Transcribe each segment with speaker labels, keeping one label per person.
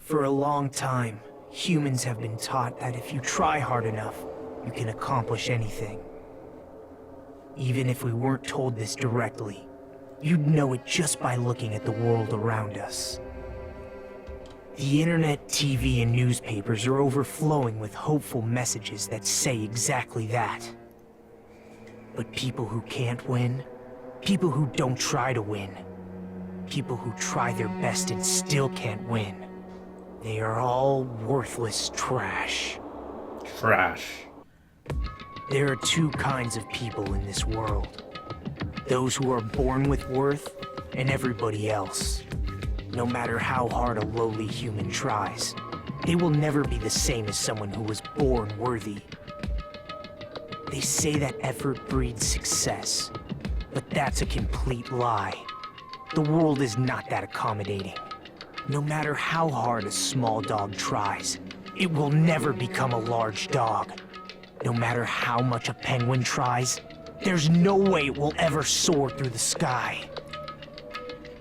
Speaker 1: For a long time, humans have been taught that if you try hard enough, you can accomplish anything. Even if we weren't told this directly, you'd know it just by looking at the world around us. The internet, TV, and newspapers are overflowing with hopeful messages that say exactly that. But people who can't win, people who don't try to win, people who try their best and still can't win, they are all worthless trash.
Speaker 2: Trash.
Speaker 1: There are two kinds of people in this world. Those who are born with worth, and everybody else. No matter how hard a lowly human tries, they will never be the same as someone who was born worthy. They say that effort breeds success, but that's a complete lie. The world is not that accommodating. No matter how hard a small dog tries, it will never become a large dog. No matter how much a penguin tries, there's no way it will ever soar through the sky.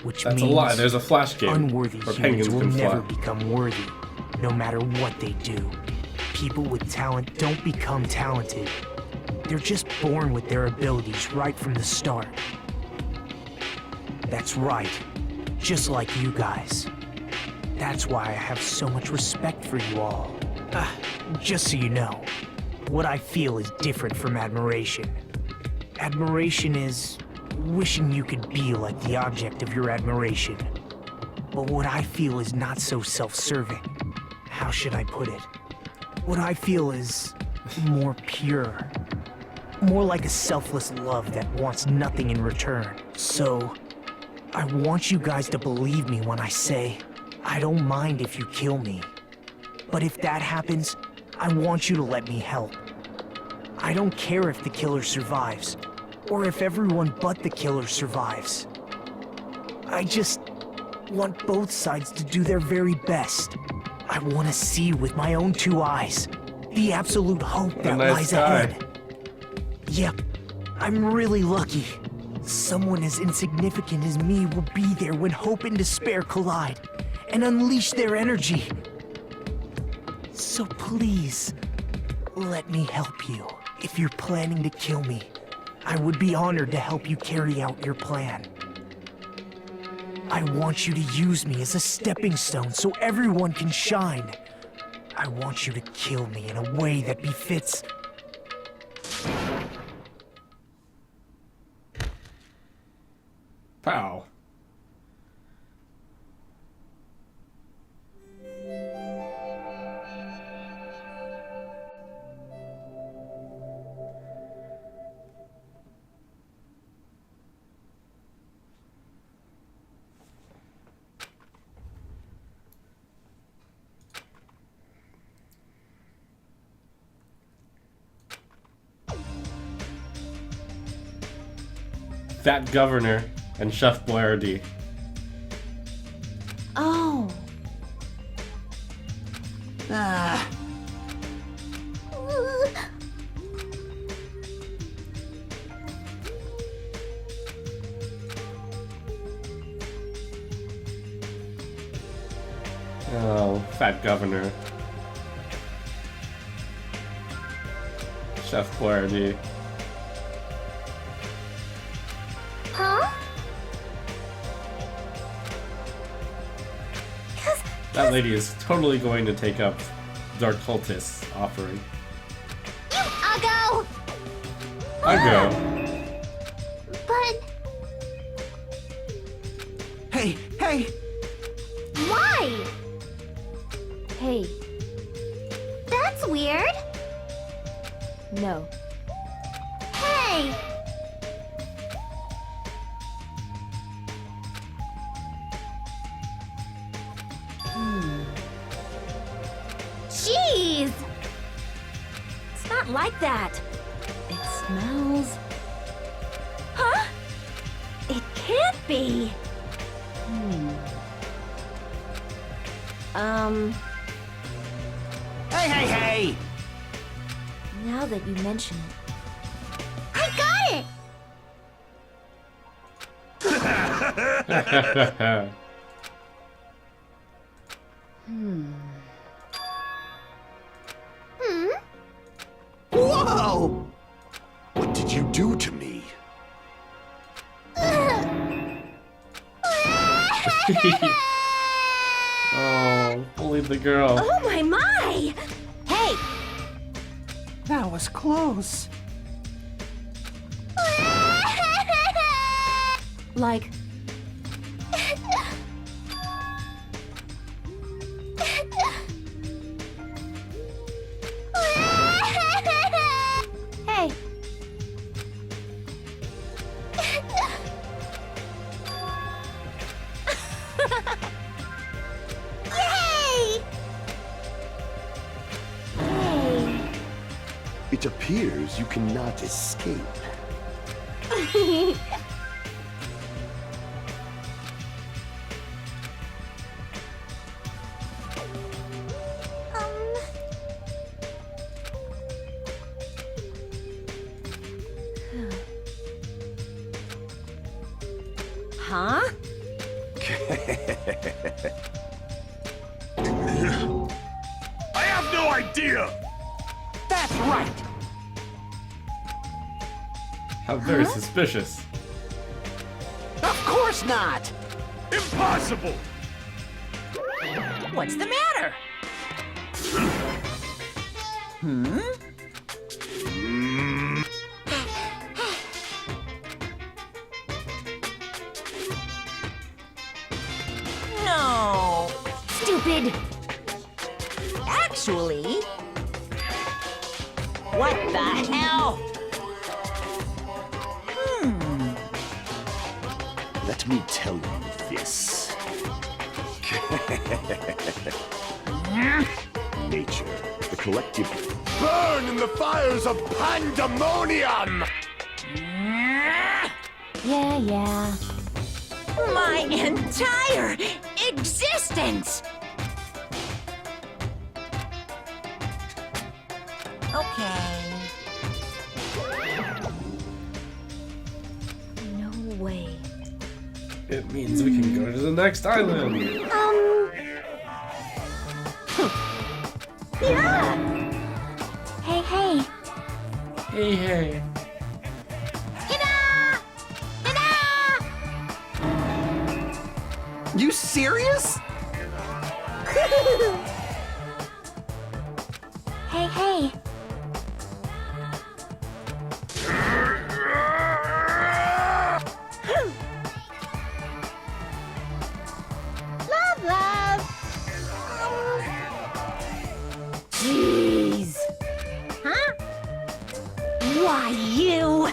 Speaker 1: Which
Speaker 2: That's
Speaker 1: means
Speaker 2: a lie. There's a Flash game
Speaker 1: unworthy
Speaker 2: where
Speaker 1: humans
Speaker 2: penguins
Speaker 1: will
Speaker 2: can
Speaker 1: never
Speaker 2: fly.
Speaker 1: become worthy, no matter what they do. People with talent don't become talented. They're just born with their abilities right from the start. That's right, just like you guys. That's why I have so much respect for you all. Just so you know, what I feel is different from admiration. Admiration is wishing you could be like the object of your admiration. But what I feel is not so self-serving. How should I put it? What I feel is more pure. More like a selfless love that wants nothing in return. So, I want you guys to believe me when I say, I don't mind if you kill me. But if that happens, I want you to let me help. I don't care if the killer survives, or if everyone but the killer survives. I just want both sides to do their very best. I want to see with my own two eyes the absolute hope that lies ahead. Yep, I'm really lucky. Someone as insignificant as me will be there when hope and despair collide and unleash their energy. So please, let me help you. If you're planning to kill me, I would be honored to help you carry out your plan. I want you to use me as a stepping stone so everyone can shine. I want you to kill me in a way that befits...
Speaker 2: Pow. That governor and Chef Boyardee.
Speaker 3: Oh.
Speaker 2: Oh, fat governor. Chef Boyardee.
Speaker 3: Huh?
Speaker 2: That lady is totally going to take up Dark Cultist's offering.
Speaker 3: I'll go!
Speaker 2: I go.
Speaker 3: But
Speaker 1: Hey, hey!
Speaker 3: why? Hey. That's weird. No. Hey! Jeez! It's not like that. It smells... Huh? It can't be.
Speaker 1: Hey, hey, hey!
Speaker 3: Now that you mention it... I got it!
Speaker 4: Whoa! What did you do to me?
Speaker 2: Oh, bullied the girl.
Speaker 3: Oh my! Hey!
Speaker 1: That was close.
Speaker 3: Like... Hey! Yay! Hey!
Speaker 4: It appears you cannot escape.
Speaker 3: Huh?
Speaker 4: I have no idea!
Speaker 1: That's right.
Speaker 2: How very suspicious.
Speaker 1: Of course not.
Speaker 4: Impossible!
Speaker 1: What's the matter? No.
Speaker 3: Stupid!
Speaker 1: Actually. What the hell?
Speaker 4: Let me tell you this. Nature, the collective, burn in the fires of pandemonium!
Speaker 3: Yeah.
Speaker 1: My entire existence! Okay.
Speaker 3: No way.
Speaker 2: It means we can go to the next island.
Speaker 3: Yeah! Hey!
Speaker 2: Hey.
Speaker 1: You serious?
Speaker 3: Hey! Love! Jeez! Huh? Why, you?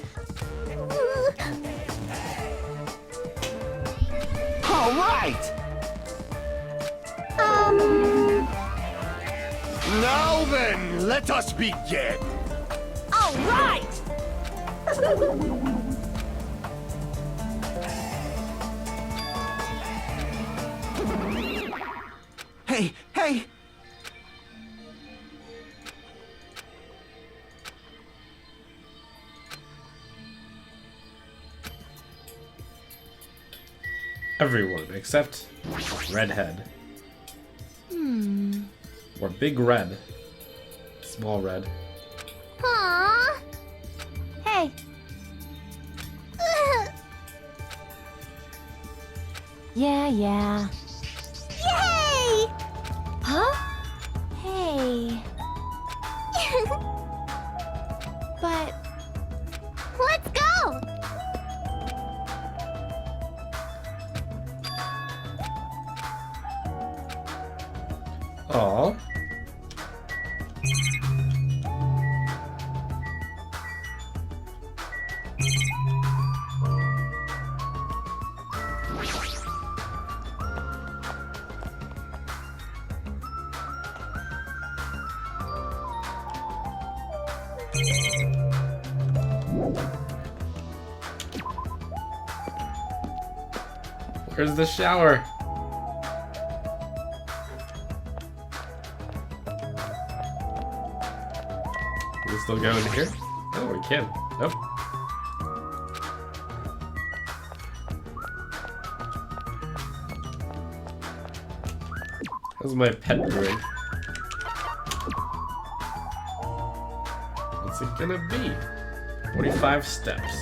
Speaker 1: All right.
Speaker 4: Now then, let us begin!
Speaker 1: All right. Hey!
Speaker 2: Everyone except Redhead. Or Big Red. Small Red.
Speaker 3: Aww. Hey. Yeah. Yay! Huh? Hey. But... Let's go!
Speaker 2: Aww. Where's the shower? Can we still go in here? Oh, we can. Nope. is my pet bird. What's it gonna be? 45 steps.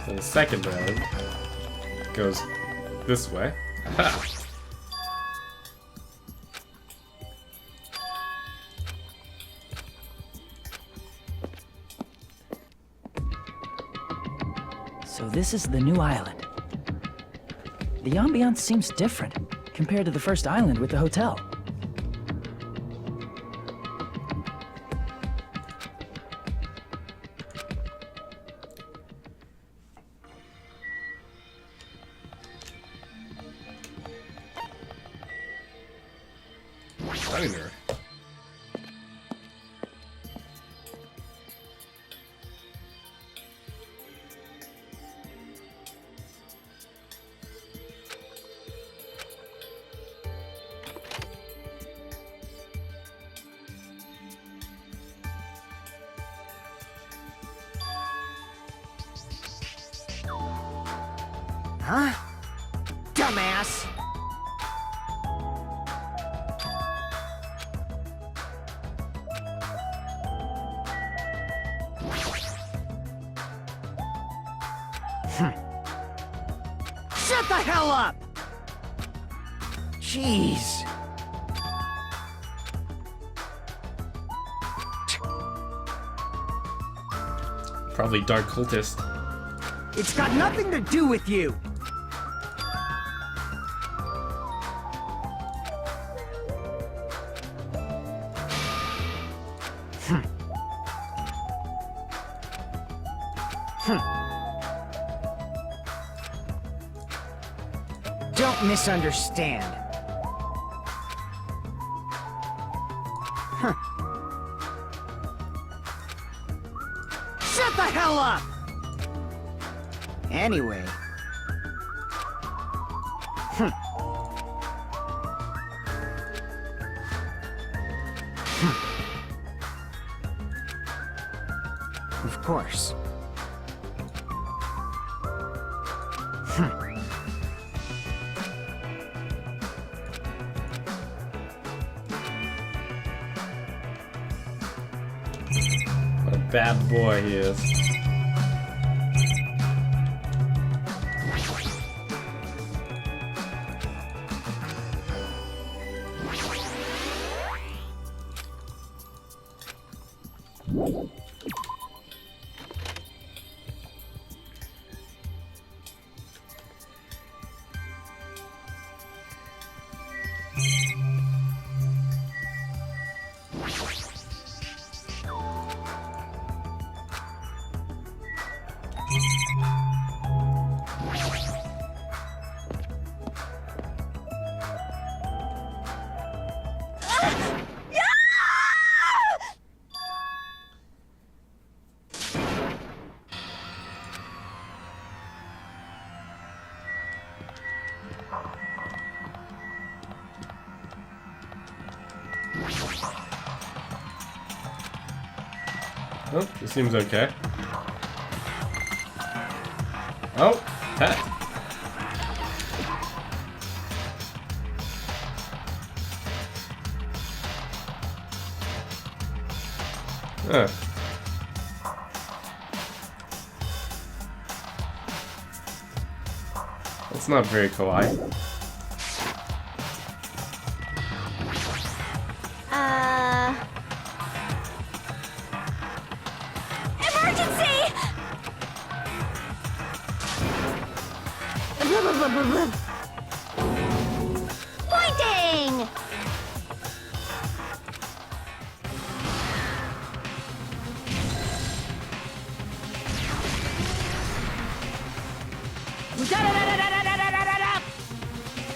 Speaker 2: So the second round goes this way. Aha!
Speaker 5: So this is the new island. The ambiance seems different compared to the first island with the hotel.
Speaker 2: Diner.
Speaker 1: Huh? Dumbass! Shut the hell up! Jeez.
Speaker 2: Probably dark cultist.
Speaker 1: It's got nothing to do with you. Don't misunderstand. Huh. Shut the hell up! Anyway. Of course.
Speaker 2: What a bad boy he is. Oh, this seems okay. Oh, pet. Huh. That's not very kawaii.
Speaker 3: Emergency! Pointing!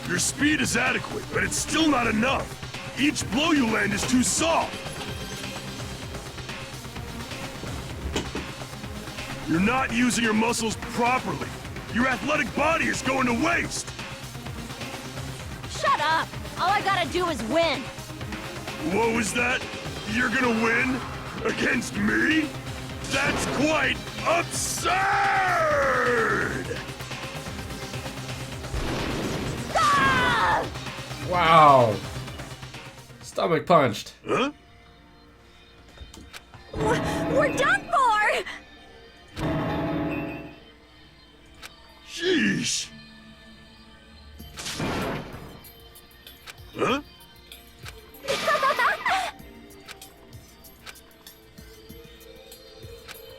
Speaker 4: Your speed is adequate, but it's still not enough. Each blow you land is too soft. You're not using your muscles properly. Your athletic body is going to waste.
Speaker 3: Shut up! All I gotta do is win.
Speaker 4: What was that? You're gonna win? Against me? That's quite absurd!
Speaker 3: Ah!
Speaker 2: Wow. Stomach punched.
Speaker 4: Huh?
Speaker 3: We're done for!
Speaker 4: Sheesh. Huh?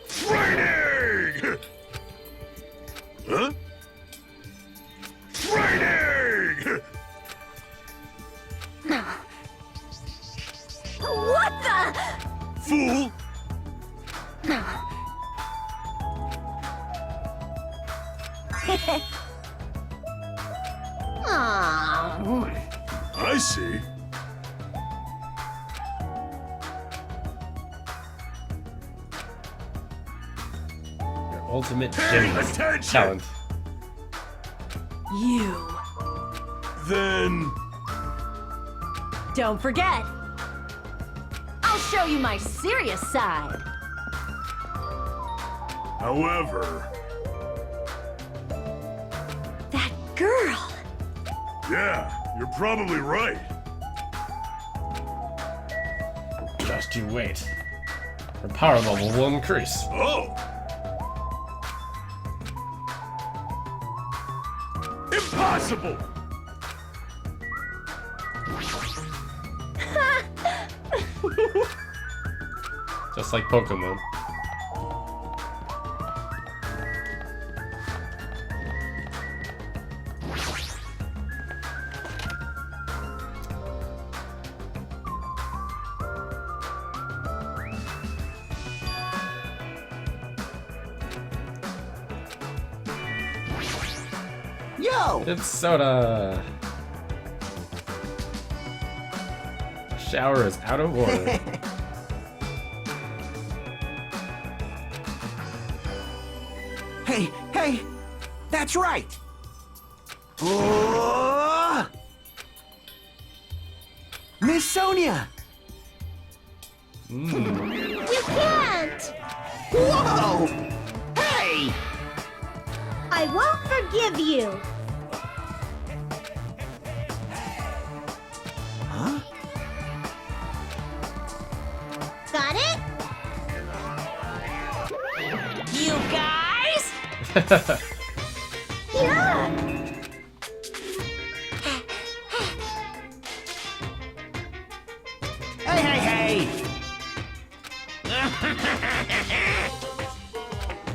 Speaker 4: Training! Huh? Training!
Speaker 3: What the?
Speaker 4: Fool!
Speaker 3: Aw.
Speaker 4: I see.
Speaker 2: Your ultimate
Speaker 4: Pay
Speaker 2: gymnast
Speaker 4: attention!
Speaker 2: talent.
Speaker 3: You.
Speaker 4: Then...
Speaker 3: Don't forget. I'll show you my serious side.
Speaker 4: However...
Speaker 3: That girl.
Speaker 4: Yeah, you're probably right.
Speaker 2: Just you wait. Her power level will increase.
Speaker 4: Oh! Impossible!
Speaker 2: Just like Pokemon.
Speaker 1: Yo!
Speaker 2: It's soda. Shower is out of order.
Speaker 1: Hey, that's right. Oh! Miss Sonia!
Speaker 3: You can't!
Speaker 1: Whoa! Hey!
Speaker 3: I won't forgive you.
Speaker 1: Huh?
Speaker 3: Got it? You guys? Yeah!
Speaker 1: Hey!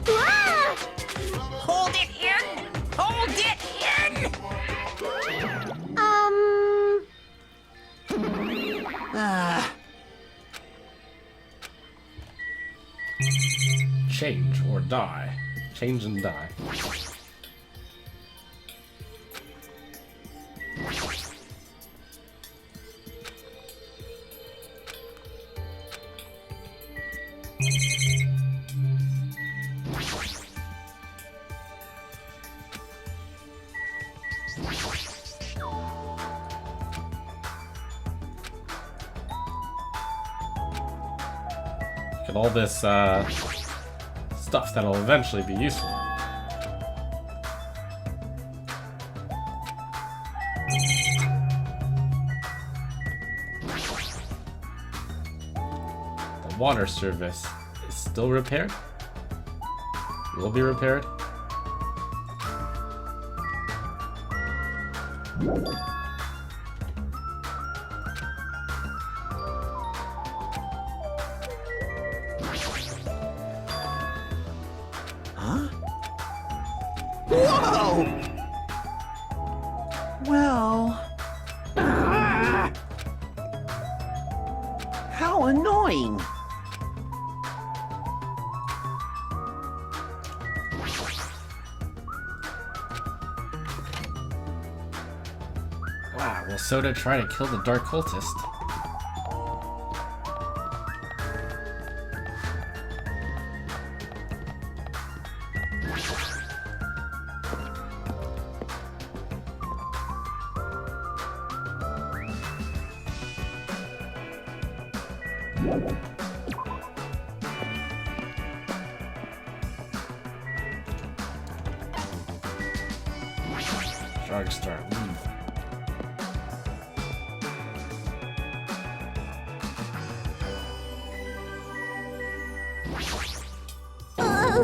Speaker 3: Ah!
Speaker 1: Hold it in! Hold it in!
Speaker 2: Change or die. Change and die. Look at all this stuff that'll eventually be useful. The water service is still repaired? Will be repaired?
Speaker 1: Huh? Whoa! Well... How annoying!
Speaker 2: Wow, will Soda try to kill the Dark Cultist? Drugstore.
Speaker 3: Yeah.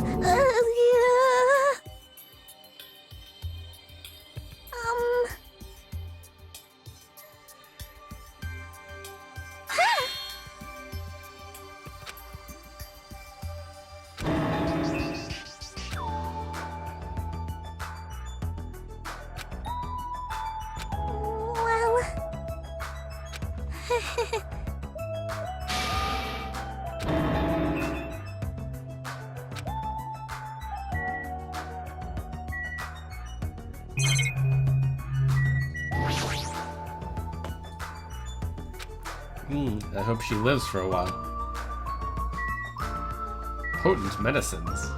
Speaker 3: Well.
Speaker 2: I hope she lives for a while. Potent medicines.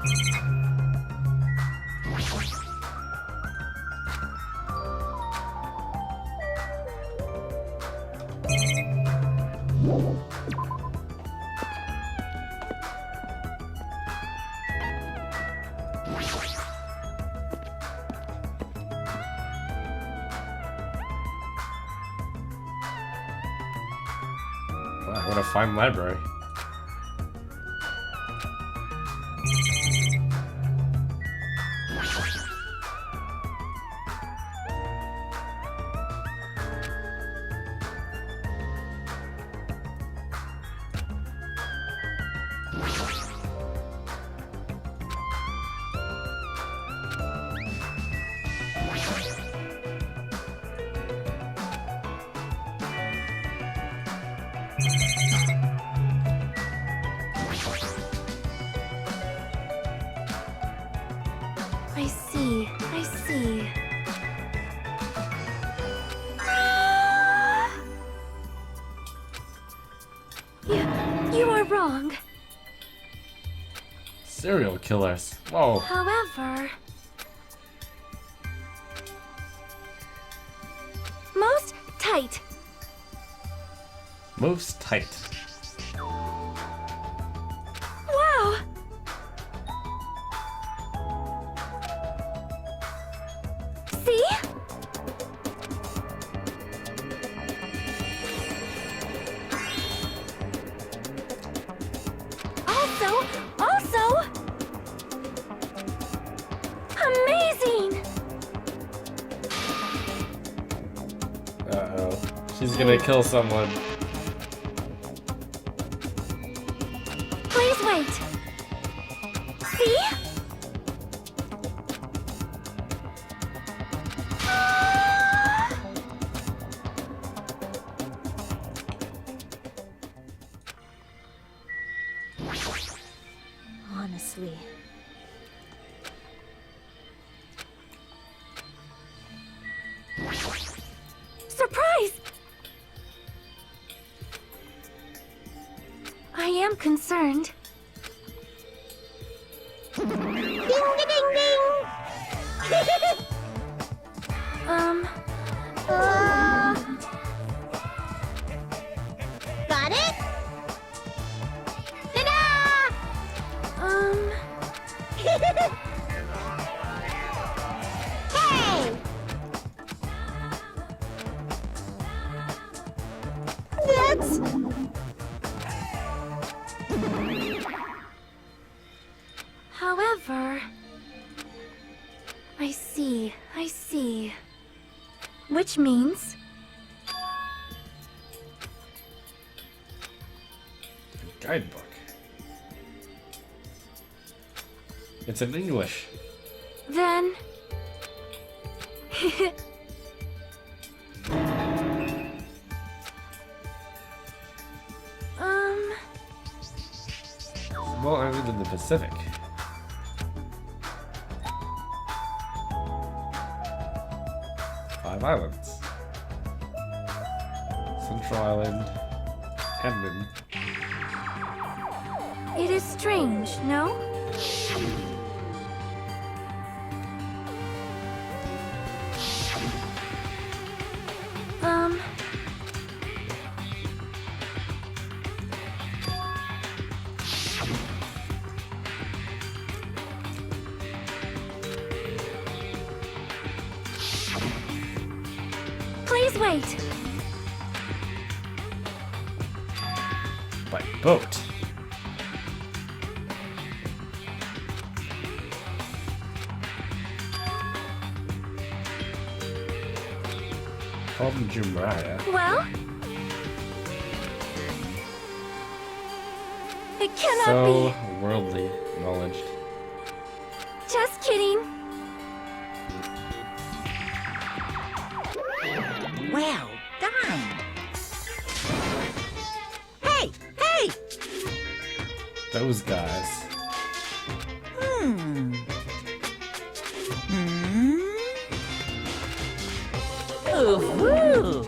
Speaker 2: Wow, what a fine library.
Speaker 3: I see. I see. You are wrong.
Speaker 2: Serial killers. Whoa.
Speaker 3: However, most tight.
Speaker 2: Moves tight.
Speaker 3: Wow. See? Also, amazing.
Speaker 2: Uh-oh. She's gonna kill someone.
Speaker 3: Please wait. See? Honestly. Surprise! I am concerned. Ding ding ding ding! Got it? Ta-da! Hey! That's... However... I see. Which means...
Speaker 2: Guidebook. It's in English.
Speaker 3: Then...
Speaker 2: Small island in the Pacific. Five islands. Central Island. Hamden.
Speaker 3: It is strange, no? wait.
Speaker 2: By boat. Call them Jumariah.
Speaker 3: Well? It cannot
Speaker 2: So worldly knowledge.
Speaker 3: be. Just kidding.
Speaker 6: Well done. Hey, hey!
Speaker 2: Those guys.
Speaker 6: Hmm. Ooh.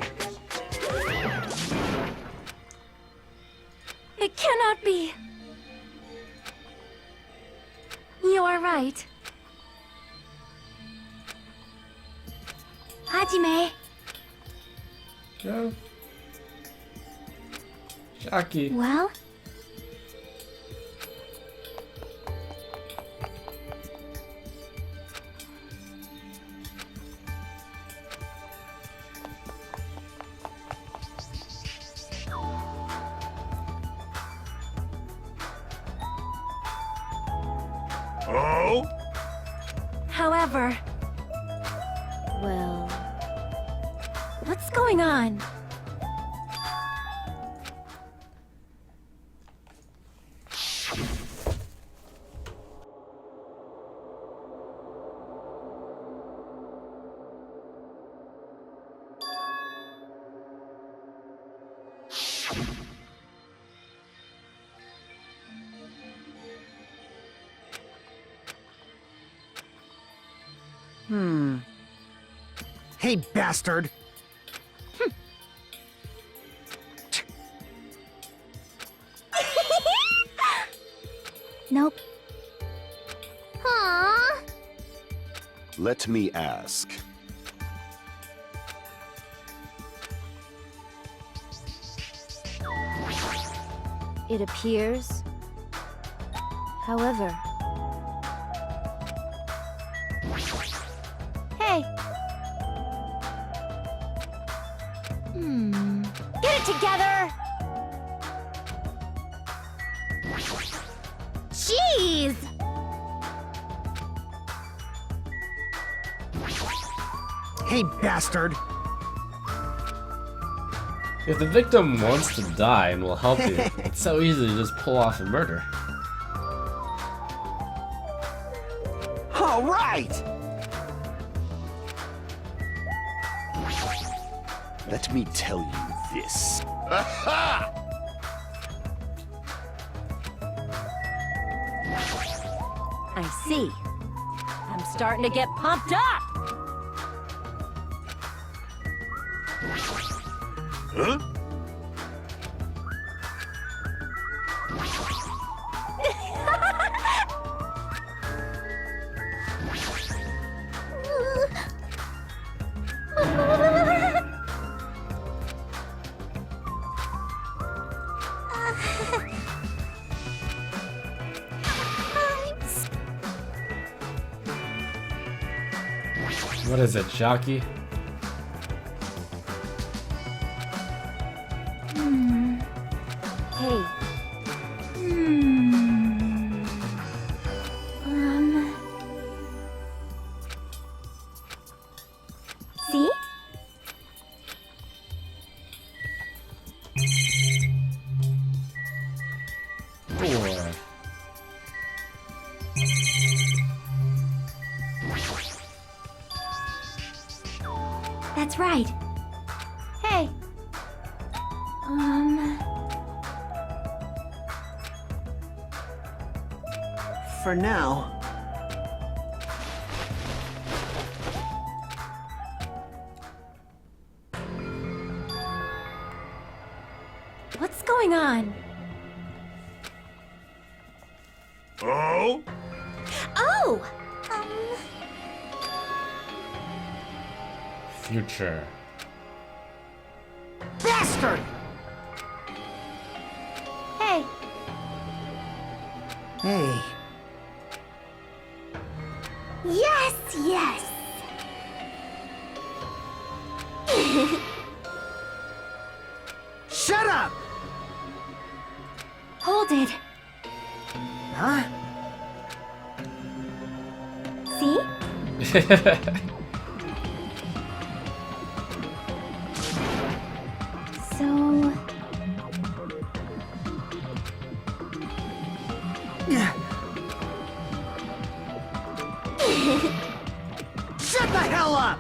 Speaker 3: It cannot be. You are right. Hajime.
Speaker 2: Go. Shaki.
Speaker 3: Well?
Speaker 4: Oh?
Speaker 3: However... Well... What's going on?
Speaker 1: Hey, bastard!
Speaker 3: Nope. Aww.
Speaker 7: Let me ask.
Speaker 3: It appears. However. Hey. Get it together! Jeez!
Speaker 1: Hey, bastard!
Speaker 2: If the victim wants to die and will help you, it's so easy to just pull off a murder.
Speaker 1: All right!
Speaker 7: Let me tell you this.
Speaker 3: I see. I'm starting to get pumped up!
Speaker 4: Huh?
Speaker 2: What is it, Jockey?
Speaker 3: Hey. See?
Speaker 2: Four.
Speaker 3: That's right. Hey.
Speaker 1: For now.
Speaker 3: What's going on?
Speaker 4: Oh?
Speaker 3: Oh!
Speaker 2: Future.
Speaker 1: Bastard!
Speaker 3: Hey.
Speaker 1: Hey.
Speaker 3: Yes, yes. So...
Speaker 1: Shut the hell up!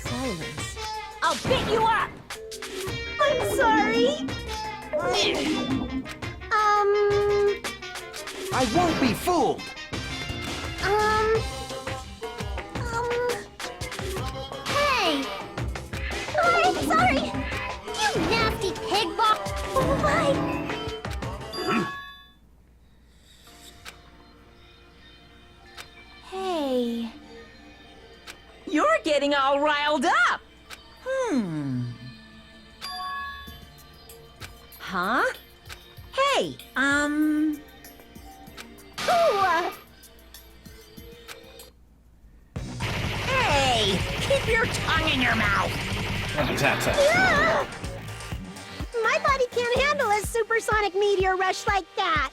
Speaker 3: Silence. I'll beat you up! I'm sorry.
Speaker 1: I won't be fooled!
Speaker 3: Hey! I'm sorry! You nasty pig ball! Oh my! Hey...
Speaker 6: You're getting all riled up. Huh? Hey,
Speaker 3: Ooh,
Speaker 6: Hey! Keep your tongue in your mouth!
Speaker 2: Tap, tap.
Speaker 3: my body can't handle a supersonic meteor rush like that!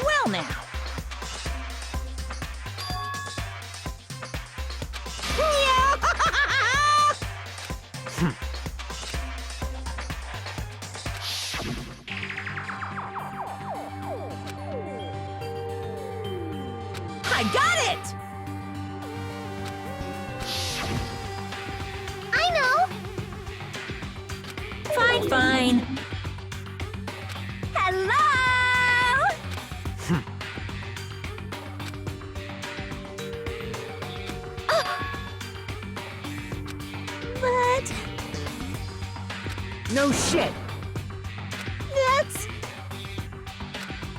Speaker 6: Well now. I got it!
Speaker 3: I know!
Speaker 6: Fine, fine.
Speaker 3: Hello! But...
Speaker 1: No shit!
Speaker 3: that's...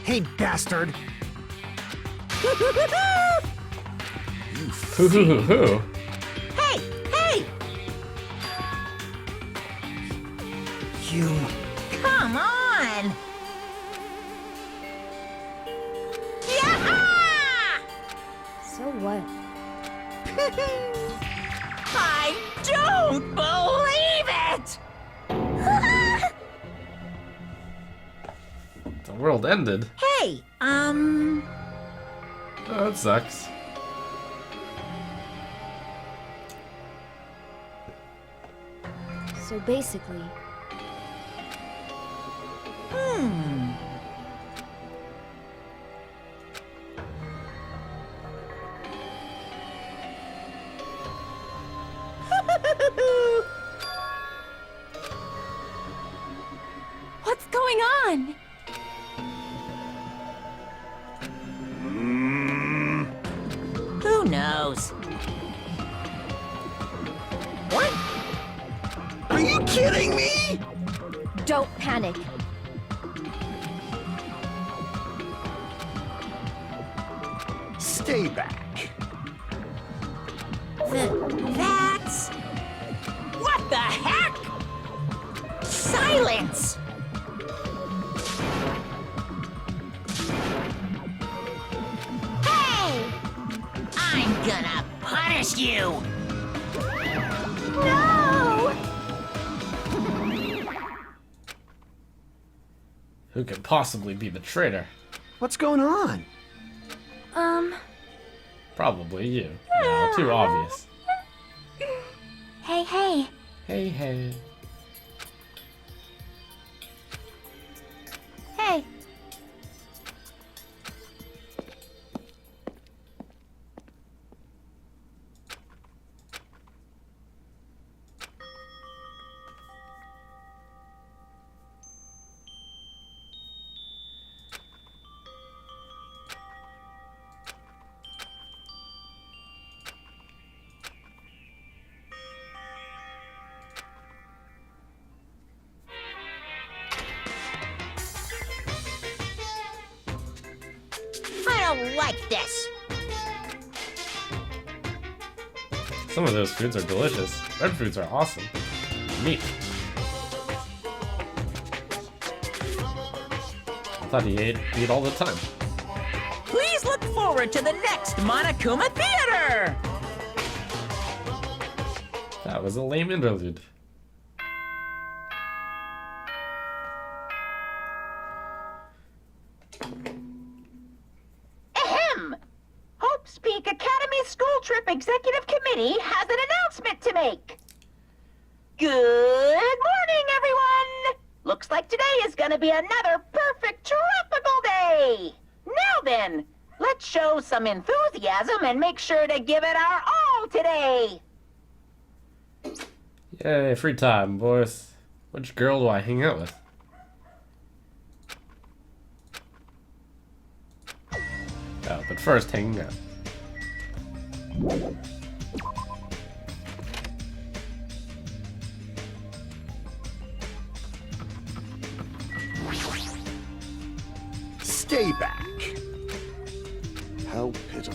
Speaker 1: Hey, bastard!
Speaker 2: Hoo hoo hoo hoo.
Speaker 6: Hey, hey!
Speaker 1: You...
Speaker 6: Come on! Yeah!
Speaker 3: So what?
Speaker 6: I don't believe it!
Speaker 2: The world ended.
Speaker 6: Hey,
Speaker 2: Oh, that sucks.
Speaker 3: So basically... What's going on?
Speaker 6: Who knows? What?
Speaker 1: Are you kidding me?
Speaker 3: Don't panic.
Speaker 7: Stay back.
Speaker 6: That's... What the heck? Silence!
Speaker 3: Hey!
Speaker 6: I'm gonna punish you!
Speaker 3: No!
Speaker 2: Who could possibly be the traitor?
Speaker 1: What's going on?
Speaker 2: Probably you. No, too obvious.
Speaker 3: Hey, hey.
Speaker 2: Hey, hey.
Speaker 3: Hey.
Speaker 6: I don't like this!
Speaker 2: Some of those foods are delicious. Red foods are awesome. Meat. I thought he ate meat all the time.
Speaker 6: Please look forward to the next Monokuma Theater!
Speaker 2: That was a lame interlude.
Speaker 8: Ahem! Hope's Peak Academy School Trip Executive Committee has an announcement to make. Good morning, everyone! Looks like today is gonna be another perfect tropical day! Now then, let's show some enthusiasm and make sure to give it our all today!
Speaker 2: Yay, free time, boys. Which girl do I hang out with? Oh, but first, hanging out.
Speaker 7: Stay back. How pitiful.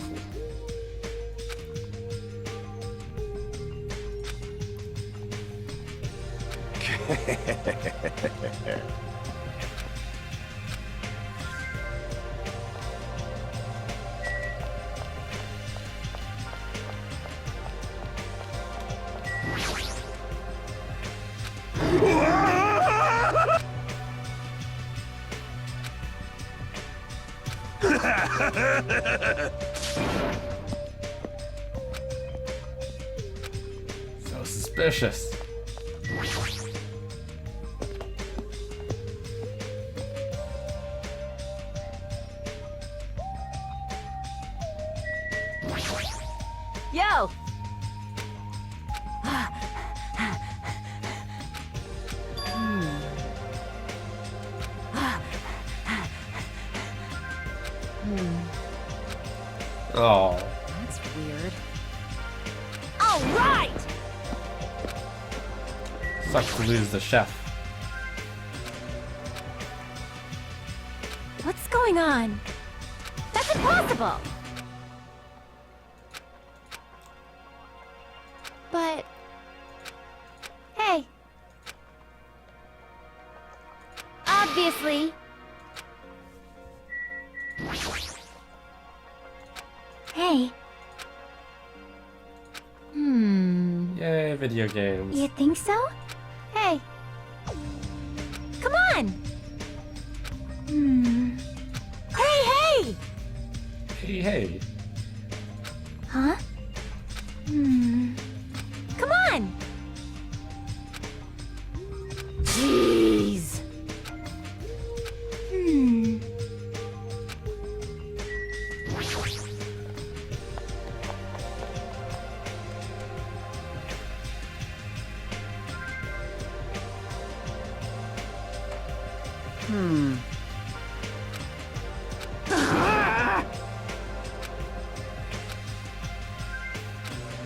Speaker 2: So suspicious.
Speaker 3: Yo!
Speaker 2: Oh,
Speaker 3: That's weird. All right!
Speaker 2: sucks to lose the chef.
Speaker 3: What's going on? That's impossible! But... Hey. Obviously. Hey.
Speaker 2: Yay, video games.
Speaker 3: You think so? Hey. Come on! Hey, hey!
Speaker 2: Hey, hey.
Speaker 3: Huh? Come on! Jeez.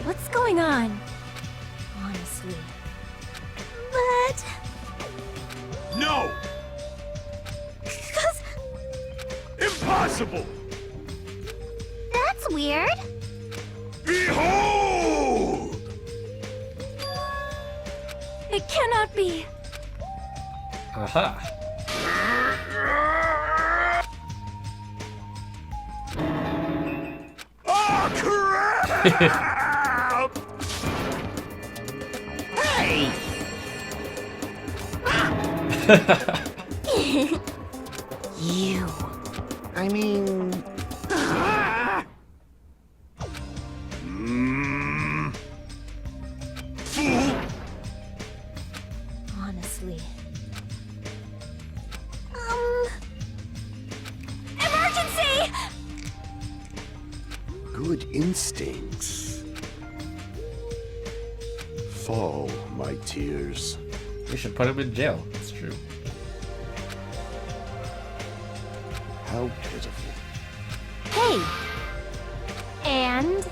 Speaker 3: What's going on? Honestly. But...
Speaker 4: No!
Speaker 3: 'Cause
Speaker 4: Impossible!
Speaker 3: that's weird.
Speaker 4: Behold!
Speaker 3: It cannot be.
Speaker 2: Aha.
Speaker 4: Oh, crap!
Speaker 6: Hey!
Speaker 3: You.
Speaker 7: I mean,
Speaker 4: Fool!
Speaker 3: Honestly. Emergency!
Speaker 7: good instincts. Fall, my tears.
Speaker 2: We should put him in jail. It's true.
Speaker 7: How pitiful.
Speaker 3: Hey. And...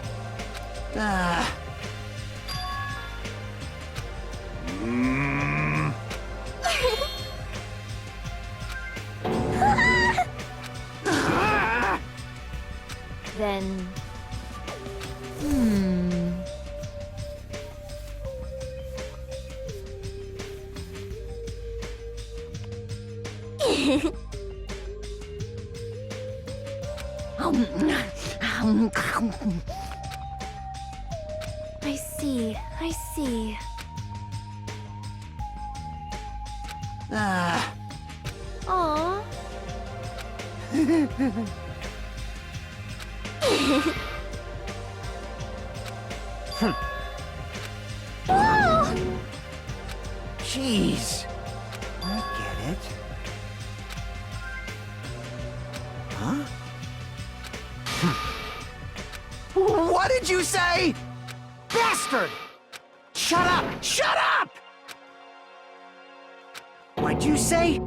Speaker 3: Then... I see. I see.
Speaker 1: Ah.
Speaker 3: Aww.
Speaker 1: Jeez. I get it. Huh? What did you say? Bastard! Shut up! Shut up! What'd you say?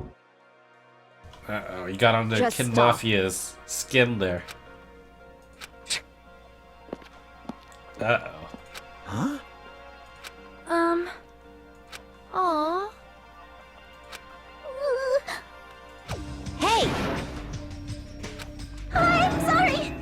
Speaker 2: Uh-oh, you got under
Speaker 3: Just
Speaker 2: Kid
Speaker 3: stop.
Speaker 2: Mafia's skin there. Uh-oh.
Speaker 1: Huh?
Speaker 3: Aww. Hey! I'm sorry!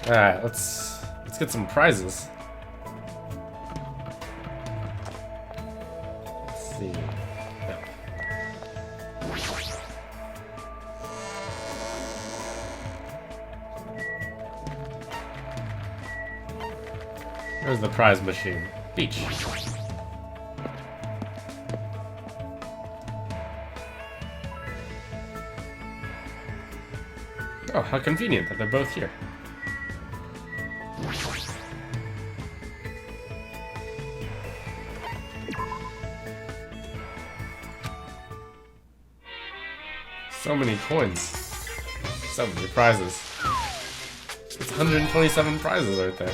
Speaker 2: Alright, let's get some prizes. Let's see. Yeah. Where's the prize machine? Beach. Oh, how convenient that they're both here. So many coins. So many prizes. It's 127 prizes right there.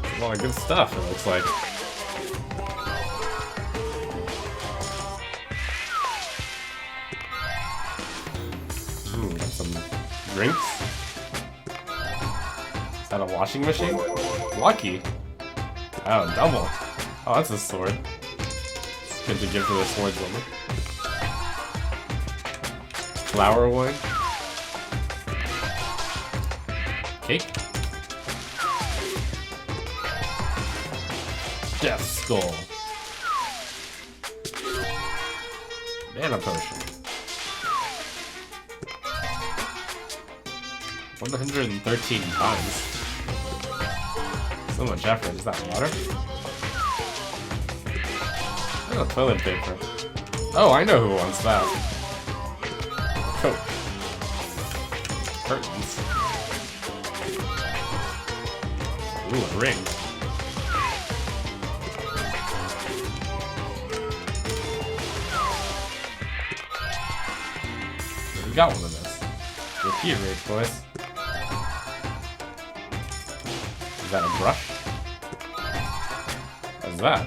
Speaker 2: A lot of good stuff, it looks like. Got some drinks. Is that a washing machine? Lucky. Oh, double. Oh, that's a sword. It's good to give to the swordswoman. Flower wine. Cake. Death Skull. Mana Potion. 113 times. So much effort. Is that water? Oh, toilet paper. Oh, I know who wants that. Coat. Curtains. Ooh, a ring. We got one of those. Repeat rate, boys. Is that a brush? What's that?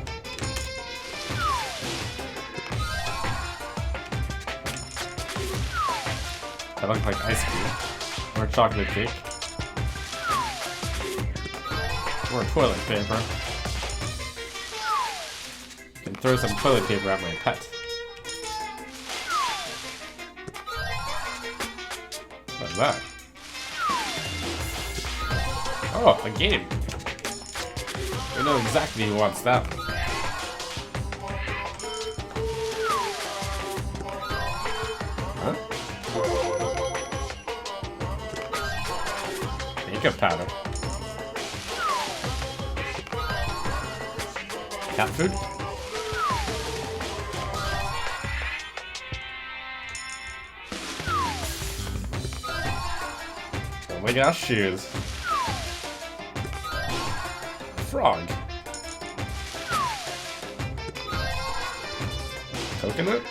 Speaker 2: That looks like ice cream. Or chocolate cake. Or toilet paper. You can throw some toilet paper at my pet. What's that? Oh, a game. We know exactly who wants that one. Huh? Makeup powder. Cat food? Oh my gosh, shoes. Frog. Coconut?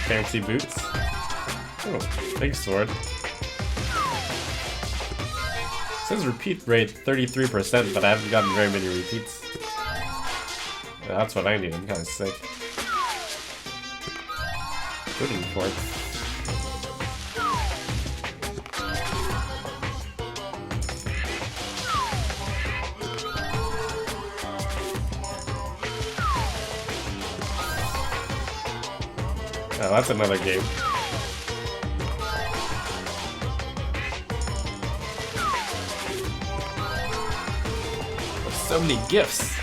Speaker 2: Fancy boots. Oh, big sword. says repeat rate 33%, but I haven't gotten very many repeats. Yeah, that's what I need. I'm kind of sick. Tuning fork. Oh, that's another game. There's so many gifts,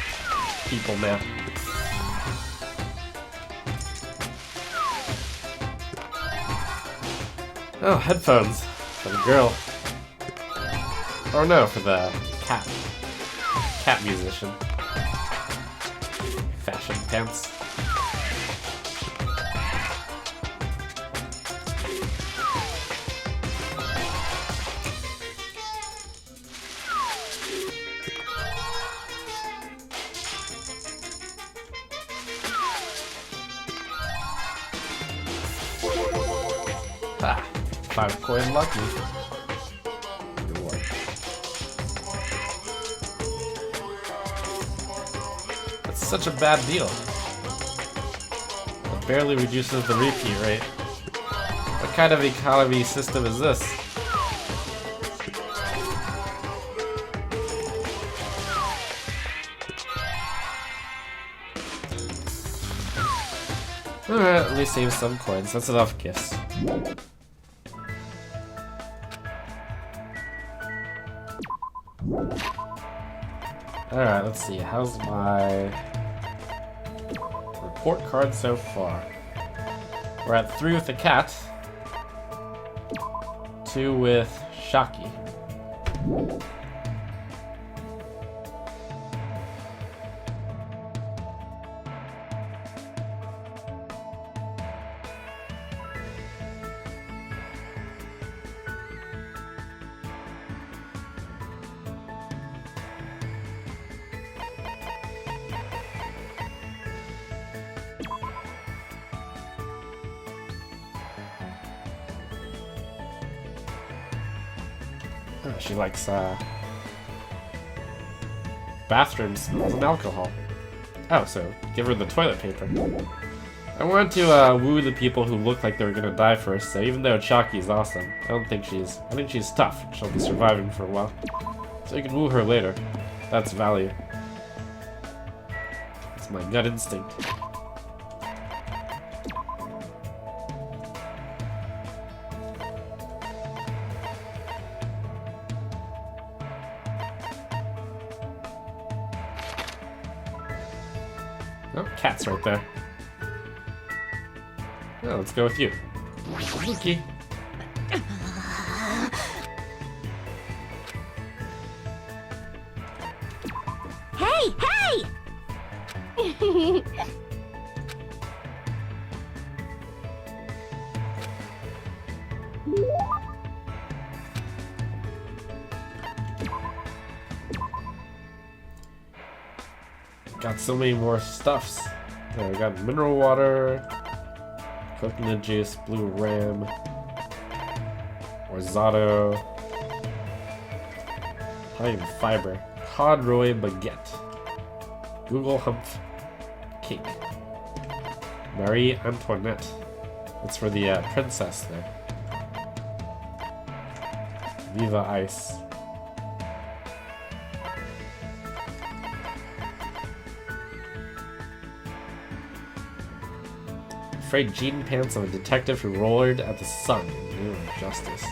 Speaker 2: people, man. Oh, headphones for the girl. Oh no, for the cat. Cat musician. Fashion pants. Ah, 5 coin lucky. Reward. That's such a bad deal. It barely reduces the repeat rate. What kind of economy system is this? Alright, let me save some coins. That's enough gifts. Alright, let's see. How's my report card so far? We're at 3 with the cat. 2 with Shaki. Oh, she likes bathroom smells and alcohol. Oh, so give her the toilet paper. I want to woo the people who look like they're gonna die first, so even though Shaki is awesome, I think she's tough. She'll be surviving for a while. So you can woo her later. That's value. It's my gut instinct. Oh, cat's right there. Oh, let's go with you. Lucky.
Speaker 3: Hey, hey!
Speaker 2: Got so many more stuffs. There, we got mineral water, coconut juice, blue ram, orzato, high fiber, corduroy baguette, Google humph cake, Marie Antoinette. That's for the princess there. Viva Ice. Frayed jean pants of a detective who rolled at the sun in lieu of justice.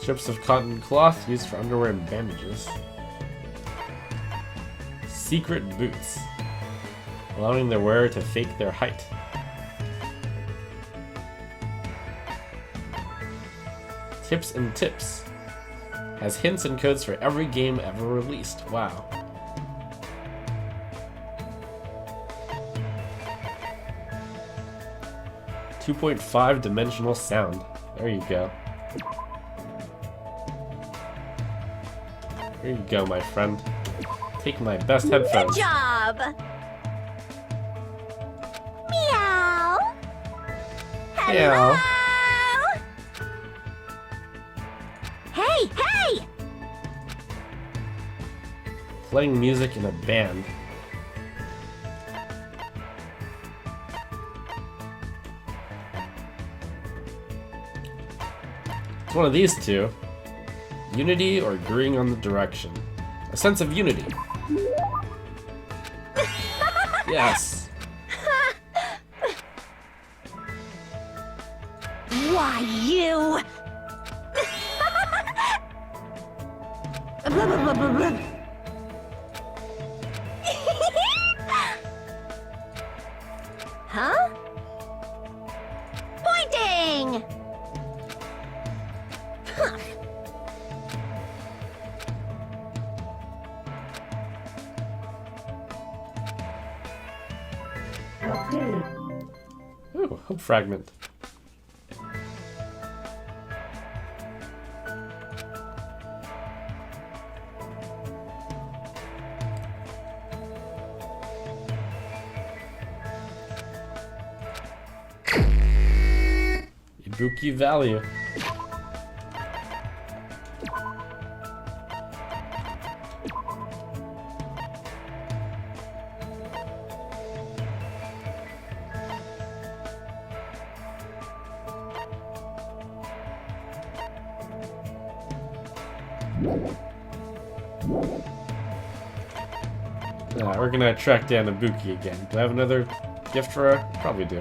Speaker 2: Strips of cotton cloth used for underwear and bandages. Secret boots, allowing their wearer to fake their height. Tips and Tips has hints and codes for every game ever released. Wow. .5 dimensional sound. There you go. Here you go, my friend. Take my best headphones.
Speaker 3: Good job! Meow!
Speaker 2: Meow.
Speaker 3: Hello!
Speaker 2: Playing music in a band. It's one of these two. Unity or agreeing on the direction. A sense of unity. Yes.
Speaker 3: Why, you? Blah, blah, blah, blah, blah. Huh? Pointing! Huh.
Speaker 2: Ooh, hope fragment. Ibuki value. We're gonna track down Ibuki again. Do I have another gift for her? Probably do.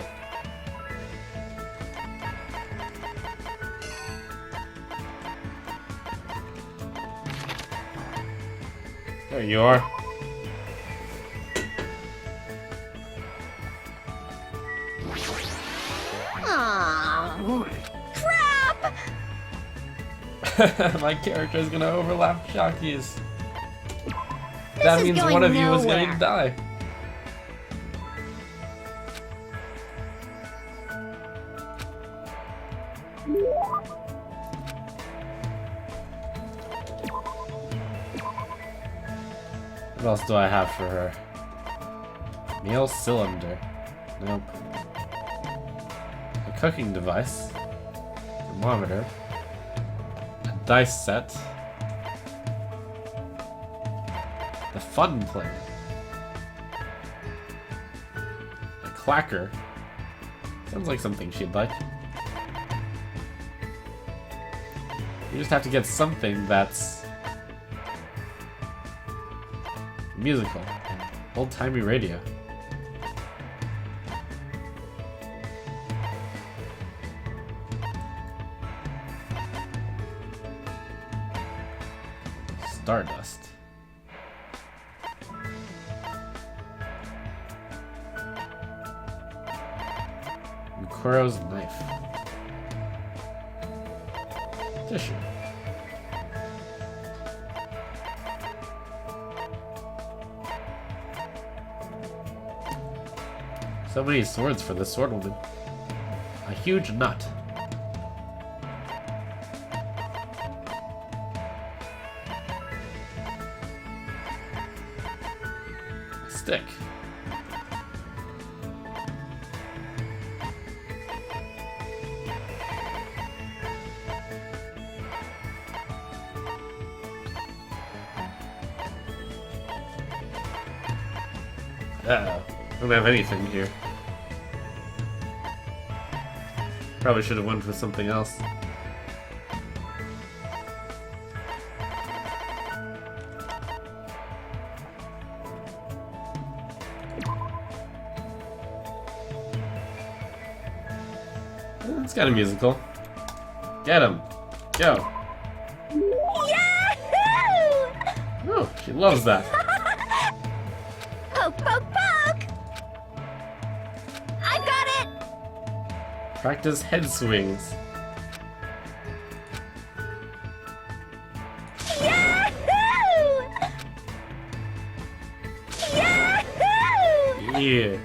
Speaker 2: There you are.
Speaker 3: Aw, crap!
Speaker 2: My character is gonna overlap Shocky's.
Speaker 3: This
Speaker 2: That
Speaker 3: is
Speaker 2: means
Speaker 3: going
Speaker 2: one of you is
Speaker 3: nowhere.
Speaker 2: going to die. What else do I have for her? Meal cylinder. Nope. A cooking device. Thermometer. A dice set. The fun plane. A clacker. Sounds like something she'd like. You just have to get something that's musical. Old-timey radio. Stardust. Mikuro's knife. Tissue. So many swords for this sword woman. A huge nut. A stick. Uh-oh. I don't have anything here. Probably should have went for something else. It's kind of musical. Get him! Go!
Speaker 3: Yahoo!
Speaker 2: Oh, she loves that.
Speaker 3: Poke, poke, poke! I got it!
Speaker 2: Practice head swings.
Speaker 3: Yahoo! Yahoo!
Speaker 2: Yeah.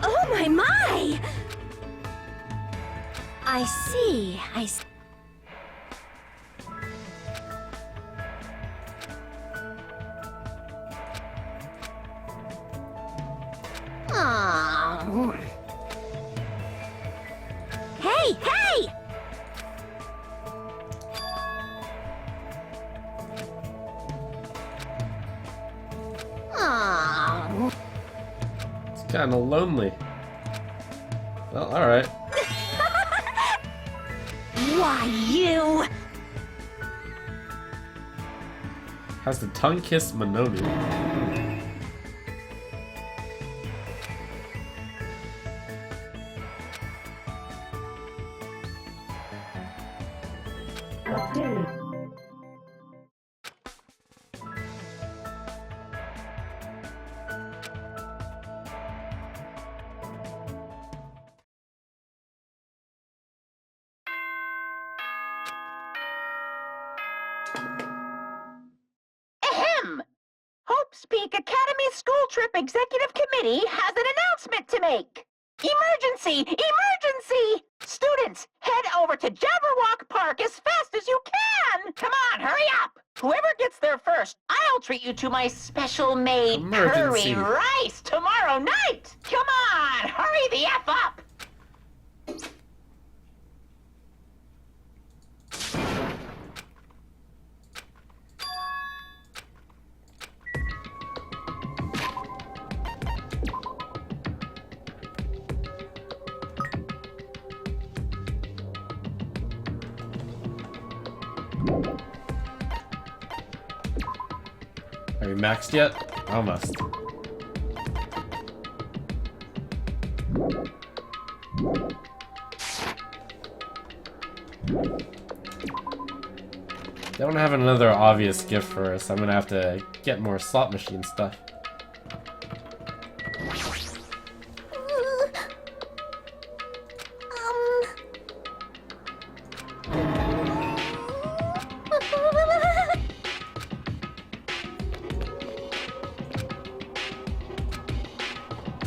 Speaker 3: Oh my my! I see. Aww.
Speaker 2: It's kind of lonely. Well, alright.
Speaker 3: Why, you?
Speaker 2: Has to tongue kiss Monomi.
Speaker 8: Ahem! Hope's Peak Academy School Trip Executive Committee has an announcement to make. Emergency! Emergency! Students, head over to Jabberwock Park as fast as you can! Come on, hurry up! Whoever gets there first, I'll treat you to my special-made
Speaker 2: Emergency.
Speaker 8: curry rice tomorrow night! Come on, hurry the F up!
Speaker 2: Are you maxed yet? Almost. Don't have another obvious gift for us. I'm gonna have to get more slot machine stuff.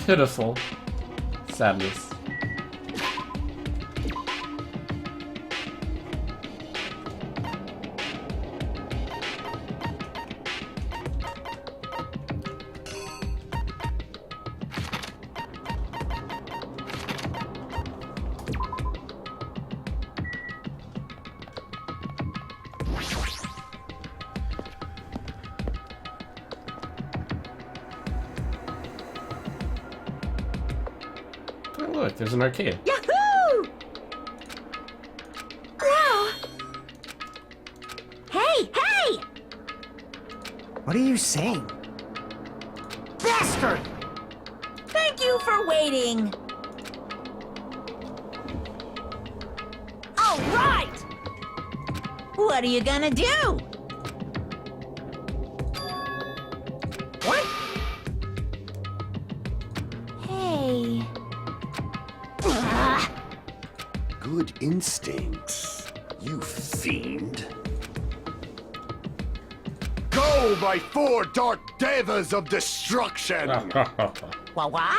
Speaker 2: Pitiful sadness. Oh, look, there's an arcade.
Speaker 3: Yahoo! Wow! Hey, hey!
Speaker 1: What are you saying? Bastard!
Speaker 6: Thank you for waiting.
Speaker 3: All right!
Speaker 6: What are you gonna do?
Speaker 1: What?
Speaker 3: Hey.
Speaker 7: Good instincts, you fiend. Go, my four dark devas of destruction!
Speaker 6: Wah?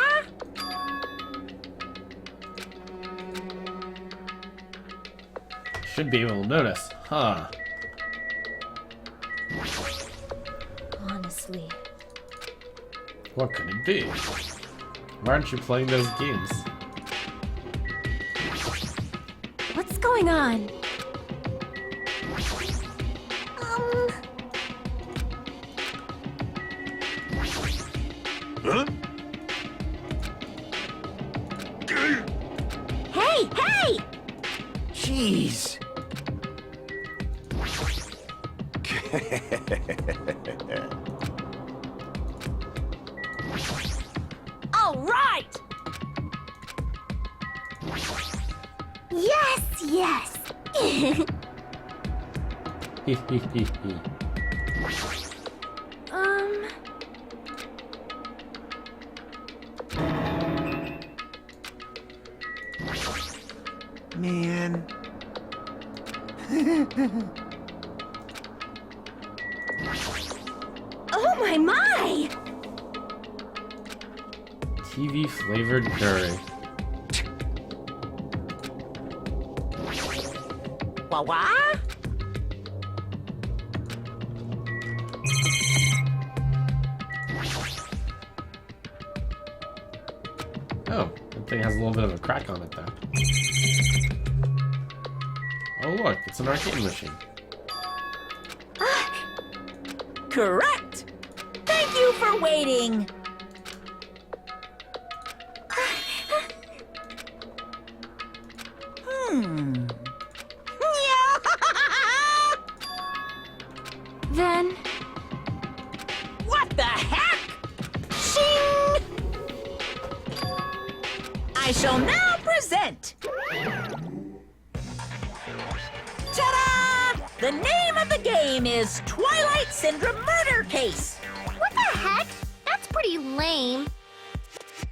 Speaker 2: Should be able to notice, huh?
Speaker 3: Honestly.
Speaker 2: What could it be? Why aren't you playing those games?
Speaker 3: What's going on?
Speaker 4: Huh?
Speaker 3: Hey, hey!
Speaker 1: Jeez.
Speaker 3: All right! Yes, yes!
Speaker 1: Man.
Speaker 3: Oh my my!
Speaker 2: TV flavored curry.
Speaker 6: Wah?
Speaker 2: Oh, that thing has a little bit of a crack on it though. Oh look, it's an arcade machine.
Speaker 6: Correct. Thank you you for waiting.
Speaker 3: Then,
Speaker 6: What the heck?
Speaker 3: shing!
Speaker 6: I shall now present. Ta-da! The name of the game is Twilight Syndrome Murder Case.
Speaker 9: What the heck? That's pretty lame.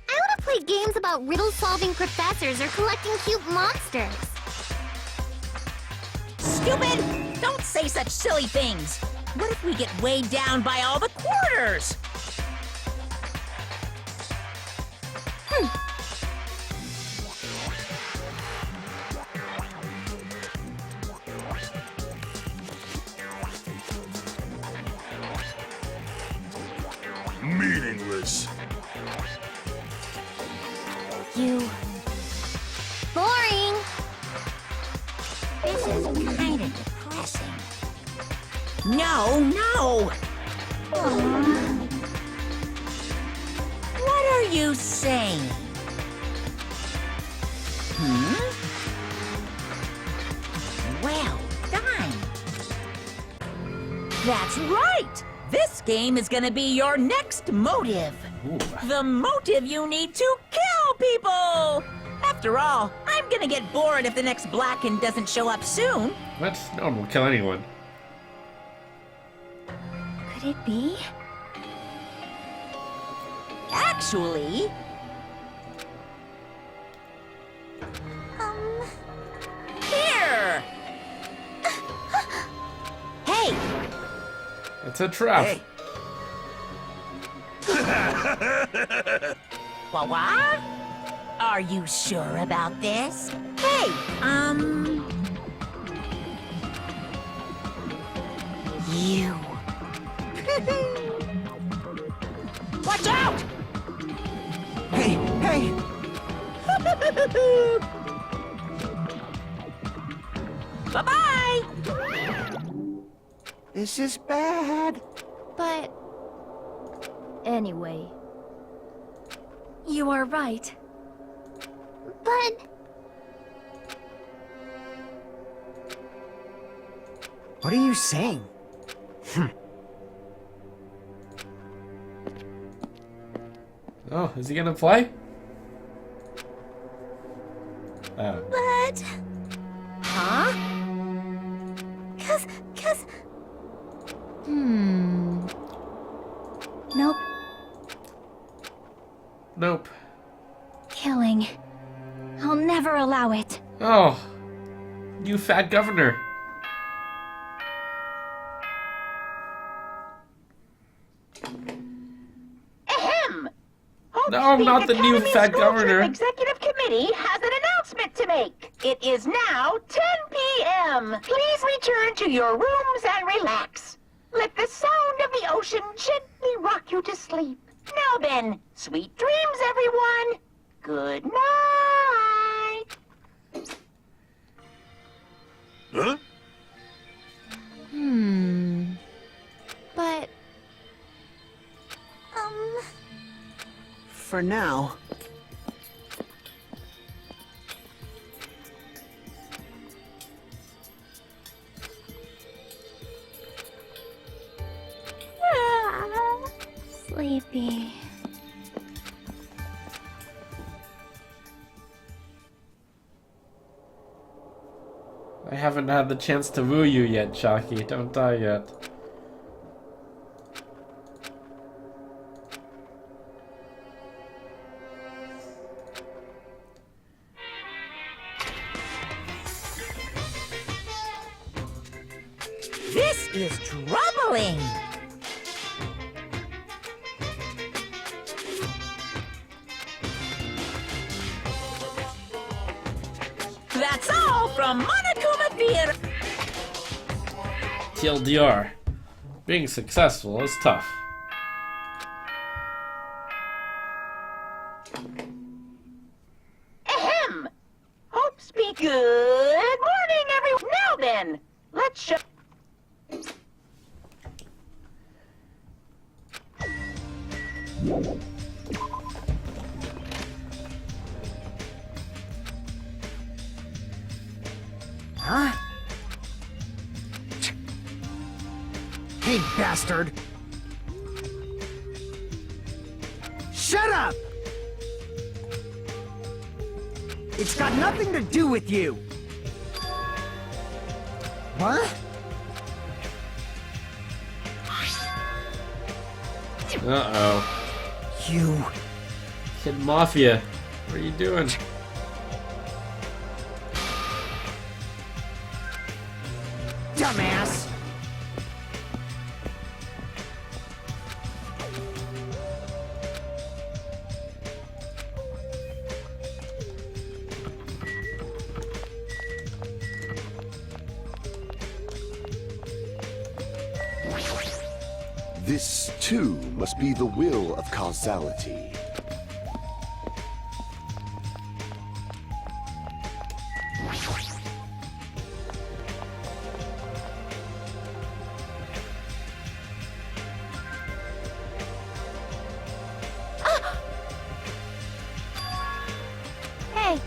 Speaker 9: I want to play games about riddle-solving professors or collecting cute monsters.
Speaker 6: Stupid! Don't say such silly things. What if we get weighed down by all the quarters?
Speaker 4: Meaningless.
Speaker 9: You. Boring.
Speaker 6: This is kind of depressing. No! What are you saying? Well done. That's right! This game is gonna be your next motive.
Speaker 2: Ooh.
Speaker 6: The motive you need to kill people! After all, I'm gonna get bored if the next Blacken doesn't show up soon.
Speaker 2: What? No one will kill anyone.
Speaker 9: Could it be?
Speaker 6: Actually, here! Hey!
Speaker 2: It's a trap.
Speaker 6: What? Are you sure about this? Hey, you. Watch out!
Speaker 1: Hey!
Speaker 6: Bye-bye!
Speaker 1: This is bad.
Speaker 3: But anyway, you are right.
Speaker 9: But
Speaker 1: What are you saying?
Speaker 2: Oh, is he gonna play? Oh.
Speaker 9: But...
Speaker 6: Huh?
Speaker 9: Cause... Nope.
Speaker 2: Nope.
Speaker 9: Killing. I'll never allow it.
Speaker 2: Oh, you fat governor.
Speaker 8: Ahem!
Speaker 2: No, not the new
Speaker 8: Academy
Speaker 2: fat
Speaker 8: School
Speaker 2: governor.
Speaker 8: Trip Executive Committee has an announcement to make. It is now 10 p.m. Please return to your rooms and relax. Let the sound of the ocean gently rock you to sleep. Now then, sweet dreams, everyone. Good night.
Speaker 4: Huh?
Speaker 3: But
Speaker 1: For now.
Speaker 9: Sleepy.
Speaker 2: I haven't had the chance to woo you yet, Chalky. Don't die yet.
Speaker 6: This is troubling. That's all from Monokuma Theater.
Speaker 2: TLDR. Being successful is tough.
Speaker 8: Ahem! Hope speak. Good morning, everyone. Now then, let's show.
Speaker 1: Huh? Hey, bastard! Shut up! It's got nothing to do with you! What?
Speaker 2: Uh-oh.
Speaker 1: You...
Speaker 2: Kid Mafia, what are you doing?
Speaker 1: dumbass!
Speaker 7: This, too, must be the will of causality.
Speaker 9: Hey.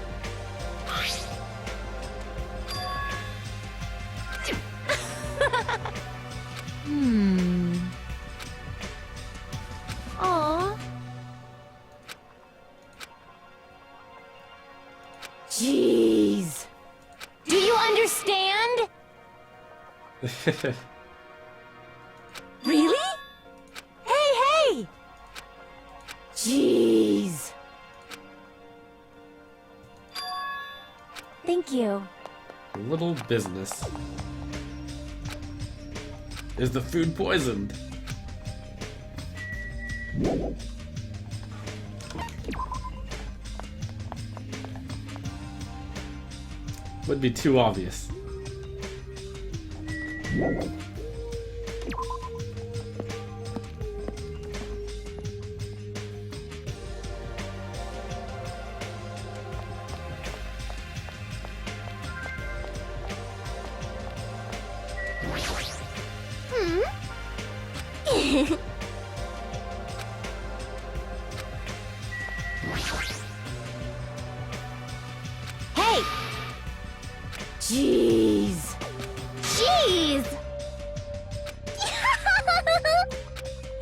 Speaker 9: Aw. Jeez. Do you understand?
Speaker 6: Really? Hey!
Speaker 9: Jeez. Thank you.
Speaker 2: Little business. Is the food poisoned? Would be too obvious.
Speaker 9: Hey! Jeez. Jeez!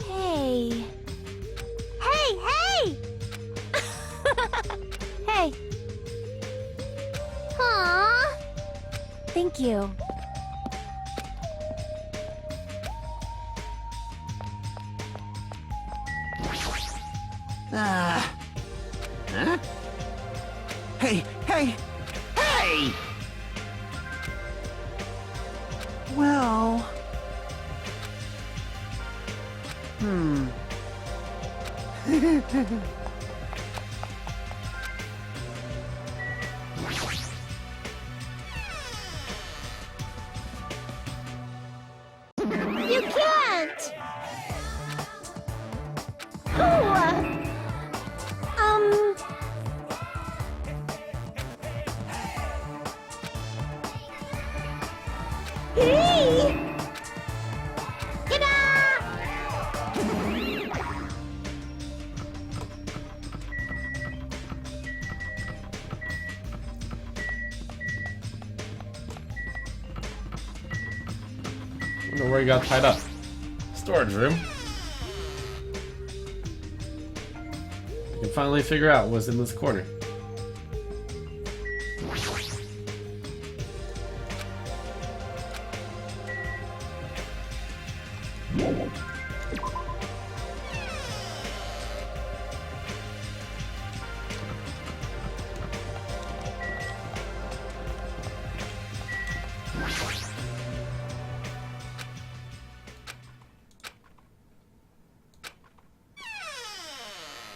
Speaker 9: Hey. Hey! Hey! Aww. Thank you.
Speaker 1: Huh? Hey! Well...
Speaker 9: You can't! Oh, Hey! Ta-da!
Speaker 2: I wonder where he got tied up. Storage room. I can finally figure out what's in this corner.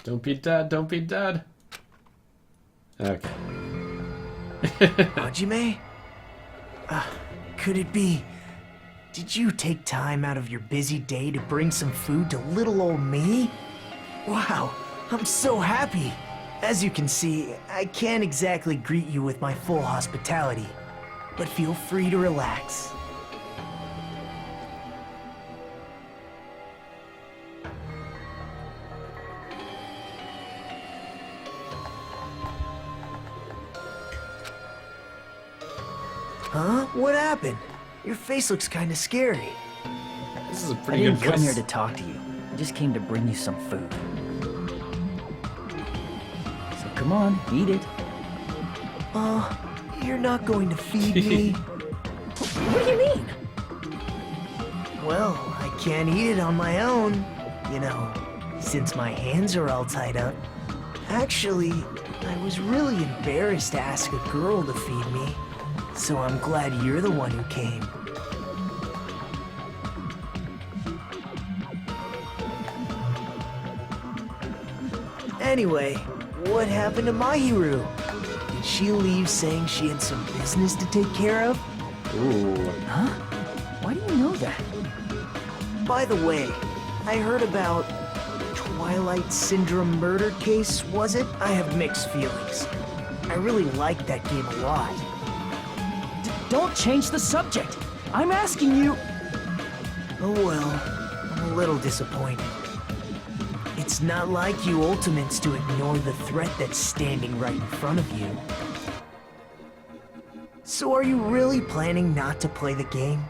Speaker 2: Don't be dead, don't be dead. Okay.
Speaker 1: Hajime? Could it be... Did you take time out of your busy day to bring some food to little old me? Wow, I'm so happy. As you can see, I can't exactly greet you with my full hospitality, but feel free to relax. What happened? Your face looks kinda scary.
Speaker 2: This is a
Speaker 5: I
Speaker 2: pretty good
Speaker 5: didn't come here
Speaker 2: voice.
Speaker 5: to talk to you. I just came to bring you some food. So come on, eat it.
Speaker 1: You're not going to feed me?
Speaker 5: What do you mean?
Speaker 1: Well, I can't eat it on my own, you know, since my hands are all tied up. Actually, I was really embarrassed to ask a girl to feed me, so I'm glad you're the one who came. Anyway, what happened to Mahiru? Did she leave saying she had some business to take care of?
Speaker 2: Ooh.
Speaker 5: Huh? Why do you know that?
Speaker 1: By the way, I heard about Twilight Syndrome murder case, was it? I have mixed feelings. I really liked that game a lot.
Speaker 5: Don't change the subject. I'm asking you.
Speaker 1: Oh well, I'm a little disappointed. It's not like you Ultimates to ignore the threat that's standing right in front of you. So are you really planning not to play the game?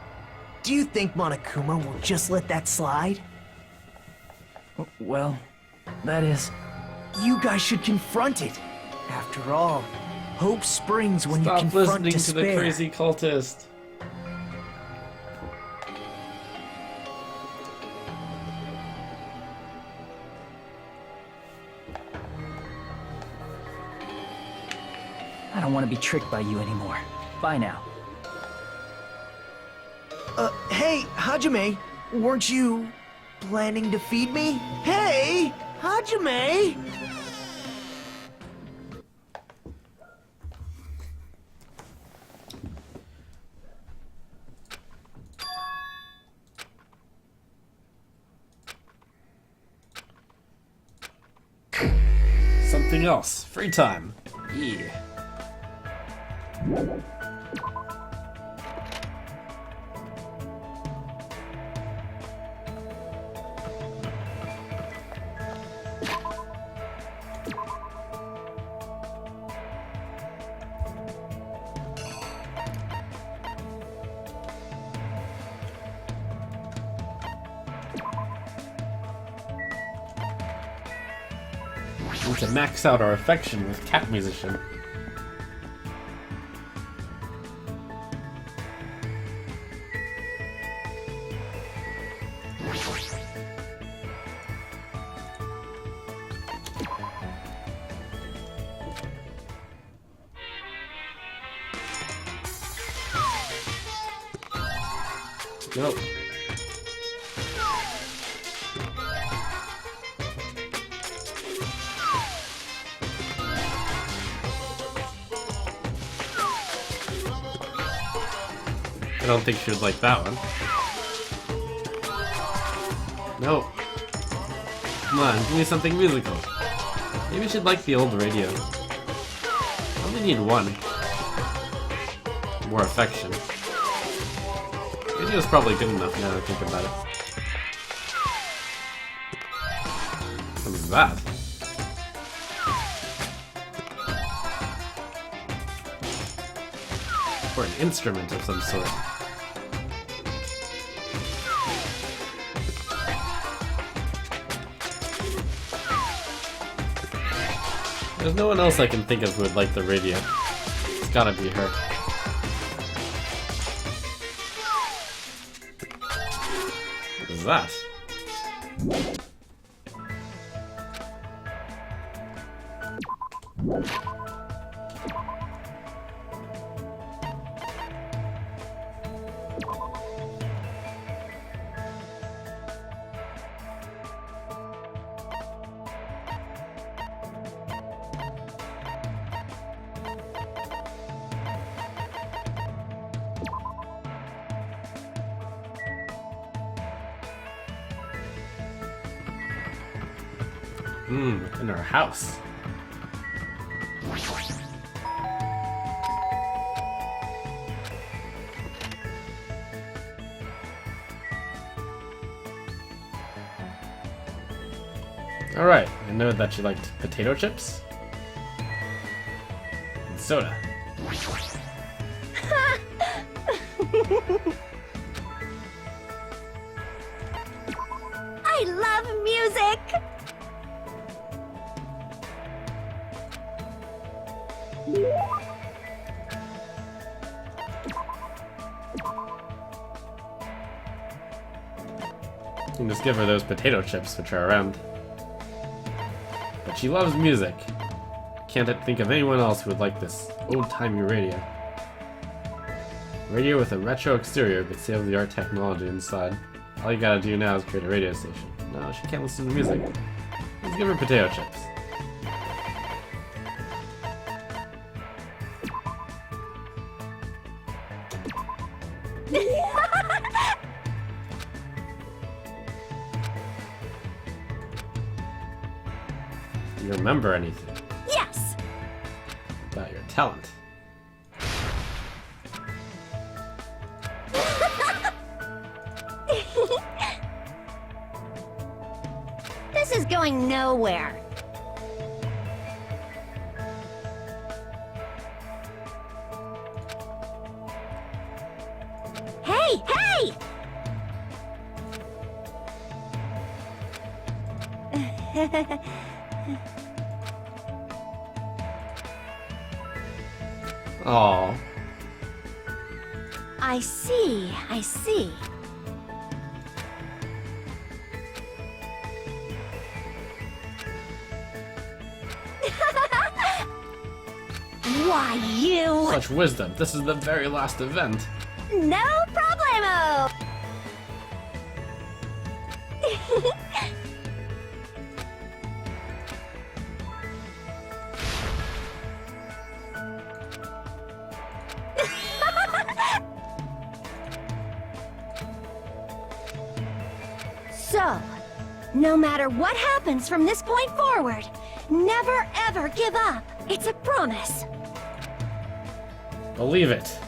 Speaker 1: Do you think Monokuma will just let that slide?
Speaker 5: Well, that is.
Speaker 1: You guys should confront it. After all, hope springs when you
Speaker 2: Stop
Speaker 1: confront
Speaker 2: listening to
Speaker 1: despair.
Speaker 2: the crazy cultist.
Speaker 5: I don't want to be tricked by you anymore. Bye now.
Speaker 1: Hey, Hajime, weren't you planning to feed me? Hey, Hajime!
Speaker 2: Something else. Free time. Yeah. We can max out our affection with Cat Musician. Nope. I don't think she would like that one. No. Come on, give me something musical. Maybe she'd like the old radio. I only need one. More affection. Radio's probably good enough now that I think about it. What is that? Or an instrument of some sort. There's no one else I can think of who would like the radio. It's gotta be her. What is that? In our house. Alright, I know that you liked potato chips. And soda.
Speaker 3: I love music!
Speaker 2: You can just give her those potato chips which are around. But she loves music. Can't think of anyone else who would like this old-timey radio. Radio with a retro exterior but state-of-the-art technology inside. All you gotta do now is create a radio station. No, she can't listen to music. Let's give her potato chips. Do you remember anything
Speaker 3: Yes!
Speaker 2: about your talent?
Speaker 9: This is going nowhere.
Speaker 3: Hey, hey!
Speaker 2: Aww.
Speaker 3: I see, I see. Why, you...
Speaker 2: Such wisdom. This is the very last event.
Speaker 3: No problemo! So, no matter what happens from this point forward, never ever give up. It's a promise.
Speaker 2: Believe it.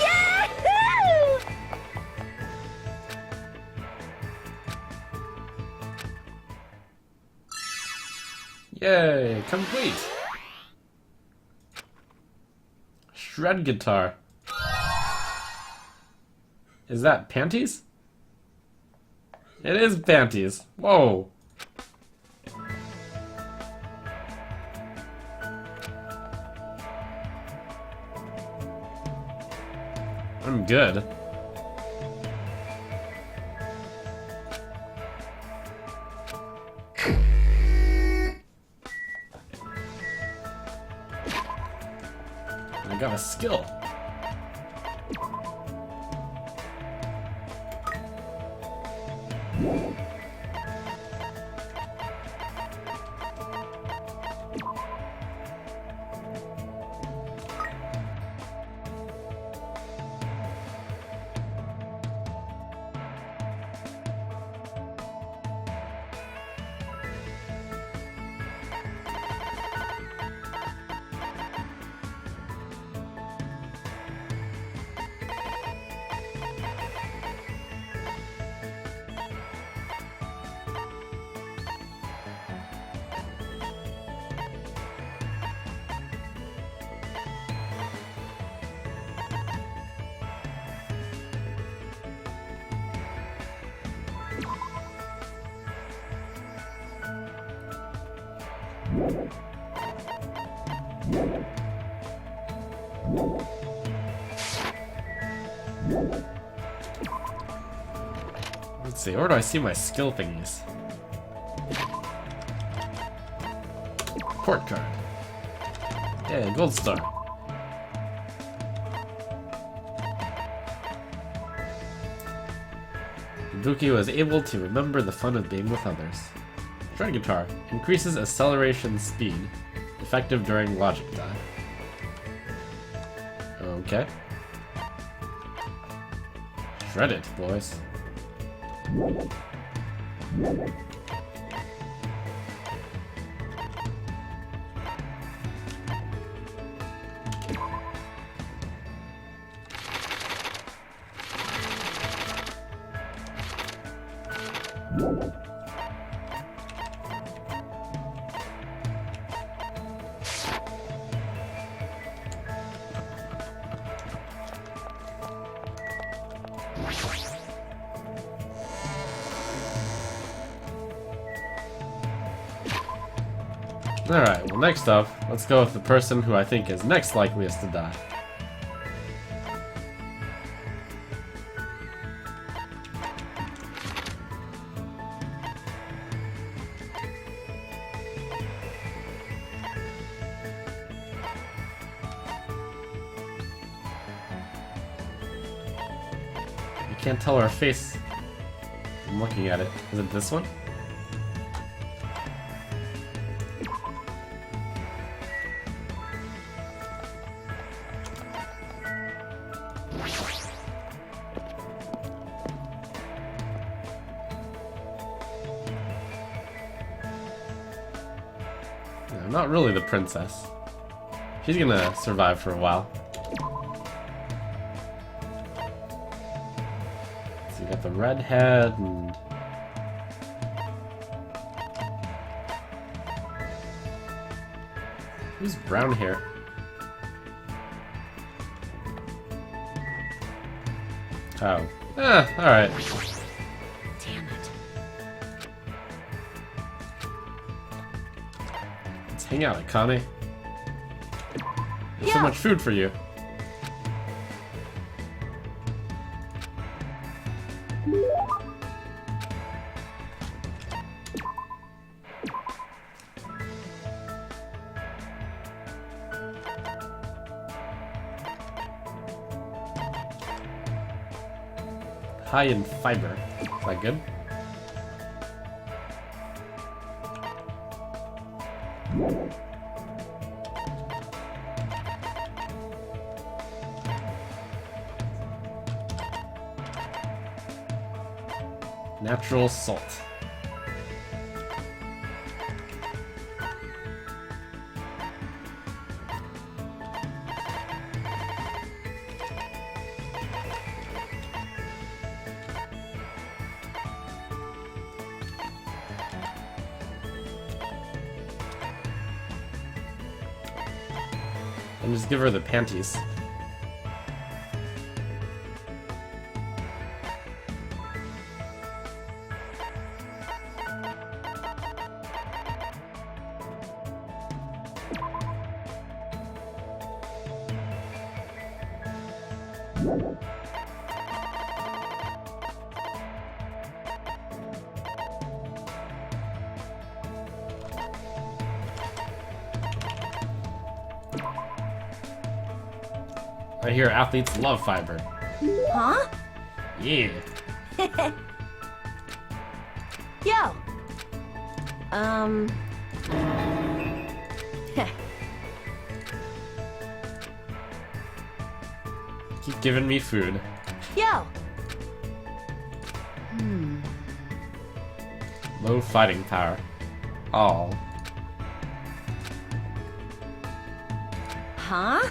Speaker 3: Yahoo!
Speaker 2: Yay, complete. Shred guitar. Is that panties? It is panties. Whoa. I'm good. I got a skill. Let's see, where do I see my skill thingies? Port card. Yeah, gold star. Ibuki was able to remember the fun of being with others. Shred guitar increases acceleration speed, effective during logic dive. Okay. Shred it, boys. Alright, well next up, let's go with the person who I think is next likeliest to die. You can't tell her face. I'm looking at it. Is it this one? No, not really the princess. She's gonna survive for a while. So you got the redhead and... Who's brown hair? Oh. Alright.
Speaker 3: Damn it.
Speaker 2: Let's hang out, Akane. There's so
Speaker 3: Yeah.
Speaker 2: much food for you. High in fiber. Is that good? Natural salt. And just give her the panties. I hear athletes love fiber.
Speaker 3: Huh?
Speaker 2: Yeah.
Speaker 3: Yo.
Speaker 2: Keep giving me food.
Speaker 3: Yo.
Speaker 2: Low fighting power. Oh.
Speaker 3: Huh?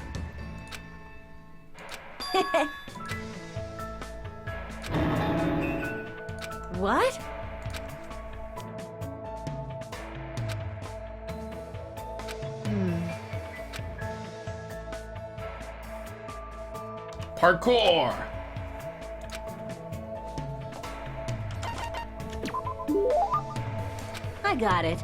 Speaker 3: What?
Speaker 2: Parkour!
Speaker 3: I got it.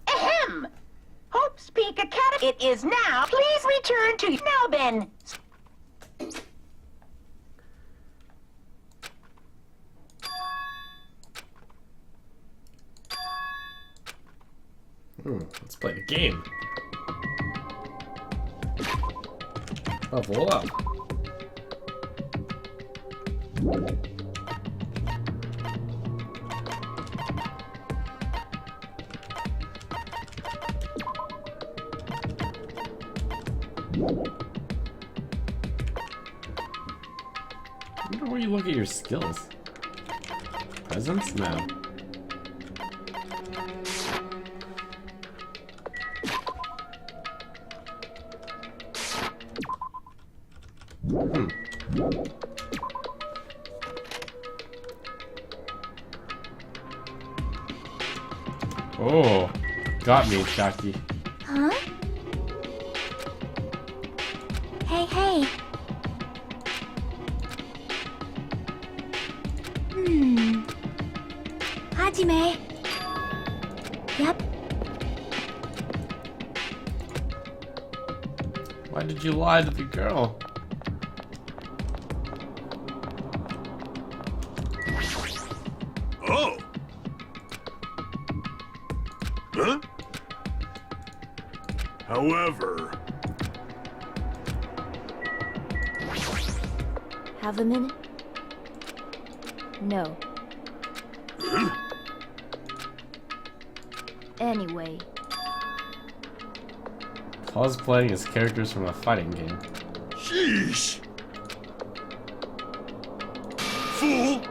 Speaker 8: Ahem! Hope's Peak Academy. It is now. Please return to Melbourne.
Speaker 2: Let's play the game. Level up. I wonder where you look at your skills. Presents? No. Oh, got me, Chucky.
Speaker 9: Huh? Hey, hey. Hajime. Yep.
Speaker 2: Why did you lie to the girl?
Speaker 4: Oh! Huh? However...
Speaker 9: Have a minute? No. Anyway.
Speaker 2: Cosplaying as characters from a fighting game.
Speaker 4: Sheesh! Fool!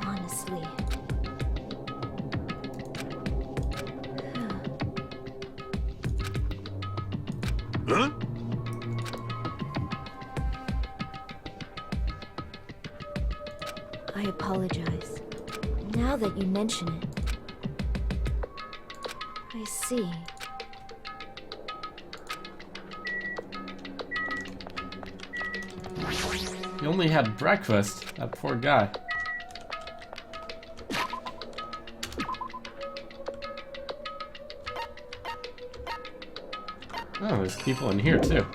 Speaker 9: Honestly.
Speaker 4: Huh?
Speaker 9: I apologize. Now that you mention it. I see.
Speaker 2: He only had breakfast, that poor guy. Oh, there's people in here too.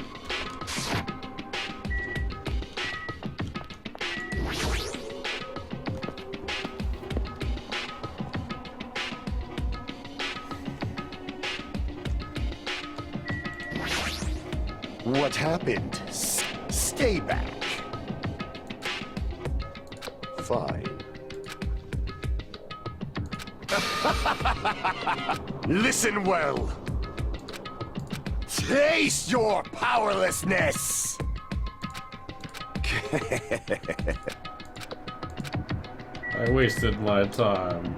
Speaker 7: What happened? Stay back. Fine. Listen well. Taste your powerlessness!
Speaker 2: I wasted my time.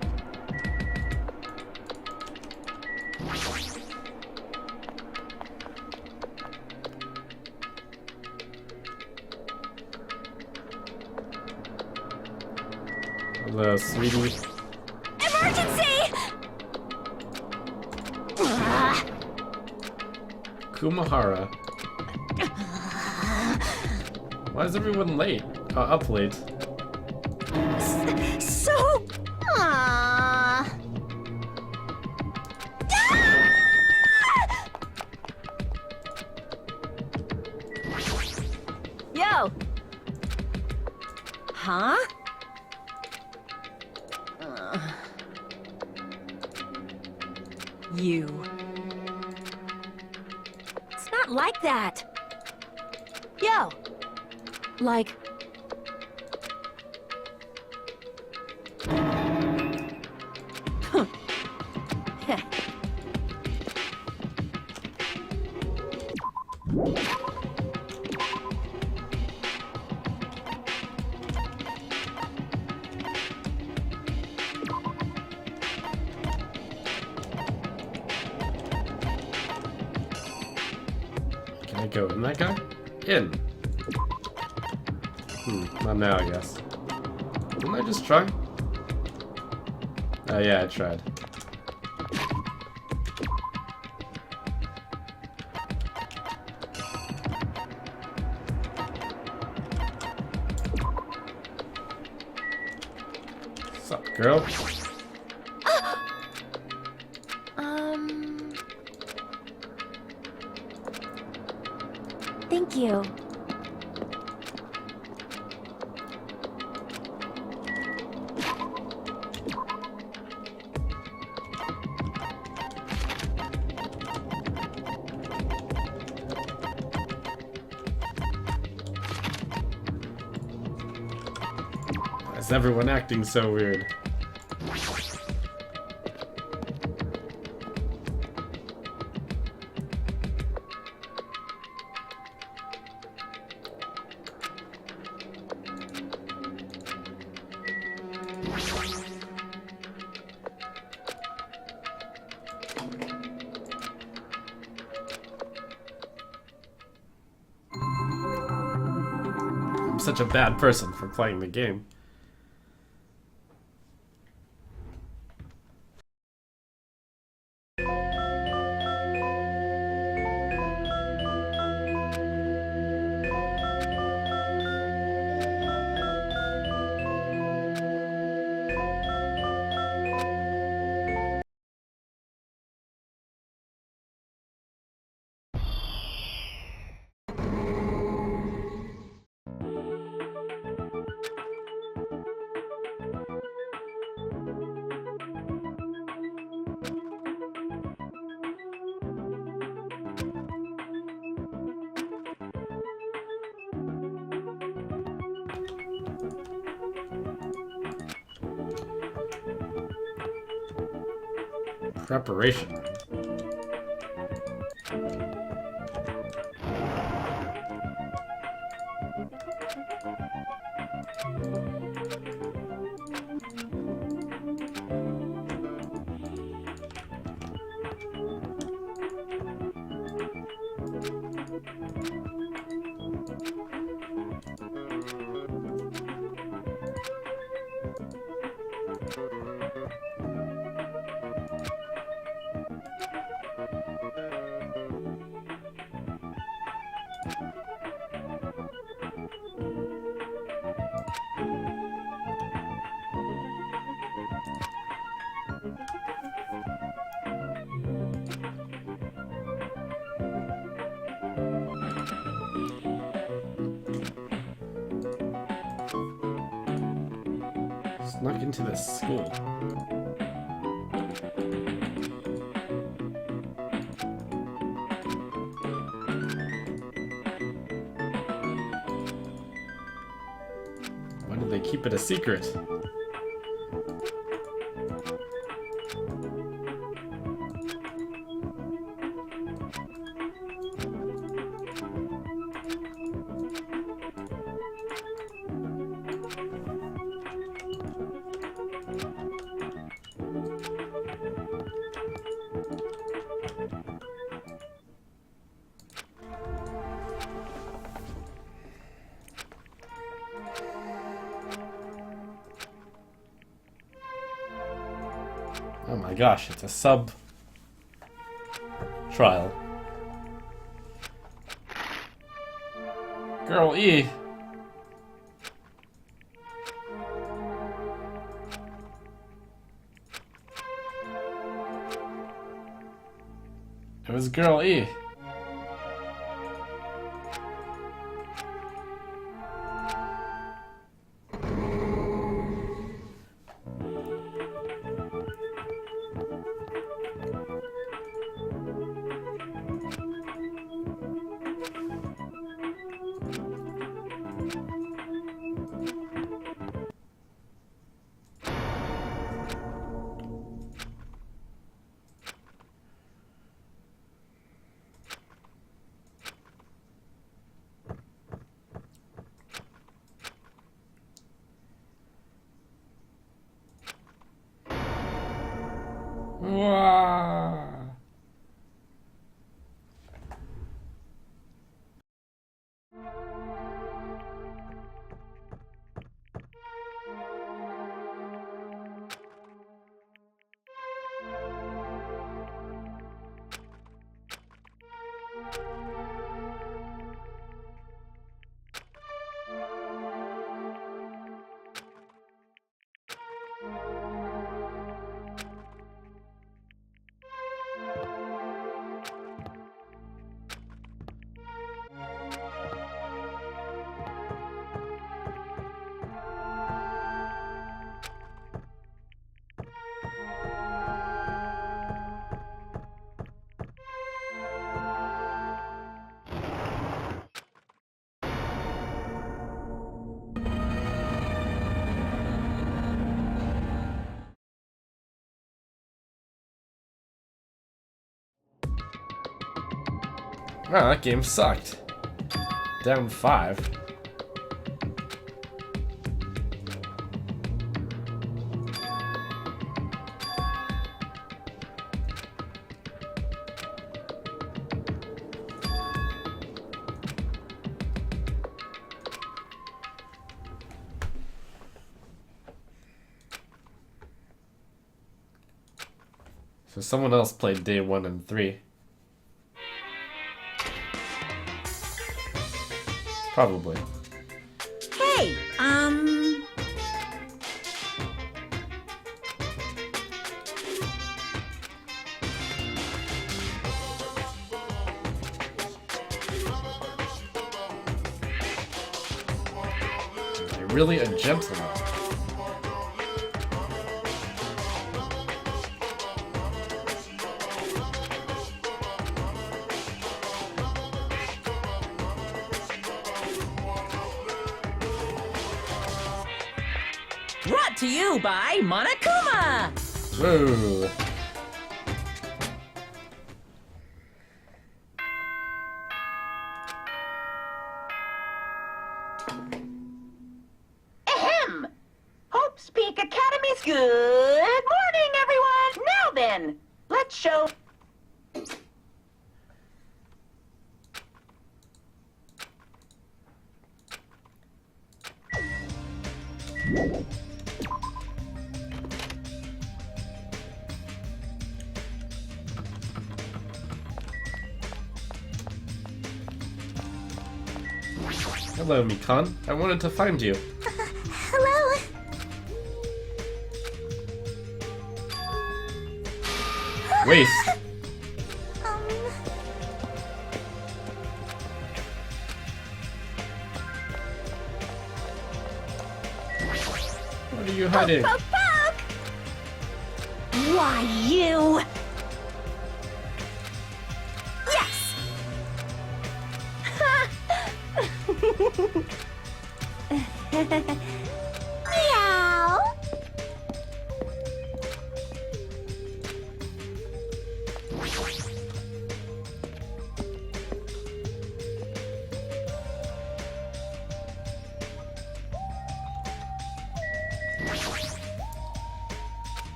Speaker 2: Hello, sweetie.
Speaker 3: Emergency!
Speaker 2: Kumahara. Why is everyone late? Up late.
Speaker 3: So...
Speaker 9: Aww.
Speaker 3: Yo! Huh? You. It's not like that. Yo. Like...
Speaker 2: Can I go in that guy? In. Not now, I guess. Didn't I just try? Oh yeah, I tried. What's up, girl?
Speaker 9: Thank you.
Speaker 2: Why is everyone acting so weird? such a bad person for playing the game. Preparation. Snuck into the school. Why did they keep it a secret? Oh my gosh, it's a sub trial. Girl E. It was Girl E. Wow. Wow, that game sucked. Down 5. So someone else played day 1 and 3. Probably.
Speaker 6: Hey,
Speaker 2: You're really a gentleman.
Speaker 6: brought to you by Monokuma!
Speaker 2: Whoa.
Speaker 8: Ahem! Hope's Peak Academy's good morning, everyone! Now then, let's show...
Speaker 2: Hello, Mikan. I wanted to find you.
Speaker 9: Hello.
Speaker 2: Waste. What are you hiding?
Speaker 3: Poke, poke! Why, you! Yes! Meow!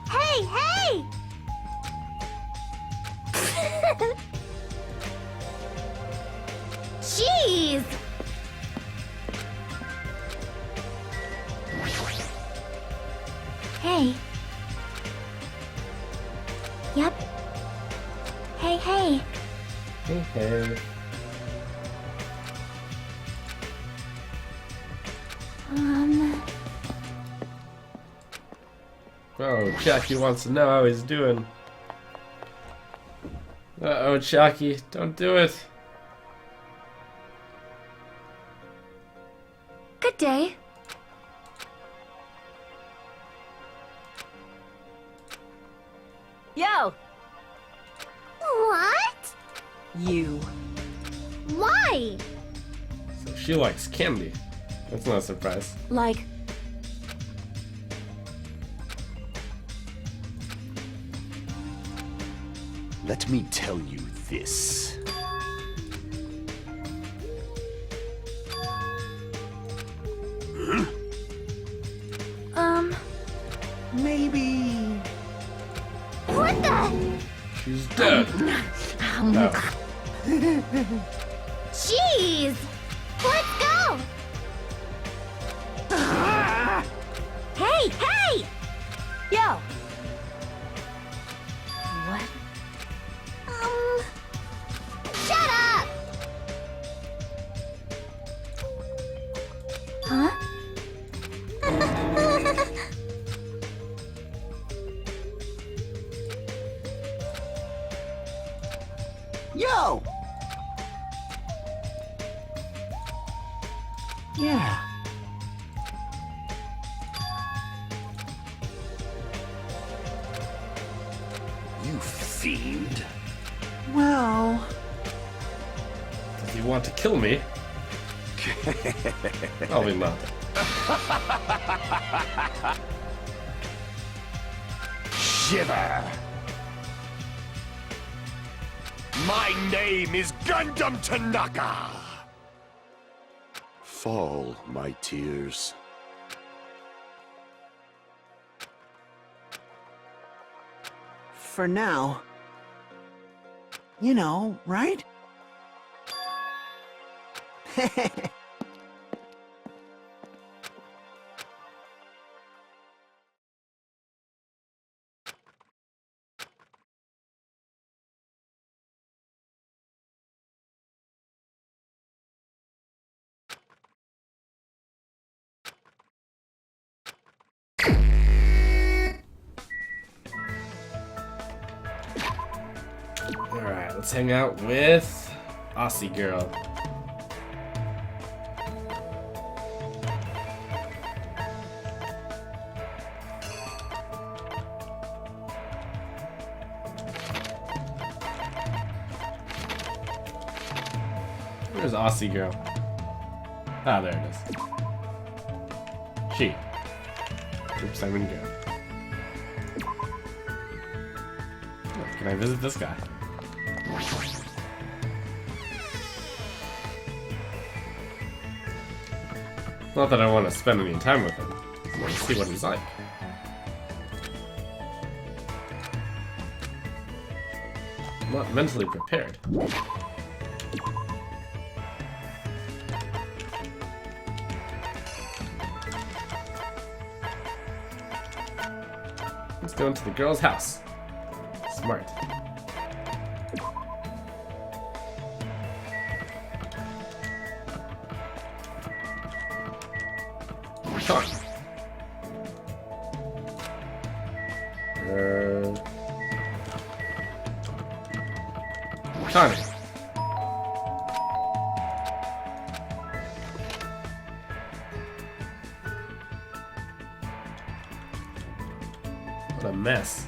Speaker 3: Hey, hey!
Speaker 9: Jeez.
Speaker 3: Hey. Yep. Hey, hey.
Speaker 2: Hey, hey. Oh, Jackie wants to know how he's doing. Uh-oh, Jackie, don't do it.
Speaker 3: Good day.
Speaker 6: Yo!
Speaker 9: What?
Speaker 6: You.
Speaker 9: Why?
Speaker 2: So she likes candy. That's not a surprise.
Speaker 3: Like,
Speaker 7: Let me tell you this.
Speaker 1: Maybe.
Speaker 9: What the?
Speaker 2: She's dead. Oh.
Speaker 9: Jeez. Let's go.
Speaker 3: hey, hey! Yo! What?
Speaker 9: Shut up.
Speaker 3: Huh?
Speaker 1: Yo! Yeah.
Speaker 7: You fiend.
Speaker 1: Well,
Speaker 2: Does he want to kill me? Probably not.
Speaker 7: Shiver. My name is Gundam Tanaka. Fall, my tears.
Speaker 1: for now. You know, right?
Speaker 2: Let's hang out with Aussie Girl. Where's Aussie Girl? Ah, there it is. She. Oops, I'm in go. Oh, can I visit this guy? Not that I want to spend any time with him. I want to see what he's like. I'm not mentally prepared. Let's go into the girl's house. Smart. Come on. Connie. What a mess.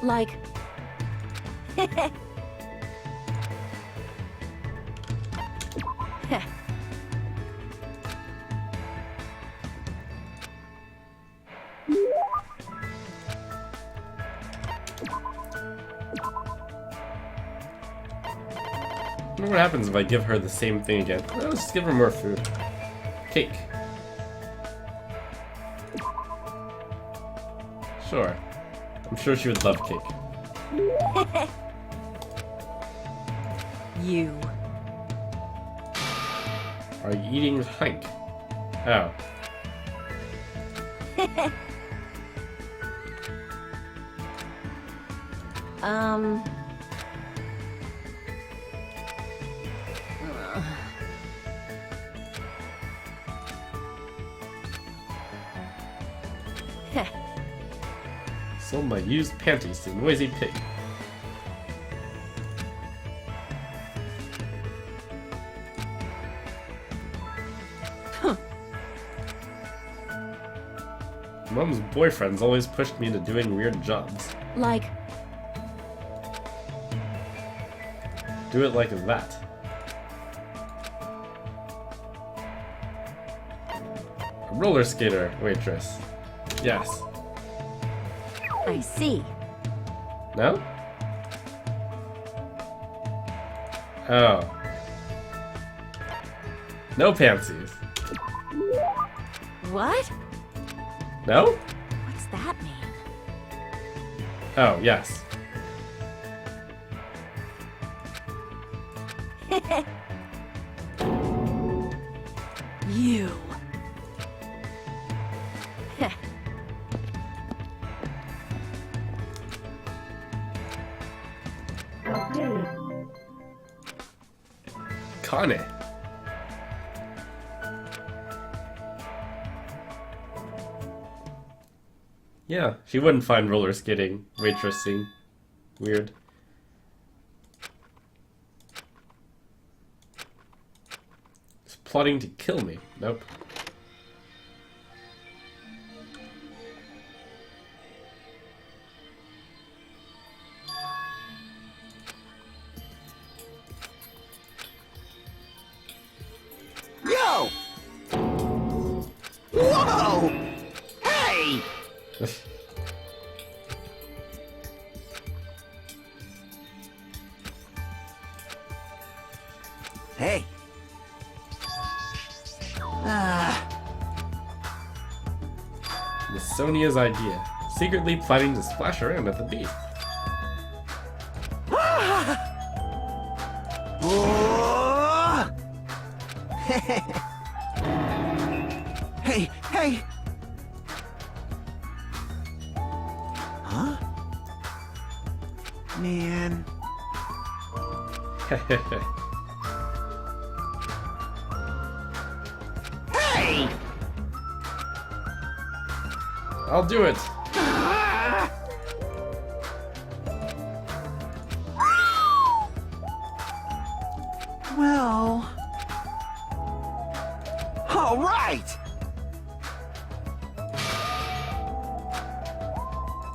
Speaker 3: Like...
Speaker 2: I wonder what happens if I give her the same thing again. Well, let's just give her more food. Cake. Sure. I'm sure she would love cake.
Speaker 3: You.
Speaker 2: Are you eating Hank? Oh. Sold my used panties to Noisy Pig. Mom's boyfriends always pushed me into doing weird jobs.
Speaker 3: Like...
Speaker 2: Do it like that. A roller skater waitress. Yes.
Speaker 3: I see.
Speaker 2: No? Oh. No pansies.
Speaker 3: What?
Speaker 2: No?
Speaker 3: What's that mean?
Speaker 2: Oh, yes.
Speaker 3: You.
Speaker 2: Kane. Yeah, she wouldn't find roller skating, waitressing weird. He's plotting to kill me. Nope.
Speaker 7: Yo! Whoa! Hey! Hey.
Speaker 2: Miss Sonia's idea. Secretly planning to splash around at the beach.
Speaker 7: Oh! Hey, hey! Huh? Man. Hey!
Speaker 8: me!
Speaker 2: I'll do it.
Speaker 8: Well... All right!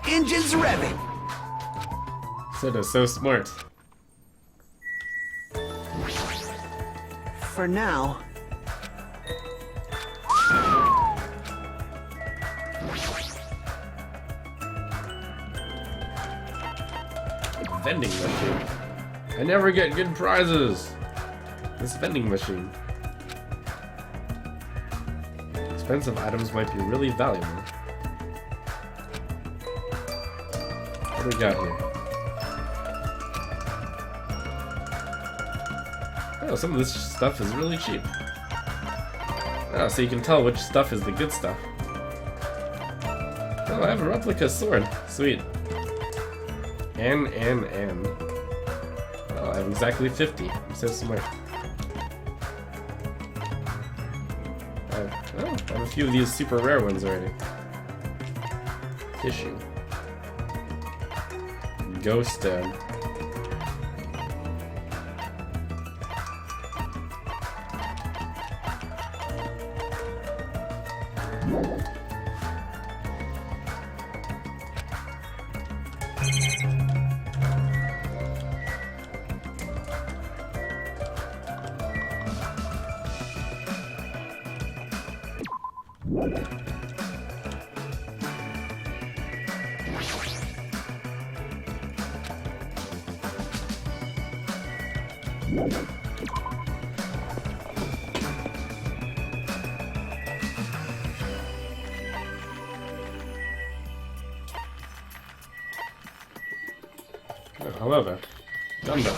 Speaker 8: Engines revving!
Speaker 2: Soda's so smart.
Speaker 8: For now.
Speaker 2: Vending machine. I never get good prizes. This vending machine. Expensive items might be really valuable. What do we got here? Oh, some of this stuff is really cheap. Oh, so you can tell which stuff is the good stuff. Oh, I have a replica sword. Sweet. N. Oh, I have exactly 50. I'm so smart. I have a few of these super rare ones already. Tissue. Ghost stone. Oh, hello there. Gundam.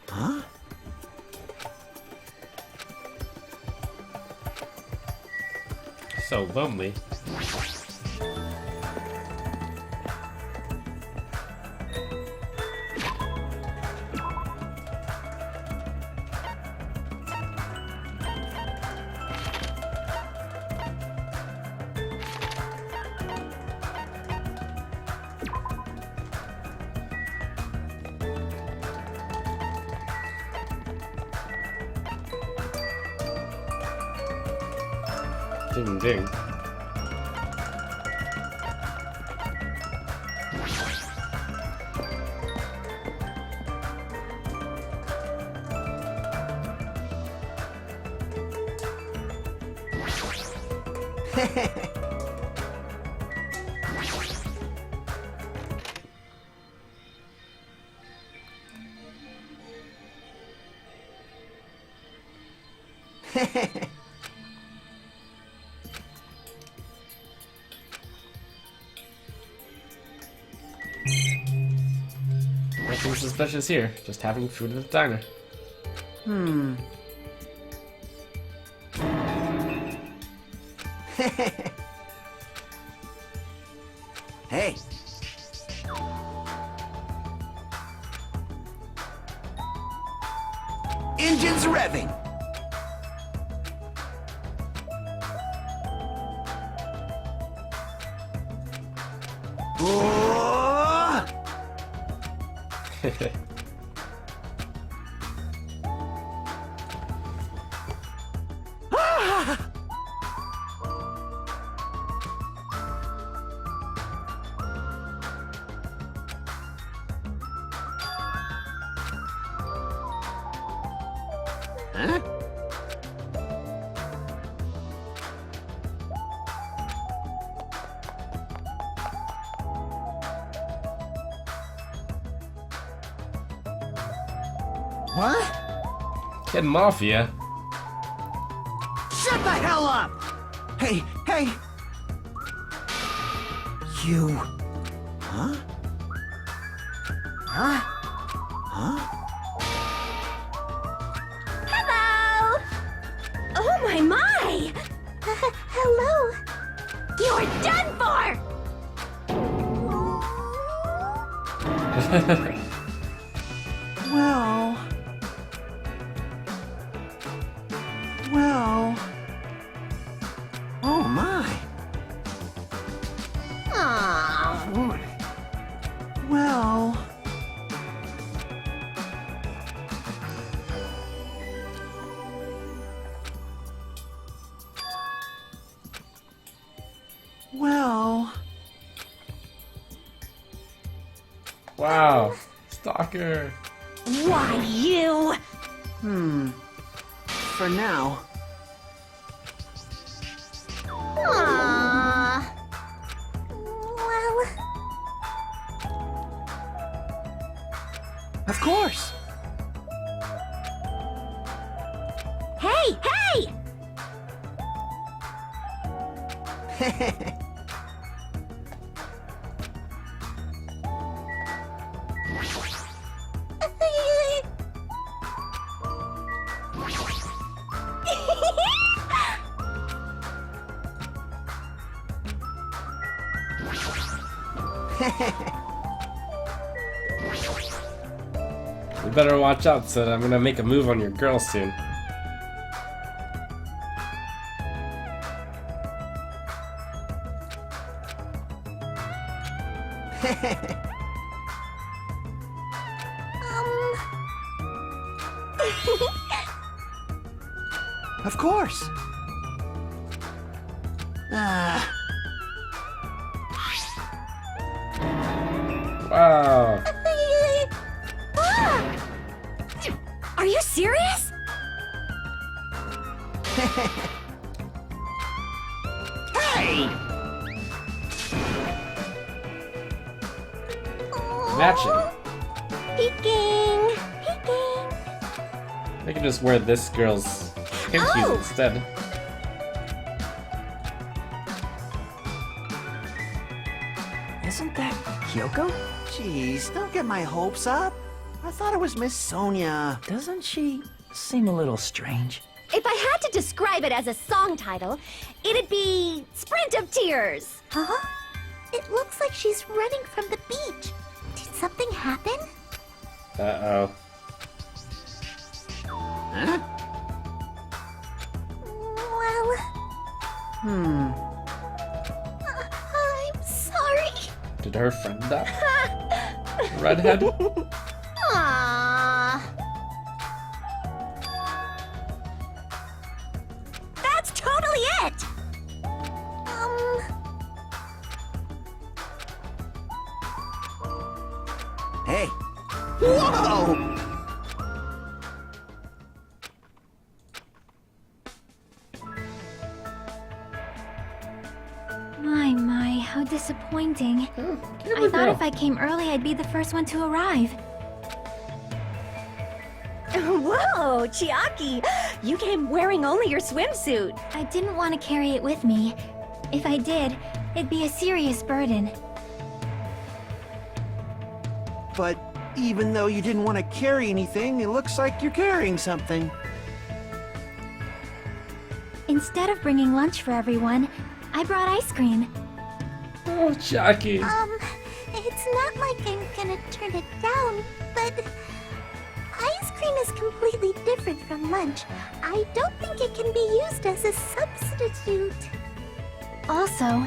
Speaker 8: Huh?
Speaker 2: So lonely. Ding ding. Nothing suspicious here, just having food at the diner.
Speaker 8: Hey. Engines revving. Oh! Huh? What?
Speaker 2: Kid Mafia.
Speaker 8: Shut the hell up! Hey, hey! You... Huh? Huh? Huh?
Speaker 3: Hello! Oh my!
Speaker 9: Hello.
Speaker 3: You're done for!
Speaker 8: Well...
Speaker 2: Wow. Stalker.
Speaker 3: Why, you?
Speaker 5: For now.
Speaker 9: Aww. Well,
Speaker 5: Of course.
Speaker 3: Hey, hey!
Speaker 2: You better watch out, Sid. I'm gonna make a move on your girl soon.
Speaker 5: Of course.
Speaker 2: Wow.
Speaker 3: Are you serious?
Speaker 5: Hey!
Speaker 2: Matching.
Speaker 3: Peeking, peeking.
Speaker 2: I can just wear this girl's pinkies instead.
Speaker 5: Isn't that Kyoko? Jeez, don't get my hopes up. I thought it was Miss Sonia. Doesn't she seem a little strange?
Speaker 3: If I had to describe it as a song title, it'd be Sprint of Tears.
Speaker 9: huh? It looks like she's running from the beach. Did something happen?
Speaker 2: Uh-oh.
Speaker 5: Huh?
Speaker 9: Well, I'm sorry.
Speaker 2: Did her friend die? Redhead?
Speaker 9: Aww.
Speaker 3: That's totally it!
Speaker 5: Hey. Whoa!
Speaker 9: My, how disappointing.
Speaker 2: Oh,
Speaker 9: I thought if I came early, I'd be the first one to arrive.
Speaker 3: Whoa, Chiaki! You came wearing only your swimsuit.
Speaker 9: I didn't want to carry it with me. If I did, it'd be a serious burden.
Speaker 5: But even though you didn't want to carry anything, it looks like you're carrying something.
Speaker 9: Instead of bringing lunch for everyone, I brought ice cream.
Speaker 2: Oh, Jackie.
Speaker 9: It's not like I'm gonna turn it down, but ice cream is completely different from lunch. I don't think it can be used as a substitute. Also,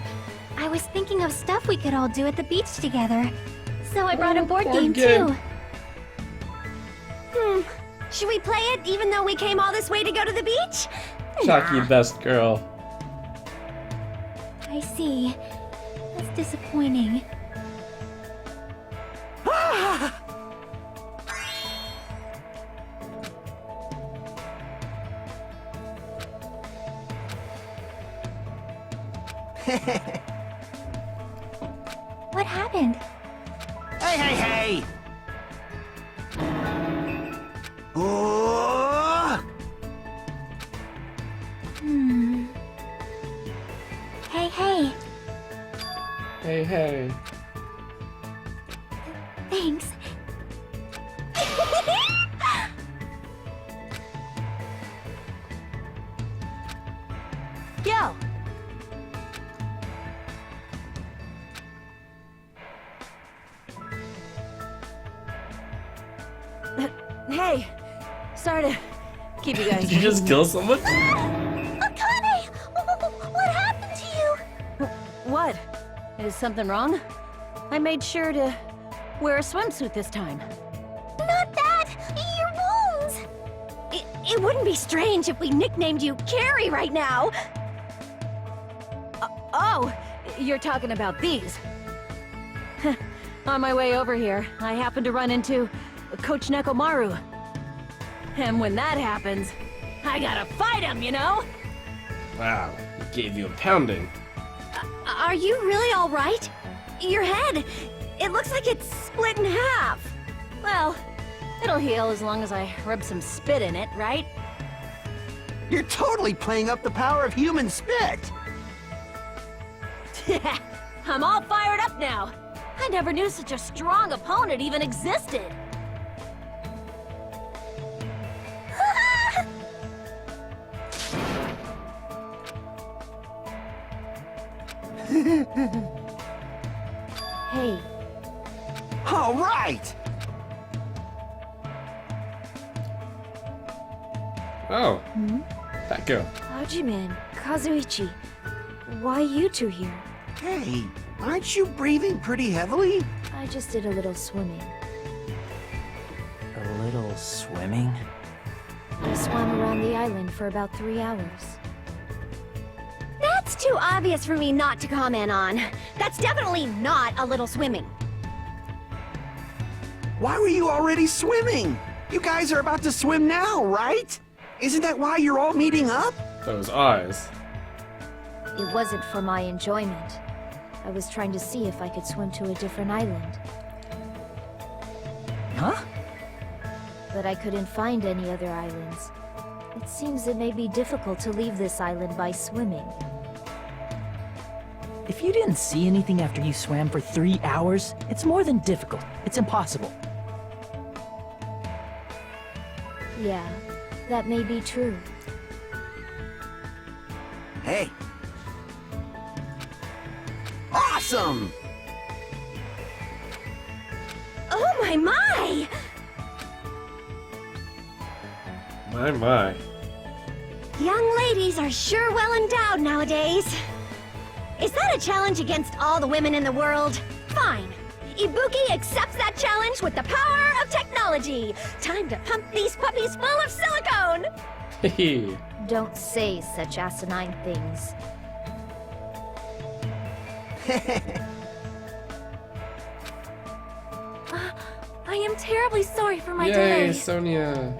Speaker 9: I was thinking of stuff we could all do at the beach together. So I brought a board game too.
Speaker 3: Should we play it even though we came all this way to go to the beach?
Speaker 2: Jackie, best girl.
Speaker 9: I see. That's disappointing. What happened?
Speaker 5: Hey, hey, hey! Oh!
Speaker 9: Hey, hey.
Speaker 2: Hey, hey.
Speaker 9: Thanks.
Speaker 3: Yo! Hey, sorry to keep you guys.
Speaker 2: Did you just kill someone?
Speaker 9: Akane! What happened to you?
Speaker 3: What? Is something wrong? I made sure to wear a swimsuit this time.
Speaker 9: Not that! Your wounds!
Speaker 3: It wouldn't be strange if we nicknamed you Carrie right now. Oh, you're talking about these. On my way over here, I happened to run into Coach Nekomaru. And when that happens, I gotta fight him, you know?
Speaker 2: Wow, he gave you a pounding.
Speaker 3: Are you really all right? Your head, it looks like it's split in half. Well, it'll heal as long as I rub some spit in it, right?
Speaker 5: You're totally playing up the power of human spit.
Speaker 3: I'm all fired up now. I never knew such a strong opponent even existed. Hey.
Speaker 5: All right.
Speaker 2: Oh, that girl.
Speaker 3: Hajiman, Kazuichi, why you two here?
Speaker 5: Hey, aren't you breathing pretty heavily?
Speaker 3: I just did a little swimming.
Speaker 5: A little swimming?
Speaker 3: I swam around the island for about 3 hours.
Speaker 9: That's too obvious for me not to comment on. That's definitely not a little swimming.
Speaker 5: Why were you already swimming? You guys are about to swim now, right? Isn't that why you're all meeting up?
Speaker 2: Those eyes.
Speaker 3: It wasn't for my enjoyment. I was trying to see if I could swim to a different island.
Speaker 5: Huh?
Speaker 3: But I couldn't find any other islands. It seems it may be difficult to leave this island by swimming.
Speaker 10: If you didn't see anything after you swam for 3 hours, it's more than difficult. It's impossible.
Speaker 3: Yeah, that may be true.
Speaker 5: Hey. Awesome!
Speaker 9: Oh my!
Speaker 2: My.
Speaker 9: Young ladies are sure well endowed nowadays. Is that a challenge against all the women in the world? Fine. Ibuki accepts that challenge with the power of technology. Time to pump these puppies full of silicone.
Speaker 2: Hehe.
Speaker 3: Don't say such asinine things.
Speaker 9: I am terribly sorry for my
Speaker 2: Yay,
Speaker 9: delay.
Speaker 2: Sonia.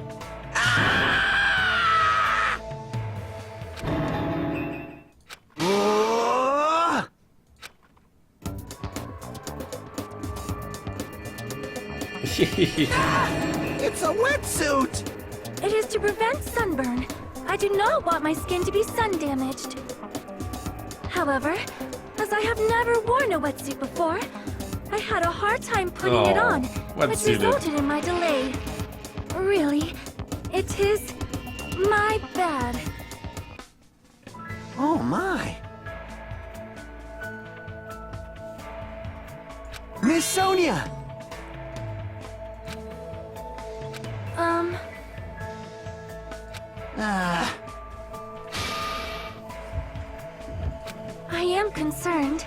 Speaker 5: It's a wetsuit!
Speaker 9: It is to prevent sunburn. I do not want my skin to be sun damaged. However, as I have never worn a wetsuit before, I had a hard time putting it on, which
Speaker 2: wetsuited.
Speaker 9: resulted in my delay. Really, it is my bad.
Speaker 5: Oh my. Miss Sonia!
Speaker 9: I am concerned.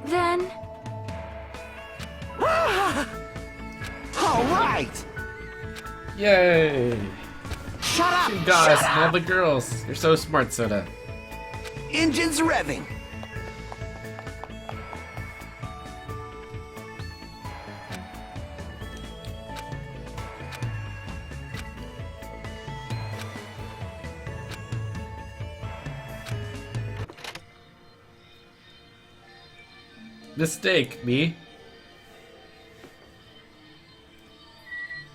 Speaker 9: Then...
Speaker 5: All right!
Speaker 2: Yay!
Speaker 5: Shut up!
Speaker 2: You guys,
Speaker 5: Shut
Speaker 2: all
Speaker 5: up!
Speaker 2: the girls. You're so smart, Soda.
Speaker 5: Engines revving.
Speaker 2: Mistake, me.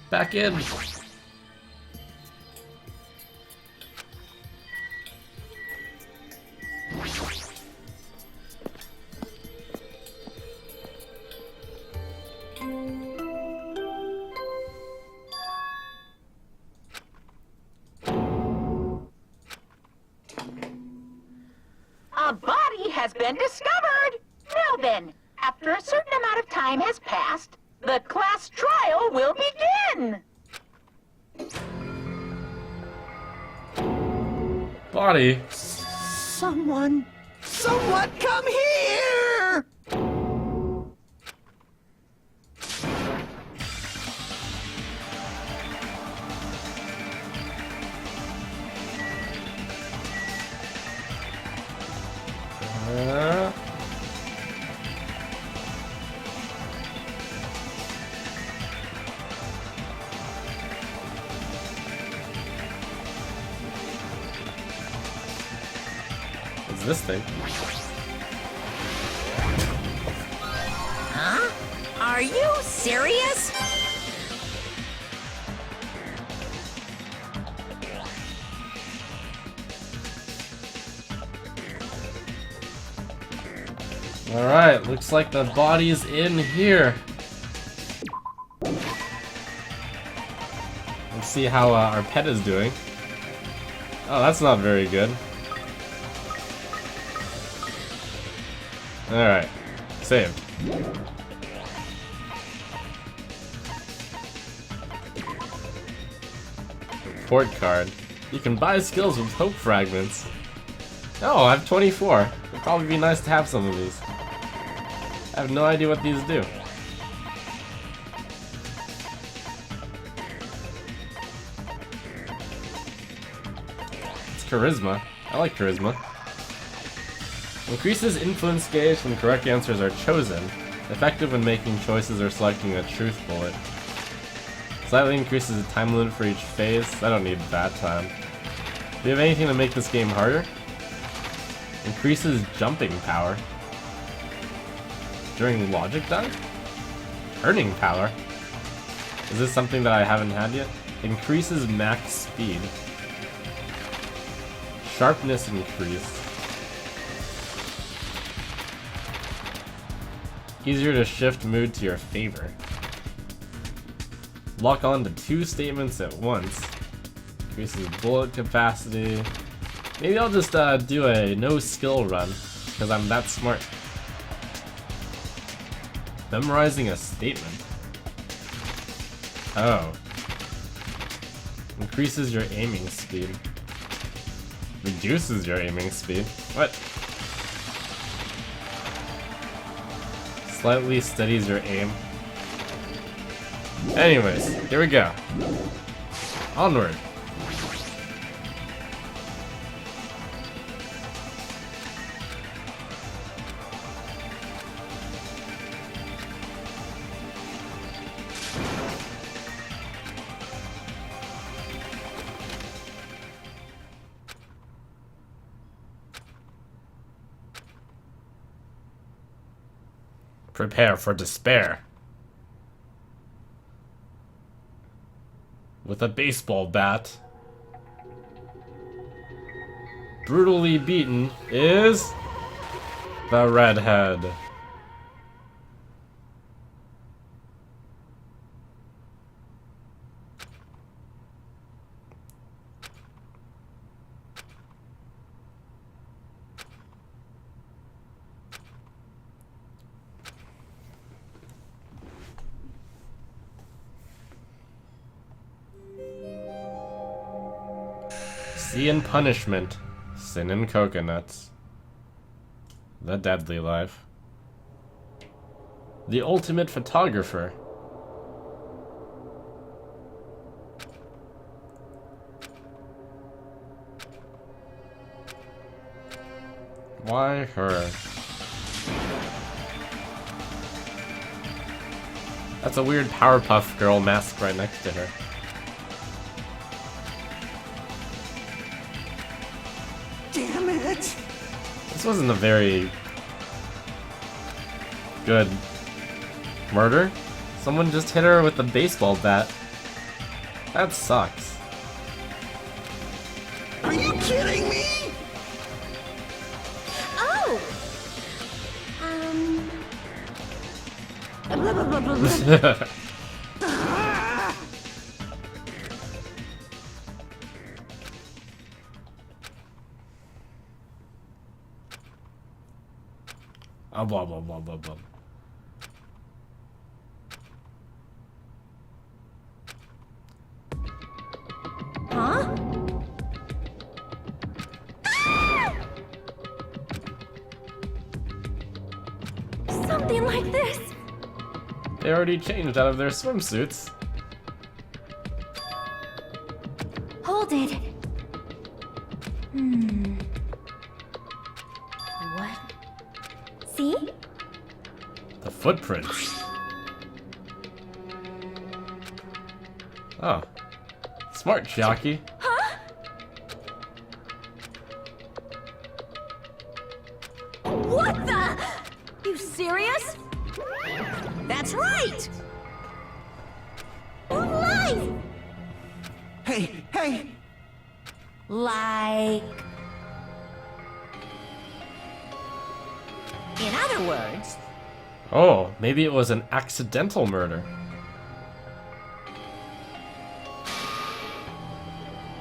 Speaker 2: Back in.
Speaker 8: A body has been discovered! Now then, after a certain amount of time has passed, the class trial will begin!
Speaker 2: Body.
Speaker 5: Someone come here!
Speaker 2: What's this thing?
Speaker 6: Huh? Are you serious?
Speaker 2: Alright, looks like the body's in here. Let's see how our pet is doing. Oh, that's not very good. Alright, save. Report card. You can buy skills with hope fragments. Oh, I have 24. It'd probably be nice to have some of these. I have no idea what these do. It's charisma. I like charisma. Increases influence gauge when correct answers are chosen. Effective when making choices or selecting a truth bullet. Slightly increases the time limit for each phase. I don't need that time. Do you have anything to make this game harder? Increases jumping power. During logic dive? Turning power? Is this something that I haven't had yet? Increases max speed. Sharpness increase. Easier to shift mood to your favor. Lock on to 2 statements at once. Increases bullet capacity. Maybe I'll just do a no skill run, because I'm that smart. Memorizing a statement. Oh. Increases your aiming speed. Reduces your aiming speed. What? Slightly steadies your aim. Anyways, here we go. Onward. Prepare for despair. With a baseball bat. Brutally beaten is the redhead. Sea and punishment. Sin and coconuts. The deadly life. The ultimate photographer. Why her? That's a weird Powerpuff Girl mask right next to her.
Speaker 5: Damn it!
Speaker 2: This wasn't a very good murder. Someone just hit her with a baseball bat. That sucks.
Speaker 5: Are you kidding me?
Speaker 9: Oh!
Speaker 2: Blah blah blah blah blah.
Speaker 3: Huh? Something like this.
Speaker 2: They already changed out of their swimsuits.
Speaker 3: Hold it. What
Speaker 9: See?
Speaker 2: The footprints. Oh. Smart, Chiaki.
Speaker 3: Huh? What the? You serious?
Speaker 6: That's right!
Speaker 9: Who lies?
Speaker 5: Hey, hey!
Speaker 6: Like... In other words,
Speaker 2: Oh, maybe it was an accidental murder.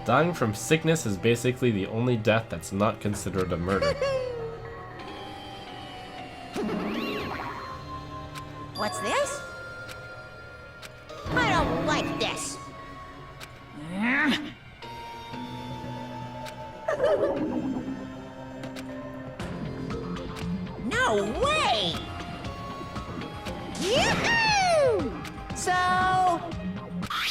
Speaker 2: Dying from sickness is basically the only death that's not considered a murder.
Speaker 6: what's this? I don't like this. No way! Yoo-hoo! So,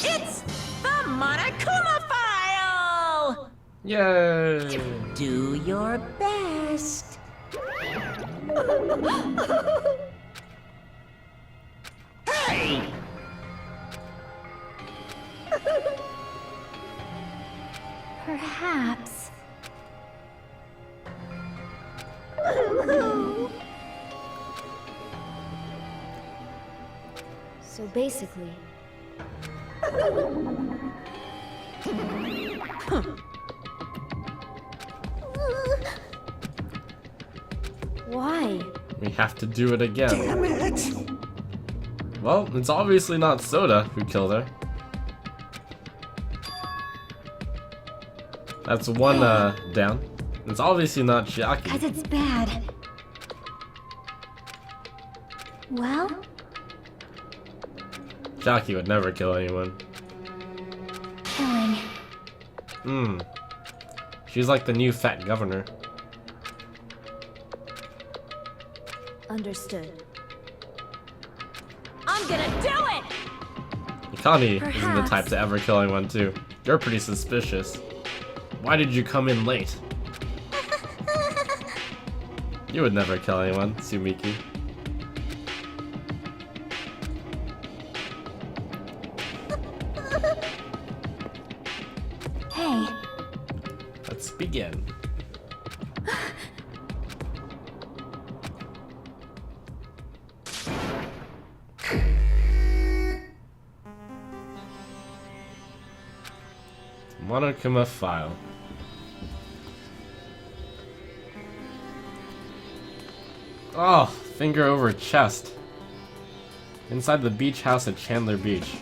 Speaker 6: it's the Monokuma file!
Speaker 2: Yay!
Speaker 6: Do your best.
Speaker 5: Hey!
Speaker 9: Perhaps.
Speaker 3: So basically... Why?
Speaker 2: We have to do it again.
Speaker 5: Damn it!
Speaker 2: Well, it's obviously not Soda who killed her. That's one down. It's obviously not Chiaki.
Speaker 9: Because it's bad. Well,
Speaker 2: Chiaki would never kill anyone.
Speaker 9: killing.
Speaker 2: Hmm. She's like the new fat governor.
Speaker 3: Understood. I'm gonna do it!
Speaker 2: Mikami isn't the
Speaker 9: Perhaps.
Speaker 2: type to ever kill anyone too. You're pretty suspicious. Why did you come in late? You would never kill anyone, Sumiki.
Speaker 9: Hey,
Speaker 2: Let's begin. Monokuma file. Oh, finger over chest. Inside the beach house at Chandler Beach.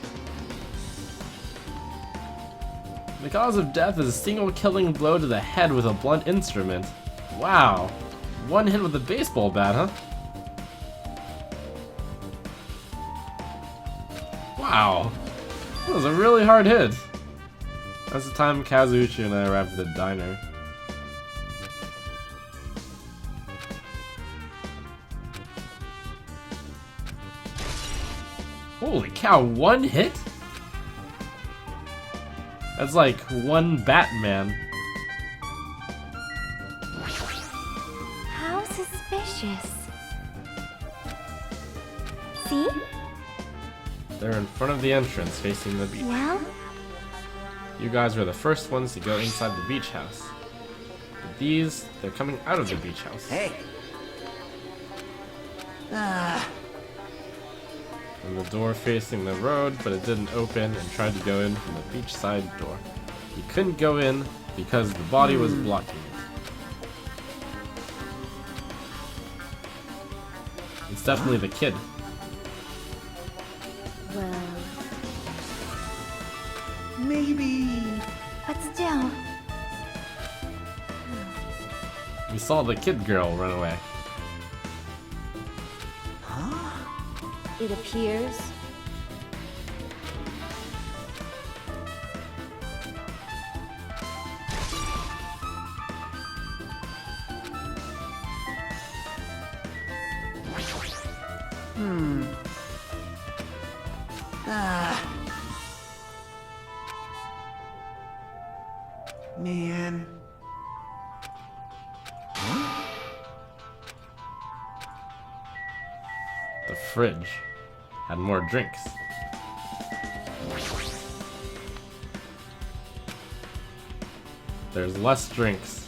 Speaker 2: The cause of death is a single killing blow to the head with a blunt instrument. Wow. One hit with a baseball bat, huh? Wow. That was a really hard hit. That's the time Kazuchi and I arrived at the diner. Holy cow, one hit? That's like one Batman.
Speaker 9: how suspicious. See?
Speaker 2: They're in front of the entrance facing the beach.
Speaker 9: Well,
Speaker 2: You guys were the first ones to go inside the beach house. But these, they're coming out of the beach house.
Speaker 5: Hey! Ah,
Speaker 2: And the door facing the road, but it didn't open and tried to go in from the beachside door. You couldn't go in because the body was blocking it. It's definitely the kid.
Speaker 3: Well...
Speaker 5: maybe...
Speaker 9: but still.
Speaker 2: We saw the kid girl run away.
Speaker 3: It appears...
Speaker 5: Man. Huh?
Speaker 2: The fridge had more drinks. There's less drinks.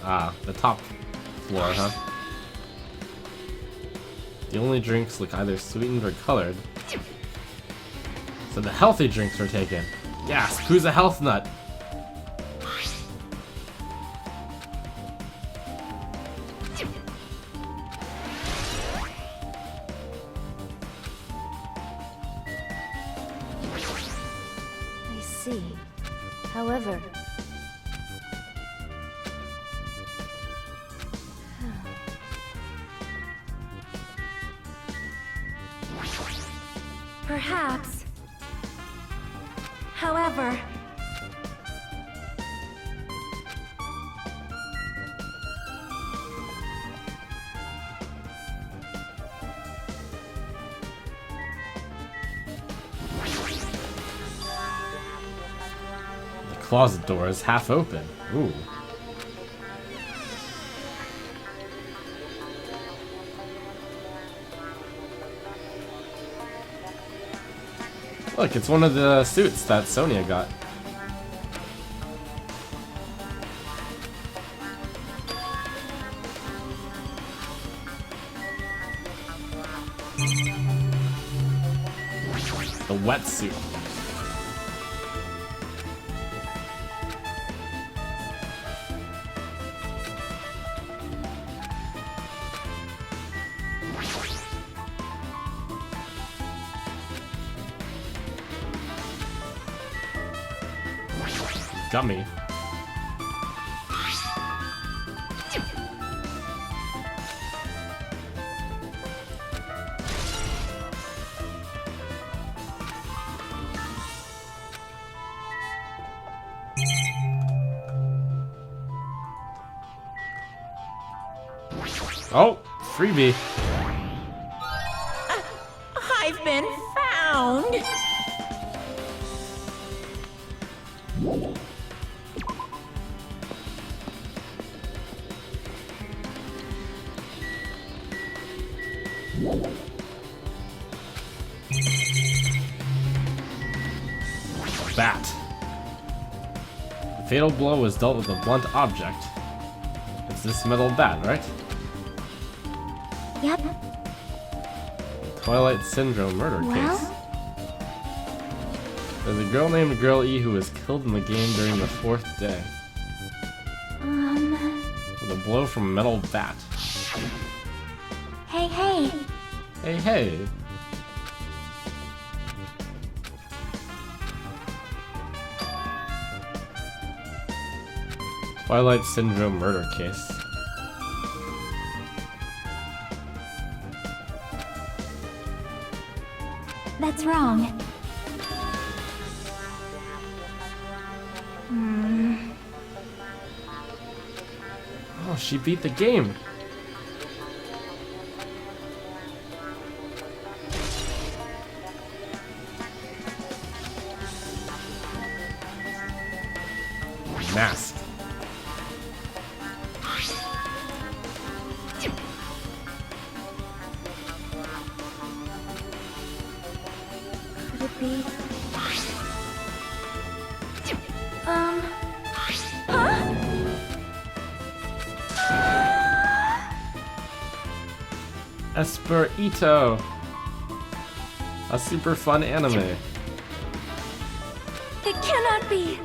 Speaker 2: Ah, the top floor, huh? The only drinks look either sweetened or colored. So the healthy drinks were taken. Yes, who's a health nut?
Speaker 3: I see. However... Perhaps. However...
Speaker 2: The closet door is half open. Ooh. Look, it's one of the suits that Sonia got. The wetsuit. Gummy. Oh, freebie.
Speaker 6: I've been found.
Speaker 2: Bat. The fatal blow was dealt with a blunt object. It's this metal bat, right?
Speaker 9: Yep.
Speaker 2: Twilight Syndrome murder
Speaker 9: Well?
Speaker 2: case. There's a girl named Girl E who was killed in the game during the 4th day. With a blow from a metal bat.
Speaker 9: Hey, hey.
Speaker 2: Hey, hey. Twilight Syndrome murder case.
Speaker 9: That's wrong.
Speaker 2: Oh, she beat the game. Mask.
Speaker 3: Could it be... Huh?
Speaker 2: Esperito. A super fun anime.
Speaker 3: It cannot be.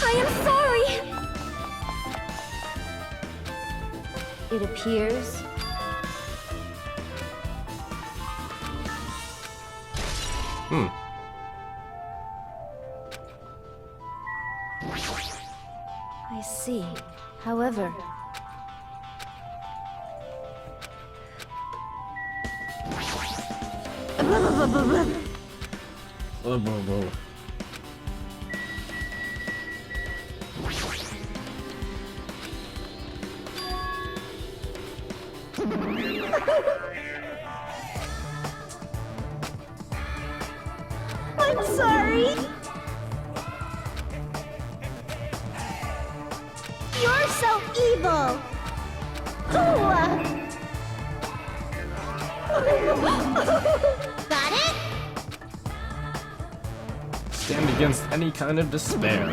Speaker 3: I am sorry. It appears... I see. However...
Speaker 2: Whoa, whoa, whoa.
Speaker 3: I'm sorry. You're so evil. Ooh.
Speaker 9: Got it?
Speaker 2: Stand against any kind of despair.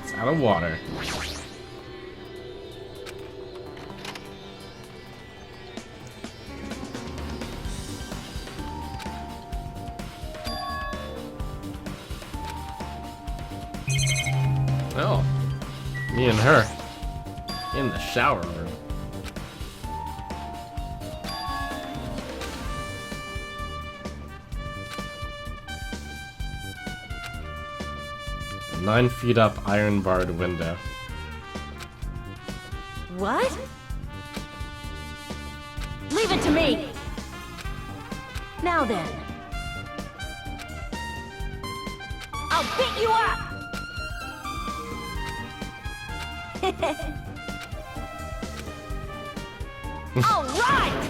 Speaker 2: It's out of water. Oh, me and her in the shower room. A 9 feet up iron barred window.
Speaker 3: What? Leave it to me! Now then. I'll beat you up! All right!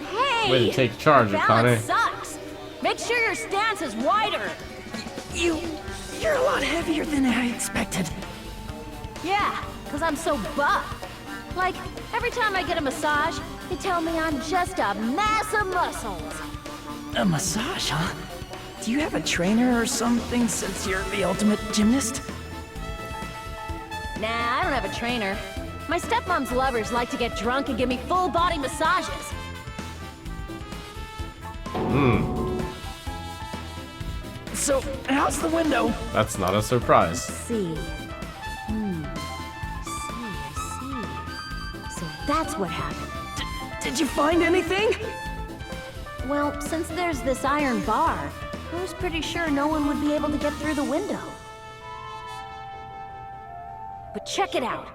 Speaker 3: Hey!
Speaker 2: Way to take charge, Akane.
Speaker 3: Balance sucks. Make sure your stance is wider.
Speaker 10: You're a lot heavier than I expected.
Speaker 3: Yeah, because I'm so buff. Like, every time I get a massage, they tell me I'm just a mass of muscles.
Speaker 10: A massage, huh? Do you have a trainer or something since you're the ultimate gymnast?
Speaker 3: Nah, I don't have a trainer. My stepmom's lovers like to get drunk and give me full body massages.
Speaker 10: So, how's the window?
Speaker 2: That's not a surprise.
Speaker 3: See. So that's what happened.
Speaker 10: Did you find anything?
Speaker 3: Well, since there's this iron bar, I was pretty sure no one would be able to get through the window. But check it out.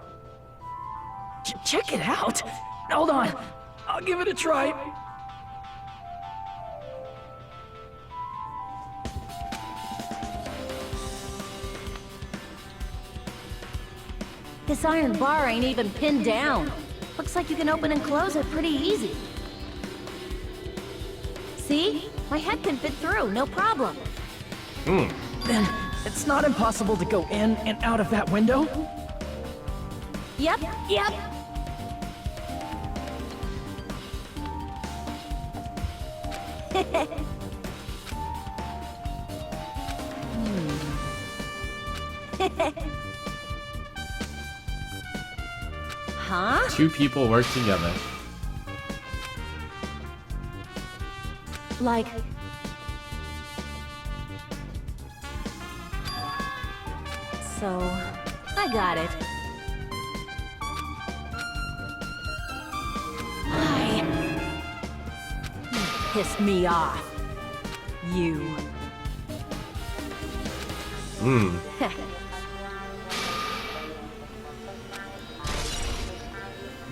Speaker 10: Check it out. Hold on. I'll give it a try.
Speaker 3: This iron bar ain't even pinned down. Looks like you can open and close it pretty easy. See? My head can fit through, no problem.
Speaker 10: Then it's not impossible to go in and out of that window?
Speaker 3: Yep. Huh?
Speaker 2: 2 people work together.
Speaker 3: Like... So... I got it. You pissed me off. You.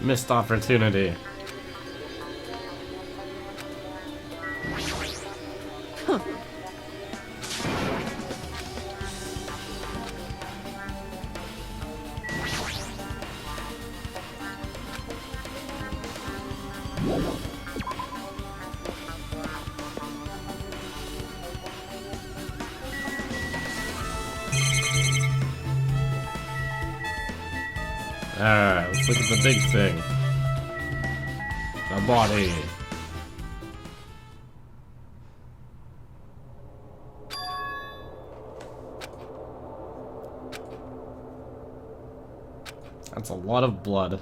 Speaker 2: Missed opportunity. Alright, let's look at the big thing. The body. That's a lot of blood.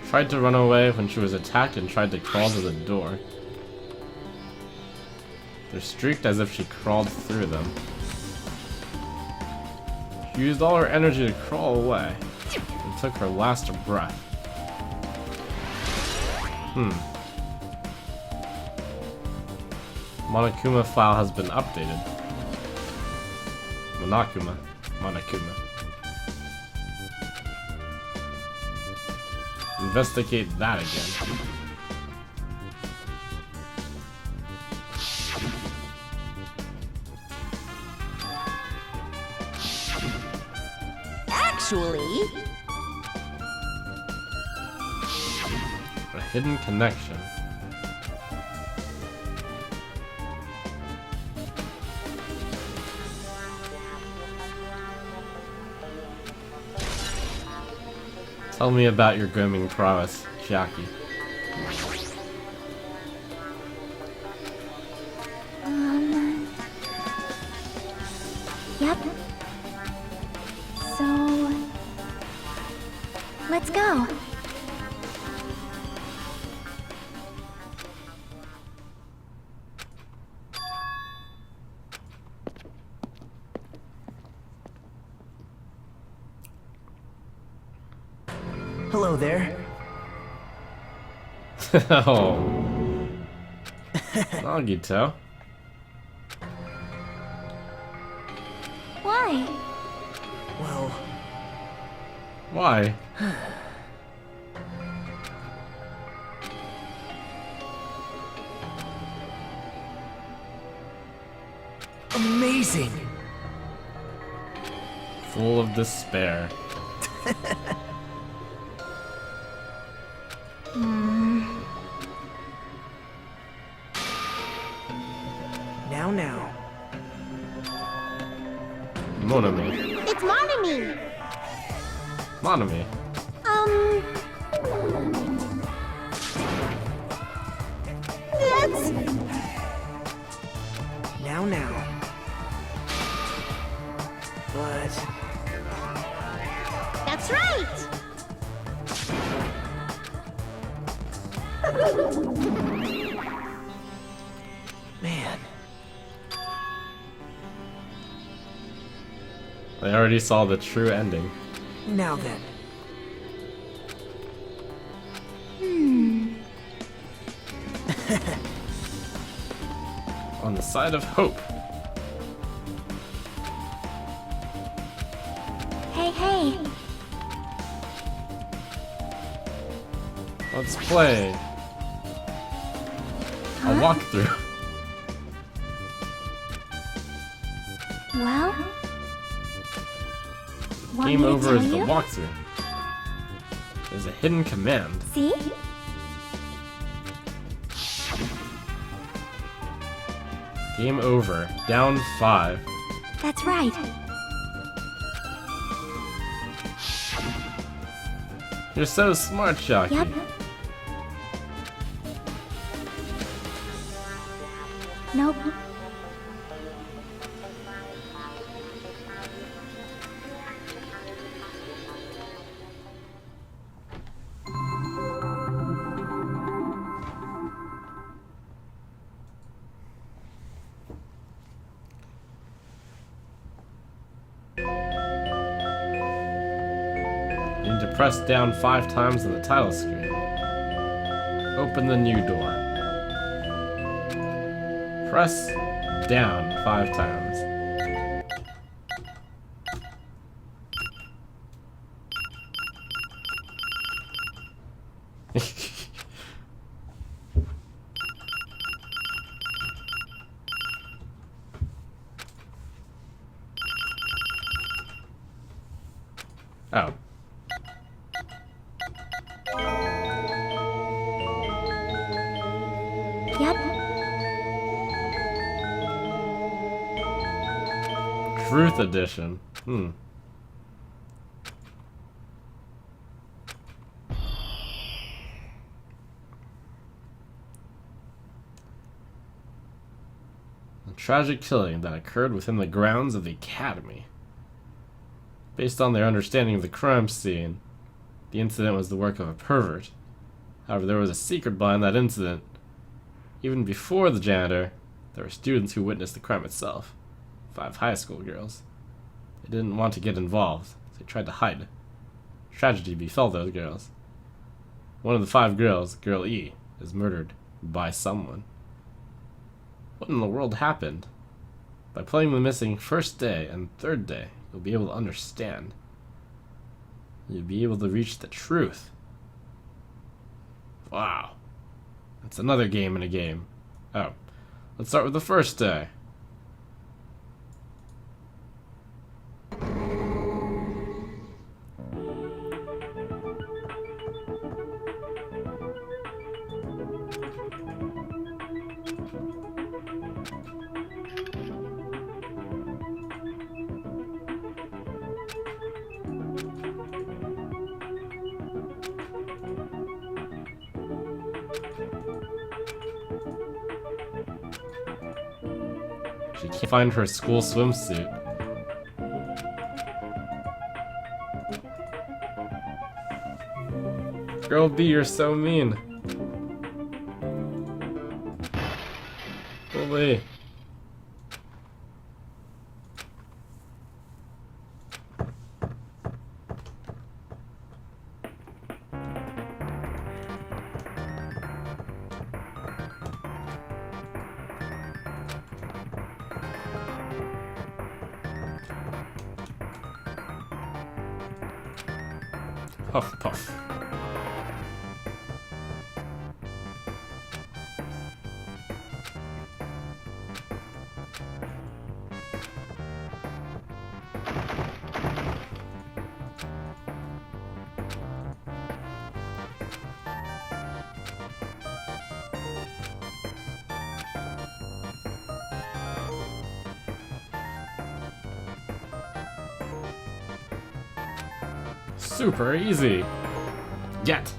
Speaker 2: Tried to run away when she was attacked and tried to crawl to the door. They're streaked as if she crawled through them. She used all her energy to crawl away and took her last breath. Monokuma file has been updated. Monokuma. Investigate that again.
Speaker 3: actually.
Speaker 2: A hidden connection. Tell me about your grooming prowess, Jackie.
Speaker 9: Yep. So, let's go.
Speaker 5: Hello there.
Speaker 2: Oh. Nagito.
Speaker 9: Why?
Speaker 5: Well,
Speaker 2: Why?
Speaker 5: amazing.
Speaker 2: Full of despair.
Speaker 5: Now.
Speaker 2: Monami.
Speaker 9: It's Monami!
Speaker 2: Monami.
Speaker 9: That's...
Speaker 5: Now. But
Speaker 9: That's right!
Speaker 5: man,
Speaker 2: I already saw the true ending.
Speaker 5: now then.
Speaker 2: On the side of hope.
Speaker 9: Hey.
Speaker 2: Let's play a walkthrough.
Speaker 9: Well? Want
Speaker 2: Game
Speaker 9: me to
Speaker 2: over
Speaker 9: tell
Speaker 2: is the
Speaker 9: you?
Speaker 2: walkthrough. There's a hidden command.
Speaker 9: See?
Speaker 2: Game over. Down 5.
Speaker 9: That's right.
Speaker 2: You're so smart, Shocky.
Speaker 9: Yep. Nope.
Speaker 2: You need to press down 5 times on the title screen. Open the new door. Press down 5 times. Oh.
Speaker 9: Yep.
Speaker 2: Truth Edition. A tragic killing that occurred within the grounds of the Academy. Based on their understanding of the crime scene, the incident was the work of a pervert. However, there was a secret behind that incident. Even before the janitor, there were students who witnessed the crime itself. 5 high school girls. They didn't want to get involved, so they tried to hide. Tragedy befell those girls. One of the 5 girls, Girl E, is murdered by someone. What in the world happened? By playing the missing first day and third day, you'll be able to understand. You'll be able to reach the truth. Wow. That's another game in a game. Oh. Let's start with the first day. She can't find her school swimsuit. Girl B, you're so mean. Bully. Huff puff. Super easy. Get.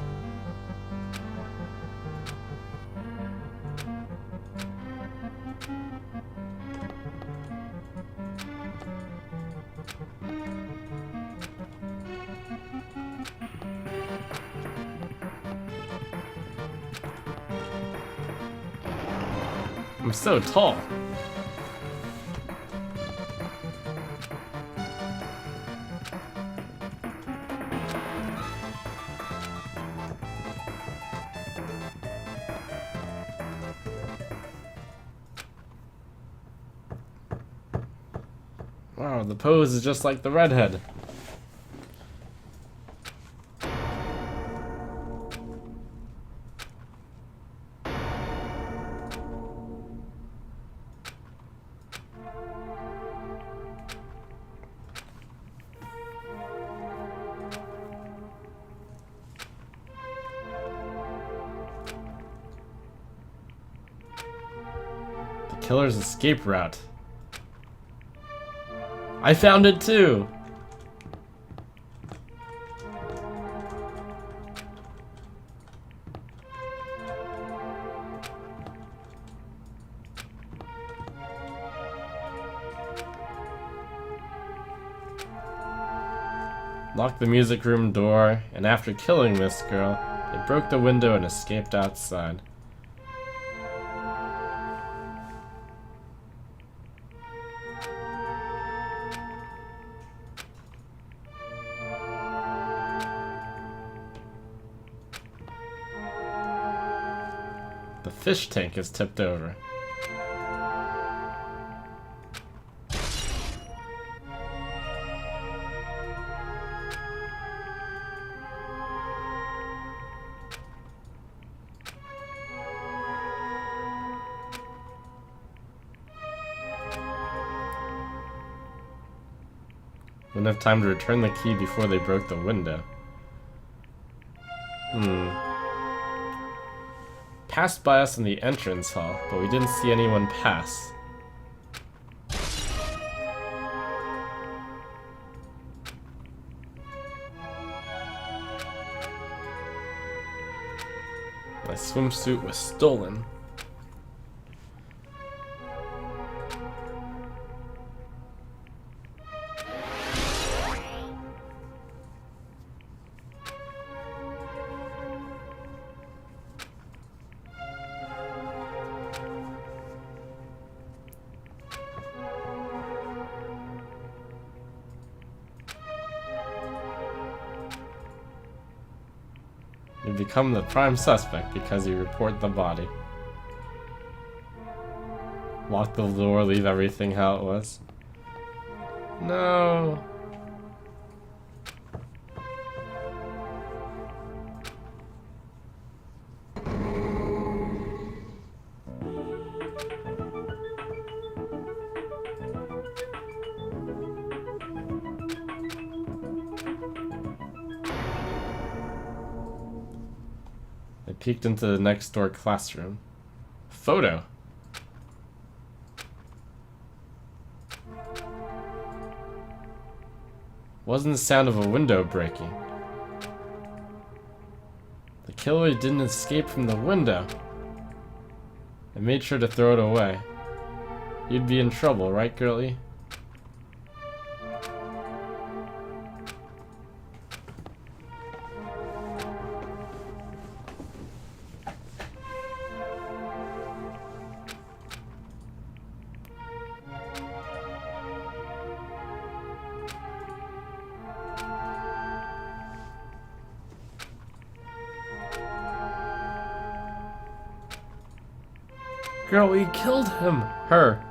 Speaker 2: I'm so tall. Wow, the pose is just like the redhead. The killer's escape route. I found it too! Locked the music room door, and after killing this girl, they broke the window and escaped outside. The fish tank is tipped over. Wouldn't have time to return the key before they broke the window. Passed by us in the entrance hall, but we didn't see anyone pass. My swimsuit was stolen. You become the prime suspect because you report the body. Lock the door, leave everything how it was. No. I peeked into the next door classroom. Photo. Wasn't the sound of a window breaking. The killer didn't escape from the window. I made sure to throw it away. You'd be in trouble, right, girlie? Girl, we killed him. Her.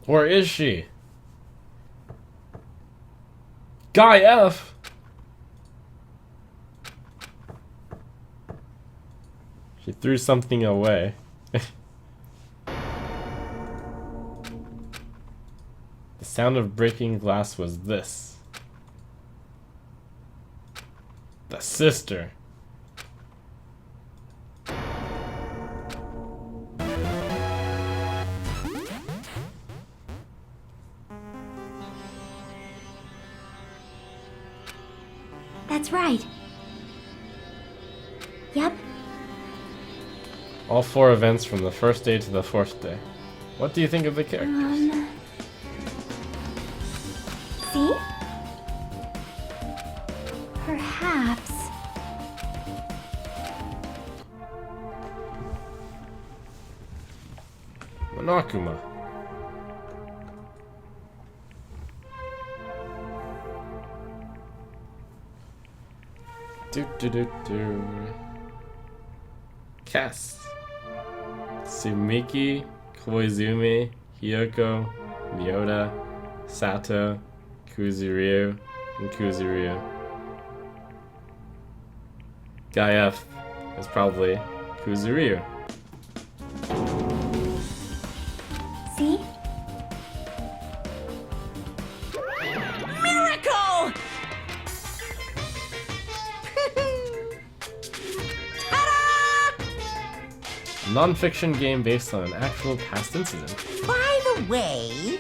Speaker 2: Where is she? Guy F. She threw something away. The sound of breaking glass was this. The sister.
Speaker 9: That's right. Yep.
Speaker 2: All 4 events from the first day to the 4th day. What do you think of the characters?
Speaker 9: See? Perhaps.
Speaker 2: Monokuma. Do. Cast. Tsumiki, Koizumi, Hiyoko, Miyota, Sato, Kuzuryu, and Kuzuryu. Guy F is probably Kuzuryu.
Speaker 9: See?
Speaker 6: Miracle!
Speaker 2: Non-fiction game based on an actual past incident.
Speaker 6: By the way...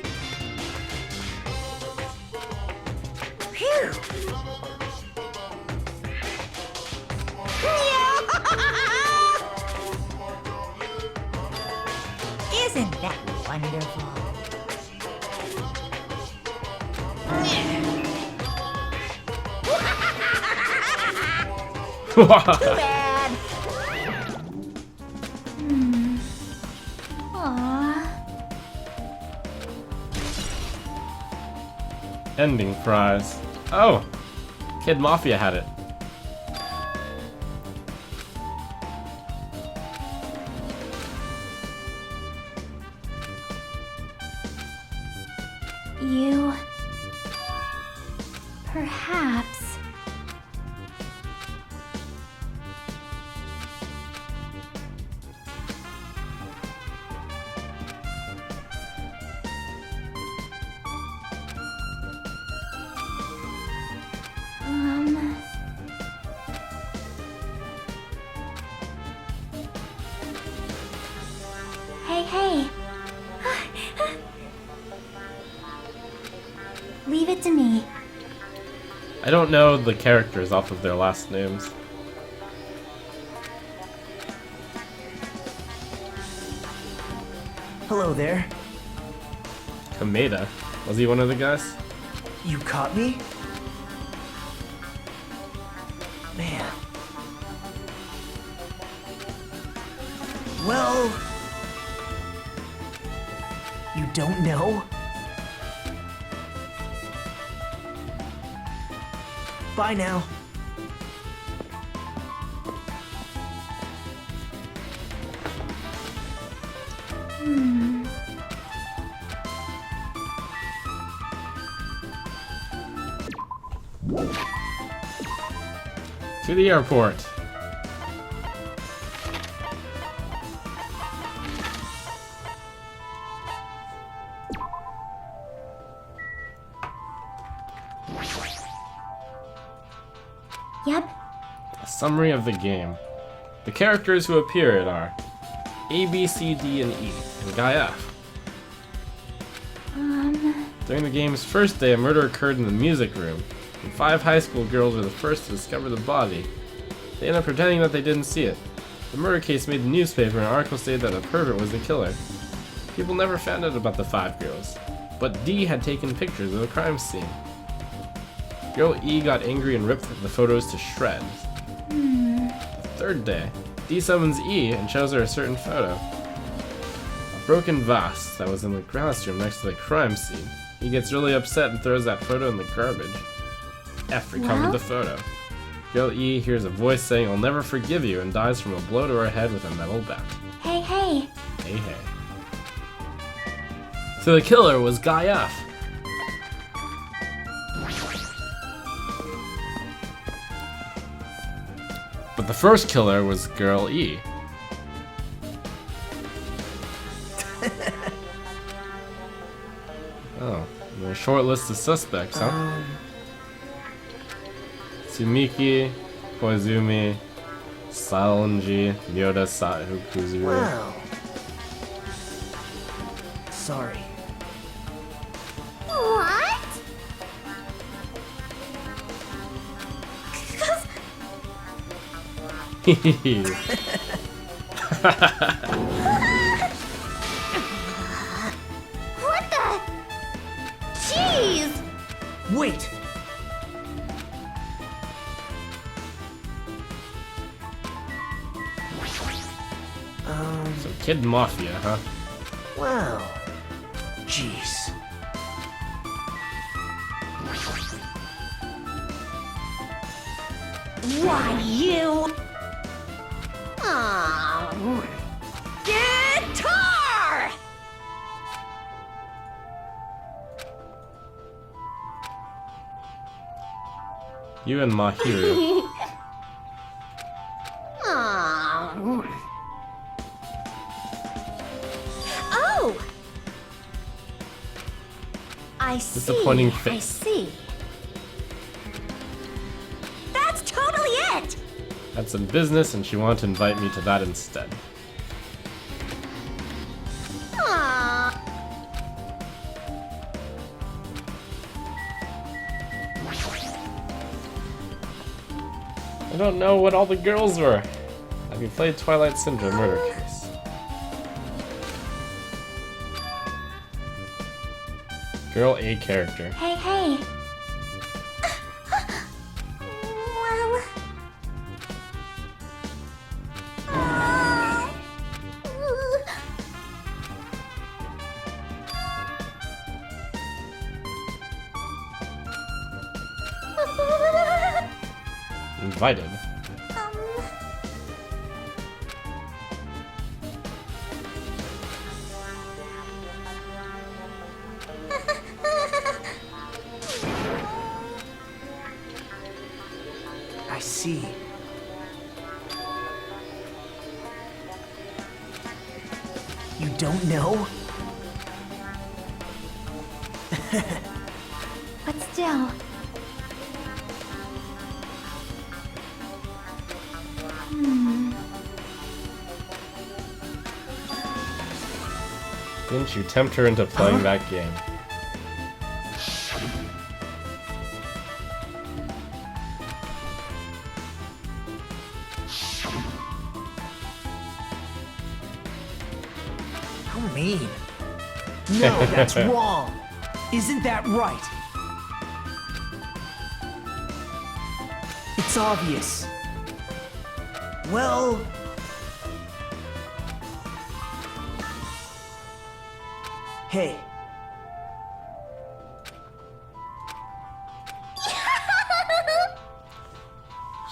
Speaker 6: Phew! Isn't that wonderful? Too bad!
Speaker 9: Aww.
Speaker 2: Ending prize. Oh! Kid Mafia had it.
Speaker 9: You... perhaps... Hey. Leave it to me.
Speaker 2: I don't know the characters off of their last names.
Speaker 5: Hello there.
Speaker 2: Kameda. Was he one of the guys?
Speaker 5: You caught me? Man. Well... You don't know? Bye now.
Speaker 2: To the airport.
Speaker 9: Yep.
Speaker 2: A summary of the game. The characters who appear in are A, B, C, D, and E, and Guy F. During the game's first day, a murder occurred in the music room, and 5 high school girls were the first to discover the body. They ended up pretending that they didn't see it. The murder case made the newspaper, and an article stated that a pervert was the killer. People never found out about the 5 girls, but D had taken pictures of the crime scene. Girl E got angry and ripped the photos to shreds. The third day, D summons E and shows her a certain photo. A broken vase that was in the classroom next to the crime scene. He gets really upset and throws that photo in the garbage. F recovered the photo. Girl E hears a voice saying, "I'll never forgive you," and dies from a blow to her head with a metal bat.
Speaker 9: Hey, hey.
Speaker 2: Hey, hey. So the killer was Guy F. But the first killer was Girl E. Oh, a short list of suspects, huh? Tsumiki, Koizumi, Salonji, Myoda Kuzuru.
Speaker 5: Well. Sorry.
Speaker 9: What? What the? Jeez!
Speaker 5: Wait!
Speaker 2: So Kid Mafia, huh?
Speaker 5: Well. Jeez.
Speaker 3: Why, you... Guitar!
Speaker 2: You and Mahiru.
Speaker 3: Oh! I see.
Speaker 2: Disappointing
Speaker 3: I
Speaker 2: face.
Speaker 3: see. That's totally it!
Speaker 2: Had some business and she wanted to invite me to that instead.
Speaker 3: Aww.
Speaker 2: I don't know what all the girls were. Have you played Twilight Syndrome Murder Case? Girl A character.
Speaker 9: Hey, hey. Well...
Speaker 2: Invited.
Speaker 5: I see. You don't know?
Speaker 9: But still...
Speaker 2: Didn't you tempt her into playing that game?
Speaker 5: How mean. No, that's wrong. Isn't that right? It's obvious. Well... Hey.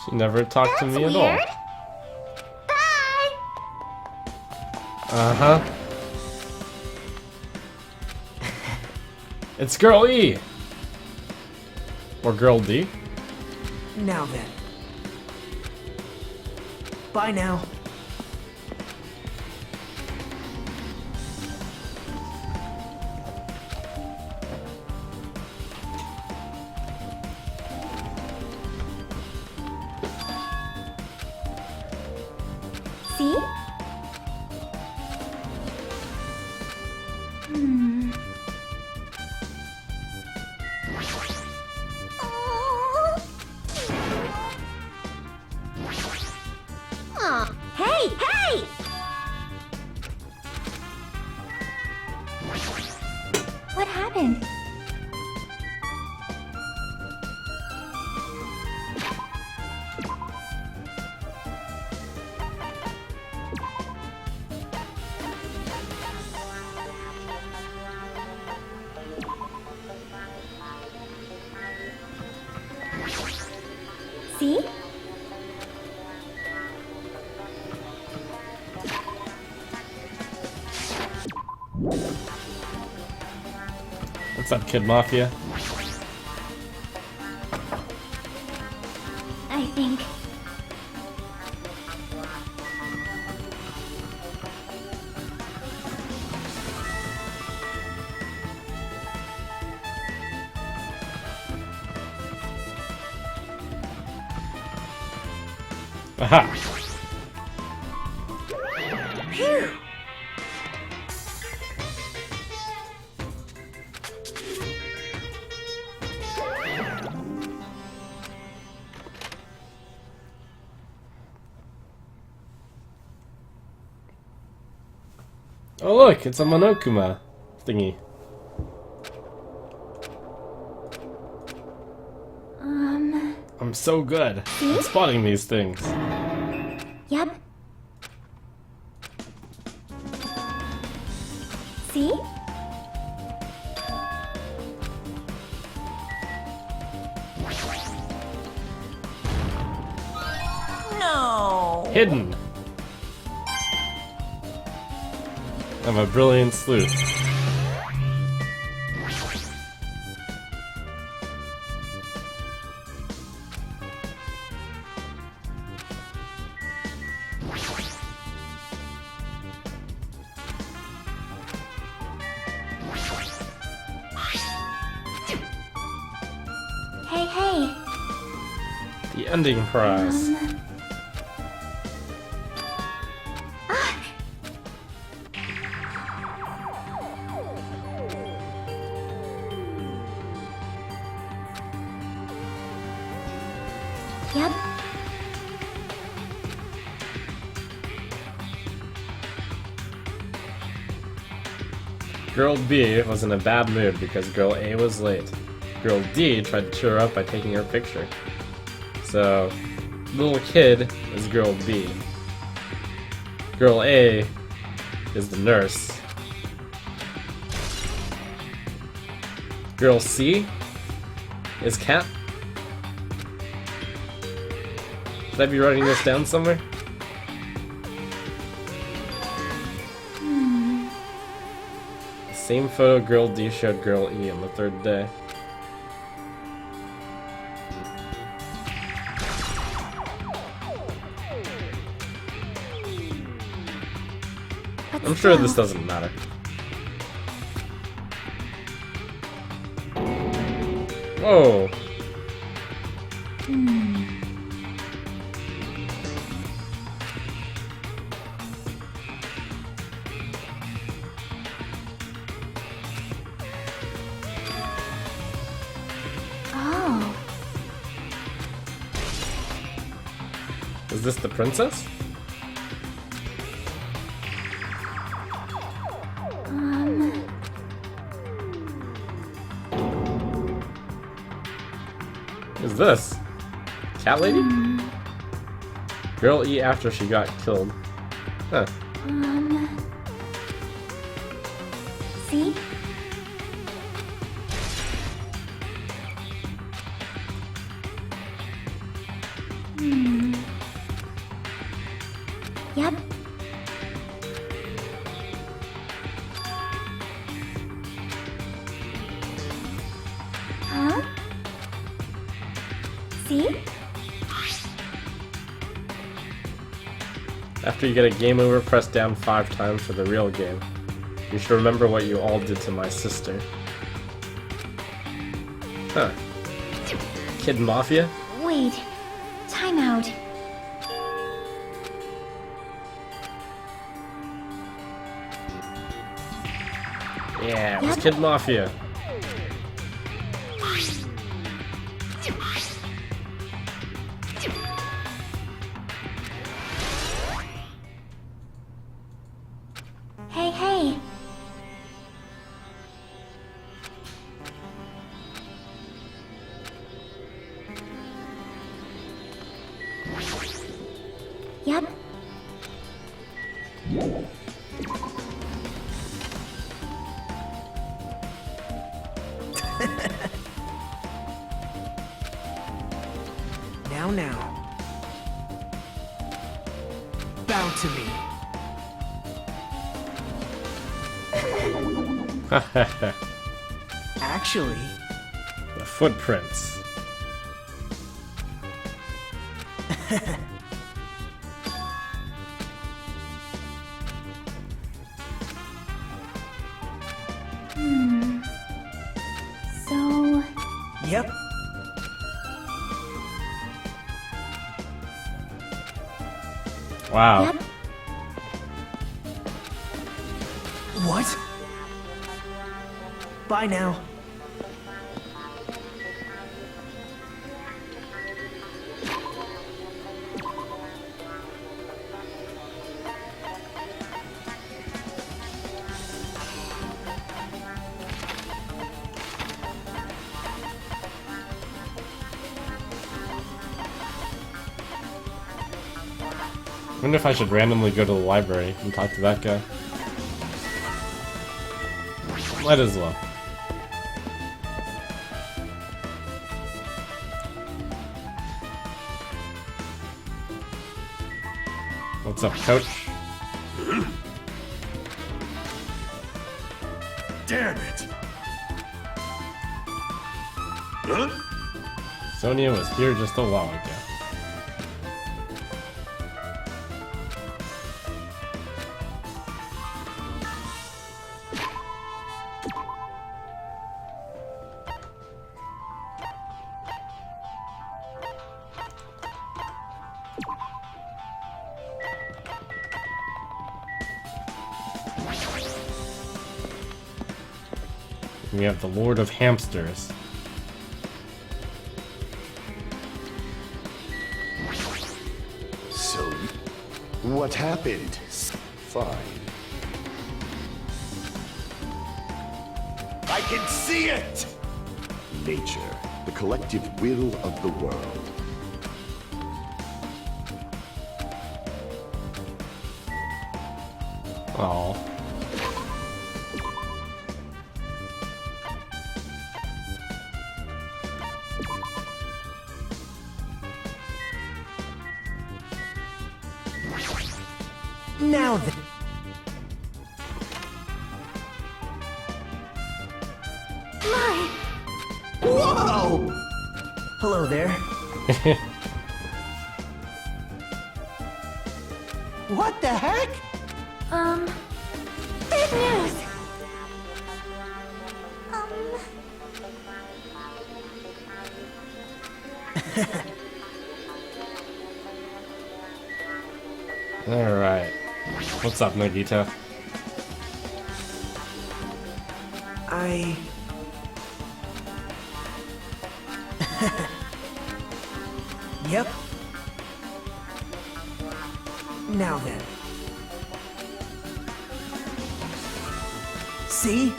Speaker 2: She never talked to
Speaker 9: That's
Speaker 2: me at
Speaker 9: weird.
Speaker 2: all.
Speaker 9: Bye!
Speaker 2: Uh-huh. It's Girl E! Or Girl D?
Speaker 5: Now then. Bye now.
Speaker 9: See? Aw, hey, hey! What happened? See?
Speaker 2: What's up, Kid Mafia?
Speaker 9: I think.
Speaker 2: Aha!
Speaker 9: Phew!
Speaker 2: Oh look, it's a Monokuma thingy. I'm so good at spotting these things.
Speaker 9: Yep. See?
Speaker 6: No.
Speaker 2: Hidden! I'm a brilliant sleuth.
Speaker 9: Hey, hey.
Speaker 2: The ending prize.
Speaker 9: Yep.
Speaker 2: Girl B was in a bad mood because Girl A was late. Girl D tried to cheer her up by taking her picture. So, little kid is Girl B. Girl A is the nurse. Girl C is Cat. Should I be writing this down somewhere? The same photo Girl D showed Girl E on the third day. I'm sure this doesn't matter. Whoa!
Speaker 9: Oh.
Speaker 2: Is this the princess? Who's this? Cat lady? Girl E after she got killed. Huh.
Speaker 9: See? Yep. Huh? See?
Speaker 2: After you get a game over, press down 5 times for the real game. You should remember what you all did to my sister. Huh. Kid Mafia?
Speaker 9: Wait. Time out.
Speaker 2: Yeah, it was Kid Mafia.
Speaker 9: Hey, hey. Yep.
Speaker 1: Now. Bow to me. Actually,
Speaker 2: The footprints.
Speaker 9: So,
Speaker 1: yep.
Speaker 2: Wow.
Speaker 9: yep.
Speaker 1: What? Bye now.
Speaker 2: I wonder if I should randomly go to the library and talk to that guy. Might as well. What's up, coach?
Speaker 4: Damn it! Huh?
Speaker 2: Sonia was here just a while ago. We have the Lord of Hamsters.
Speaker 7: So, what happened? Fine. I can see it! Nature, the collective will of the world.
Speaker 2: Oh.
Speaker 1: Now then.
Speaker 9: My,
Speaker 7: Whoa!
Speaker 1: Hello there. What the heck?
Speaker 9: big news.
Speaker 2: Alright. What's up, Nagita?
Speaker 1: Yep. Now then. See?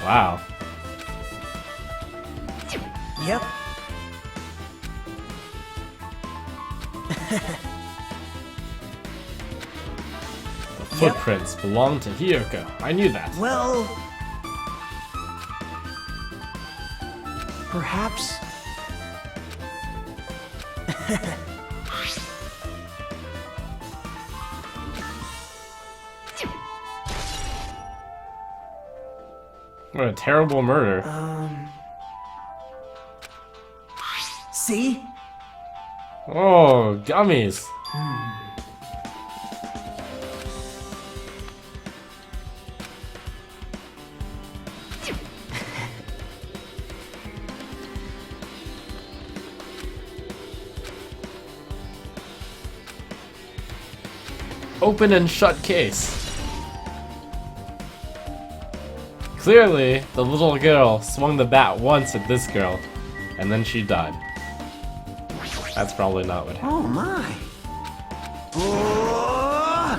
Speaker 2: Wow.
Speaker 1: Yep.
Speaker 2: The footprints belong to Hiyoko. I knew that.
Speaker 1: Well, perhaps.
Speaker 2: What a terrible murder.
Speaker 1: See?
Speaker 2: Oh, gummies. Open and shut case. Clearly, the little girl swung the bat once at this girl, and then she died. That's probably not what happened.
Speaker 5: Oh my. Oh!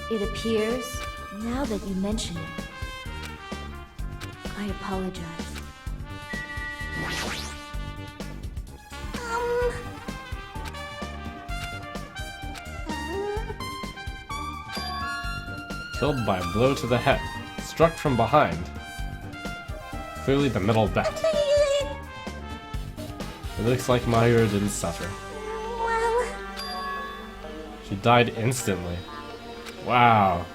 Speaker 3: It appears, now that you mention it, I apologize.
Speaker 2: Killed by a blow to the head, struck from behind. Clearly the middle bat. It looks like Mayura didn't suffer.
Speaker 9: Well,
Speaker 2: She died instantly. Wow.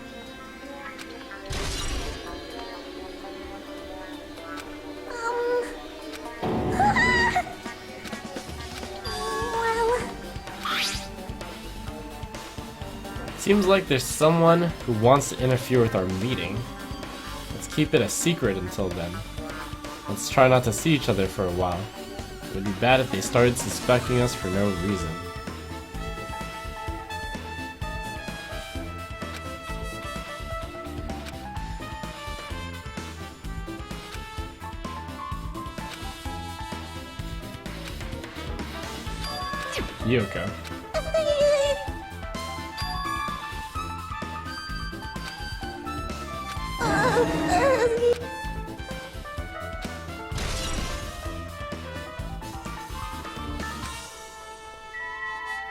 Speaker 9: well,
Speaker 2: Seems like there's someone who wants to interfere with our meeting. Let's keep it a secret until then. Let's try not to see each other for a while. It would be bad if they started suspecting us for no reason. Yoko.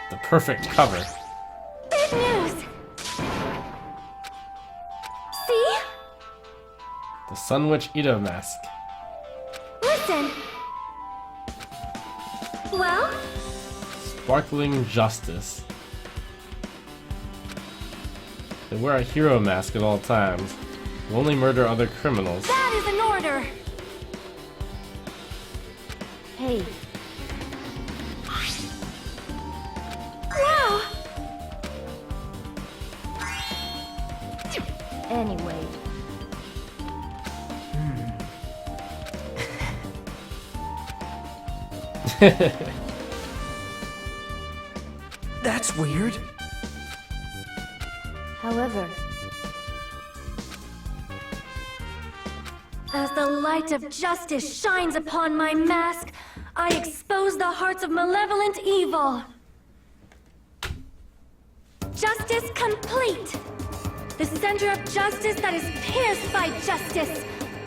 Speaker 2: The perfect cover.
Speaker 3: Big news! See?
Speaker 2: The Sun Witch Ito mask.
Speaker 3: Listen! Well?
Speaker 2: Sparkling justice. They wear a hero mask at all times. Will only murder other criminals.
Speaker 3: That is an order! Hey. Wow! Anyway.
Speaker 1: That's weird.
Speaker 3: However, as the light of justice shines upon my mask, I expose the hearts of malevolent evil. Justice complete. The center of justice that is pierced by justice.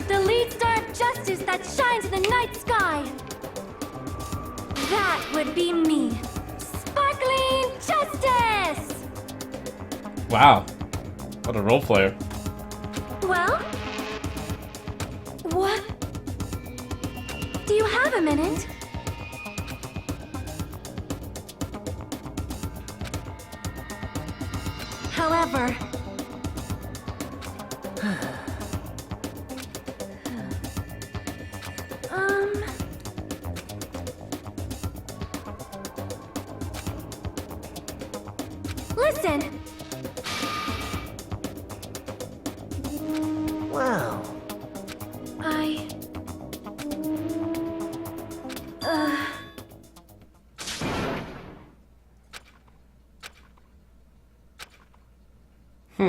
Speaker 3: The lead star of justice that shines in the night sky. That would be me. Sparkling justice!
Speaker 2: Wow. What a role player.
Speaker 3: Well? What? Do you have a minute? However... Listen!
Speaker 5: Well,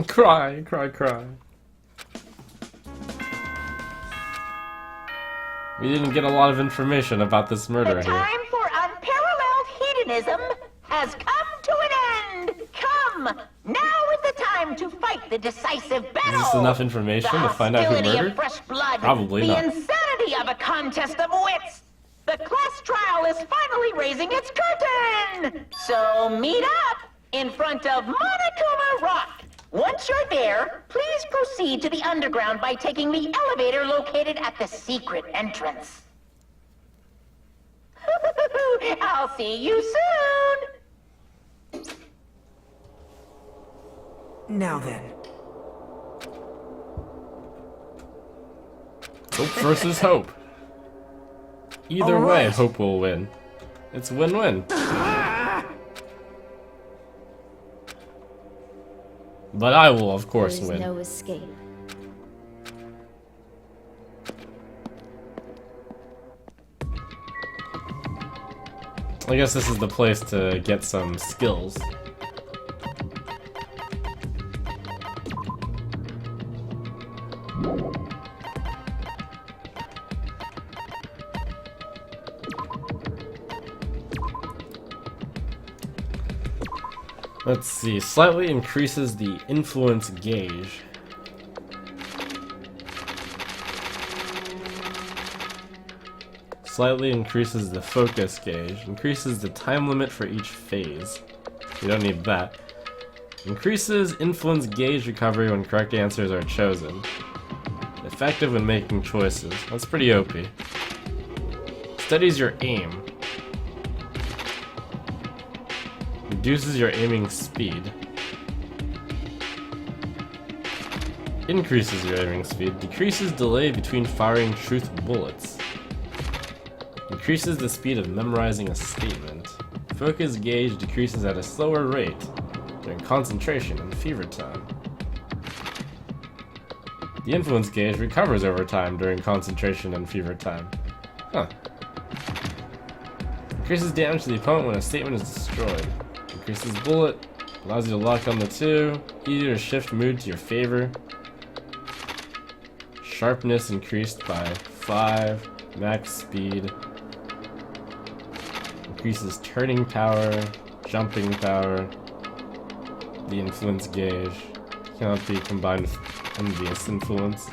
Speaker 2: Cry, cry, cry. We didn't get a lot of information about this murder
Speaker 8: The
Speaker 2: here.
Speaker 8: time for unparalleled hedonism has come to an end. Come, now is the time to fight the decisive battle.
Speaker 2: Is this enough information
Speaker 8: The
Speaker 2: to find out who
Speaker 8: hostility
Speaker 2: murdered?
Speaker 8: of fresh blood,
Speaker 2: Probably
Speaker 8: the
Speaker 2: not.
Speaker 8: insanity of a contest of wits. The class trial is finally raising its curtain. So meet up in front of Monokuma Rock. Once you're there, please proceed to the underground by taking the elevator located at the secret entrance. I'll see you soon!
Speaker 1: Now then.
Speaker 2: Hope versus hope. Either
Speaker 1: All
Speaker 2: way,
Speaker 1: right.
Speaker 2: hope will win. It's win-win. But I will, of course,
Speaker 3: There is
Speaker 2: win.
Speaker 3: no escape.
Speaker 2: I guess this is the place to get some skills. Let's see, slightly increases the influence gauge. Slightly increases the focus gauge. Increases the time limit for each phase. You don't need that. Increases influence gauge recovery when correct answers are chosen. Effective when making choices. That's pretty OP. Steadies your aim. Reduces your aiming speed. Increases your aiming speed. Decreases delay between firing truth bullets. Increases the speed of memorizing a statement. Focus gauge decreases at a slower rate during concentration and fever time. The influence gauge recovers over time during concentration and fever time. Huh. Increases damage to the opponent when a statement is destroyed. Increases bullet. Allows you to lock on the 2. Easier to shift mood to your favor. Sharpness increased by 5. Max speed. Increases turning power. Jumping power. The influence gauge. Cannot be combined with envious influence.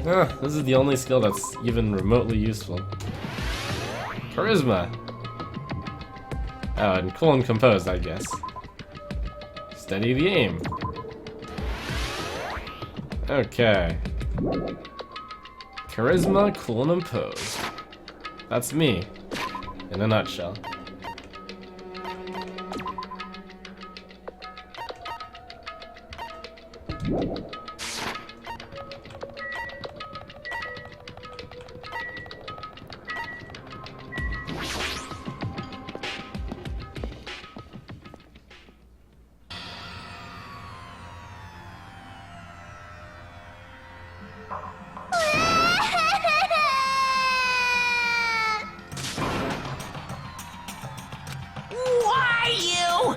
Speaker 2: This is the only skill that's even remotely useful. Charisma! Oh, and cool and composed, I guess. Steady the aim. Okay. Charisma, cool and imposed. That's me. In a nutshell.
Speaker 6: Why you?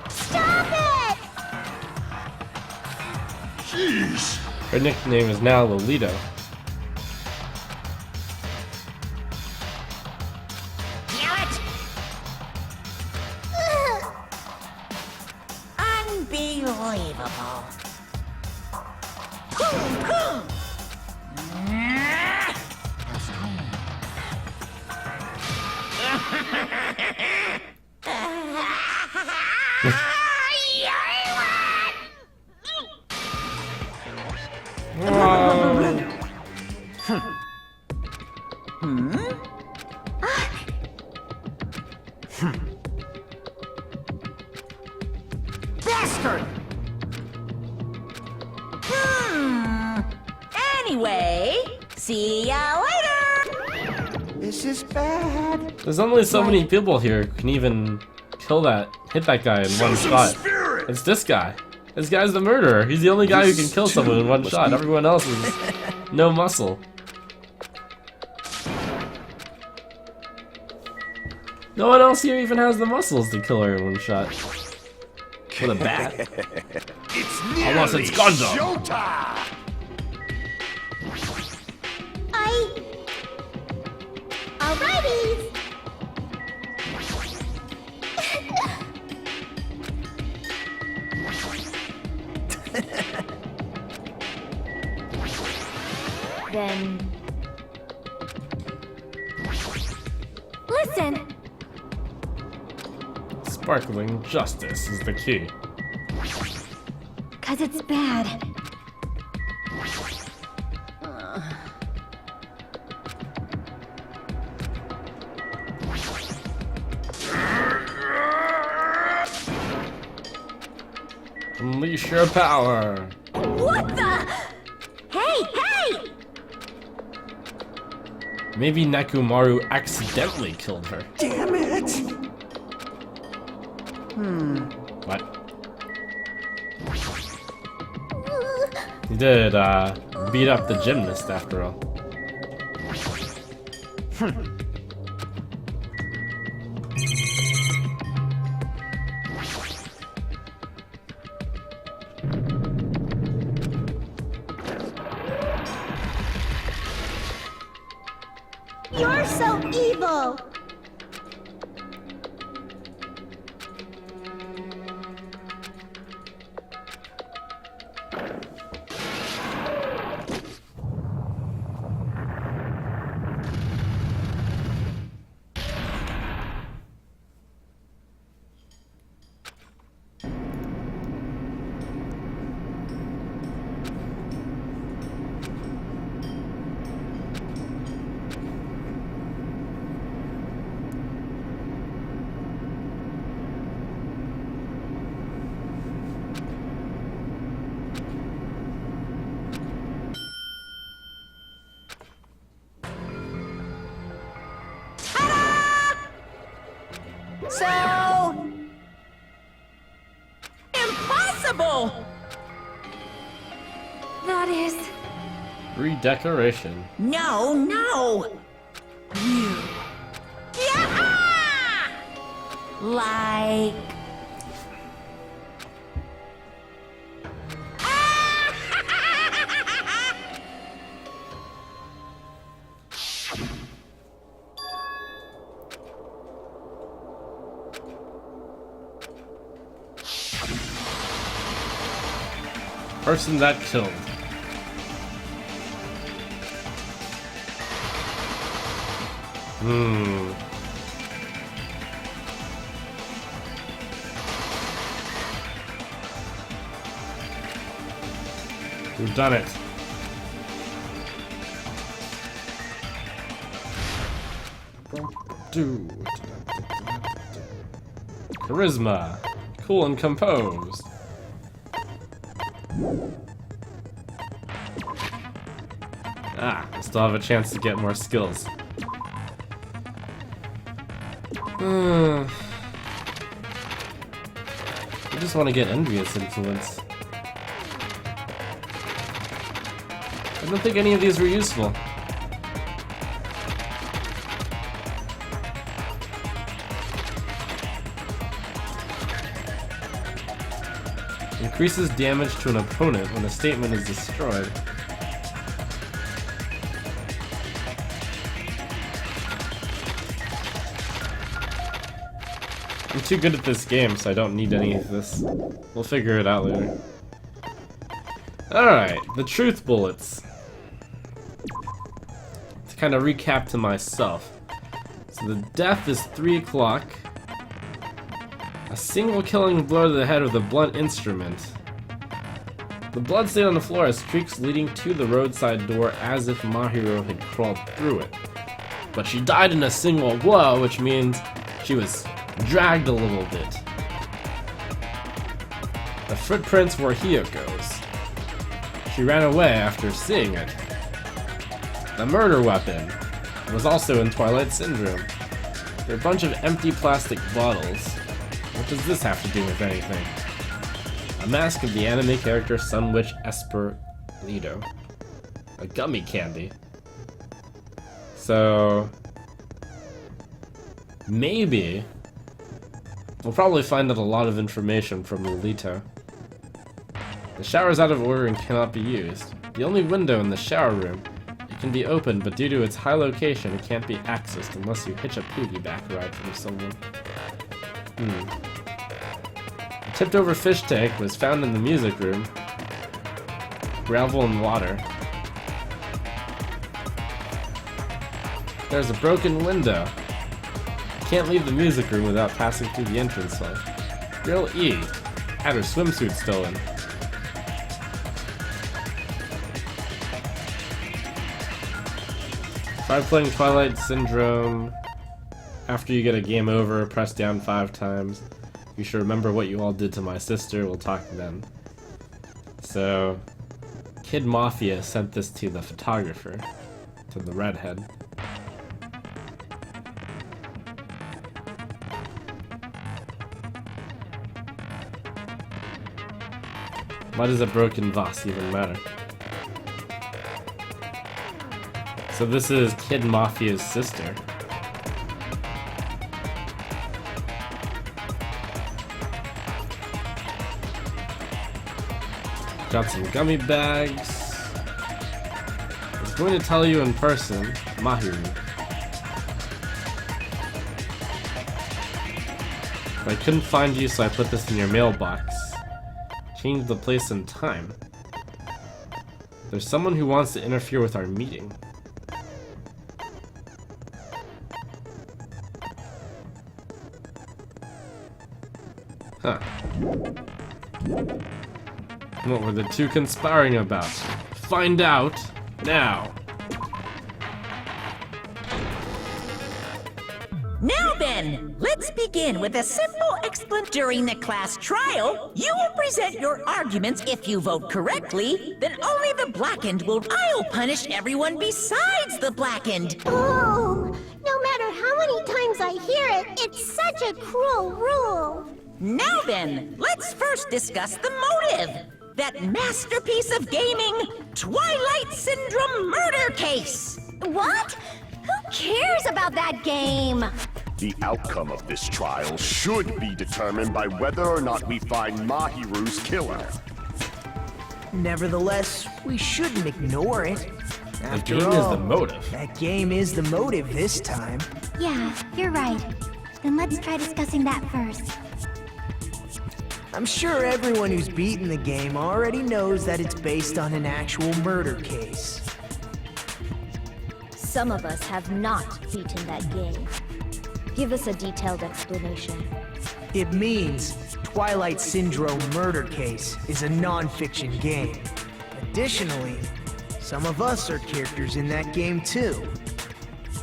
Speaker 9: Stop it!
Speaker 4: Jeez.
Speaker 2: Her nickname is now Lolito.
Speaker 6: Damn it! Unbelievable.
Speaker 8: Bastard!
Speaker 6: Anyway, see ya later!
Speaker 5: This is bad.
Speaker 2: There's only so many people here who can even hit that guy in one shot.
Speaker 4: Spirit.
Speaker 2: It's this guy. This guy's the murderer. He's the only guy who can kill someone in one shot. Everyone else is no muscle. No one else here even has the muscles to kill her in one shot. With a bat.
Speaker 4: It's
Speaker 2: Almost
Speaker 4: nearly
Speaker 2: it's Gonzo.
Speaker 4: showtime.
Speaker 9: Alrighty.
Speaker 3: Then... Listen!
Speaker 2: Sparkling justice is the key.
Speaker 3: 'Cause it's bad.
Speaker 2: Unleash your power.
Speaker 3: What the? Hey, hey!
Speaker 2: Maybe Nekomaru accidentally killed her.
Speaker 5: Damn it!
Speaker 2: What? He did, beat up the gymnast after all.
Speaker 9: You're so evil!
Speaker 6: So... impossible!
Speaker 3: That is...
Speaker 2: Redecoration.
Speaker 6: No! You... Yeah! Like...
Speaker 2: Person that killed. We've done it. Dude. Charisma. Cool and composed. I still have a chance to get more skills. I just want to get envious influence. I don't think any of these were useful. Increases damage to an opponent when a statement is destroyed. I'm too good at this game, so I don't need any of this. We'll figure it out later. Alright, the truth bullets. To kind of recap to myself. So the death is 3 o'clock. A single killing blow to the head with a blunt instrument. The blood stain on the floor has streaks leading to the roadside door as if Mahiro had crawled through it. But she died in a single blow, which means she was dragged a little bit. The footprints were Hyoko's. She ran away after seeing it. The murder weapon was also in Twilight Syndrome. They're a bunch of empty plastic bottles. What does this have to do with anything? A mask of the anime character Sun Witch Esperito. A gummy candy. So... maybe... we'll probably find out a lot of information from Lolito. The shower is out of order and cannot be used. The only window in the shower room. It can be opened, but due to its high location, it can't be accessed unless you hitch a piggyback ride from someone. A tipped over fish tank was found in the music room. Gravel and water. There's a broken window. Can't leave the music room without passing through the entrance hall. Girl E had her swimsuit stolen. Try playing Twilight Syndrome. After you get a game over, press down 5 times. You should remember what you all did to my sister. We'll talk then. So, Kid Mafia sent this to the photographer, to the redhead. Why does a broken vase even matter? So this is Kid Mafia's sister. Got some gummy bags. It's going to tell you in person, Mahiro. I couldn't find you, so I put this in your mailbox. Change the place and time. There's someone who wants to interfere with our meeting. Huh. What were the two conspiring about? Find out now.
Speaker 6: Now then, let's begin with a simple explanation. During the class trial, you will present your arguments. If you vote correctly, then only the blackened will. I'll punish everyone besides the blackened.
Speaker 9: Oh, no matter how many times I hear it, it's such a cruel rule.
Speaker 6: Now then, let's first discuss the motive. That masterpiece of gaming, Twilight Syndrome murder case.
Speaker 3: What? Who cares about that game?
Speaker 7: The outcome of this trial should be determined by whether or not we find Mahiru's killer.
Speaker 1: Nevertheless, we shouldn't ignore it.
Speaker 2: The game is the motive.
Speaker 1: That game is the motive this time.
Speaker 9: Yeah, you're right. Then let's try discussing that first.
Speaker 1: I'm sure everyone who's beaten the game already knows that it's based on an actual murder case.
Speaker 3: Some of us have not beaten that game. Give us a detailed explanation.
Speaker 1: It means Twilight Syndrome Murder Case is a non-fiction game. Additionally, some of us are characters in that game too.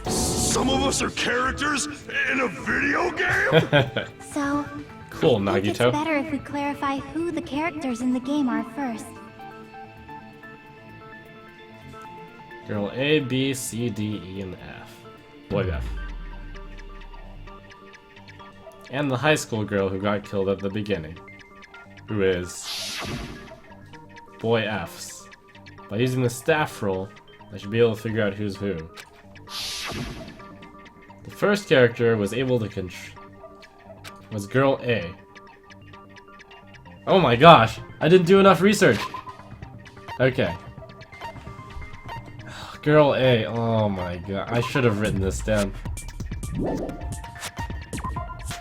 Speaker 4: Some of us are characters in a video game?
Speaker 9: So,
Speaker 2: Cool,
Speaker 9: I think it's
Speaker 2: Nagito.
Speaker 9: better if we clarify who the characters in the game are first.
Speaker 2: Girl A, B, C, D, E, and F. Boy F. And the high school girl who got killed at the beginning. Who is... Boy F's. By using the staff roll, I should be able to figure out who's who. The first character was able to was Girl A. Oh my gosh! I didn't do enough research! Okay. Girl A, oh my god, I should have written this down.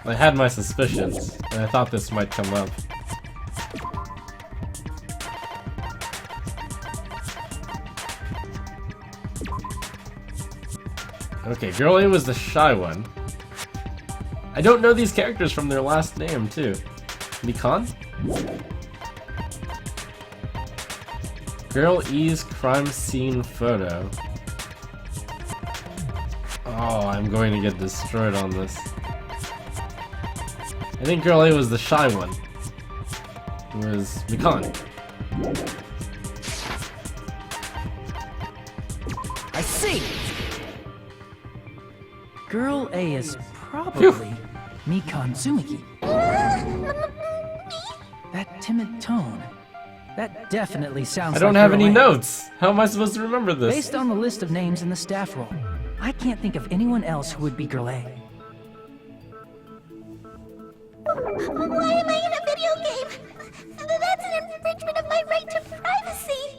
Speaker 2: I had my suspicions, and I thought this might come up. Okay, Girl A was the shy one. I don't know these characters from their last name, too. Mikan? Girl E's crime scene photo. Oh, I'm going to get destroyed on this. I think Girl A was the shy one. It was Mikan.
Speaker 1: I see!
Speaker 10: Girl A is probably Mikan Tsumiki. That timid tone. That definitely sounds
Speaker 2: I don't
Speaker 10: like
Speaker 2: have
Speaker 10: Girl
Speaker 2: any
Speaker 10: A.
Speaker 2: notes. How am I supposed to remember this?
Speaker 10: Based on the list of names in the staff roll, I can't think of anyone else who would be Girl A.
Speaker 9: Why am I in a video game? That's an infringement of my right to privacy.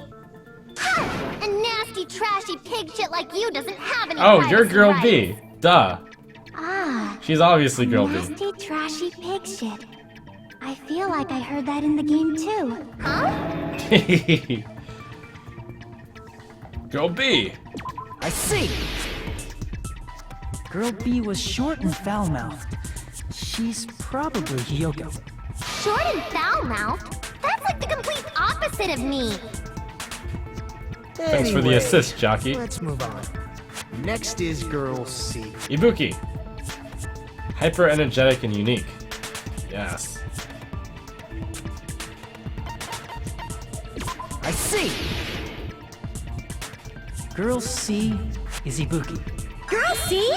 Speaker 9: Ha! A nasty, trashy pig shit like you doesn't have any
Speaker 2: Oh,
Speaker 9: privacy
Speaker 2: you're Girl
Speaker 9: rights.
Speaker 2: B. Duh.
Speaker 9: Ah.
Speaker 2: She's obviously Girl B.
Speaker 9: Nasty, trashy pig shit. I feel like I heard that in the game too. Huh?
Speaker 2: Girl B.
Speaker 1: I see!
Speaker 10: Girl B was short and foul-mouthed. She's probably Hyoko.
Speaker 9: Short and foul-mouthed? That's like the complete opposite of me.
Speaker 2: Thanks for the
Speaker 1: Anyway,
Speaker 2: assist, jockey.
Speaker 1: Let's move on. Next is Girl C.
Speaker 2: Ibuki. Hyper energetic and unique. Yes.
Speaker 1: I see!
Speaker 10: Girl C is Ibuki.
Speaker 3: Girl, see?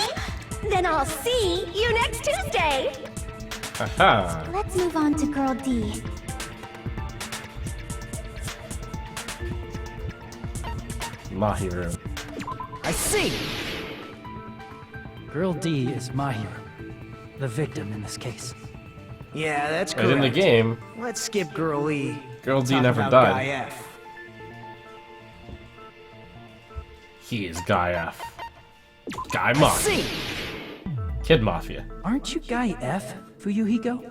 Speaker 3: Then I'll see you next Tuesday.
Speaker 2: Haha.
Speaker 9: Let's move on to Girl D.
Speaker 2: Mahiru.
Speaker 1: I see!
Speaker 10: Girl D is Mahiru, the victim in this case.
Speaker 1: Yeah, that's
Speaker 2: But
Speaker 1: correct.
Speaker 2: in the game,
Speaker 1: Let's skip Girl E.
Speaker 2: Girl D
Speaker 1: Talk
Speaker 2: never
Speaker 1: about
Speaker 2: died.
Speaker 1: Guy F.
Speaker 2: He is Guy F. Guy
Speaker 1: I
Speaker 2: Mafia.
Speaker 1: see!
Speaker 2: Kid Mafia.
Speaker 10: Aren't you Guy F Fuyuhiko?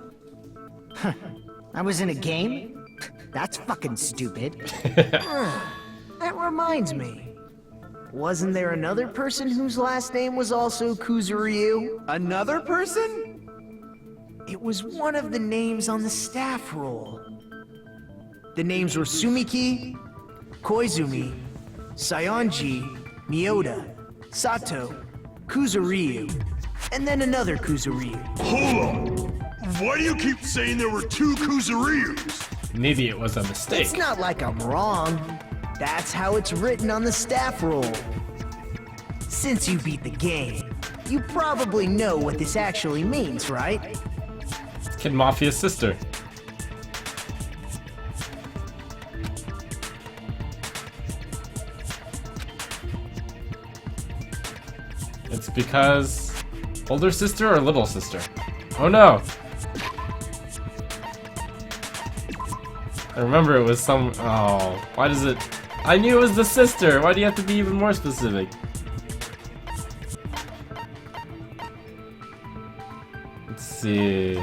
Speaker 5: I was in a game? That's fucking stupid. That reminds me. Wasn't there another person whose last name was also Kuzuryu? Another person? It was one of the names on the staff roll. The names were Sumiki, Koizumi, Sayonji, Miyota, Sato, Kuzuryu, and then another Kuzuryu.
Speaker 4: Hold on! Why do you keep saying there were 2 Kuzuryus?
Speaker 2: Maybe it was a mistake.
Speaker 5: It's not like I'm wrong. That's how it's written on the staff roll. Since you beat the game, you probably know what this actually means, right?
Speaker 2: Kid Mafia's sister. It's because... older sister or little sister? Oh no! I remember it was some... oh, why does it... I knew it was the sister! Why do you have to be even more specific? Let's see...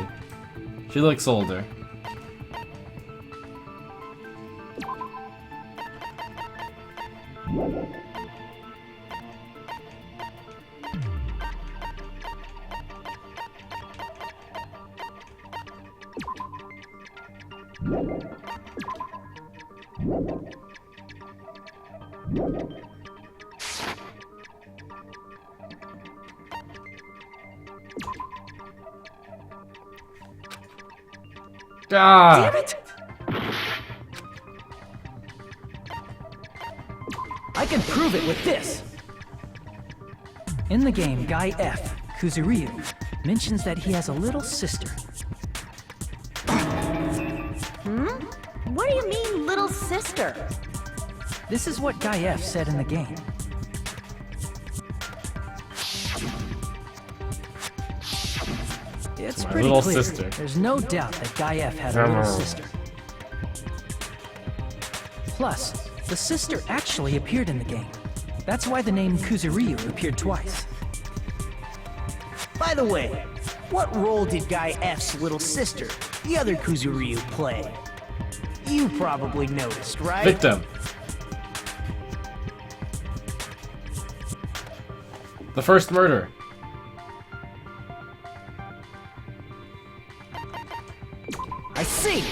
Speaker 2: She looks older. Ah!
Speaker 10: Damn it! I can prove it with this! In the game, Guy F, Kuzuryu, mentions that he has a little sister.
Speaker 3: What do you mean, little sister?
Speaker 10: This is what Guy F said in the game. It's
Speaker 2: My
Speaker 10: pretty
Speaker 2: little
Speaker 10: clear.
Speaker 2: sister.
Speaker 10: There's no doubt that Guy F had a little sister. Plus, the sister actually appeared in the game. That's why the name Kuzuryu appeared twice.
Speaker 5: By the way, what role did Guy F's little sister, the other Kuzuryu, play? You probably noticed, right?
Speaker 2: Victim. The first murder.
Speaker 5: I see!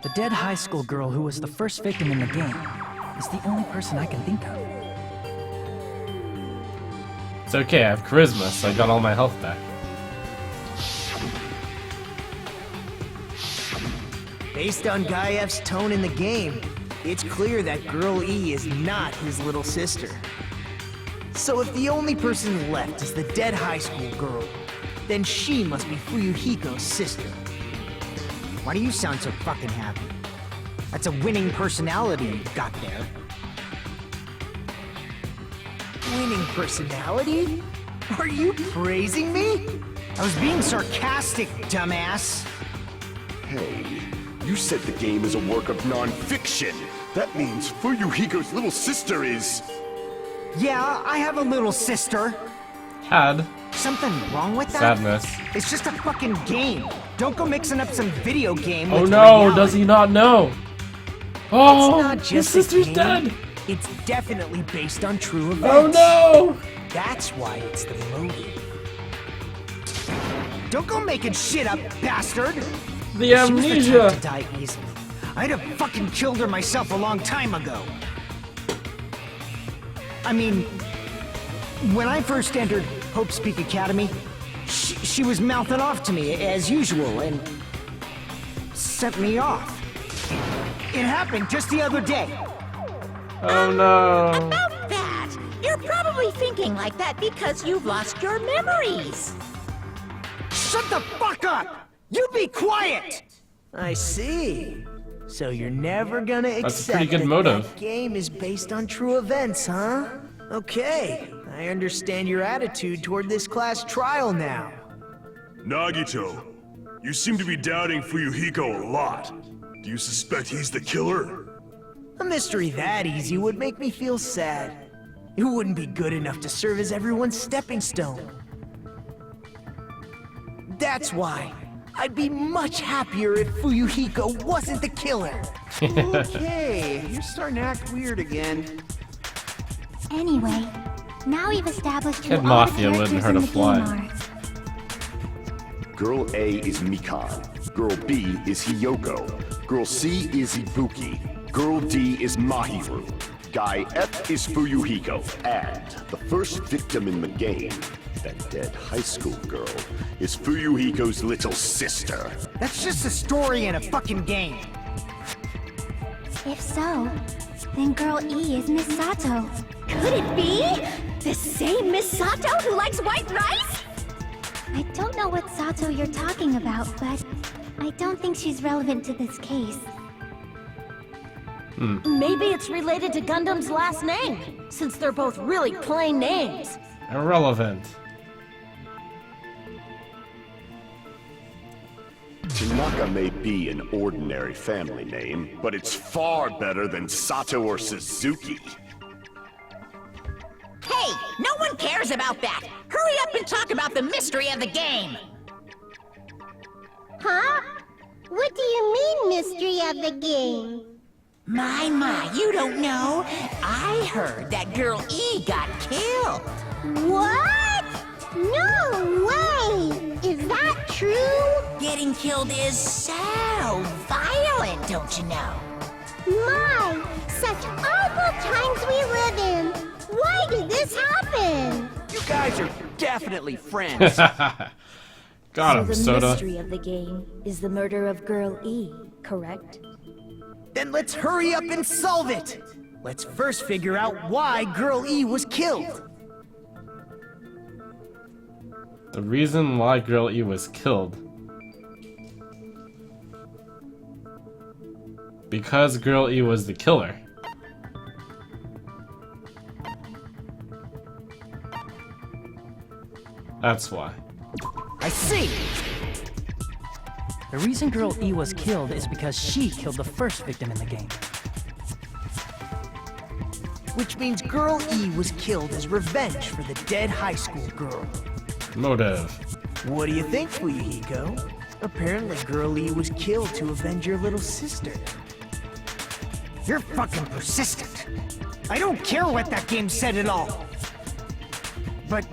Speaker 10: The dead high school girl who was the first victim in the game is the only person I can think of.
Speaker 2: It's okay, I have charisma, so I got all my health back.
Speaker 5: Based on Guy F's tone in the game, it's clear that Girl E is not his little sister. So if the only person left is the dead high school girl, then she must be Fuyuhiko's sister. Why do you sound so fucking happy? That's a winning personality you've got there. Winning personality? Are you praising me? I was being sarcastic, dumbass.
Speaker 7: Hey, you said the game is a work of non-fiction. That means Fuyuhiko's little sister is...
Speaker 5: Yeah, I have a little sister.
Speaker 2: Had.
Speaker 5: Something wrong with that?
Speaker 2: Sadness.
Speaker 5: It's just a fucking game. Don't go mixing up some video game
Speaker 2: Oh
Speaker 5: with
Speaker 2: no,
Speaker 5: reality.
Speaker 2: does he not know?
Speaker 5: It's
Speaker 2: Oh,
Speaker 5: not
Speaker 2: his
Speaker 5: just a
Speaker 2: sister's
Speaker 5: game.
Speaker 2: dead!
Speaker 5: It's definitely based on true events.
Speaker 2: Oh no!
Speaker 5: That's why it's the movie. Don't go making shit up, bastard!
Speaker 2: The
Speaker 5: She was the type
Speaker 2: amnesia!
Speaker 5: to die easily. I'd have fucking killed her myself a long time ago. I mean, when I first entered Hope's Peak Academy, she was mouthing off to me as usual and sent me off. It happened just the other day.
Speaker 2: Oh no.
Speaker 6: About that, you're probably thinking like that because you've lost your memories.
Speaker 5: Shut the fuck up! You be quiet! I see. So you're never gonna accept
Speaker 2: That's a pretty good
Speaker 5: that
Speaker 2: motive.
Speaker 5: that game is based on true events, huh? Okay, I understand your attitude toward this class trial now.
Speaker 4: Nagito, you seem to be doubting Fuyuhiko a lot. Do you suspect he's the killer?
Speaker 5: A mystery that easy would make me feel sad. It wouldn't be good enough to serve as everyone's stepping stone. That's why. I'd be much happier if Fuyuhiko wasn't the killer.
Speaker 11: Okay, you're starting to act weird again.
Speaker 9: Anyway, now we've established who
Speaker 2: Kid
Speaker 9: all the
Speaker 2: Mafia wouldn't
Speaker 9: characters
Speaker 2: hurt
Speaker 9: in
Speaker 2: a
Speaker 9: the
Speaker 2: fly.
Speaker 9: game are.
Speaker 7: Girl A is Mikan. Girl B is Hiyoko. Girl C is Ibuki. Girl D is Mahiru. Guy F is Fuyuhiko. And the first victim in the game, that dead high school girl, is Fuyuhiko's little sister.
Speaker 5: That's just a story in a fucking game.
Speaker 9: If so, then Girl E is Miss Sato.
Speaker 3: Could it be? The same Miss Sato who likes white rice?
Speaker 9: I don't know what Sato you're talking about, but I don't think she's relevant to this case.
Speaker 3: Maybe it's related to Gundam's last name, since they're both really plain names.
Speaker 2: Irrelevant.
Speaker 7: Tanaka may be an ordinary family name, but it's far better than Sato or Suzuki.
Speaker 6: Hey, no one cares about that. Hurry up and talk about the mystery of the game.
Speaker 9: Huh? What do you mean, mystery of the game?
Speaker 6: My, you don't know. I heard that Girl E got killed.
Speaker 9: What? No way! Is that true?
Speaker 6: Getting killed is so violent, don't you know?
Speaker 9: My, such awful times we live in. Why did this happen?
Speaker 11: You guys are definitely friends.
Speaker 2: Got
Speaker 3: So
Speaker 2: him,
Speaker 3: the
Speaker 2: Soda.
Speaker 3: mystery of the game is the murder of Girl E, correct?
Speaker 5: Then let's hurry up and solve it. Let's first figure out why Girl E was killed.
Speaker 2: The reason why Girl E was killed. Because Girl E was the killer. That's why.
Speaker 5: I see.
Speaker 10: The reason Girl E was killed is because she killed the first victim in the game.
Speaker 5: Which means Girl E was killed as revenge for the dead high school girl.
Speaker 2: Motive.
Speaker 5: What do you think, Fuyuhiko? Apparently Girl E was killed to avenge your little sister. You're fucking persistent. I don't care what that game said at all. But...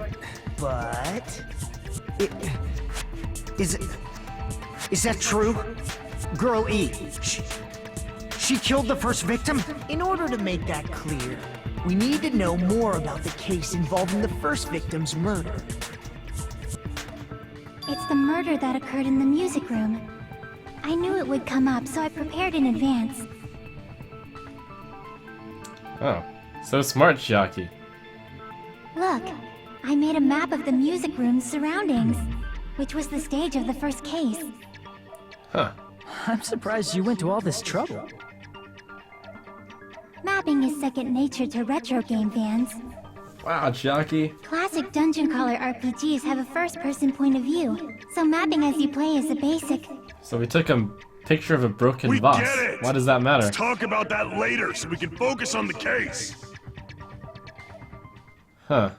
Speaker 5: Is that true? Girl E, she killed the first victim? In order to make that clear, we need to know more about the case involving the first victim's murder.
Speaker 9: It's the murder that occurred in the music room. I knew it would come up, so I prepared in advance.
Speaker 2: Oh, so smart, Chiaki.
Speaker 9: Look, I made a map of the music room's surroundings, which was the stage of the first case.
Speaker 2: Huh.
Speaker 10: I'm surprised you went to all this trouble.
Speaker 9: Mapping is second nature to retro game fans.
Speaker 2: Wow, Chiaki.
Speaker 9: Classic dungeon crawler RPGs have a first-person point of view, so mapping as you play is a basic.
Speaker 2: So we took a picture of a broken
Speaker 4: We
Speaker 2: boss.
Speaker 4: get it.
Speaker 2: Why does that matter?
Speaker 4: Let's talk about that later so we can focus on the case.
Speaker 2: Huh.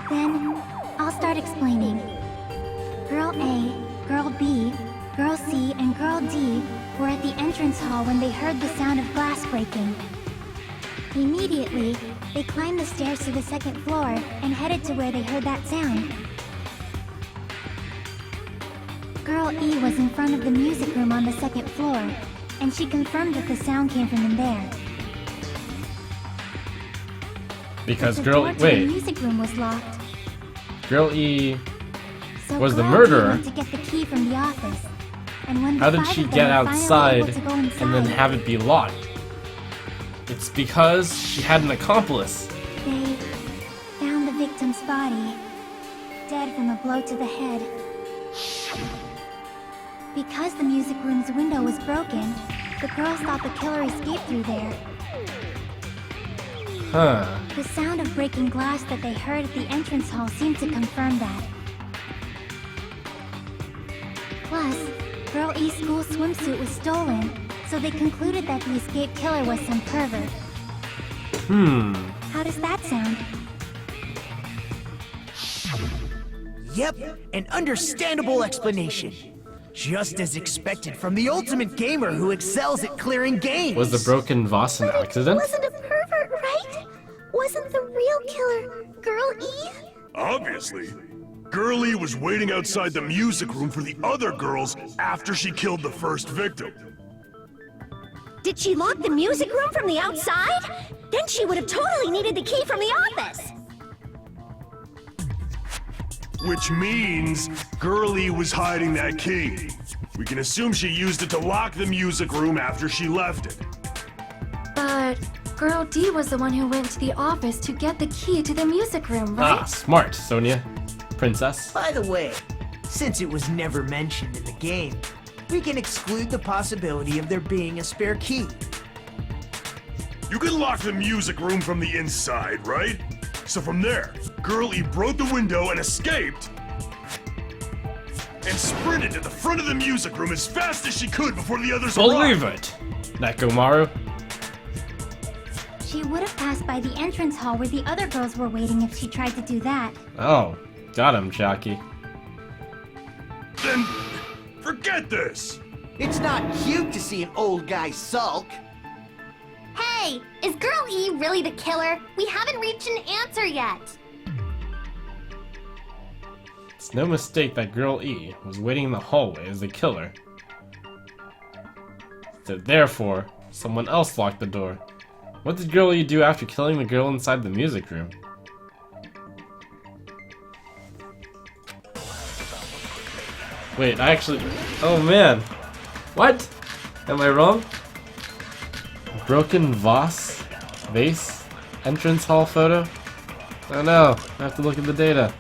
Speaker 9: Then, I'll start explaining. Girl A, Girl B, Girl C, and Girl D were at the entrance hall when they heard the sound of glass breaking. Immediately, they climbed the stairs to the second floor and headed to where they heard that sound. Girl E was in front of the music room on the second floor, and she confirmed that the sound came from in there.
Speaker 2: Because
Speaker 9: The
Speaker 2: Girl
Speaker 9: door
Speaker 2: E...
Speaker 9: to the
Speaker 2: Wait.
Speaker 9: music room was locked.
Speaker 2: Girl E...
Speaker 9: So
Speaker 2: was the
Speaker 9: Girl E
Speaker 2: murderer.
Speaker 9: went to get the key from the office. And when the
Speaker 2: How did
Speaker 9: five
Speaker 2: she
Speaker 9: of them
Speaker 2: get
Speaker 9: were finally
Speaker 2: outside
Speaker 9: able to go inside,
Speaker 2: and then have it be locked? It's because she had an accomplice.
Speaker 9: they found the victim's body, dead from a blow to the head. Because the music room's window was broken, the girls thought the killer escaped through there.
Speaker 2: Huh.
Speaker 9: The sound of breaking glass that they heard at the entrance hall seemed to confirm that. Plus, Girl E's school swimsuit was stolen, so they concluded that the escaped killer was some pervert. How does that sound?
Speaker 1: Yep, an understandable explanation. Just as expected from the ultimate gamer who excels at clearing games.
Speaker 2: Was the broken vase an accident?
Speaker 9: Wasn't a pervert, right? Wasn't the real killer Girl E?
Speaker 4: Obviously. Girl E was waiting outside the music room for the other girls after she killed the first victim.
Speaker 3: Did she lock the music room from the outside? Then she would have totally needed the key from the office.
Speaker 4: Which means Girl E was hiding that key. We can assume she used it to lock the music room after she left it.
Speaker 12: But Girl D was the one who went to the office to get the key to the music room, right?
Speaker 2: Ah, smart, Sonia. Princess.
Speaker 1: By the way, since it was never mentioned in the game, we can exclude the possibility of there being a spare key.
Speaker 4: You can lock the music room from the inside, right? So from there, Girl E broke the window and escaped, and sprinted to the front of the music room as fast as she could before the others
Speaker 2: Believe
Speaker 4: arrived.
Speaker 2: it! Nekomaru.
Speaker 9: She would have passed by the entrance hall where the other girls were waiting if she tried to do that.
Speaker 2: Oh, got him, Jockey.
Speaker 4: Then, forget this!
Speaker 5: It's not cute to see an old guy sulk.
Speaker 9: Hey, is Girl E really the killer? We haven't reached an answer yet.
Speaker 2: It's no mistake that Girl E was waiting in the hallway as the killer. So therefore, someone else locked the door. What did Girl E do after killing the girl inside the music room? Wait, I actually... Oh man! What? Am I wrong? Broken vase? Entrance hall photo? Oh no, I have to look at the data.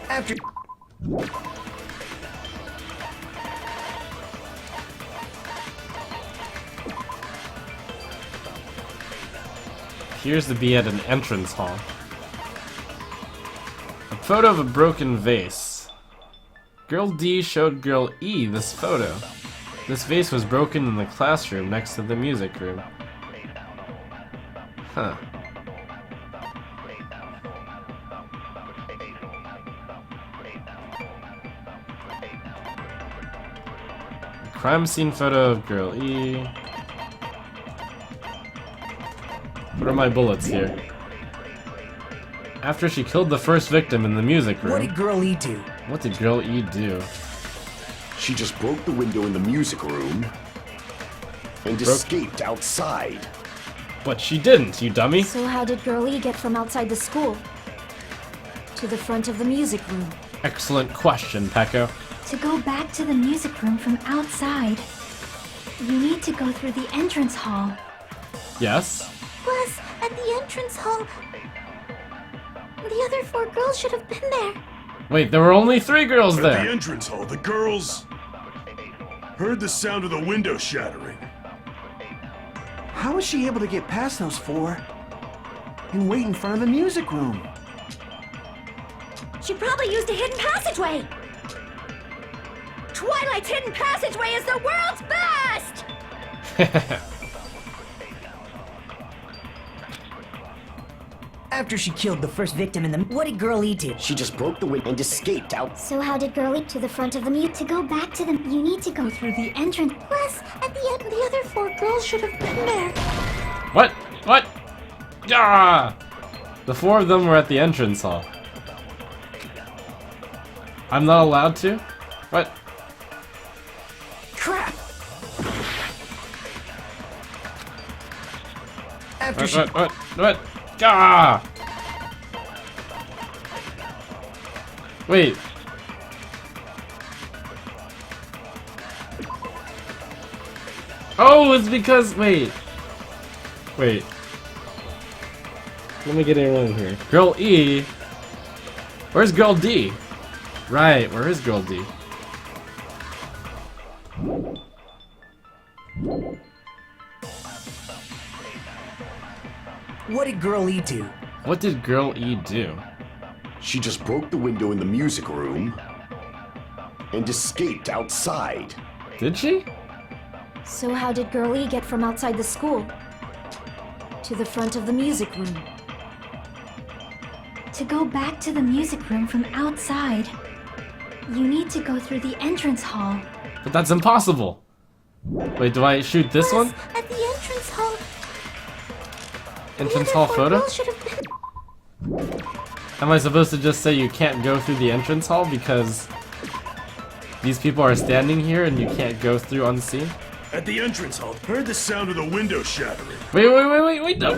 Speaker 1: After...
Speaker 2: Appears to be at an entrance hall. A photo of a broken vase. Girl D showed Girl E this photo. This vase was broken in the classroom next to the music room. Huh. Crime scene photo of Girl E. What are my bullets here? After she killed the first victim in the music room.
Speaker 1: What did Girl E do?
Speaker 2: What did Girl E do?
Speaker 7: She just broke the window in the music room and escaped outside.
Speaker 2: But she didn't, you dummy.
Speaker 3: So how did Girl E get from outside the school to the front of the music room?
Speaker 2: Excellent question, Pecco.
Speaker 9: To go back to the music room from outside, you need to go through the entrance hall.
Speaker 2: Yes?
Speaker 9: Plus, at the entrance hall, the other 4 girls should have been there.
Speaker 2: Wait, there were only 3 girls
Speaker 4: But at
Speaker 2: there.
Speaker 4: the entrance hall, the girls heard the sound of the window shattering.
Speaker 11: How was she able to get past those 4 and wait in front of the music room?
Speaker 3: She probably used a hidden passageway! Twilight's hidden passageway is the world's best!
Speaker 1: After she killed the first victim in the... What did Girl E do?
Speaker 7: She just broke the window and escaped out.
Speaker 9: So how did Girl E to the front of the mute? To go back to them, you need to go through the entrance. Plus, at the end, the other 4 girls should have been there.
Speaker 2: What? What? Ah! The 4 of them were at the entrance hall. I'm not allowed to? What?
Speaker 1: Crap! After
Speaker 2: What? Ah! Wait. Oh, it's because... Wait. Let me get it wrong here. Girl E... Where's Girl D? Right, where is Girl D?
Speaker 1: What did Girl E do?
Speaker 2: What did Girl E do?
Speaker 7: She just broke the window in the music room and escaped outside.
Speaker 2: Did she?
Speaker 3: So how did Girl E get from outside the school to the front of the music room?
Speaker 12: To go back to the music room from outside, you need to go through the entrance hall.
Speaker 2: But that's impossible. Wait, do I shoot this
Speaker 9: Plus,
Speaker 2: one?
Speaker 9: at the entrance hall.
Speaker 2: Entrance hall photo?
Speaker 9: Should have been...
Speaker 2: Am I supposed to just say you can't go through the entrance hall because these people are standing here and you can't go through unseen?
Speaker 4: At the entrance hall, heard the sound of the window shattering.
Speaker 2: Wait, no,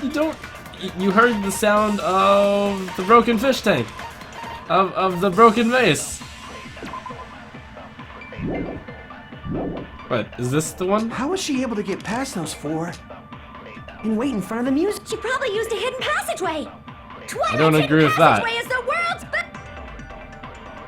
Speaker 2: you don't. You heard the sound of the broken fish tank. Of the broken vase. What, is this the one?
Speaker 11: How was she able to get past those four and wait in front of the music?
Speaker 3: She probably used a hidden passageway.
Speaker 2: I don't agree with that.
Speaker 3: Passageway is the world's best.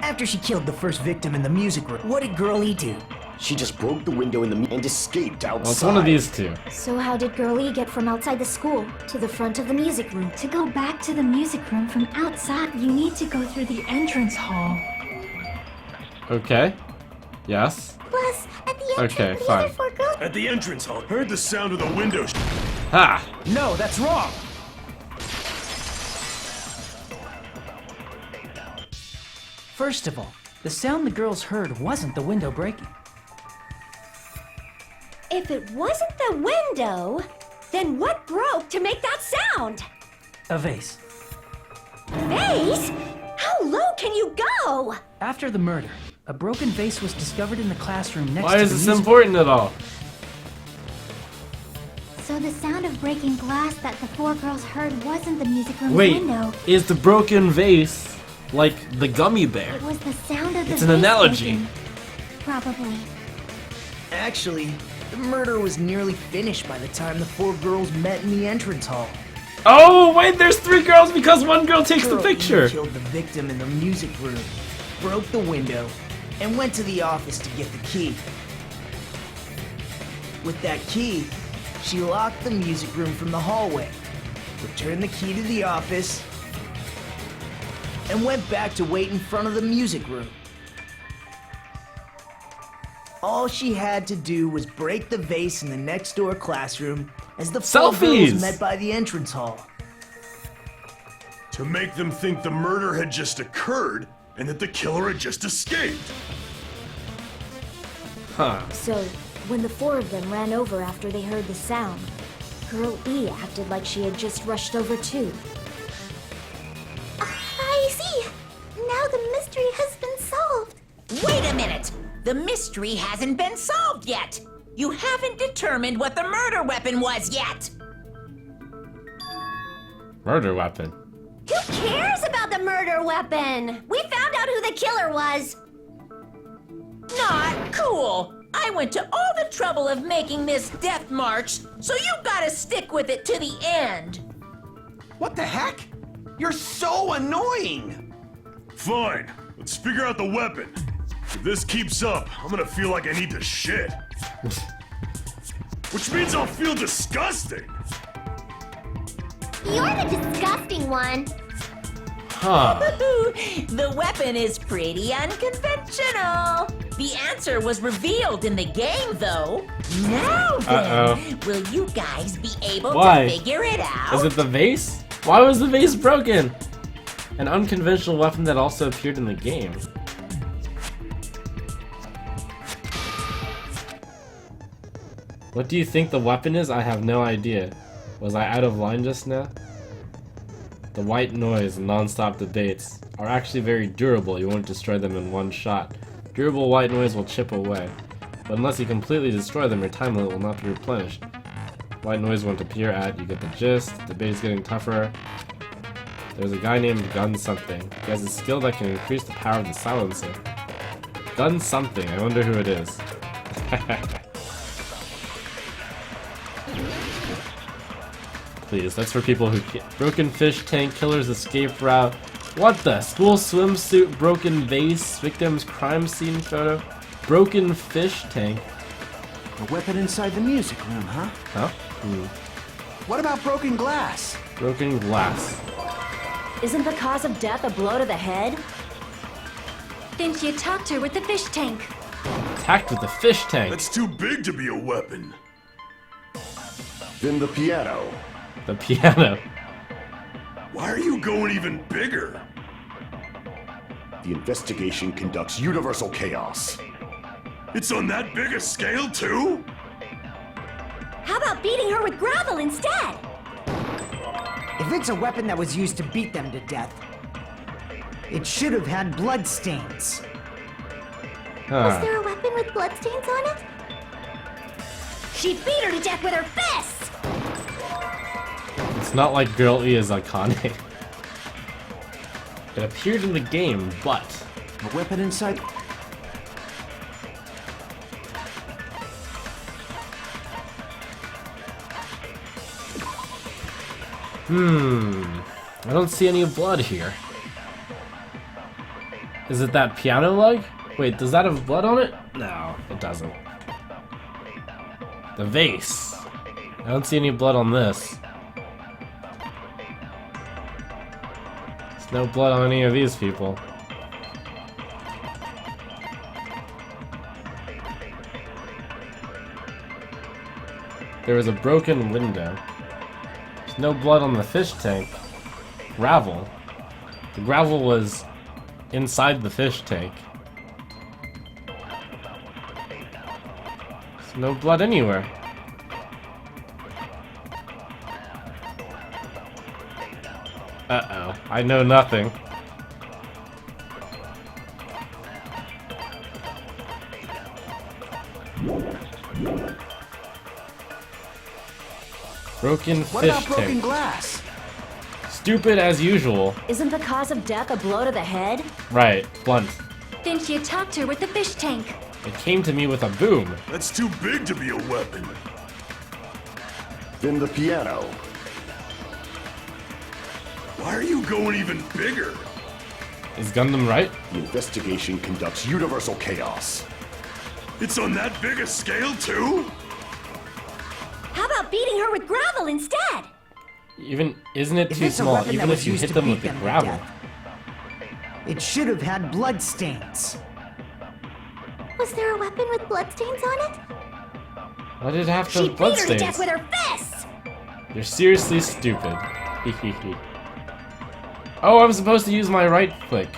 Speaker 5: After she killed the first victim in the music room, what did Girl E do?
Speaker 7: She just broke the window in and escaped outside.
Speaker 2: Well, it's one of these two.
Speaker 12: So how did Girl E get from outside the school to the front of the music room? To go back to the music room from outside, you need to go through the entrance hall.
Speaker 2: Okay. Yes.
Speaker 9: Plus, at the entrance,
Speaker 2: Okay,
Speaker 9: the
Speaker 2: fine.
Speaker 9: other four girls...
Speaker 4: At the entrance hall, heard the sound of the window
Speaker 2: Ha!
Speaker 11: No, that's wrong.
Speaker 10: First of all, the sound the girls heard wasn't the window breaking.
Speaker 3: If it wasn't the window, then what broke to make that sound?
Speaker 10: A vase.
Speaker 3: Vase? How low can you go?
Speaker 10: After the murder, a broken vase was discovered in the classroom next
Speaker 2: Why
Speaker 10: to
Speaker 2: is
Speaker 10: the
Speaker 2: this
Speaker 10: music.
Speaker 2: important at all?
Speaker 9: So the sound of breaking glass that the four girls heard wasn't the music room's
Speaker 2: Wait,
Speaker 9: window.
Speaker 2: is the broken vase like the gummy bear?
Speaker 9: It was the sound of the
Speaker 2: It's an
Speaker 9: vase
Speaker 2: analogy.
Speaker 9: breaking. Probably.
Speaker 5: Actually, the murder was nearly finished by the time the four girls met in the entrance hall.
Speaker 2: Oh, wait, there's three girls because one girl takes the
Speaker 5: Girl E
Speaker 2: picture.
Speaker 5: killed the victim in the music room, broke the window, and went to the office to get the key. With that key, she locked the music room from the hallway, returned the key to the office, and went back to wait in front of the music room. All she had to do was break the vase in the next door classroom as the four
Speaker 2: Selfies!
Speaker 5: girls met by the entrance hall.
Speaker 4: to make them think the murder had just occurred and that the killer had just escaped.
Speaker 2: Huh.
Speaker 3: So, when the four of them ran over after they heard the sound, Girl E acted like she had just rushed over too.
Speaker 9: I see. Now the mystery has been solved.
Speaker 6: Wait a minute! The mystery hasn't been solved yet! You haven't determined what the murder weapon was yet!
Speaker 2: Murder weapon.
Speaker 3: Who cares about the murder weapon? We found out who the killer was.
Speaker 6: Not cool! I went to all the trouble of making this death march, so you gotta stick with it to the end!
Speaker 11: What the heck? You're so annoying!
Speaker 4: Fine, let's figure out the weapon. If this keeps up, I'm gonna feel like I need to shit. Which means I'll feel disgusting.
Speaker 9: You're the disgusting one.
Speaker 2: Huh.
Speaker 6: The weapon is pretty unconventional. The answer was revealed in the game, though. Now then, will you guys be able
Speaker 2: Why?
Speaker 6: to figure it out?
Speaker 2: Is it the vase? Why was the vase broken? An unconventional weapon that also appeared in the game. What do you think the weapon is? I have no idea. Was I out of line just now? The white noise and non-stop debates are actually very durable. You won't destroy them in one shot. Durable white noise will chip away. But unless you completely destroy them, your time limit will not be replenished. White noise won't appear at, you get the gist. Debate is getting tougher. There's a guy named Gun Something. He has a skill that can increase the power of the silencer. Gun Something, I wonder who it is. Please, that's for people who can't. Broken fish tank, killer's escape route. What the? School swimsuit, broken vase, victim's crime scene photo, broken fish tank.
Speaker 11: A weapon inside the music room, huh?
Speaker 2: Huh?
Speaker 11: What about broken glass?
Speaker 2: Broken glass.
Speaker 3: Isn't the cause of death a blow to the head?
Speaker 12: Then she attacked her with the fish tank.
Speaker 2: Attacked with the fish tank.
Speaker 4: That's too big to be a weapon.
Speaker 7: Then the piano.
Speaker 2: The piano.
Speaker 4: Why are you going even bigger?
Speaker 7: The investigation conducts universal chaos.
Speaker 4: It's on that big a scale, too?
Speaker 3: How about beating her with gravel instead?
Speaker 5: If it's a weapon that was used to beat them to death, it should have had bloodstains.
Speaker 9: Was there a weapon with bloodstains on it?
Speaker 3: She beat her to death with her fists!
Speaker 2: It's not like Girl E is iconic. It appeared in the game, but...
Speaker 11: A weapon inside...
Speaker 2: I don't see any blood here. Is it that piano leg? Wait, does that have blood on it? No, it doesn't. The vase. I don't see any blood on this. There's no blood on any of these people. There was a broken window. There's no blood on the fish tank. Gravel. The gravel was inside the fish tank. There's no blood anywhere. Uh-oh. I know nothing. Broken
Speaker 5: What
Speaker 2: fish
Speaker 5: about broken
Speaker 2: tank.
Speaker 5: glass?
Speaker 2: Stupid as usual.
Speaker 3: Isn't the cause of death a blow to the head?
Speaker 2: Right, blunt.
Speaker 12: Then she attacked her with the fish tank.
Speaker 2: It came to me with a boom.
Speaker 4: That's too big to be a weapon.
Speaker 7: Then the piano.
Speaker 4: Why are you going even bigger?
Speaker 2: Is Gundam right?
Speaker 7: The investigation conducts universal chaos.
Speaker 4: It's on that big a scale, too?
Speaker 3: How about beating her with gravel instead?
Speaker 2: Isn't it
Speaker 5: If
Speaker 2: too
Speaker 5: it's a
Speaker 2: small?
Speaker 5: weapon that
Speaker 2: Even
Speaker 5: was
Speaker 2: if you
Speaker 5: used
Speaker 2: hit
Speaker 5: to
Speaker 2: them
Speaker 5: beat
Speaker 2: with the
Speaker 5: them to
Speaker 2: gravel.
Speaker 5: death, it should have had bloodstains.
Speaker 9: Was there a weapon with bloodstains on it?
Speaker 2: Why did it have
Speaker 3: She
Speaker 2: to
Speaker 3: beat her to
Speaker 2: bloodstains?
Speaker 3: death with her fists!
Speaker 2: You're seriously stupid. Hehehe. Oh, I'm supposed to use my right click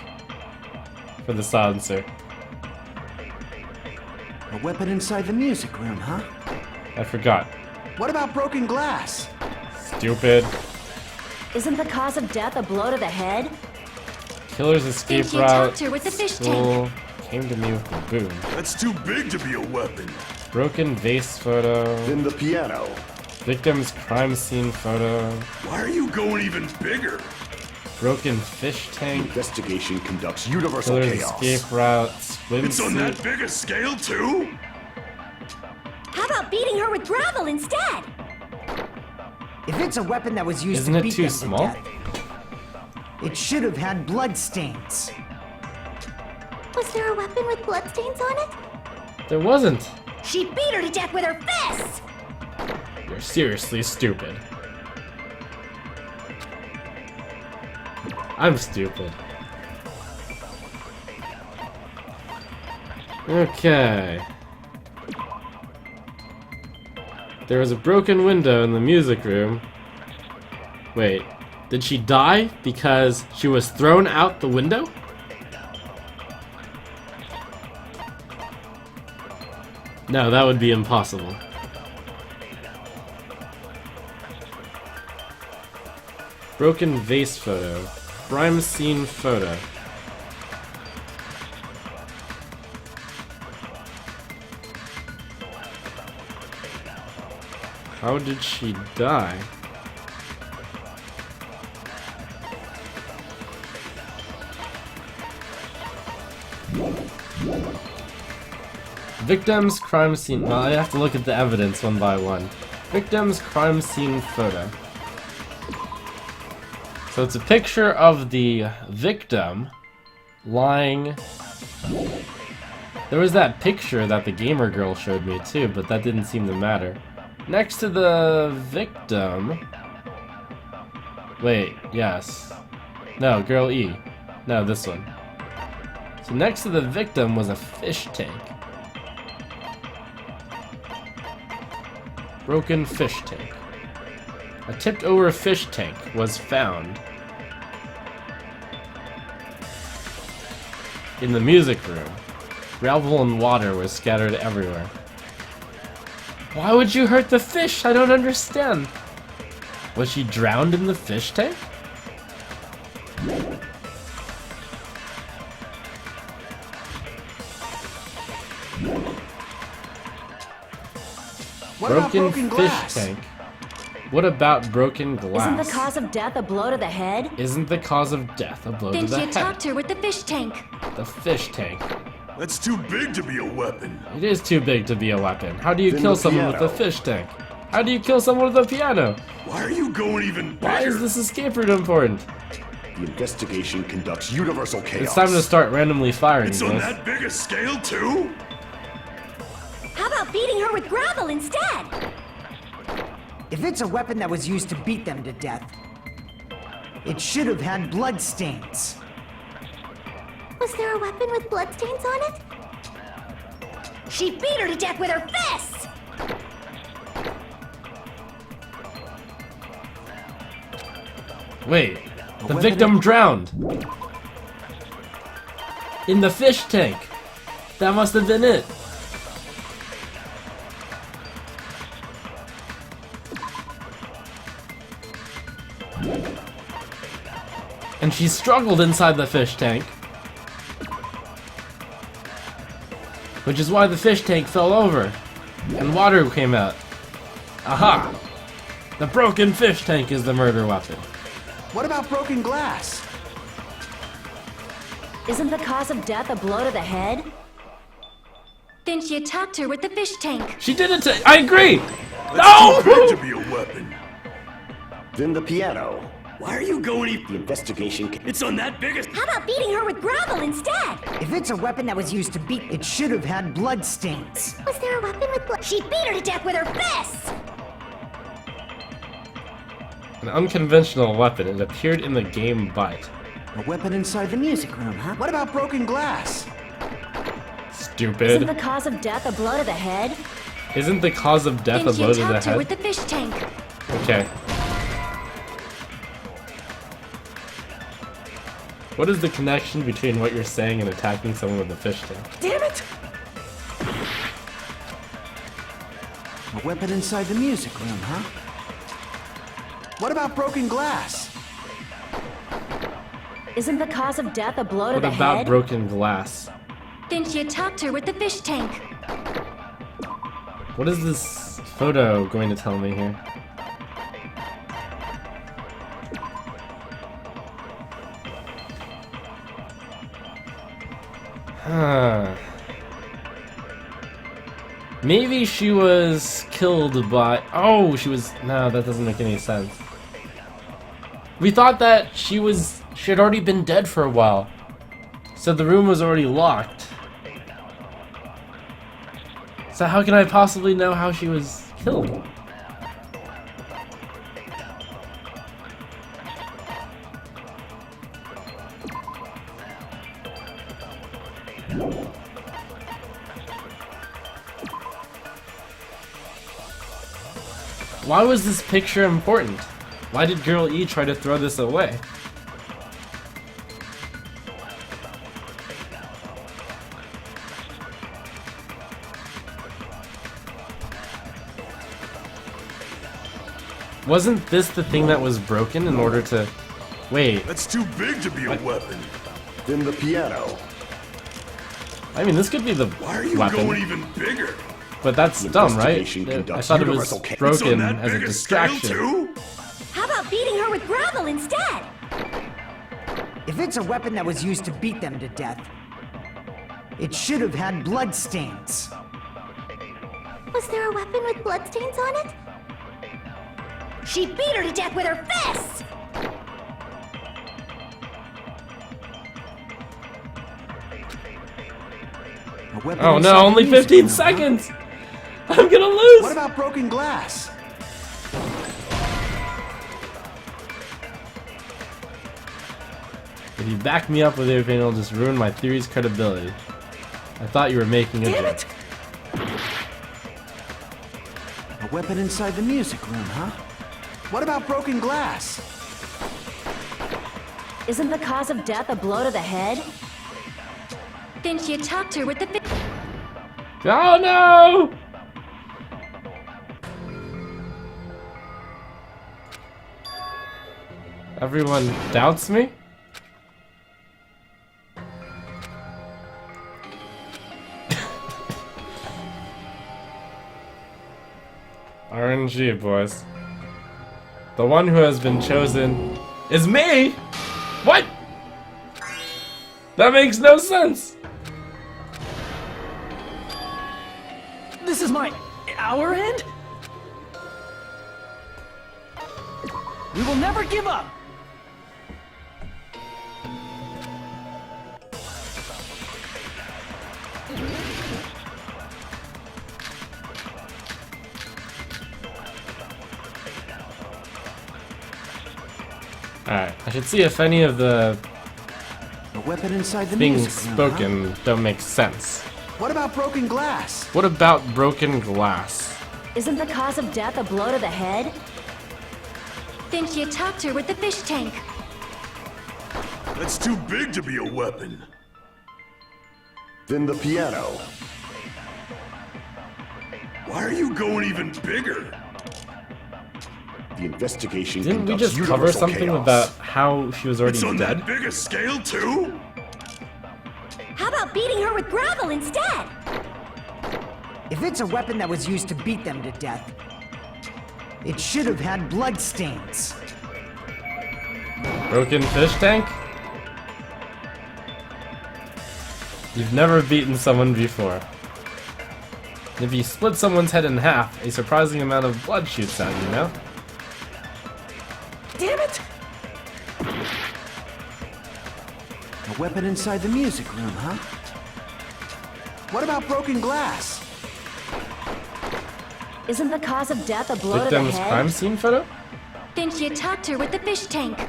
Speaker 2: for the silencer.
Speaker 11: A weapon inside the music room, huh?
Speaker 2: I forgot.
Speaker 11: What about broken glass?
Speaker 2: Stupid.
Speaker 3: Isn't the cause of death a blow to the head?
Speaker 2: Killer's escape
Speaker 12: she
Speaker 2: route.
Speaker 12: attacked her with the fish
Speaker 2: School came to me with a boom.
Speaker 4: That's too big to be a weapon.
Speaker 2: Broken vase photo.
Speaker 7: Then the piano.
Speaker 2: Victim's crime scene photo.
Speaker 4: Why are you going even bigger?
Speaker 2: Broken fish
Speaker 7: The
Speaker 2: tank.
Speaker 7: investigation conducts universal
Speaker 2: Killer's
Speaker 7: chaos.
Speaker 2: escape route.
Speaker 4: It's on that
Speaker 2: Swimsuit.
Speaker 4: big a scale, too?
Speaker 3: How about beating her with gravel instead?
Speaker 5: If it's a weapon that was used
Speaker 2: Isn't
Speaker 5: to
Speaker 2: it
Speaker 5: beat
Speaker 2: too
Speaker 5: them
Speaker 2: small?
Speaker 5: to death, it should have had bloodstains.
Speaker 9: Was there a weapon with bloodstains on it?
Speaker 2: There wasn't.
Speaker 3: She beat her to death with her fists!
Speaker 2: You're seriously stupid. I'm stupid. Okay. There was a broken window in the music room. Wait, did she die because she was thrown out the window? No, that would be impossible. Broken vase photo. Crime scene photo. How did she die? Victim's crime scene. Well, I have to look at the evidence one by one. Victim's crime scene photo. So it's a picture of the victim lying. There was that picture that the gamer girl showed me too, but that didn't seem to matter. Next to the victim. Wait, yes. No, girl E. No, this one. So next to the victim was a fish tank. Broken fish tank. A tipped over fish tank was found in the music room. Gravel and water were scattered everywhere. Why would you hurt the fish? I don't understand. Was she drowned in the fish tank?
Speaker 11: What about broken
Speaker 2: fish
Speaker 11: glass?
Speaker 2: tank. What about broken glass?
Speaker 3: Isn't the cause of death a blow to the head?
Speaker 2: Isn't the cause of death a blow
Speaker 12: Then
Speaker 2: to the
Speaker 12: she
Speaker 2: head?
Speaker 12: attacked her with the fish tank.
Speaker 2: The fish tank.
Speaker 4: That's too big to be a weapon.
Speaker 2: It is too big to be a weapon. How do you
Speaker 7: Then
Speaker 2: kill
Speaker 7: the
Speaker 2: someone with a
Speaker 7: piano.
Speaker 2: fish tank? How do you kill someone with a piano?
Speaker 4: Why are you going even bigger?
Speaker 2: Why is this escape route important?
Speaker 7: The investigation conducts universal chaos.
Speaker 2: It's time to start randomly firing.
Speaker 4: It's on
Speaker 2: Glyph.
Speaker 4: that big a scale too?
Speaker 3: How about beating her with gravel instead?
Speaker 5: If it's a weapon that was used to beat them to death, it should have had blood stains.
Speaker 9: Was there a weapon with bloodstains on it?
Speaker 3: She beat her to death with her fists!
Speaker 2: Wait, the
Speaker 5: weapon
Speaker 2: victim drowned. In the fish tank. That must have been it. And she struggled inside the fish tank. Which is why the fish tank fell over. And water came out. Aha! The broken fish tank is the murder weapon.
Speaker 11: What about broken glass?
Speaker 3: Isn't the cause of death a blow to the head?
Speaker 12: Then she attacked her with the fish tank.
Speaker 2: She did it to- I agree!
Speaker 4: That's too
Speaker 2: No!
Speaker 4: big to be a weapon.
Speaker 7: Then the piano.
Speaker 4: Why are you going
Speaker 7: The investigation.
Speaker 4: It's on that big a...
Speaker 3: How about beating her with gravel instead?
Speaker 5: If it's a weapon that was used to beat, it should have had blood stains.
Speaker 9: Was there a weapon with blood?
Speaker 3: She beat her to death with her fists!
Speaker 2: An unconventional weapon. It appeared in the game Bite.
Speaker 5: A weapon inside the music room, huh?
Speaker 11: What about broken glass?
Speaker 3: Isn't
Speaker 2: Stupid.
Speaker 3: the cause of death a blow to the head?
Speaker 2: Isn't the cause of death a
Speaker 12: Then she
Speaker 2: blow to the
Speaker 12: attacked her
Speaker 2: head?
Speaker 12: with the fish tank.
Speaker 2: Okay. What is the connection between what you're saying and attacking someone with a fish tank?
Speaker 5: Damn it!
Speaker 11: A weapon inside the music room, huh? What about broken glass?
Speaker 3: Isn't the cause of death a blow to
Speaker 2: What
Speaker 3: the
Speaker 2: about
Speaker 3: head?
Speaker 2: broken glass?
Speaker 12: Then she attacked her with the fish tank.
Speaker 2: What is this photo going to tell me here? Huh. Maybe she was killed by... Oh, she was... No, that doesn't make any sense. We thought that she had already been dead for a while. So the room was already locked. So how can I possibly know how she was killed? Why was this picture important? Why did Girl E try to throw this away? Wasn't this the thing that was broken in order to... Wait,
Speaker 4: That's too big to be a weapon.
Speaker 7: Then the piano.
Speaker 2: I mean, this could be the
Speaker 4: Why are you
Speaker 2: weapon,
Speaker 4: going even bigger?
Speaker 2: but that's dumb, right?
Speaker 7: Investigation
Speaker 2: I
Speaker 7: conducts
Speaker 2: thought it was
Speaker 7: universal chaos.
Speaker 4: It's on
Speaker 2: broken
Speaker 4: that
Speaker 2: as a
Speaker 4: big a scale
Speaker 2: distraction.
Speaker 4: too?
Speaker 3: How about beating her with gravel instead?
Speaker 5: If it's a weapon that was used to beat them to death, it should have had blood stains.
Speaker 9: Was there a weapon with bloodstains on it?
Speaker 3: She beat her to death with her fists!
Speaker 11: A weapon
Speaker 2: Oh
Speaker 11: inside
Speaker 2: no,
Speaker 11: the
Speaker 2: only
Speaker 11: music
Speaker 2: 15
Speaker 11: room, huh?
Speaker 2: seconds! I'm gonna lose!
Speaker 11: What about broken glass?
Speaker 2: If you back me up with everything, it'll just ruin my theory's credibility. I thought you were making a
Speaker 5: Damn
Speaker 2: joke.
Speaker 5: it!
Speaker 11: A weapon inside the music room, huh? What about broken glass?
Speaker 3: Isn't the cause of death a blow to the head?
Speaker 12: Then she attacked her with the
Speaker 2: Oh no! Everyone doubts me? RNG, boys. The one who has been chosen is me! What? That makes no sense!
Speaker 10: This is our end? We will never give up!
Speaker 2: Alright, I should see if any of the
Speaker 11: A weapon inside the
Speaker 2: things
Speaker 11: music room,
Speaker 2: spoken don't make sense.
Speaker 11: What about broken glass?
Speaker 2: What about broken glass?
Speaker 12: Isn't the cause of death a blow to the head? Then she attacked her with the fish tank.
Speaker 4: That's too big to be a weapon.
Speaker 7: Then the piano.
Speaker 4: Why are you going even bigger?
Speaker 7: The investigation
Speaker 2: Didn't we
Speaker 7: conducts
Speaker 2: just cover
Speaker 7: universal
Speaker 2: something
Speaker 7: chaos.
Speaker 2: about how she was already
Speaker 4: It's on
Speaker 2: dead?
Speaker 4: that big a scale too?
Speaker 3: How about beating her with gravel instead?
Speaker 5: If it's a weapon that was used to beat them to death, it should have had blood stains.
Speaker 2: Broken fish tank? You've never beaten someone before. If you split someone's head in half, a surprising amount of blood shoots out, you know?
Speaker 10: Damn it!
Speaker 11: A weapon inside the music room, huh? What about broken glass?
Speaker 12: Isn't the cause of death a blow to the
Speaker 2: Victim's
Speaker 12: head?
Speaker 2: crime scene photo?
Speaker 12: Then she attacked her with the fish tank.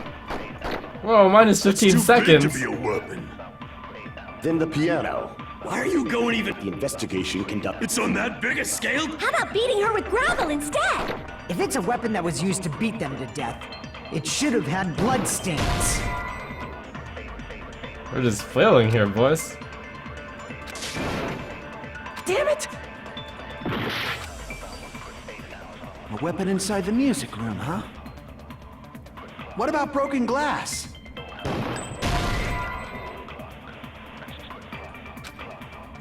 Speaker 2: Whoa, minus 15
Speaker 4: Too
Speaker 2: seconds.
Speaker 4: big to be a weapon.
Speaker 7: Then the piano.
Speaker 4: Why are you going even?
Speaker 7: The investigation conducts.
Speaker 4: It's on that big a scale?
Speaker 3: How about beating her with gravel instead?
Speaker 5: If it's a weapon that was used to beat them to death, it should have had blood stains.
Speaker 2: We're just flailing here, boys.
Speaker 10: Damn it!
Speaker 11: A weapon inside the music room, huh? What about broken glass?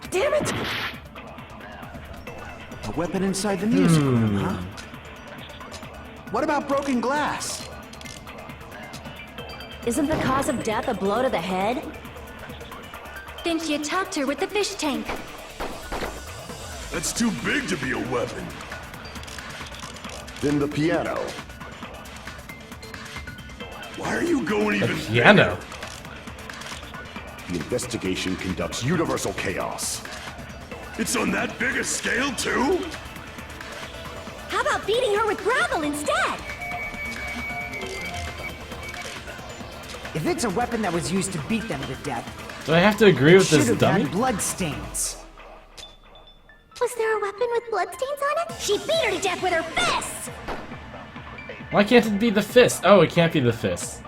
Speaker 10: Damn it!
Speaker 11: A weapon inside the music room, huh? What about broken glass?
Speaker 12: Isn't the cause of death a blow to the head? Then she attacked her with the fish tank.
Speaker 4: That's too big to be a weapon.
Speaker 7: Then the piano.
Speaker 4: Why are you going
Speaker 2: The
Speaker 4: even
Speaker 2: piano.
Speaker 7: The investigation conducts universal chaos.
Speaker 4: bigger? It's on that big a scale too?
Speaker 3: How about beating her with gravel instead?
Speaker 5: If it's a weapon that was used to beat them to death,
Speaker 2: Do I have to agree
Speaker 5: it
Speaker 2: with
Speaker 5: should
Speaker 2: this
Speaker 5: have
Speaker 2: dummy?
Speaker 5: had blood stains.
Speaker 9: Was there a weapon with bloodstains on it?
Speaker 3: She beat her to death with her fists!
Speaker 2: Why can't it be the fist? Oh, it can't be the fist.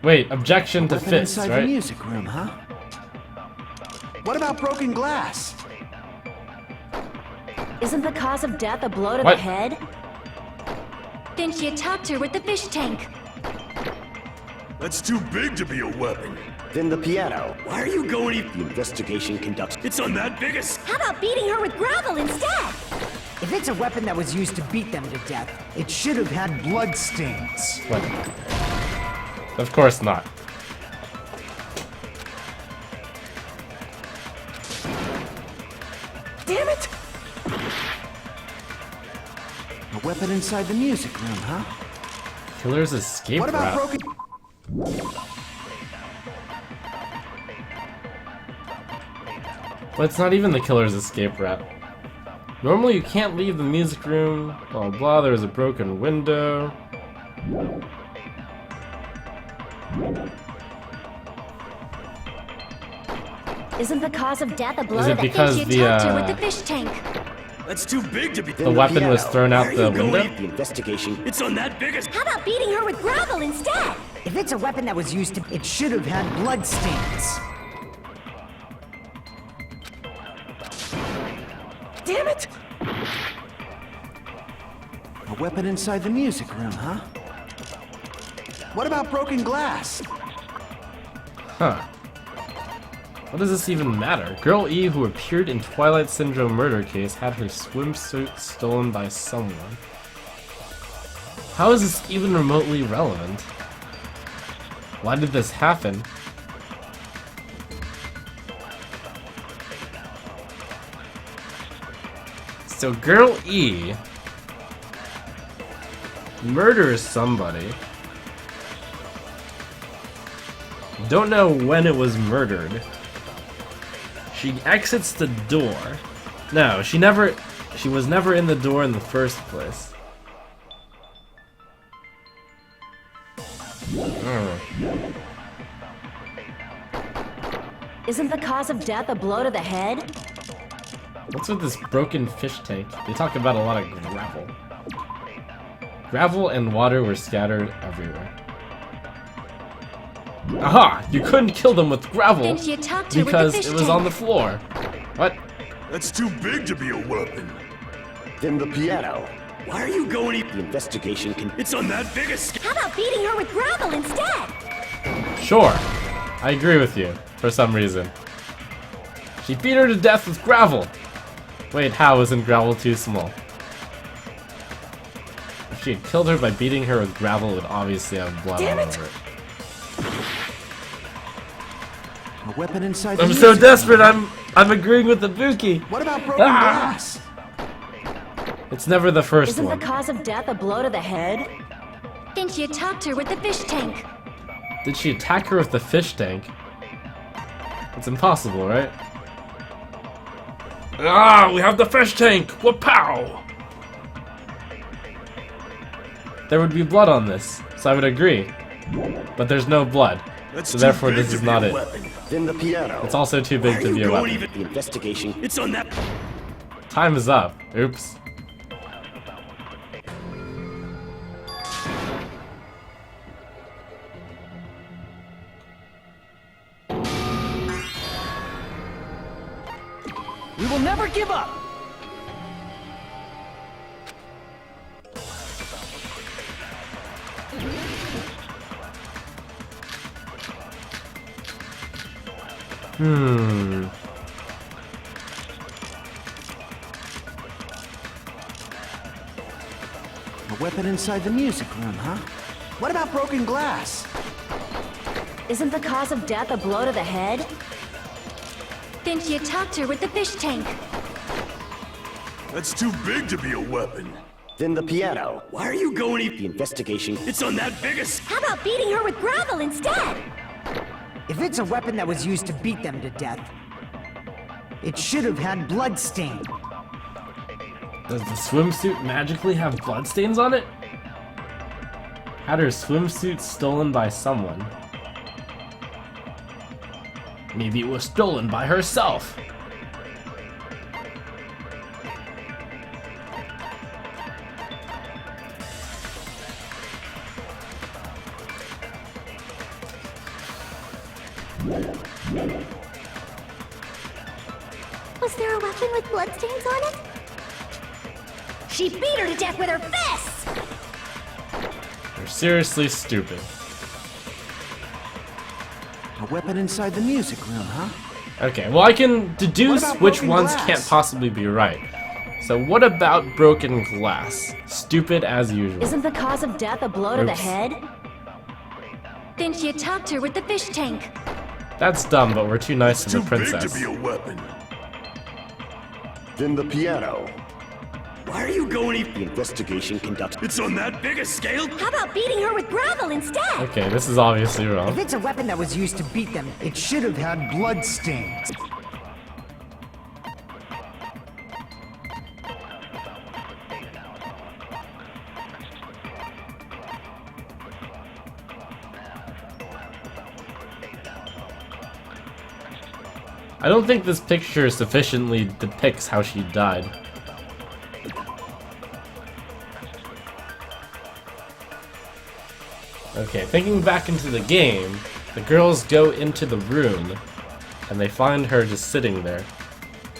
Speaker 2: Wait, objection to
Speaker 11: Weapon
Speaker 2: fists,
Speaker 11: inside the
Speaker 2: right?
Speaker 11: music room, huh? What about broken glass?
Speaker 12: Isn't the cause of death a blow to
Speaker 2: What?
Speaker 12: the head? Then she attacked her with the fish tank.
Speaker 4: That's too big to be a weapon.
Speaker 7: Then the piano.
Speaker 4: Why are you going even?
Speaker 7: The investigation conducts.
Speaker 4: It's on that big a
Speaker 3: How about beating her with gravel instead?
Speaker 5: If it's a weapon that was used to beat them to death, it should have had blood stains.
Speaker 2: What? Of course not.
Speaker 10: Damn it!
Speaker 11: A weapon inside the music room, huh?
Speaker 2: Killer's escape
Speaker 11: What about
Speaker 2: route.
Speaker 11: broken...
Speaker 2: But it's not even the killer's escape route. Normally you can't leave the music room, blah blah, there's a broken window.
Speaker 12: Isn't the cause of death a blow
Speaker 2: Is
Speaker 12: to
Speaker 2: it
Speaker 12: the head?
Speaker 2: because
Speaker 12: Then she
Speaker 2: the,
Speaker 12: attacked her with the fish tank.
Speaker 4: That's too big to be.
Speaker 2: The weapon was thrown out the window?
Speaker 7: The investigation.
Speaker 4: It's on that big a.
Speaker 3: How about beating her with gravel instead?
Speaker 5: If it's a weapon that was used to, it should have had blood stains. Damn it!
Speaker 11: A weapon inside the music room, huh? What about broken glass?
Speaker 2: Huh. What does this even matter? Girl E, who appeared in Twilight Syndrome murder case, had her swimsuit stolen by someone. How is this even remotely relevant? Why did this happen? So Girl E murders somebody. Don't know when it was murdered. She exits the door. No, she was never in the door in the first place.
Speaker 3: Isn't the cause of death a blow to the head?
Speaker 2: What's with this broken fish tank? They talk about a lot of gravel. Gravel and water were scattered everywhere. Aha! You couldn't kill them with gravel
Speaker 3: Didn't you talk to her with the
Speaker 2: because
Speaker 3: fish
Speaker 2: it was
Speaker 3: tank?
Speaker 2: on the floor. What?
Speaker 4: That's too big to be a weapon.
Speaker 7: Then the piano.
Speaker 4: Why are you going?
Speaker 7: The investigation can...
Speaker 4: It's on that big a scale.
Speaker 3: How about beating her with gravel instead?
Speaker 2: Sure. I agree with you, for some reason. She beat her to death with gravel. Wait, how isn't gravel too small? If she had killed her by beating her with gravel, it would obviously have blood all over it.
Speaker 11: A weapon inside the
Speaker 2: I'm
Speaker 11: music
Speaker 2: so
Speaker 11: room.
Speaker 2: desperate, I'm agreeing with the Buki.
Speaker 11: What about broken glass?
Speaker 2: It's never the 1st
Speaker 3: Isn't
Speaker 2: one.
Speaker 3: the cause of death a blow to the head? Didn't you talk to her with the fish tank?
Speaker 2: Did she attack her with the fish tank? It's impossible, right? Ah, we have the fish tank! Wapow! There would be blood on this, so I would agree. But there's no blood, so therefore this is not it.
Speaker 7: Then the piano.
Speaker 2: It's also too big to be a weapon.
Speaker 7: The investigation.
Speaker 4: It's on that.
Speaker 2: Time is up. Oops.
Speaker 10: We will never give up!
Speaker 11: A weapon inside the music room, huh? What about broken glass?
Speaker 3: Isn't the cause of death a blow to the head? Didn't you talk to her with the fish tank?
Speaker 4: That's too big to be a weapon.
Speaker 7: Then the piano.
Speaker 4: Why are you going?
Speaker 7: The investigation.
Speaker 4: It's on that big a scale.
Speaker 3: How about beating her with gravel instead?
Speaker 5: If it's a weapon that was used to beat them to death, it should have had blood stain.
Speaker 2: Does the swimsuit magically have bloodstains on it? Had her swimsuit stolen by someone. Maybe it was stolen by herself.
Speaker 9: Was there a weapon with bloodstains on it?
Speaker 3: She beat her to death with her fists!
Speaker 2: You're seriously stupid.
Speaker 11: A weapon inside the music room, huh?
Speaker 2: Okay, well I can deduce
Speaker 11: What about
Speaker 2: which
Speaker 11: broken
Speaker 2: ones
Speaker 11: glass?
Speaker 2: can't possibly be right. So what about broken glass? Stupid as usual.
Speaker 3: Isn't the cause of death a blow to the
Speaker 2: Oops.
Speaker 3: head? Didn't you talk to her with the fish tank?
Speaker 2: That's dumb, but we're too nice to
Speaker 4: Too
Speaker 2: the
Speaker 4: big
Speaker 2: princess.
Speaker 4: to be a weapon.
Speaker 7: Then the piano.
Speaker 4: Why are you going?
Speaker 7: The investigation conducted.
Speaker 4: It's on that big a scale.
Speaker 3: How about beating her with gravel instead?
Speaker 2: Okay, this is obviously
Speaker 5: If
Speaker 2: wrong.
Speaker 5: it's a weapon that was used to beat them, it should have had blood stains.
Speaker 2: I don't think this picture sufficiently depicts how she died. Okay, thinking back into the game, the girls go into the room, and they find her just sitting there,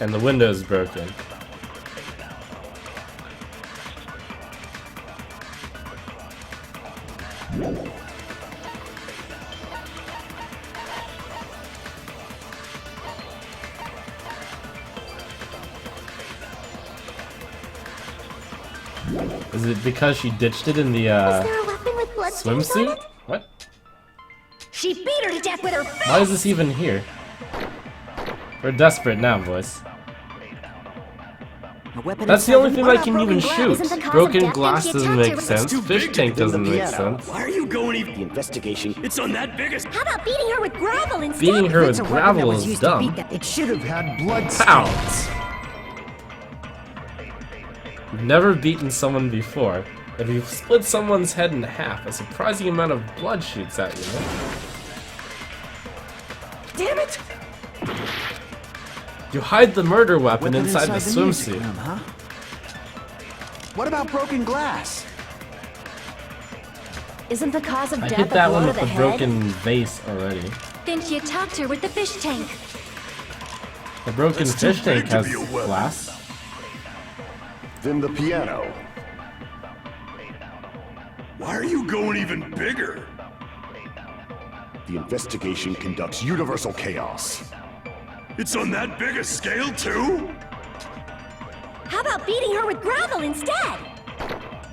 Speaker 2: and the window's broken. Is it because she ditched it in the
Speaker 9: Is there a weapon with bloodstains on
Speaker 2: swimsuit?
Speaker 9: it?
Speaker 2: What?
Speaker 3: She beat her to death with her fist!
Speaker 2: Why is this even here? We're desperate now, boys.
Speaker 5: A weapon
Speaker 2: That's the
Speaker 5: inside
Speaker 2: only thing
Speaker 5: What
Speaker 2: I
Speaker 5: about
Speaker 2: can
Speaker 5: broken
Speaker 2: even
Speaker 5: glass?
Speaker 2: shoot.
Speaker 3: Isn't the cause of
Speaker 2: Broken
Speaker 3: death
Speaker 2: glass
Speaker 3: empty
Speaker 2: doesn't
Speaker 3: attack
Speaker 2: make
Speaker 3: to-
Speaker 2: sense.
Speaker 4: too
Speaker 2: Fish
Speaker 4: big to
Speaker 2: tank
Speaker 4: build
Speaker 2: doesn't
Speaker 7: the
Speaker 2: make
Speaker 7: piano.
Speaker 2: sense.
Speaker 4: Why are you going even?
Speaker 7: The investigation.
Speaker 4: It's on that biggest.
Speaker 3: How about beating her with gravel instead?
Speaker 2: Beating her
Speaker 5: It's
Speaker 2: with
Speaker 5: a weapon that
Speaker 2: gravel
Speaker 5: was
Speaker 2: is
Speaker 5: used to
Speaker 2: dumb.
Speaker 5: beat them. It should have had blood
Speaker 2: How?
Speaker 5: stains.
Speaker 2: You've never beaten someone before. If you split someone's head in half, a surprising amount of blood shoots at you.
Speaker 5: Damn it!
Speaker 2: You hide the murder weapon
Speaker 11: Weapon
Speaker 2: inside the
Speaker 11: music
Speaker 2: swimsuit.
Speaker 11: room, huh? What about broken glass?
Speaker 3: Isn't the cause of
Speaker 2: I
Speaker 3: death
Speaker 2: hit
Speaker 3: a
Speaker 2: that
Speaker 3: blow
Speaker 2: one
Speaker 3: to
Speaker 2: with
Speaker 3: the
Speaker 2: the
Speaker 3: head?
Speaker 2: broken vase already.
Speaker 3: Then you talked her with the fish tank.
Speaker 2: The broken
Speaker 4: That's too
Speaker 2: fish tank
Speaker 4: big to
Speaker 2: has
Speaker 4: be a weapon.
Speaker 2: glass.
Speaker 7: Then the piano.
Speaker 4: Why are you going even bigger?
Speaker 7: The investigation conducts universal chaos.
Speaker 4: It's on that big a scale too?
Speaker 3: How about beating her with gravel instead?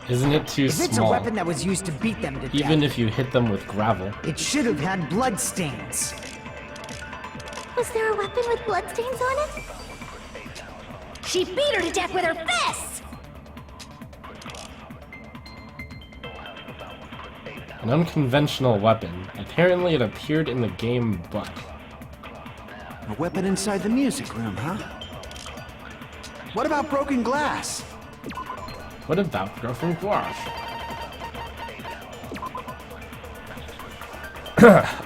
Speaker 2: Isn't it too
Speaker 5: If it's a
Speaker 2: small?
Speaker 5: weapon that was used to beat them to
Speaker 2: Even
Speaker 5: death,
Speaker 2: if you hit them with gravel.
Speaker 5: it should have had blood stains.
Speaker 9: Was there a weapon with bloodstains on it?
Speaker 3: She beat her to death with her fists!
Speaker 2: An unconventional weapon. Apparently it appeared in the game book.
Speaker 11: A weapon inside the music room, huh? What about broken glass?
Speaker 2: What about broken glass?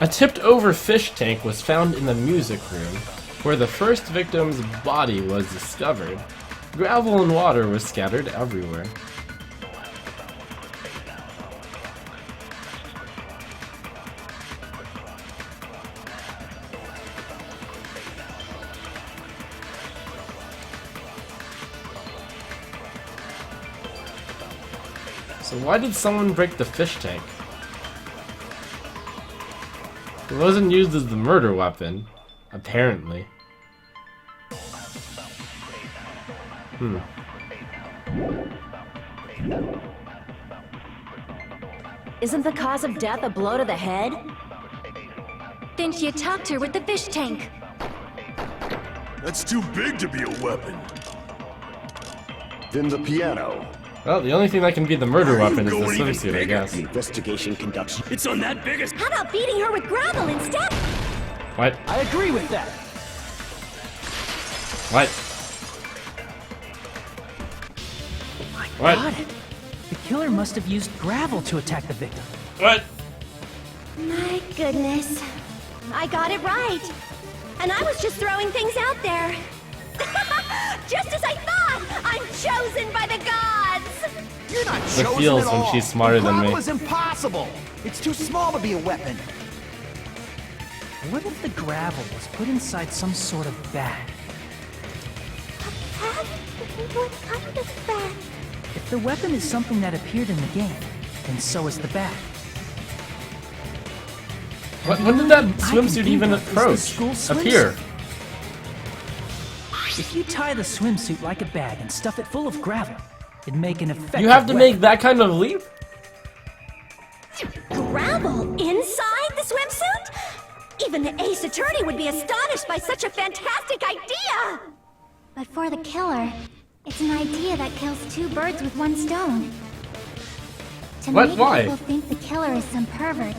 Speaker 2: A tipped over fish tank was found in the music room, where the first victim's body was discovered. Gravel and water was scattered everywhere. So why did someone break the fish tank? It wasn't used as the murder weapon, apparently.
Speaker 3: Isn't the cause of death a blow to the head? Then you talked her with the fish tank.
Speaker 4: That's too big to be a weapon.
Speaker 7: Then the piano.
Speaker 2: Well, the only thing that can be the murder
Speaker 4: Why are you
Speaker 2: weapon is the
Speaker 4: going even
Speaker 2: swimsuit, I
Speaker 4: bigger?
Speaker 2: guess.
Speaker 7: The investigation conducts.
Speaker 4: It's on that biggest.
Speaker 3: How about beating her with gravel instead?
Speaker 2: What?
Speaker 5: I agree with that.
Speaker 2: What? What?
Speaker 10: Got it. The killer must have used gravel to attack the victim.
Speaker 2: What?
Speaker 3: My goodness. I got it right. And I was just throwing things out there. Just as I thought! I'm chosen by the gods!
Speaker 11: You're not
Speaker 2: The
Speaker 11: chosen
Speaker 2: feels
Speaker 11: at
Speaker 2: when
Speaker 11: all.
Speaker 2: she's smarter than
Speaker 11: Gravel
Speaker 2: me.
Speaker 11: is impossible. It's too small to be a weapon.
Speaker 10: What if the gravel was put inside some sort of bag?
Speaker 9: Bag? What kind of bag?
Speaker 10: If the weapon is something that appeared in the game, then so is the bag.
Speaker 2: When did that
Speaker 10: I can
Speaker 2: swimsuit
Speaker 10: think
Speaker 2: even
Speaker 10: of is the school
Speaker 2: appear?
Speaker 10: If you tie the swimsuit like a bag and stuff it full of gravel, it'd make an effective
Speaker 2: You have to
Speaker 10: weapon.
Speaker 2: make that kind of leap?
Speaker 3: Gravel inside the swimsuit? Even the ace attorney would be astonished by such a fantastic idea!
Speaker 12: But for the killer, it's an idea that kills two birds with one stone. To
Speaker 2: What?
Speaker 12: make
Speaker 2: Why?
Speaker 12: people think the killer is some pervert,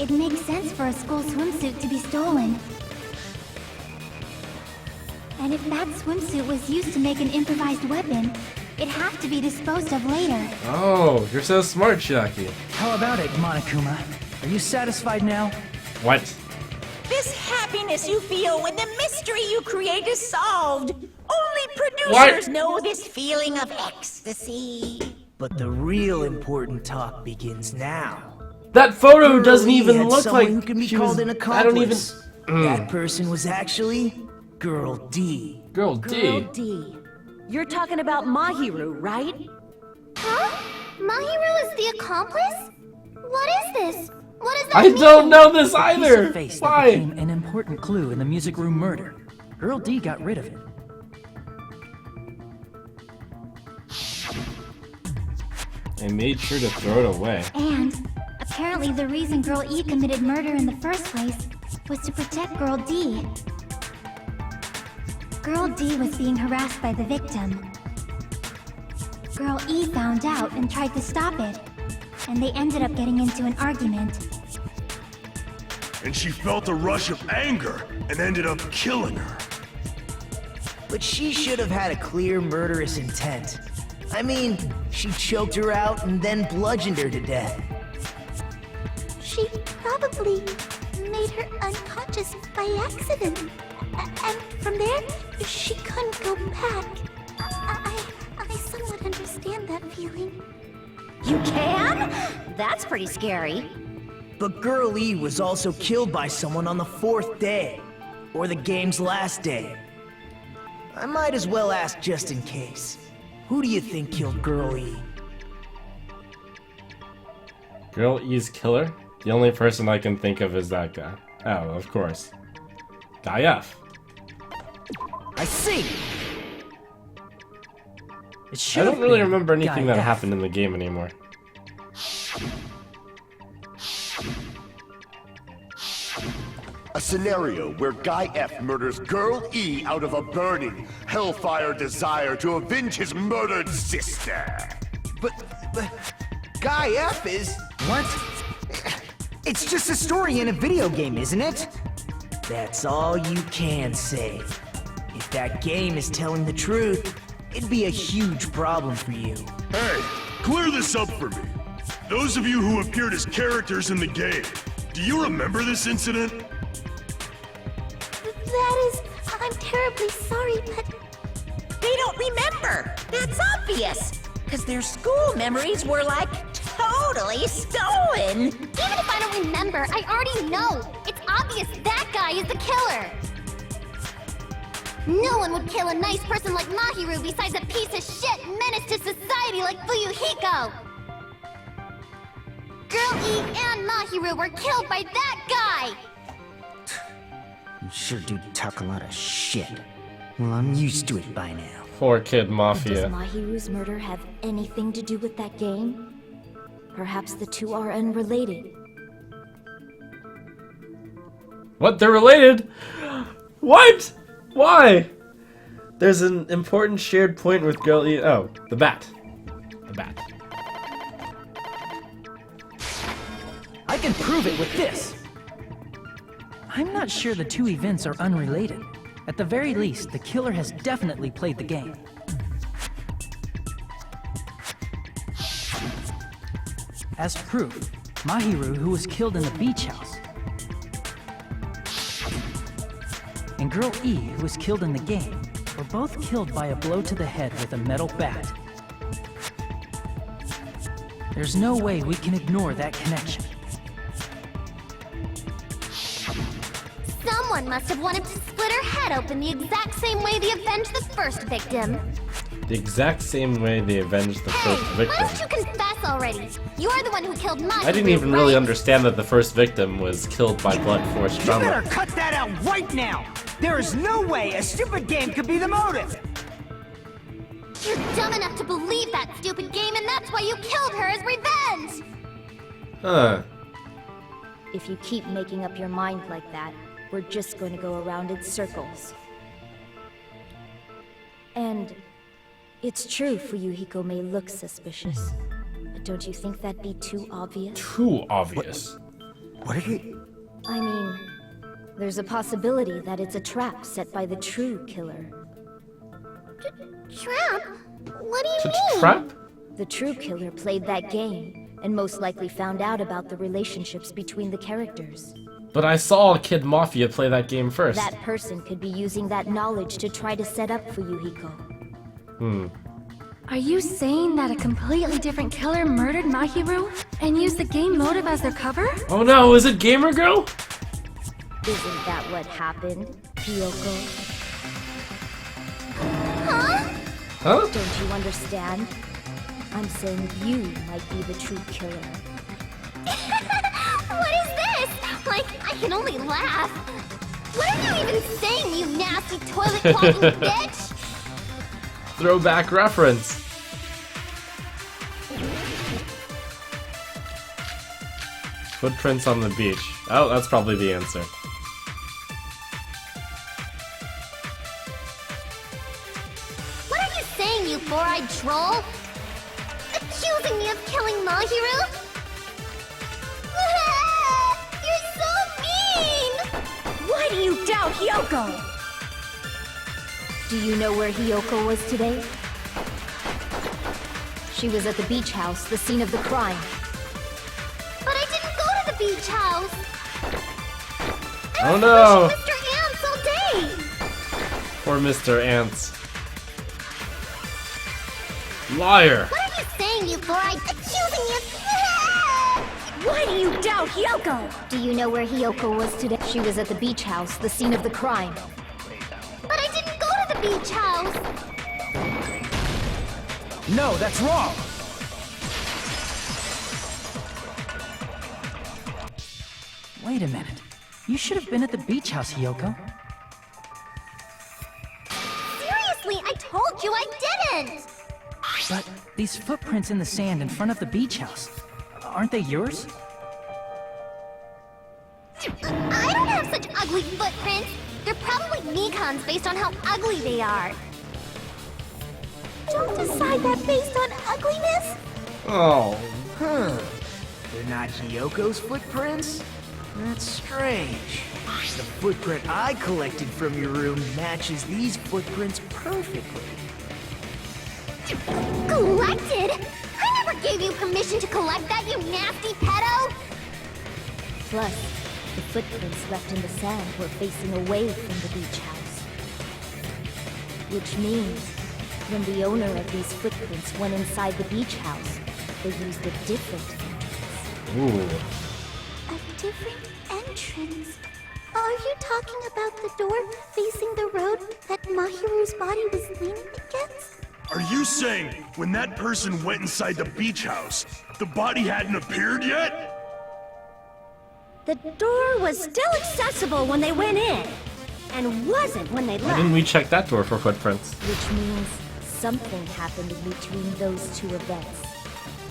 Speaker 12: it makes sense for a school swimsuit to be stolen. And if that swimsuit was used to make an improvised weapon, it'd have to be disposed of later.
Speaker 2: Oh, you're so smart, Chiaki.
Speaker 10: How about it, Monokuma? Are you satisfied now?
Speaker 2: What?
Speaker 6: This happiness you feel when the mystery you create is solved. Only producers
Speaker 2: What?
Speaker 6: know this feeling of ecstasy.
Speaker 1: But the real important talk begins now.
Speaker 2: That photo
Speaker 1: Girl
Speaker 2: doesn't
Speaker 1: E
Speaker 2: even
Speaker 1: had
Speaker 2: look
Speaker 1: someone
Speaker 2: like
Speaker 1: who can be
Speaker 2: she
Speaker 1: called
Speaker 2: was,
Speaker 1: an
Speaker 2: I don't even.
Speaker 1: accomplice. That person was actually Girl D.
Speaker 2: Girl
Speaker 3: Girl
Speaker 2: D.
Speaker 3: D. You're talking about Mahiru, right?
Speaker 9: Huh? Mahiru is the accomplice? What is this? What does that
Speaker 2: I
Speaker 9: mean?
Speaker 2: don't know this
Speaker 10: A piece
Speaker 2: either.
Speaker 10: of face that
Speaker 2: Why?
Speaker 10: became an important clue in the music room murder. Girl D got rid of it.
Speaker 2: I made sure to throw it away.
Speaker 12: And apparently the reason Girl E committed murder in the first place was to protect Girl D. Girl D was being harassed by the victim. Girl E found out and tried to stop it, and they ended up getting into an argument.
Speaker 4: And she felt a rush of anger and ended up killing her.
Speaker 5: But she should have had a clear murderous intent. I mean, she choked her out and then bludgeoned her to death.
Speaker 9: She probably made her unconscious by accident. And from there, she couldn't go back. I somewhat understand that feeling.
Speaker 3: You can? That's pretty scary.
Speaker 5: But Girl E was also killed by someone on the 4th day, or the game's last day. I might as well ask just in case. Who do you think killed Girl E?
Speaker 2: Girl E's killer? The only person I can think of is that guy. Oh, of course. Guy F.
Speaker 5: I see!
Speaker 10: It
Speaker 2: I
Speaker 10: should
Speaker 2: don't
Speaker 10: have
Speaker 2: really
Speaker 10: been
Speaker 2: remember anything
Speaker 10: Guy
Speaker 2: that
Speaker 10: F.
Speaker 2: happened in the game anymore.
Speaker 7: A scenario where Guy F murders Girl E out of a burning, hellfire desire to avenge his murdered sister.
Speaker 5: But Guy F is... What? It's just a story in a video game, isn't it? That's all you can say. If that game is telling the truth, it'd be a huge problem for you.
Speaker 4: Hey, clear this up for me. Those of you who appeared as characters in the game, do you remember this incident?
Speaker 9: That is... I'm terribly sorry, but...
Speaker 6: They don't remember. That's obvious. Because their school memories were like totally stolen.
Speaker 9: Even if I don't remember, I already know. It's obvious that guy is the killer. No one would kill a nice person like Mahiru besides a piece of shit menace to society like Fuyuhiko. Girl E and Mahiru were killed by that guy.
Speaker 5: You sure do talk a lot of shit. Well, I'm used to it by now.
Speaker 2: Poor Kid
Speaker 12: Does
Speaker 2: Mafia.
Speaker 12: Mahiru's murder have anything to do with that game? Perhaps the two are unrelated.
Speaker 2: What? They're related? What? Why? There's an important shared point with Girl E. Oh, the bat. The bat.
Speaker 5: I can prove it with this!
Speaker 10: I'm not sure the two events are unrelated. At the very least, the killer has definitely played the game. As proof, Mahiru, who was killed in the beach house, and Girl E, who was killed in the game, were both killed by a blow to the head with a metal bat. There's no way we can ignore that connection.
Speaker 9: Someone must have wanted to split her head open the exact same way they avenged the first victim.
Speaker 2: The exact same way they avenged the first
Speaker 9: Why
Speaker 2: victim.
Speaker 9: don't you confess already? You're the one who killed Mahiru,
Speaker 2: I didn't even really
Speaker 9: right?
Speaker 2: understand that the first victim was killed by blunt force
Speaker 5: You
Speaker 2: trauma.
Speaker 5: better cut that out right now! There is no way a stupid game could be the motive!
Speaker 9: You're dumb enough to believe that stupid game, and that's why you killed her as revenge!
Speaker 2: Huh.
Speaker 12: If you keep making up your mind like that, we're just going to go around in circles. And it's true Fuyuhiko may look suspicious, but don't you think that'd be too obvious?
Speaker 2: Too obvious.
Speaker 5: What did he...
Speaker 12: I mean, there's a possibility that it's a trap set by the true killer.
Speaker 9: Trap? What do you
Speaker 2: To
Speaker 9: mean?
Speaker 2: trap?
Speaker 12: The true killer played that game, and most likely found out about the relationships between the characters.
Speaker 2: But I saw Kid Mafia play that game first.
Speaker 12: That person could be using that knowledge to try to set up Fuyuhiko.
Speaker 13: Are you saying that a completely different killer murdered Mahiru and used the game motive as their cover?
Speaker 2: Oh no, is it Gamer Girl?
Speaker 12: Isn't that what happened, Kyoko?
Speaker 2: Huh?
Speaker 12: Don't you understand? I'm saying you might be the true killer.
Speaker 9: What is this? Like, I can only laugh. What are you even saying, you nasty toilet clogging bitch?
Speaker 2: Throwback reference. Footprints on the beach. Oh, that's probably the answer.
Speaker 9: What are you saying, you four-eyed troll? Accusing me of killing Mahiru? You're so mean!
Speaker 3: Why do you doubt Hyoko? Do you know where Hyoko was today? She was at the beach house, the scene of the crime.
Speaker 9: But I didn't go to the beach house!
Speaker 2: Oh no!
Speaker 9: Mr. Ants all day!
Speaker 2: Poor Mr. Ants. Liar!
Speaker 9: What are you saying, you four-eyed accusing me of...
Speaker 3: Why do you doubt Hyoko? Do you know where Hyoko was today? She was at the beach house, the scene of the crime.
Speaker 9: But I didn't go to the beach house!
Speaker 5: No, that's wrong!
Speaker 10: Wait a minute. You should have been at the beach house, Hyoko.
Speaker 9: Seriously, I told you I didn't!
Speaker 10: But these footprints in the sand in front of the beach house, aren't they yours?
Speaker 9: I don't have such ugly footprints! They're probably Mikan's based on how ugly they are. Don't decide that based on ugliness!
Speaker 2: Oh.
Speaker 5: Huh. They're not Hyoko's footprints? That's strange. The footprint I collected from your room matches these footprints perfectly.
Speaker 9: Collected? I never gave you permission to collect that, you nasty pedo!
Speaker 3: Plus, the footprints left in the sand were facing away from the beach house. Which means, when the owner of these footprints went inside the beach house, they used a different entrance.
Speaker 2: Ooh.
Speaker 9: A different entrance? Are you talking about the door facing the road that Mahiru's body was leaning against?
Speaker 4: Are you saying when that person went inside the beach house, the body hadn't appeared yet?
Speaker 3: The door was still accessible when they went in, and wasn't when they
Speaker 2: Why
Speaker 3: left.
Speaker 2: didn't we check that door for footprints?
Speaker 3: Which means something happened in between those two events.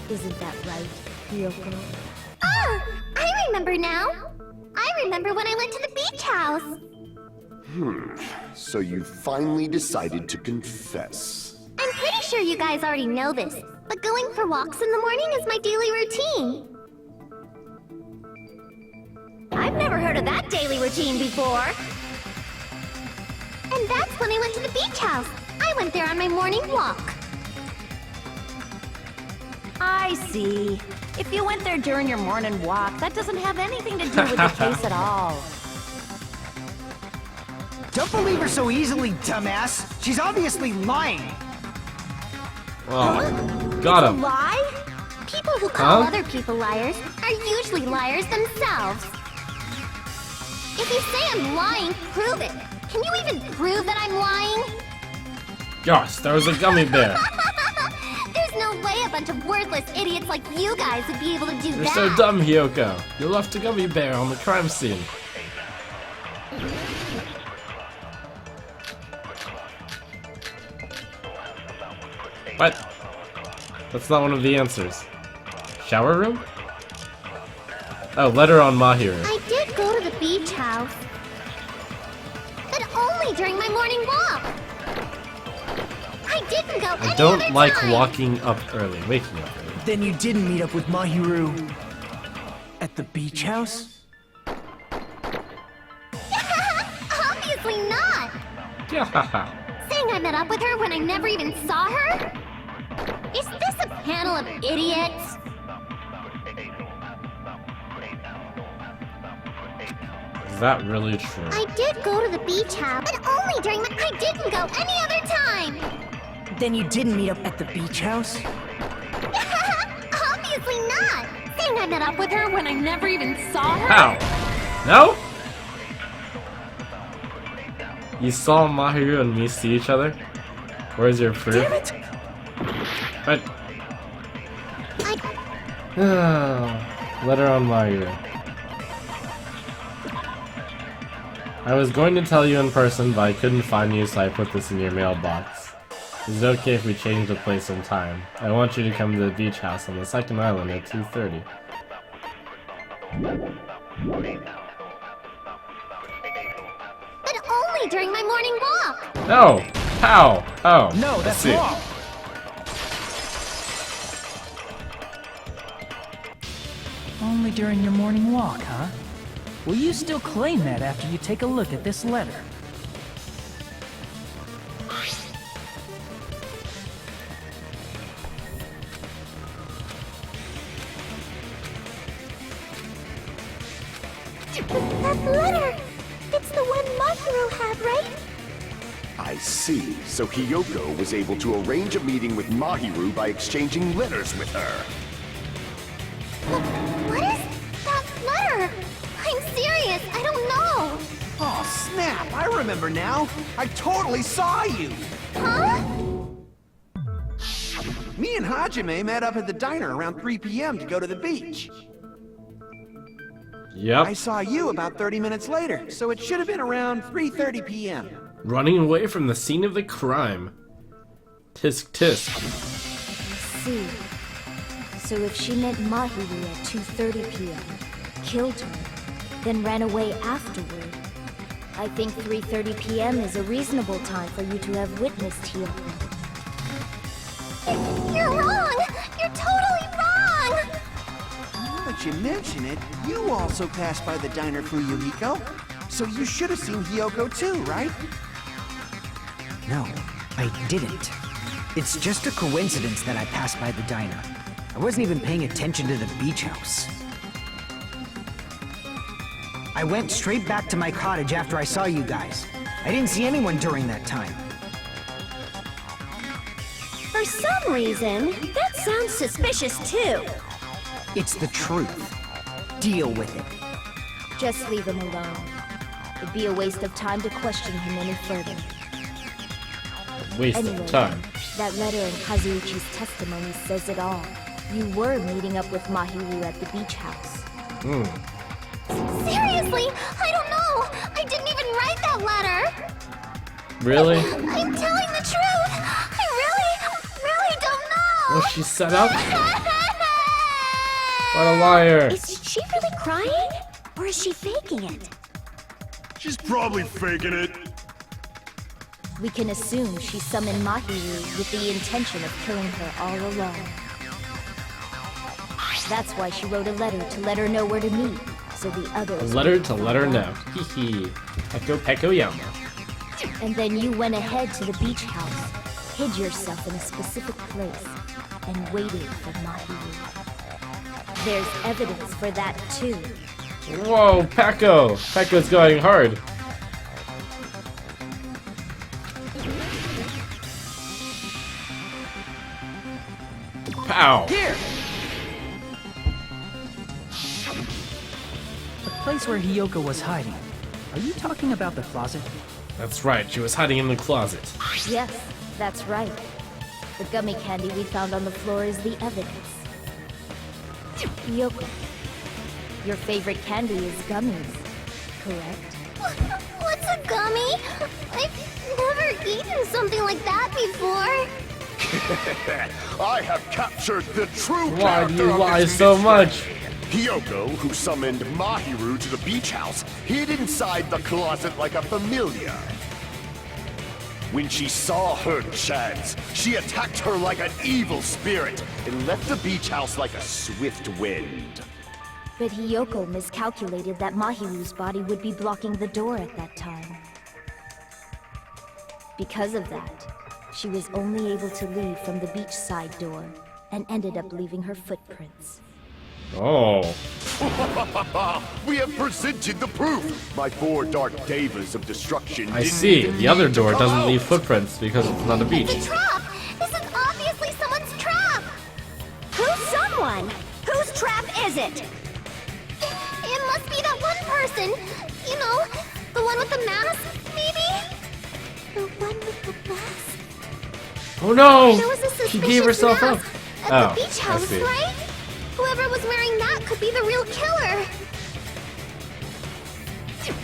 Speaker 3: Isn't that right, Hyoko?
Speaker 9: Ah! I remember now! I remember when I went to the beach house!
Speaker 7: So you finally decided to confess.
Speaker 9: I'm pretty sure you guys already know this, but going for walks in the morning is my daily routine.
Speaker 3: I've never heard of that daily routine before.
Speaker 9: And that's when I went to the beach house. I went there on my morning walk.
Speaker 3: I see. If you went there during your morning walk, that doesn't have anything to do with the case at all.
Speaker 5: Don't believe her so easily, dumbass! She's obviously lying!
Speaker 2: Oh, got him.
Speaker 9: Lie? People who call other people liars are usually liars themselves. If you say I'm lying, prove it. Can you even prove that I'm lying?
Speaker 2: Gosh, there was a gummy bear.
Speaker 9: There's no way a bunch of worthless idiots like you guys would be able to do
Speaker 2: You're
Speaker 9: that.
Speaker 2: so dumb, Hyoko. You left a gummy bear on the crime scene. What? That's not one of the answers. Shower room? Oh, letter on Mahiru.
Speaker 9: I did go to the beach house. But only during my morning walk. I didn't go any
Speaker 2: I don't
Speaker 9: other
Speaker 2: like
Speaker 9: time.
Speaker 2: waking up early, waking up early.
Speaker 5: Then you didn't meet up with Mahiru at the beach house?
Speaker 9: Obviously not.
Speaker 2: Yeah.
Speaker 9: Saying I met up with her when I never even saw her? Is this a panel of idiots?
Speaker 2: Is that really true?
Speaker 9: I did go to the beach house, but only during my... I didn't go any other time!
Speaker 5: Then you didn't meet up at the beach house?
Speaker 9: Obviously not! Saying I met up with her when I never even saw her?
Speaker 2: How? No? You saw Mahiru and me see each other? Where's your proof?
Speaker 5: Damn it!
Speaker 2: What? Letter on Mario. I was going to tell you in person, but I couldn't find you, so I put this in your mailbox. Is it okay if we change the place and time? I want you to come to the beach house on the second island at 2:30.
Speaker 9: But only during my morning walk!
Speaker 2: No! How? Oh.
Speaker 1: No,
Speaker 2: I
Speaker 1: that's
Speaker 2: see.
Speaker 1: wrong.
Speaker 10: Only during your morning walk, huh? Will you still claim that after you take a look at this letter?
Speaker 9: That letter! It's the one Mahiro had, right?
Speaker 7: I see. So Hiyoko was able to arrange a meeting with Mahiru by exchanging letters with her.
Speaker 9: What is that letter? I'm serious, I don't know.
Speaker 11: Oh, snap! I remember now. I totally saw you.
Speaker 9: Huh?
Speaker 11: Me and Hajime met up at the diner around 3 p.m. to go to the beach.
Speaker 2: Yep.
Speaker 11: I saw you about 30 minutes later, so it should have been around 3:30 p.m.
Speaker 2: Running away from the scene of the crime. Tisk tisk.
Speaker 3: See. So if she met Mahiru at 2:30 p.m., killed her, then ran away afterward, I think 3:30 p.m. is a reasonable time for you to have witnessed Hiyoko.
Speaker 9: You're wrong! You're totally wrong!
Speaker 11: Now that you mention it, you also passed by the diner, Fuyuhiko. So you should have seen Hiyoko too, right?
Speaker 5: No, I didn't. It's just a coincidence that I passed by the diner. I wasn't even paying attention to the beach house. I went straight back to my cottage after I saw you guys. I didn't see anyone during that time.
Speaker 3: For some reason, that sounds suspicious too.
Speaker 5: It's the truth. Deal with it.
Speaker 3: Just leave him alone. It'd be a waste of time to question him any further.
Speaker 2: Waste
Speaker 3: Anyway,
Speaker 2: of time.
Speaker 3: that letter in Kazuichi's testimony says it all. You were meeting up with Mahiru at the beach house.
Speaker 9: Seriously, I don't know! I didn't even write that letter!
Speaker 2: Really?
Speaker 9: I'm telling the truth! I really don't know!
Speaker 2: Was she set up? What a liar!
Speaker 3: Is she really crying? Or is she faking it?
Speaker 4: She's probably faking it.
Speaker 3: We can assume she summoned Mahiru with the intention of killing her all along. That's why she wrote a letter to let her know where to meet, so the
Speaker 2: A
Speaker 3: others...
Speaker 2: letter to let her know. Hee hee. Peko Peko Yama.
Speaker 3: And then you went ahead to the beach house, hid yourself in a specific place, and waited for Mahiru. There's evidence for that too.
Speaker 2: Whoa, Peko! Peko's going hard. Pow!
Speaker 10: Here! The place where Hiyoko was hiding. Are you talking about the closet?
Speaker 2: That's right, she was hiding in the closet.
Speaker 3: Yes, that's right. The gummy candy we found on the floor is the evidence. Hiyoko, your favorite candy is gummies, correct?
Speaker 9: What's a gummy? I've never eaten something like that before.
Speaker 7: I have captured the true
Speaker 2: Why do you
Speaker 7: character of
Speaker 2: lie
Speaker 7: this
Speaker 2: so
Speaker 7: mystery.
Speaker 2: much?
Speaker 7: Hiyoko, who summoned Mahiru to the beach house, hid inside the closet like a familiar. When she saw her chance, she attacked her like an evil spirit and left the beach house like a swift wind.
Speaker 3: But Hiyoko miscalculated that Mahiru's body would be blocking the door at that time. Because of that, she was only able to leave from the beachside door and ended up leaving her footprints.
Speaker 2: Oh.
Speaker 7: We have presented the proof! My 4 dark devas of destruction
Speaker 2: I
Speaker 7: didn't
Speaker 2: see.
Speaker 7: even
Speaker 2: The other
Speaker 7: need to
Speaker 2: door
Speaker 7: come
Speaker 2: doesn't
Speaker 7: out.
Speaker 2: leave footprints because it's not a beach.
Speaker 9: It's a trap! This is obviously someone's trap!
Speaker 3: Who's someone? Whose trap is it?
Speaker 9: It must be that one person! You know, the one with the mask, maybe? The one with the mask?
Speaker 2: Oh no!
Speaker 9: There was a
Speaker 2: She
Speaker 9: suspicious
Speaker 2: gave herself up.
Speaker 9: mask at
Speaker 2: Oh,
Speaker 9: the beach
Speaker 2: I
Speaker 9: house,
Speaker 2: see.
Speaker 9: right? Whoever was wearing that could be the real killer.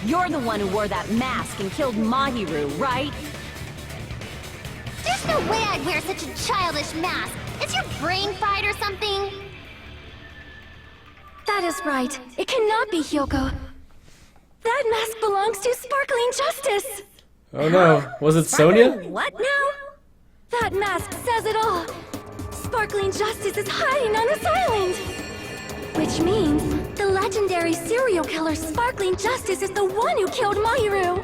Speaker 3: You're the one who wore that mask and killed Mahiru, right?
Speaker 9: There's no way I'd wear such a childish mask. Is your brain fried or something?
Speaker 13: That is right. It cannot be Hyoko. That mask belongs to Sparkling Justice!
Speaker 2: Oh no, was it Sonia?
Speaker 3: What now?
Speaker 13: That mask says it all! Sparkling Justice is hiding on this island! Which means the legendary serial killer Sparkling Justice is the one who killed Mahiru!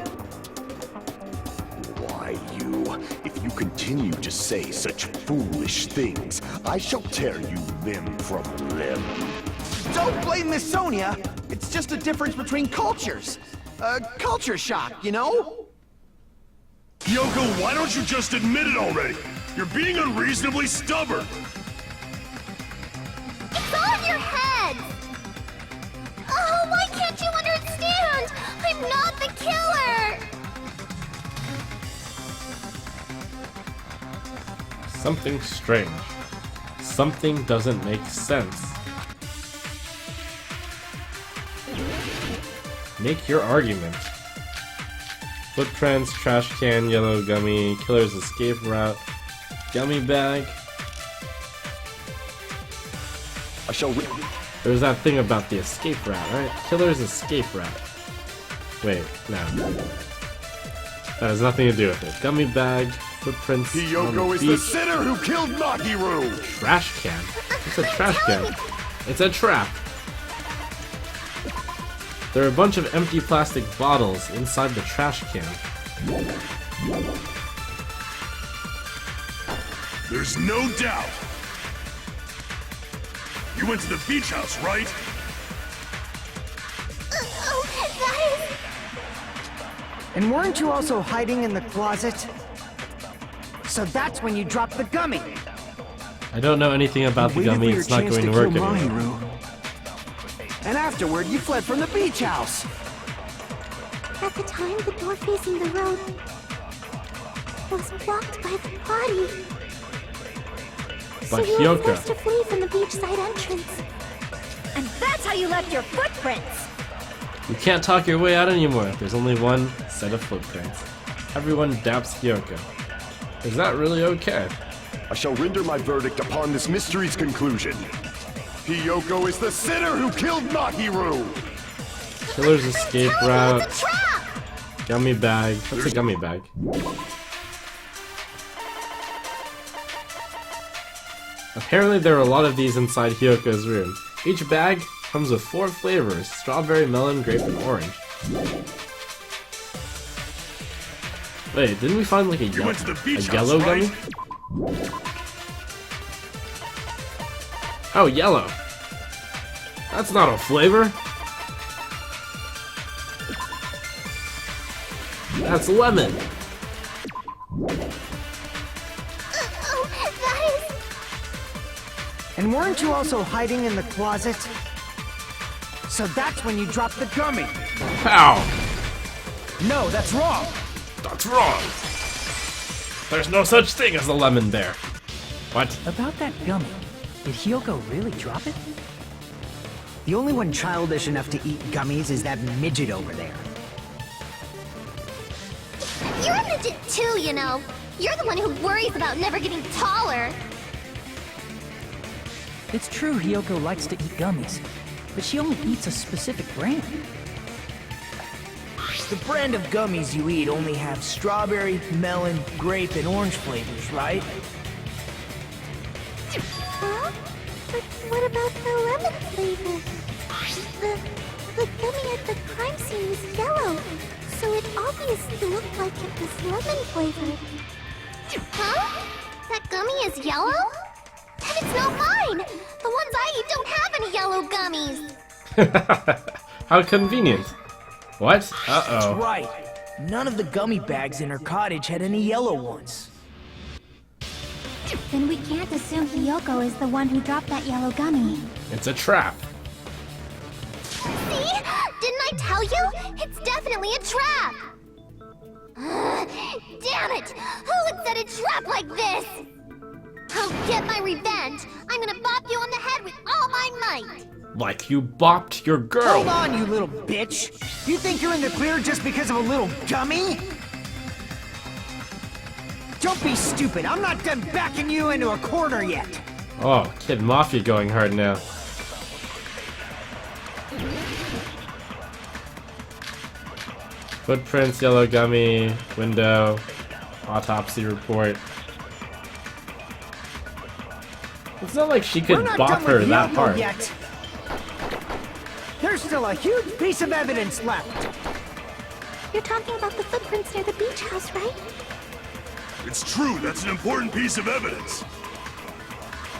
Speaker 7: Why, you? If you continue to say such foolish things, I shall tear you limb from limb.
Speaker 11: Don't blame Miss Sonia. It's just a difference between cultures. Culture shock, you know?
Speaker 4: Yoko, why don't you just admit it already? You're being unreasonably stubborn.
Speaker 9: It's all in your head! Oh, why can't you understand? I'm not the killer!
Speaker 2: Something strange. Something doesn't make sense. Make your argument. Footprints, trash can, yellow gummy, killer's escape route, gummy bag.
Speaker 7: I shall
Speaker 2: There's that thing about the escape route, right? Killer's escape route. Wait, no. That has nothing to do with it. Gummy bag, footprints. on
Speaker 7: Hyoko is
Speaker 2: beach.
Speaker 7: the sinner who killed Mahiru!
Speaker 2: Trash can? It's a trash can. It's a trap. There are a bunch of empty plastic bottles inside the trash can.
Speaker 4: There's no doubt. You went to the beach house, right?
Speaker 9: Oh, that is...
Speaker 5: And weren't you also hiding in the closet? So that's when you dropped the gummy.
Speaker 2: I don't know anything about the gummy. It's not going to work anymore.
Speaker 5: And afterward, you fled from the beach house.
Speaker 9: At the time, the door facing the road was blocked by the body. So
Speaker 2: By
Speaker 9: you were
Speaker 2: Hyoko.
Speaker 9: forced to flee from the beachside entrance.
Speaker 3: And that's how you left your footprints!
Speaker 2: You can't talk your way out anymore. There's only one set of footprints. Everyone daps Hyoko. Is that really okay?
Speaker 7: I shall render my verdict upon this mystery's conclusion. Hyoko is the sinner who killed Mahiru!
Speaker 2: Killer's escape route.
Speaker 9: It's a trap!
Speaker 2: Gummy bag. What's a gummy bag? Apparently there are a lot of these inside Hyoko's room. Each bag comes with 4 flavors: strawberry, melon, grape, and orange. Wait, didn't we find like a,
Speaker 4: went to the beach
Speaker 2: yellow
Speaker 4: house, right?
Speaker 2: gummy? Oh, yellow. That's not a flavor. That's lemon.
Speaker 9: Oh, that is...
Speaker 5: And weren't you also hiding in the closet? So that's when you dropped the gummy.
Speaker 2: How?
Speaker 5: No, that's wrong.
Speaker 2: That's wrong. There's no such thing as a lemon bear. What?
Speaker 10: About that gummy, did Hyoko really drop it?
Speaker 5: The only one childish enough to eat gummies is that midget over there.
Speaker 9: You're a midget too, you know. You're the one who worries about never getting taller.
Speaker 10: It's true Hyoko likes to eat gummies, but she only eats a specific brand.
Speaker 1: The brand of gummies you eat only have strawberry, melon, grape, and orange flavors, right?
Speaker 9: Huh? But what about the lemon flavor? The gummy at the crime scene was yellow, so it obviously looked like it was lemon flavored. Huh? That gummy is yellow? Then it's not mine! The ones I eat don't have any yellow gummies!
Speaker 2: How convenient. What? Uh-oh.
Speaker 1: Right. None of the gummy bags in her cottage had any yellow ones.
Speaker 12: Then we can't assume Hyoko is the one who dropped that yellow gummy.
Speaker 2: It's a trap.
Speaker 9: See? Didn't I tell you? It's definitely a trap! Damn it! Who would set a trap like this? I'll get my revenge! I'm gonna bop you on the head with all my right.
Speaker 2: Like you bopped your girl.
Speaker 5: Hold on, you little bitch! You think you're in the clear just because of a little gummy? Don't be stupid, I'm not done backing you into a corner yet!
Speaker 2: Oh, Kid Mafia going hard now. Footprints, yellow gummy, window, autopsy report. It's not like she could bop her that hard.
Speaker 5: Yet. There's still a huge piece of evidence left.
Speaker 9: You're talking about the footprints near the beach house, right?
Speaker 4: It's true, that's an important piece of evidence.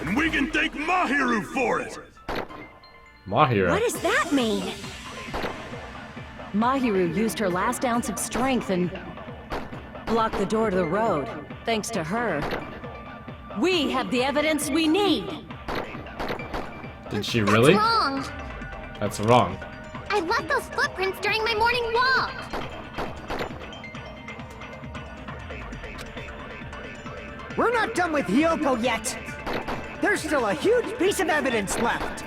Speaker 4: And we can thank Mahiru for it!
Speaker 2: Mahiru.
Speaker 3: What does that mean?
Speaker 14: Mahiru used her last ounce of strength and blocked the door to the road. Thanks to her, we have the evidence we need.
Speaker 2: Did she really?
Speaker 9: That's wrong.
Speaker 2: That's wrong.
Speaker 9: I left those footprints during my morning walk.
Speaker 5: We're not done with Hiyoko yet. There's still a huge piece of evidence left.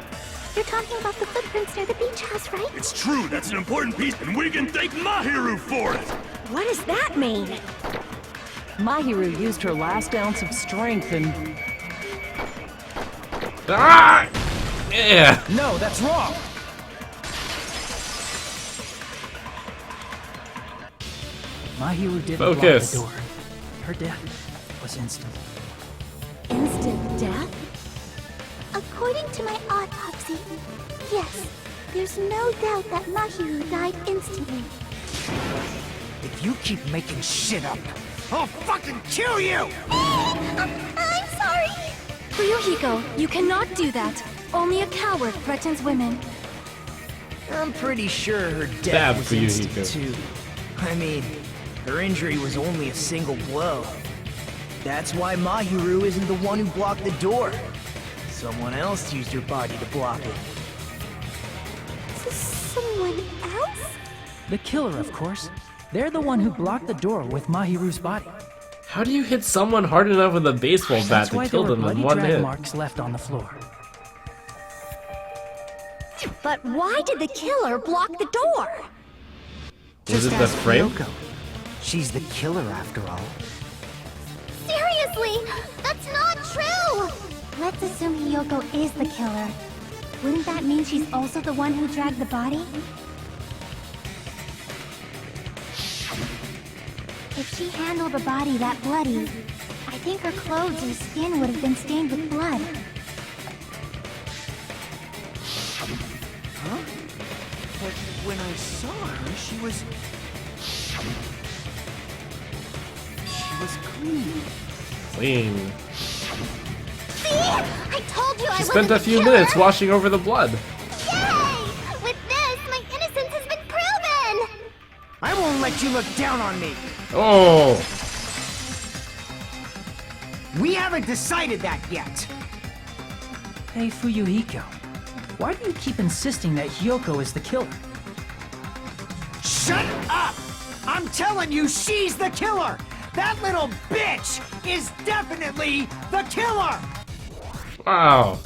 Speaker 9: You're talking about the footprints near the beach house, right?
Speaker 4: It's true, that's an important piece, and we can thank Mahiru for it!
Speaker 3: What does that mean?
Speaker 14: Mahiru used her last ounce of strength and...
Speaker 2: Ah! Yeah!
Speaker 10: No, that's wrong! Mahiru didn't
Speaker 2: Focus.
Speaker 10: block the door. Her death was instant.
Speaker 3: Instant death?
Speaker 9: According to my autopsy, yes, there's no doubt that Mahiru died instantly.
Speaker 5: If you keep making shit up, I'll fucking kill you!
Speaker 9: I'm sorry!
Speaker 13: Fuyuhiko, you cannot do that. Only a coward threatens women.
Speaker 5: I'm pretty sure her
Speaker 2: Bad
Speaker 5: death was
Speaker 2: for you,
Speaker 5: instant
Speaker 2: Hiko.
Speaker 5: too. I mean, her injury was only a single blow. That's why Mahiru isn't the one who blocked the door. Someone else used her body to block it.
Speaker 9: Someone else?
Speaker 10: The killer, of course. They're the one who blocked the door with Mahiru's body.
Speaker 2: How do you hit someone hard enough with a baseball bat
Speaker 10: That's
Speaker 2: to
Speaker 10: why
Speaker 2: kill
Speaker 10: there were
Speaker 2: them in
Speaker 10: bloody
Speaker 2: one
Speaker 10: drag
Speaker 2: hit?
Speaker 10: marks left on the floor.
Speaker 3: But why did the killer block the door?
Speaker 2: Was it the
Speaker 5: ask
Speaker 2: frame?
Speaker 5: Hiyoko. She's the killer after all.
Speaker 9: Seriously, that's not true!
Speaker 12: Let's assume Hiyoko is the killer. Wouldn't that mean she's also the one who dragged the body? If she handled the body that bloody, I think her clothes or skin would have been stained with blood.
Speaker 11: Huh? But when I saw her, she was clean.
Speaker 2: Clean.
Speaker 9: See? I told you I
Speaker 2: She
Speaker 9: wasn't
Speaker 2: spent a
Speaker 9: the
Speaker 2: few
Speaker 9: killer!
Speaker 2: minutes washing over the blood.
Speaker 9: Yay! With this, my innocence has been proven!
Speaker 5: I won't let you look down on me.
Speaker 2: Oh!
Speaker 5: We haven't decided that yet.
Speaker 10: Hey, Fuyuhiko. Why do you keep insisting that Hiyoko is the killer?
Speaker 5: Shut up! I'm telling you, she's the killer! That little bitch is definitely the killer!
Speaker 2: Wow.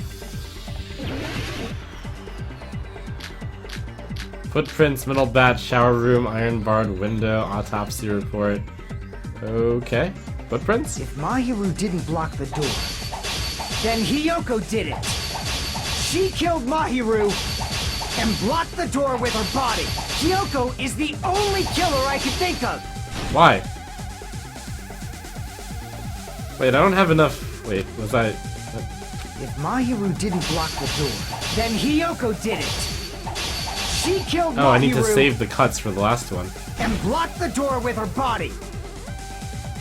Speaker 2: Footprints, middle bat, shower room, iron barred window, autopsy report. Okay. Footprints?
Speaker 5: If Mahiru didn't block the door, then Hiyoko did it. She killed Mahiru and blocked the door with her body. Hiyoko is the only killer I can think of.
Speaker 2: Why? Wait, I don't have enough. Wait, was I.
Speaker 5: If Mahiru didn't block the door, then Hiyoko did it. She killed Mahiru
Speaker 2: Oh, I need to save the cuts for the last one.
Speaker 5: and blocked the door with her body.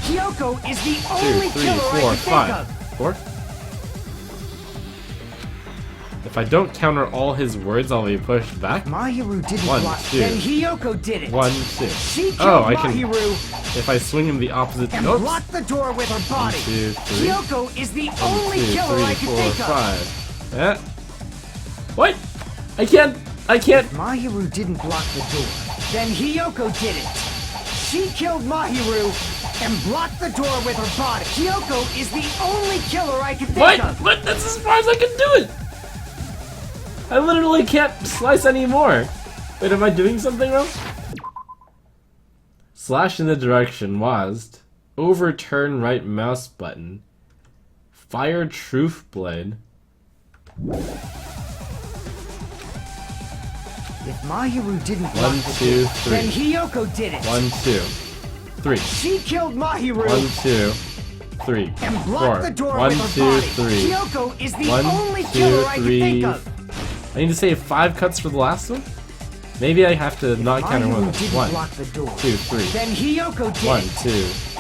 Speaker 5: Hiyoko is the
Speaker 2: 2,
Speaker 5: only
Speaker 2: 3,
Speaker 5: killer I
Speaker 2: 4,
Speaker 5: can
Speaker 2: 5.
Speaker 5: think of.
Speaker 2: 4? If I don't counter all his words, I'll be pushed back.
Speaker 5: Mahiru didn't
Speaker 2: 1,
Speaker 5: block.
Speaker 2: 2.
Speaker 5: Then Hiyoko did it.
Speaker 2: 1, 2.
Speaker 5: She killed
Speaker 2: Oh, I can.
Speaker 5: Mahiru
Speaker 2: If I swing him the opposite.
Speaker 5: and
Speaker 2: Oops.
Speaker 5: blocked the door with her body.
Speaker 2: 1, 2, 3.
Speaker 5: Hiyoko is the
Speaker 2: 1,
Speaker 5: only
Speaker 2: 2,
Speaker 5: killer
Speaker 2: 3,
Speaker 5: I can
Speaker 2: 4,
Speaker 5: think of.
Speaker 2: 5. Eh? What? I can't.
Speaker 5: Mahiru didn't block the door. Then Hiyoko did it. She killed Mahiru and blocked the door with her body. Hiyoko is the only killer I can think of.
Speaker 2: What? That's as far as I can do it. I literally can't slice anymore. Wait, am I doing something wrong? Slash in the direction was overturn right mouse button. Fire truth blade.
Speaker 5: If Mahiru didn't block
Speaker 2: 1,
Speaker 5: the
Speaker 2: 2,
Speaker 5: door,
Speaker 2: 3.
Speaker 5: then Hiyoko did it.
Speaker 2: 1, 2, 3.
Speaker 5: She killed Mahiru
Speaker 2: 1, 2, 3.
Speaker 5: and blocked
Speaker 2: 4.
Speaker 5: the door
Speaker 2: 1,
Speaker 5: with her
Speaker 2: 2,
Speaker 5: body.
Speaker 2: 3.
Speaker 5: Hiyoko is the
Speaker 2: 1,
Speaker 5: only
Speaker 2: 2,
Speaker 5: killer I can
Speaker 2: 3.
Speaker 5: think of.
Speaker 2: I need to save 5 cuts for the last one? Maybe I have to not count
Speaker 5: Mahiru
Speaker 2: one.
Speaker 5: didn't
Speaker 2: 1,
Speaker 5: block the door.
Speaker 2: 2, 3.
Speaker 5: Then Hiyoko did
Speaker 2: 1,
Speaker 5: it.
Speaker 2: 2,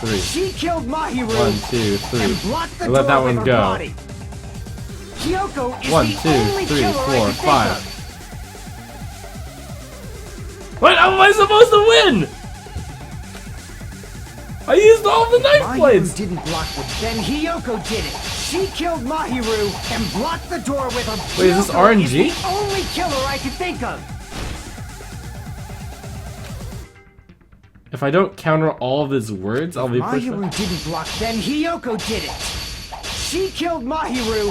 Speaker 2: 3.
Speaker 5: She killed Mahiru
Speaker 2: 1, 2, 3.
Speaker 5: and blocked the
Speaker 2: I let
Speaker 5: door
Speaker 2: that
Speaker 5: with
Speaker 2: one
Speaker 5: her
Speaker 2: go.
Speaker 5: body. Hiyoko is
Speaker 2: 1,
Speaker 5: the
Speaker 2: 2,
Speaker 5: only
Speaker 2: 3,
Speaker 5: killer I
Speaker 2: 4,
Speaker 5: can
Speaker 2: 5.
Speaker 5: think of.
Speaker 2: What? How am I supposed to win? I used all the knife
Speaker 5: Mahiru
Speaker 2: blades.
Speaker 5: didn't block the. Then Hiyoko did it. She killed Mahiru and blocked the door with her.
Speaker 2: Wait, is this
Speaker 5: Hiyoko
Speaker 2: RNG?
Speaker 5: is the only killer I can think of.
Speaker 2: If I don't counter all of his words, I'll be pushed
Speaker 5: Mahiru
Speaker 2: back.
Speaker 5: didn't block. Then Hiyoko did it. She killed Mahiru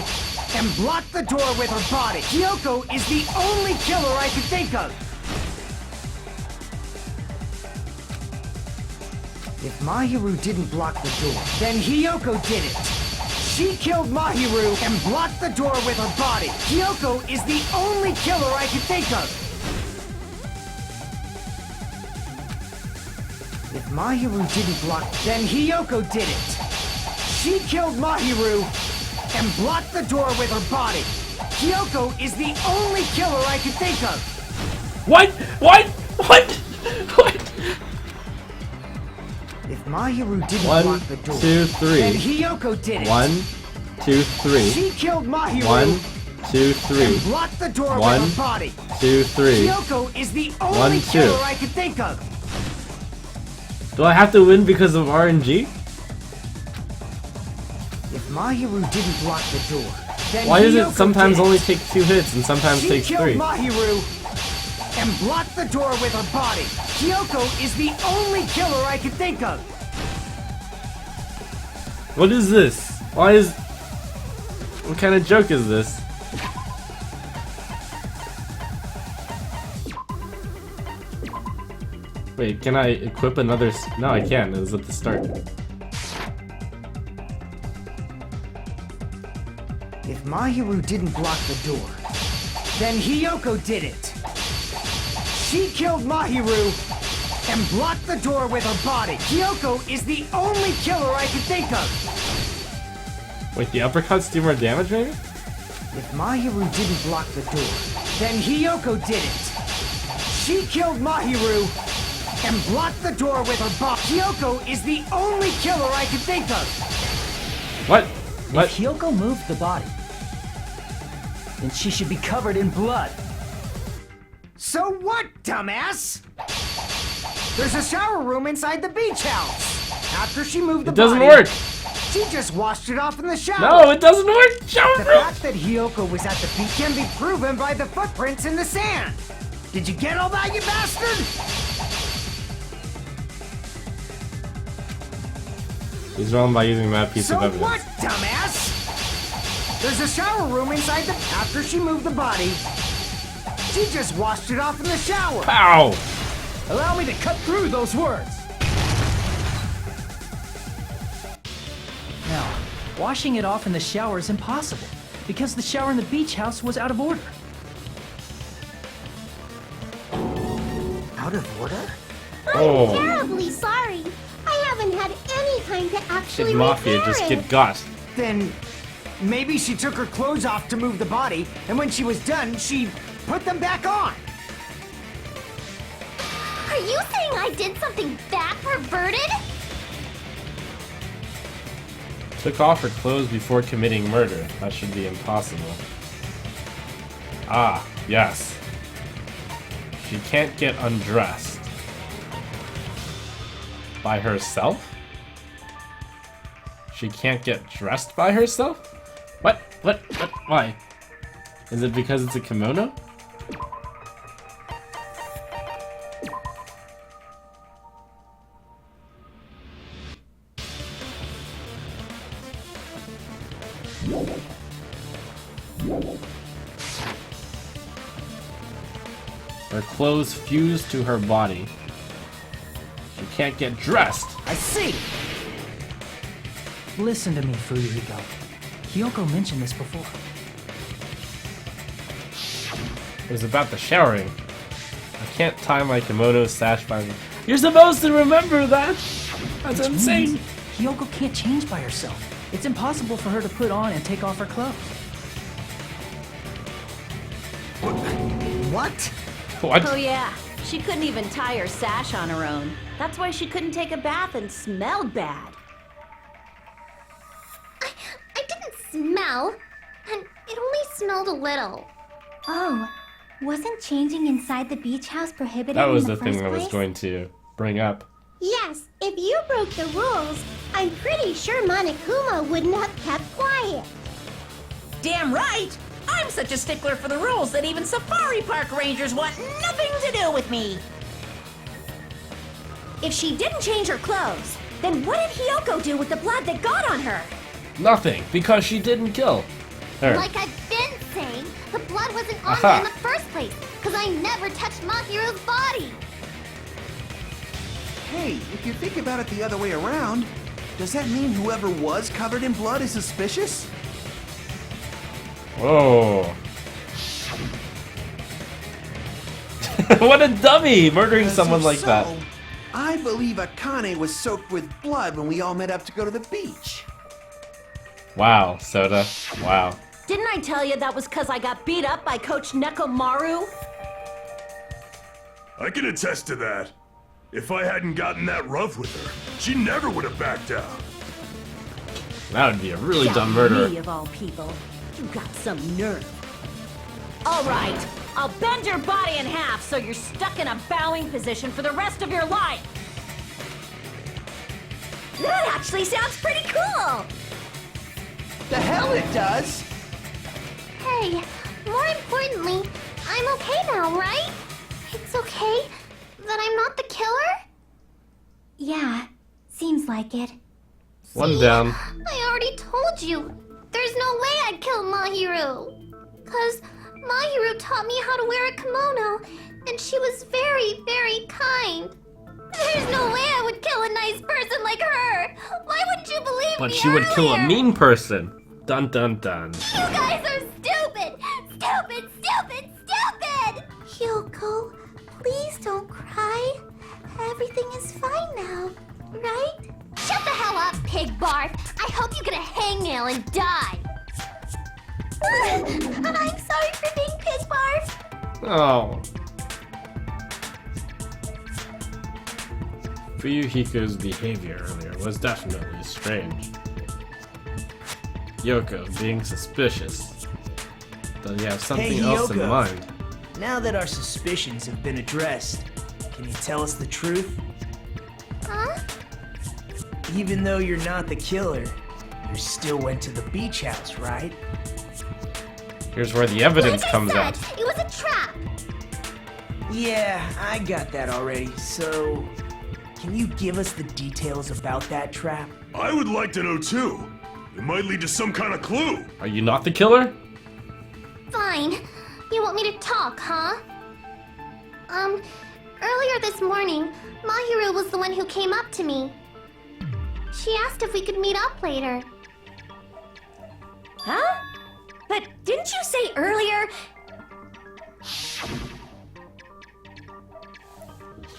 Speaker 5: and blocked the door with her body. Hiyoko is the only killer I can think of. If Mahiru didn't block the door, then Hiyoko did it. She killed Mahiru and blocked the door with her body. Hiyoko is the only killer I can think of. If Mahiru didn't block, then Hiyoko did it. She killed Mahiru and blocked the door with her body. Hiyoko is the only killer I can think of.
Speaker 2: What?
Speaker 5: If Mahiru didn't
Speaker 2: 1,
Speaker 5: block the door,
Speaker 2: 2, 3.
Speaker 5: then Hiyoko did it.
Speaker 2: 1, 2, 3.
Speaker 5: She killed Mahiru
Speaker 2: 1, 2, 3.
Speaker 5: and blocked the door
Speaker 2: 1,
Speaker 5: with her body.
Speaker 2: 2, 3.
Speaker 5: Hiyoko is the only
Speaker 2: 1, 2.
Speaker 5: killer I can think of.
Speaker 2: Do I have to win because of RNG?
Speaker 5: If Mahiru didn't block the door, then
Speaker 2: Why does it
Speaker 5: Hiyoko
Speaker 2: sometimes
Speaker 5: did
Speaker 2: only
Speaker 5: it.
Speaker 2: take 2 hits and sometimes
Speaker 5: She
Speaker 2: takes
Speaker 5: killed
Speaker 2: 3?
Speaker 5: Mahiru and blocked the door with her body. Hiyoko is the only killer I can think of.
Speaker 2: What is this? Why is... What kind of joke is this? Wait, can I equip another... No, I can't. It was at the start.
Speaker 5: If Mahiru didn't block the door, then Hiyoko did it. She killed Mahiru and blocked the door with her body. Hiyoko is the only killer I can think of.
Speaker 2: Wait, the uppercuts do more damage, maybe?
Speaker 5: If Mahiru didn't block the door, then Hiyoko did it. She killed Mahiru and blocked the door with her body. Hiyoko is the only killer I can think of.
Speaker 2: What? What?
Speaker 10: If Hiyoko moved the body, then she should be covered in blood.
Speaker 5: So what, dumbass? There's a shower room inside the beach house. After she moved the
Speaker 2: It doesn't
Speaker 5: body,
Speaker 2: work.
Speaker 5: she just washed it off in the shower.
Speaker 2: No, it doesn't work! Shower
Speaker 5: The
Speaker 2: room!
Speaker 5: fact that Hiyoko was at the beach can be proven by the footprints in the sand. Did you get all that, you bastard?
Speaker 2: He's wrong by using that piece
Speaker 5: So
Speaker 2: of evidence.
Speaker 5: what, dumbass? There's a shower room inside the... After she moved the body, she just washed it off in the shower.
Speaker 2: Pow!
Speaker 10: Allow me to cut through those words. Now, washing it off in the shower is impossible, because the shower in the beach house was out of order.
Speaker 5: Out of order?
Speaker 2: Oh.
Speaker 9: I'm terribly sorry. I haven't had any time to actually
Speaker 2: Kid Mafia
Speaker 9: repair
Speaker 2: just
Speaker 9: it.
Speaker 2: get got.
Speaker 5: Then maybe she took her clothes off to move the body, and when she was done, she put them back on.
Speaker 9: Are you saying I did something that perverted?
Speaker 2: Took off her clothes before committing murder. That should be impossible. Ah, yes. She can't get undressed. By herself? She can't get dressed by herself? What? Why? Is it because it's a kimono? Her clothes fuse to her body. She can't get dressed.
Speaker 5: I see!
Speaker 10: Listen to me, Fuyuhiko. Hiyoko mentioned this before.
Speaker 2: It was about the showering. I can't tie my kimono sash by me. You're supposed to remember that! That's
Speaker 10: Which
Speaker 2: insane!
Speaker 10: means Hiyoko can't change by herself. It's impossible for her to put on and take off her clothes.
Speaker 5: What?
Speaker 2: What?
Speaker 14: Oh yeah, she couldn't even tie her sash on her own. That's why she couldn't take a bath and smelled bad.
Speaker 9: I didn't smell, and it only smelled a little.
Speaker 12: Oh, wasn't changing inside the beach house prohibited
Speaker 2: That was
Speaker 12: in
Speaker 2: the
Speaker 12: the
Speaker 2: thing
Speaker 12: first
Speaker 2: I was
Speaker 12: place?
Speaker 2: going to bring up.
Speaker 9: Yes, if you broke the rules, I'm pretty sure Monokuma wouldn't have kept quiet.
Speaker 6: Damn right! I'm such a stickler for the rules that even safari park rangers want nothing to do with me!
Speaker 3: If she didn't change her clothes, then what did Hiyoko do with the blood that got on her?
Speaker 2: Nothing, because she didn't kill her.
Speaker 9: Like I've been saying, the blood wasn't on
Speaker 2: Aha.
Speaker 9: me in the first place, because I never touched Mahiro's body.
Speaker 11: Hey, if you think about it the other way around, does that mean whoever was covered in blood is suspicious?
Speaker 2: Whoa. What a dummy! Murdering someone like that.
Speaker 11: I believe Akane was soaked with blood when we all met up to go to the beach.
Speaker 2: Wow, Soda. Wow.
Speaker 3: Didn't I tell you that was because I got beat up by Coach Nekomaru?
Speaker 4: I can attest to that. If I hadn't gotten that rough with her, she never would have backed down.
Speaker 2: That would be a really
Speaker 3: Yeah,
Speaker 2: dumb murderer.
Speaker 3: Me of all people. You got some nerve. All right, I'll bend your body in half so you're stuck in a bowing position for the rest of your life. That actually sounds pretty cool.
Speaker 11: The hell it does!
Speaker 9: Hey, more importantly, I'm okay now, right? It's okay that I'm not the killer?
Speaker 12: Yeah, seems like it.
Speaker 2: One down.
Speaker 9: I already told you. There's no way I'd kill Mahiru. 'Cause Mahiru taught me how to wear a kimono, and she was very, very kind. There's no way I would kill a nice person like her. Why wouldn't you believe
Speaker 2: But
Speaker 9: me
Speaker 2: she would kill a
Speaker 9: earlier?
Speaker 2: mean person. Dun dun dun.
Speaker 9: You guys are stupid! Stupid, stupid, stupid! Hyoko, please don't cry. Everything is fine now, right? Shut the hell up, pig barf! I hope you get a hangnail and die! I'm sorry for being pig barf!
Speaker 2: Oh. Fuyuhiko's behavior earlier was definitely strange. Yoko being suspicious. Does he have something
Speaker 1: Hey,
Speaker 2: else in
Speaker 1: Yoko.
Speaker 2: mind?
Speaker 1: Now that our suspicions have been addressed, can you tell us the truth?
Speaker 9: Huh?
Speaker 1: Even though you're not the killer, you still went to the beach house, right?
Speaker 2: Here's where the evidence
Speaker 9: Like I
Speaker 2: comes
Speaker 9: said,
Speaker 2: out.
Speaker 9: it was a trap!
Speaker 1: Yeah, I got that already, so... Can you give us the details about that trap?
Speaker 4: I would like to know too. It might lead to some kind of clue.
Speaker 2: Are you not the killer?
Speaker 9: Fine. You want me to talk, huh? Earlier this morning, Mahiru was the one who came up to me. She asked if we could meet up later.
Speaker 3: Huh? But didn't you say earlier?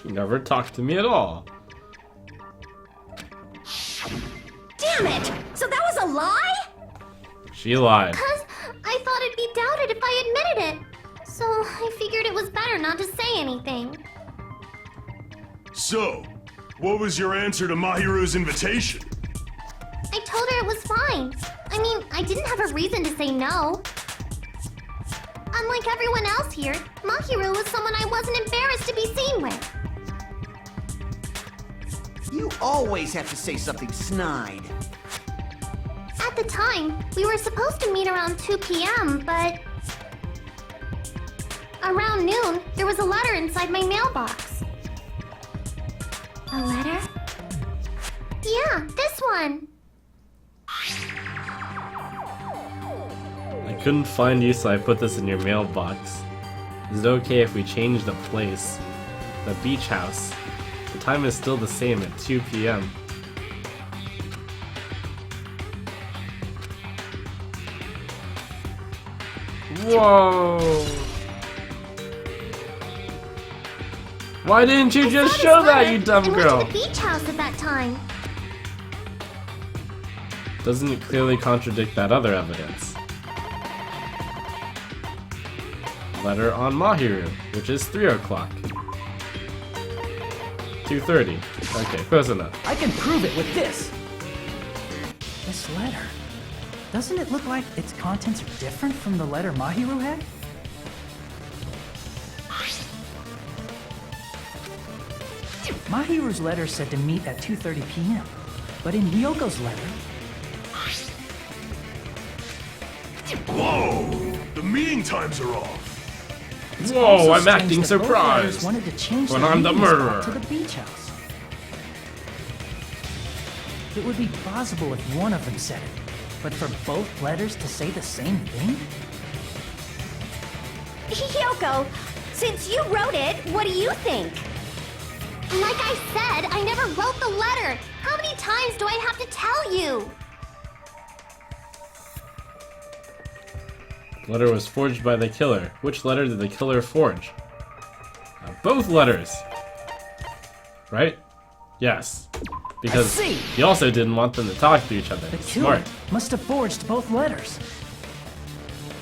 Speaker 2: She never talked to me at all.
Speaker 3: Damn it! So that was a lie?
Speaker 2: She lied.
Speaker 9: 'Cause I thought it'd be doubted if I admitted it. So I figured it was better not to say anything.
Speaker 4: So, what was your answer to Mahiru's invitation?
Speaker 9: I told her it was fine. I mean, I didn't have a reason to say no. Unlike everyone else here, Mahiru was someone I wasn't embarrassed to be seen with.
Speaker 11: You always have to say something snide.
Speaker 9: At the time, we were supposed to meet around 2 p.m., but... Around noon, there was a letter inside my mailbox.
Speaker 12: A letter?
Speaker 9: Yeah, this one.
Speaker 2: I couldn't find you, so I put this in your mailbox. Is it okay if we change the place? The beach house. The time is still the same at 2 p.m. Whoa! Why didn't you just show that, you dumb girl?
Speaker 9: Went to the beach house at that time.
Speaker 2: Doesn't it clearly contradict that other evidence? Letter on Mahiru, which is 3 o'clock. 2:30. Okay, close enough.
Speaker 10: I can prove it with this. This letter. Doesn't it look like its contents are different from the letter Mahiru had? Mahiru's letter said to meet at 2:30 p.m. But in Hyoko's letter...
Speaker 4: Whoa! The meeting times are off.
Speaker 2: Whoa, I'm
Speaker 10: strange
Speaker 2: acting
Speaker 10: that both letters
Speaker 2: surprised.
Speaker 10: wanted to change
Speaker 2: When
Speaker 10: the
Speaker 2: I'm the
Speaker 10: meeting spot
Speaker 2: murderer.
Speaker 10: to the beach house. It would be plausible if one of them said it, but for both letters to say the same thing?
Speaker 3: Hyoko, since you wrote it, what do you think?
Speaker 9: Like I said, I never wrote the letter. How many times do I have to tell you?
Speaker 2: Letter was forged by the killer. Which letter did the killer forge? Both letters! Right? Yes. Because
Speaker 10: I see.
Speaker 2: he also didn't want them to talk to each other.
Speaker 10: The killer
Speaker 2: Smart.
Speaker 10: must have forged both letters.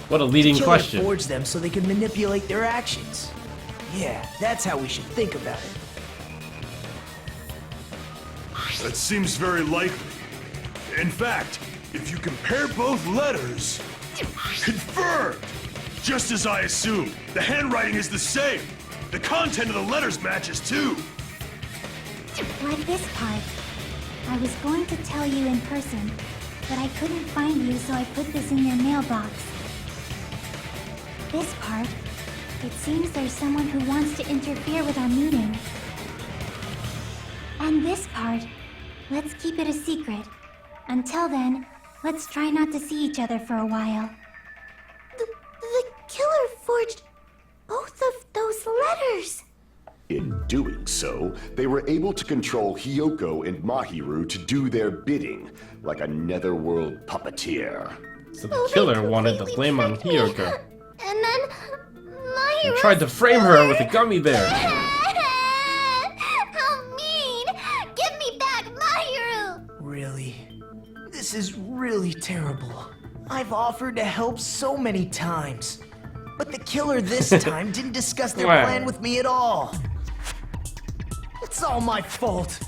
Speaker 2: What a leading
Speaker 1: Killer
Speaker 2: question.
Speaker 1: forged them so they could manipulate their actions. Yeah, that's how we should think about it.
Speaker 4: That seems very likely. In fact, if you compare both letters... Confirmed! Just as I assumed. The handwriting is the same. The content of the letters matches too.
Speaker 12: Like this part. I was going to tell you in person, but I couldn't find you, so I put this in your mailbox. This part. It seems there's someone who wants to interfere with our meeting. And this part. Let's keep it a secret. Until then, let's try not to see each other for a while.
Speaker 9: The killer forged both of those letters.
Speaker 7: In doing so, they were able to control Hyoko and Mahiru to do their bidding, like a netherworld puppeteer.
Speaker 2: So the killer wanted the blame on Hyoko.
Speaker 9: And then
Speaker 2: He
Speaker 9: Mahiru
Speaker 2: tried to frame her with a gummy bear.
Speaker 9: How mean! Give me back Mahiru!
Speaker 1: Really? This is really terrible. I've offered to help so many times. But the killer this time didn't discuss their
Speaker 2: Wow.
Speaker 1: plan with me at all. It's all my fault.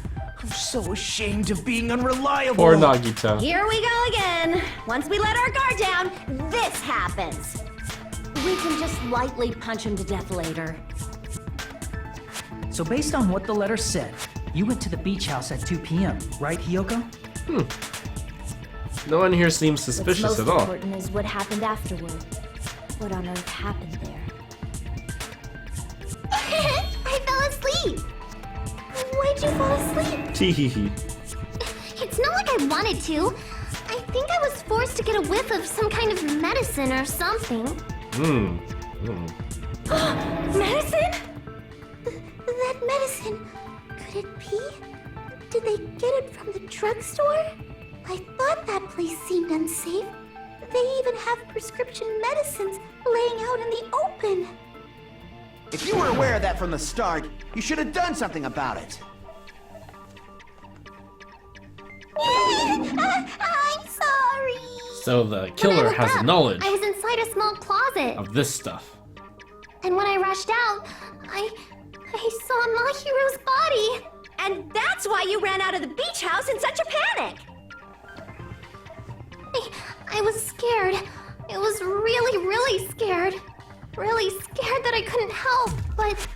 Speaker 1: I'm so ashamed of being unreliable.
Speaker 2: Poor Nagito.
Speaker 3: Here we go again. Once we let our guard down, this happens.
Speaker 14: We can just lightly punch him to death later.
Speaker 10: So based on what the letter said, you went to the beach house at 2 p.m., right, Hyoko?
Speaker 2: No one here seems
Speaker 13: What's
Speaker 2: suspicious
Speaker 13: most
Speaker 2: at all.
Speaker 13: important is what happened afterward. What on earth happened there?
Speaker 9: I fell asleep. Why'd you fall asleep?
Speaker 2: Teehee.
Speaker 9: It's not like I wanted to. I think I was forced to get a whiff of some kind of medicine or something.
Speaker 3: Medicine?
Speaker 9: That medicine, could it be? Did they get it from the drugstore? I thought that place seemed unsafe. They even have prescription medicines laying out in the open.
Speaker 11: If you were aware of that from the start, you should have done something about it.
Speaker 9: I'm sorry.
Speaker 2: So the
Speaker 9: When I
Speaker 2: killer
Speaker 9: looked
Speaker 2: has
Speaker 9: up,
Speaker 2: knowledge
Speaker 9: I was inside a small closet.
Speaker 2: of this stuff.
Speaker 9: And when I rushed out, I saw Mahiru's body.
Speaker 3: And that's why you ran out of the beach house in such a panic.
Speaker 9: I was scared. I was really scared. Really scared that I couldn't help, but...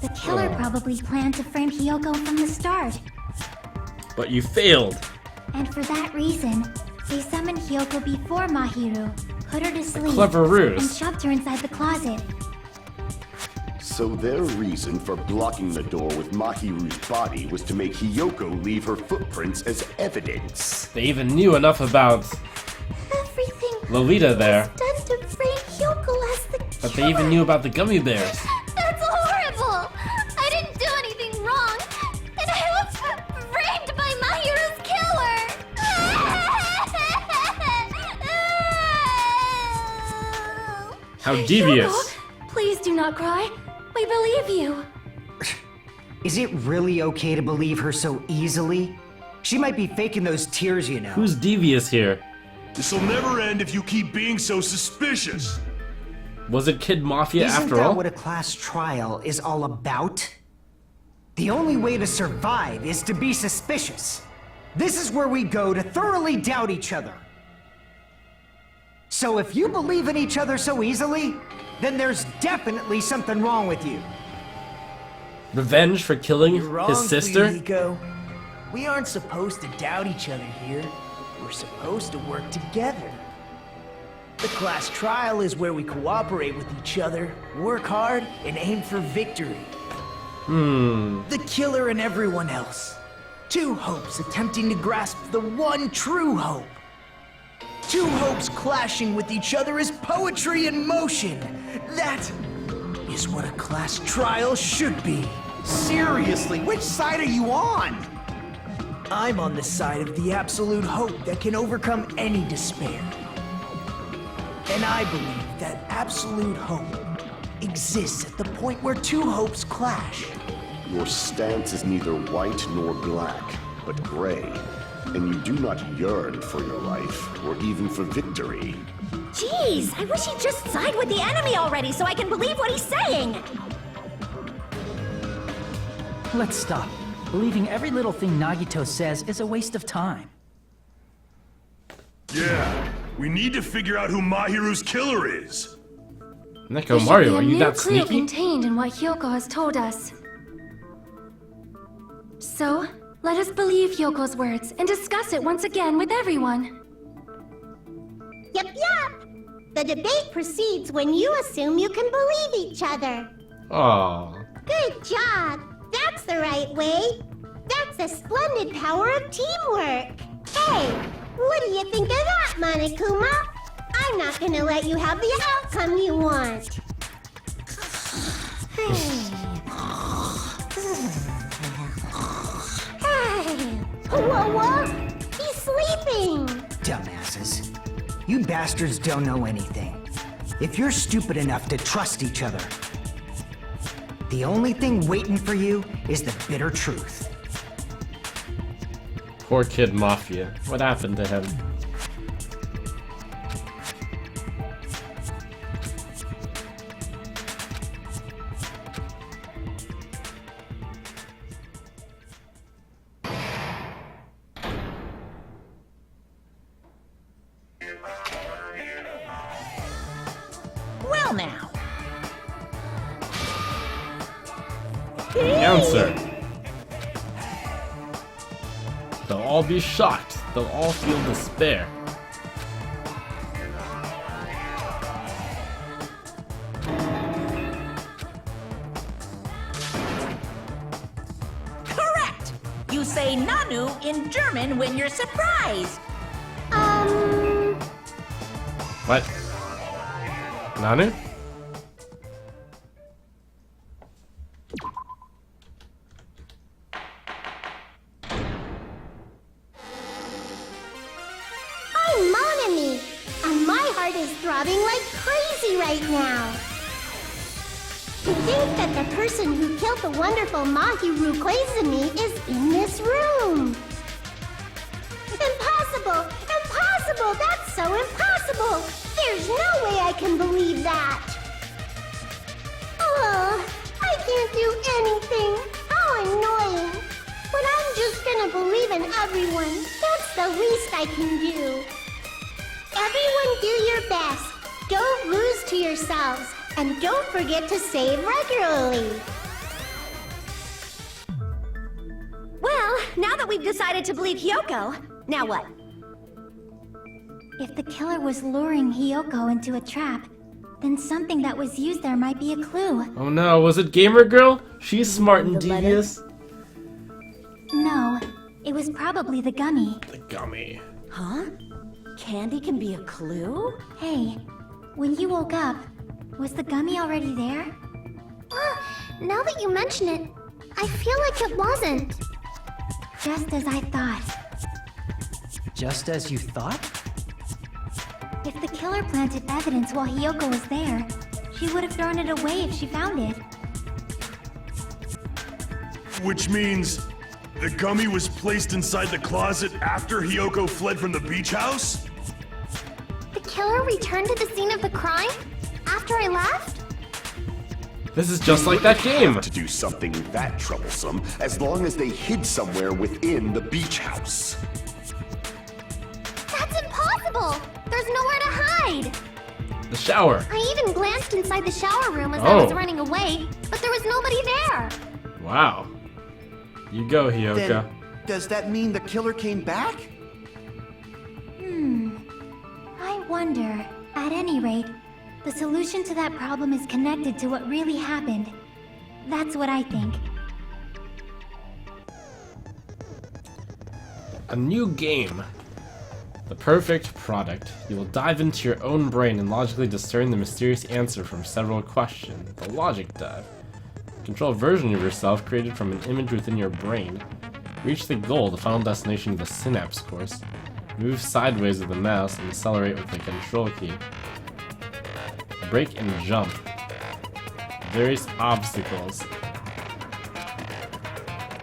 Speaker 12: The killer probably planned to frame Hyoko from the start.
Speaker 2: But you failed.
Speaker 12: And for that reason, they summoned Hyoko before Mahiru, put her to sleep,
Speaker 2: clever ruse.
Speaker 12: and shoved her inside the closet.
Speaker 7: So their reason for blocking the door with Mahiru's body was to make Hyoko leave her footprints as evidence.
Speaker 2: They even knew enough about
Speaker 9: Everything
Speaker 2: Lolita there
Speaker 9: was done to frame
Speaker 2: But they even knew about the gummy bears.
Speaker 13: That's horrible! I didn't do anything wrong, and I was framed by my hero's killer!
Speaker 2: How devious.
Speaker 13: Hyoko, please do not cry. We believe you.
Speaker 5: Is it really okay to believe her so easily? She might be faking those tears, you know.
Speaker 2: Who's devious here?
Speaker 4: This'll never end if you keep being so suspicious.
Speaker 2: Was it Kid Mafia
Speaker 5: Isn't
Speaker 2: after
Speaker 5: that
Speaker 2: all?
Speaker 5: what a class trial is all about? The only way to survive is to be suspicious. This is where we go to thoroughly doubt each other. So if you believe in each other so easily, then there's definitely something wrong with you.
Speaker 2: Revenge for killing
Speaker 1: You're wrong,
Speaker 2: his sister?
Speaker 1: Fuyuhiko. We aren't supposed to doubt each other here. We're supposed to work together. The class trial is where we cooperate with each other, work hard, and aim for victory. The killer and everyone else. Two hopes attempting to grasp the one true hope. Two hopes clashing with each other is poetry in motion. That is what a class trial should be.
Speaker 11: Seriously, which side are you on?
Speaker 1: I'm on the side of the absolute hope that can overcome any despair. And I believe that absolute hope exists at the point where two hopes clash.
Speaker 7: Your stance is neither white nor black, but gray. And you do not yearn for your life, or even for victory.
Speaker 3: Jeez, I wish he'd just side with the enemy already so I can believe what he's saying.
Speaker 10: Let's stop. Believing every little thing Nagito says is a waste of time.
Speaker 4: Yeah, we need to figure out who Mahiru's killer is.
Speaker 2: Neko Mario, are you that
Speaker 13: clue
Speaker 2: sneaky?
Speaker 13: contained in what Hyoko has told us. So, let us believe Hyoko's words and discuss it once again with everyone.
Speaker 9: Yup, yup. The debate proceeds when you assume you can believe each other.
Speaker 2: Aww.
Speaker 9: Good job. That's the right way. That's the splendid power of teamwork. Hey, what do you think of that, Monokuma? I'm not gonna let you have the outcome you want. Whoa, he's sleeping.
Speaker 5: Dumbasses. You bastards don't know anything. If you're stupid enough to trust each other, the only thing waiting for you is the bitter truth.
Speaker 2: Poor Kid Mafia. What happened to him?
Speaker 6: Well now.
Speaker 2: The answer. They'll all be shocked. They'll all feel despair.
Speaker 6: Correct! You say Nanu in German when you're surprised.
Speaker 2: What? Nanu?
Speaker 9: I'm Monami, and my heart is throbbing like crazy right now. To think that the person who killed the wonderful Mahiru Koizumi is in this room. Impossible! Impossible! That's so impossible! There's no way I can believe that! Oh, I can't do anything! How annoying! But I'm just gonna believe in everyone. That's the least I can do. Everyone do your best. Don't lose to yourselves. And don't forget to save regularly.
Speaker 3: Well, now that we've decided to believe Hyoko, now what?
Speaker 12: If the killer was luring Hyoko into a trap, then something that was used there might be a clue.
Speaker 2: Oh no, was it Gamer Girl? She's smart and devious.
Speaker 12: No, it was probably the gummy.
Speaker 2: The gummy.
Speaker 3: Huh? Candy can be a clue?
Speaker 12: Hey, when you woke up, Was the gummy already there?
Speaker 9: Now that you mention it, I feel like it wasn't.
Speaker 12: Just as I thought.
Speaker 10: Just as you thought?
Speaker 12: If the killer planted evidence while Hiyoko was there, she would have thrown it away if she found it.
Speaker 4: Which means the gummy was placed inside the closet after Hiyoko fled from the beach house?
Speaker 9: The killer returned to the scene of the crime? After I left?
Speaker 2: This is just like that game!
Speaker 7: To do something that troublesome, as long as they hid somewhere within the beach house.
Speaker 9: That's impossible! There's nowhere to hide!
Speaker 2: The shower!
Speaker 9: I even glanced inside the shower room as I was running away, but there was nobody there!
Speaker 2: Wow. You go, Hiyoko.
Speaker 11: Then, does that mean the killer came back?
Speaker 12: I wonder. At any rate, the solution to that problem is connected to what really happened. That's what I think.
Speaker 2: A new game. The perfect product. You will dive into your own brain and logically discern the mysterious answer from several questions. The logic dive. Control a version of yourself created from an image within your brain. Reach the goal, the final destination of the synapse course. Move sideways with the mouse and accelerate with the control key. Break and jump. Various obstacles.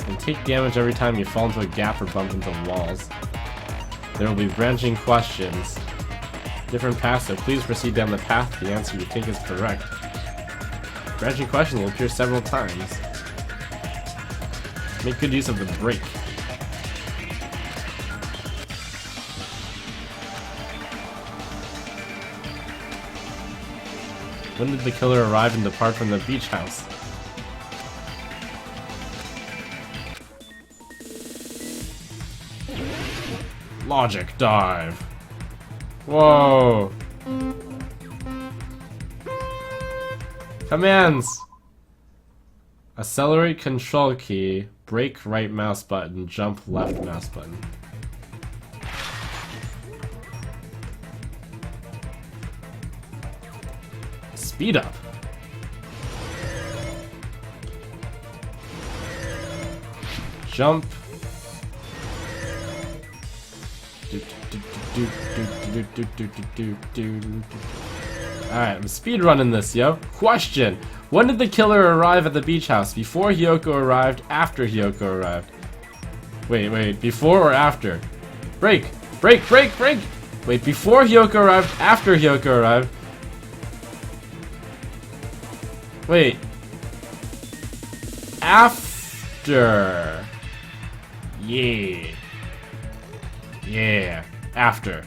Speaker 2: And take damage every time you fall into a gap or bump into walls. There will be branching questions. Different paths, so please proceed down the path to the answer you think is correct. Branching questions will appear several times. Make good use of the break. When did the killer arrive and depart from the beach house? Logic dive. Whoa. Commands. Accelerate control key, break right mouse button, jump left mouse button. Speed up. Jump. Alright, I'm speedrunning this, yo. Question. When did the killer arrive at the beach house? Before Hiyoko arrived? After Hiyoko arrived? Wait. Before or after? Break! Break! Wait, before Hiyoko arrived? After Hiyoko arrived? Wait. After. Yeah. After.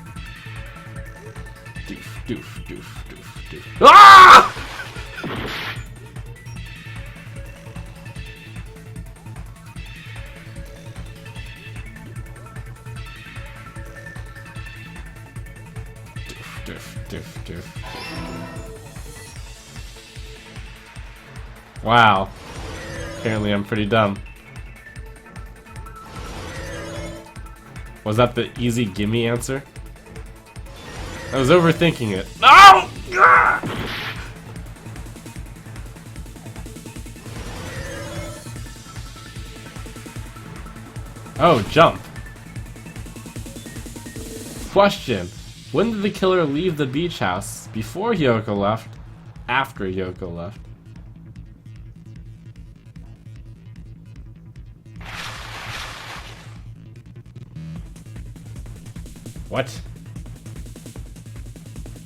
Speaker 2: Doof. Ah! Doof. Wow. Apparently I'm pretty dumb. Was that the easy gimme answer? I was overthinking it. No! Oh, jump. Question. When did the killer leave the beach house? Before Hiyoko left? After Hiyoko left? What?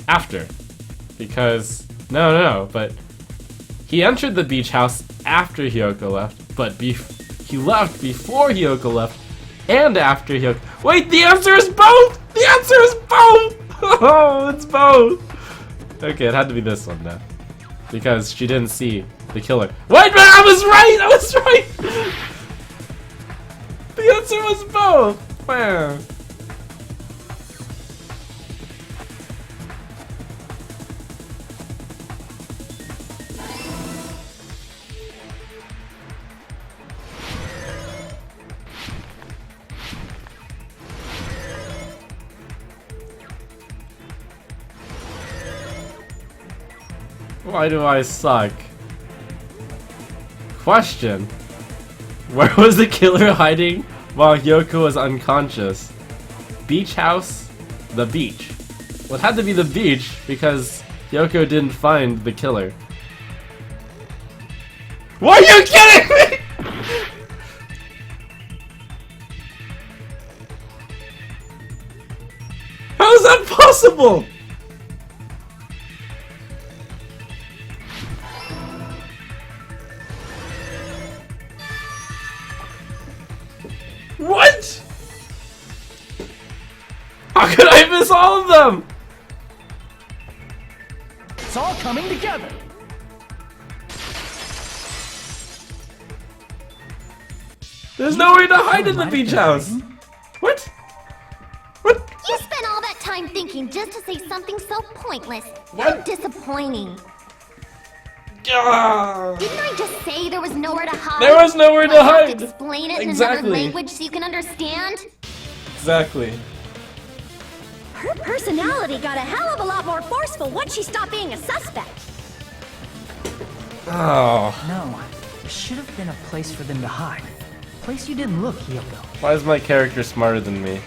Speaker 2: After. Because... No, but... He entered the beach house after Hiyoko left, but he left before Hiyoko left, and after Hiyoko... Wait, the answer is both! The answer is both! Oh, it's both! Okay, it had to be this one now. Because she didn't see the killer. Wait, but I was right! The answer was both! Wow. Why do I suck? Question. Where was the killer hiding while Yoko was unconscious? Beach house? The beach. Well, it had to be the beach because Yoko didn't find the killer. Why are you kidding me? How is that possible? What? How could I miss all of them?
Speaker 10: It's all coming together.
Speaker 2: There's nowhere to hide in the beach house. What? What?
Speaker 9: You spent all that time thinking just to say something so pointless.
Speaker 2: What?
Speaker 9: How disappointing.
Speaker 2: Ah.
Speaker 9: Didn't I just say there was nowhere to hide?
Speaker 2: There was nowhere to
Speaker 9: Do I have
Speaker 2: hide.
Speaker 9: to explain it
Speaker 2: Exactly.
Speaker 9: in another language so you can understand?
Speaker 2: Exactly.
Speaker 3: Her personality got a hell of a lot more forceful once she stopped being a suspect.
Speaker 2: Oh.
Speaker 10: No, there should have been a place for them to hide. A place you didn't look, Yoko.
Speaker 2: Why is my character smarter than me?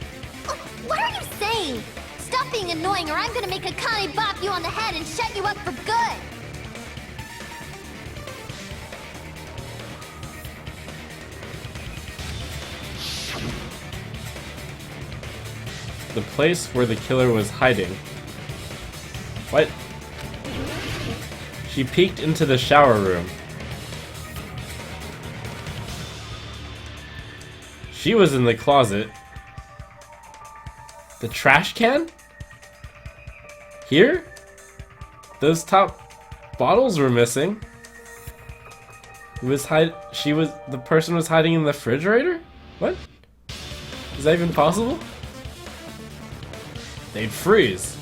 Speaker 9: What are you saying? Stop being annoying or I'm gonna make Akane bop you on the head and shut you up for good.
Speaker 2: The place where the killer was hiding. What? She peeked into the shower room. She was in the closet. The trash can? Here? Those top bottles were missing. The person was hiding in the refrigerator? What? Is that even possible? They'd freeze.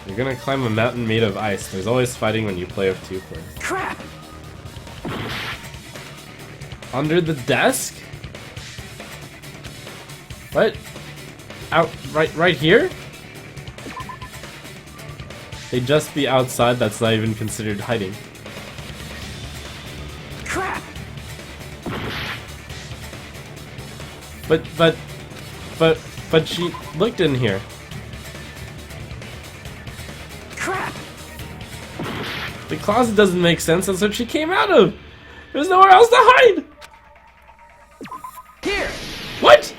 Speaker 2: You're gonna climb a mountain made of ice. There's always fighting when you play with 2 players.
Speaker 10: Crap!
Speaker 2: Under the desk? What? Out right here? They'd just be outside, that's not even considered hiding.
Speaker 10: Crap!
Speaker 2: But she looked in here.
Speaker 10: Crap!
Speaker 2: The closet doesn't make sense, that's what she came out of! There's nowhere else to hide!
Speaker 10: Here!
Speaker 2: What?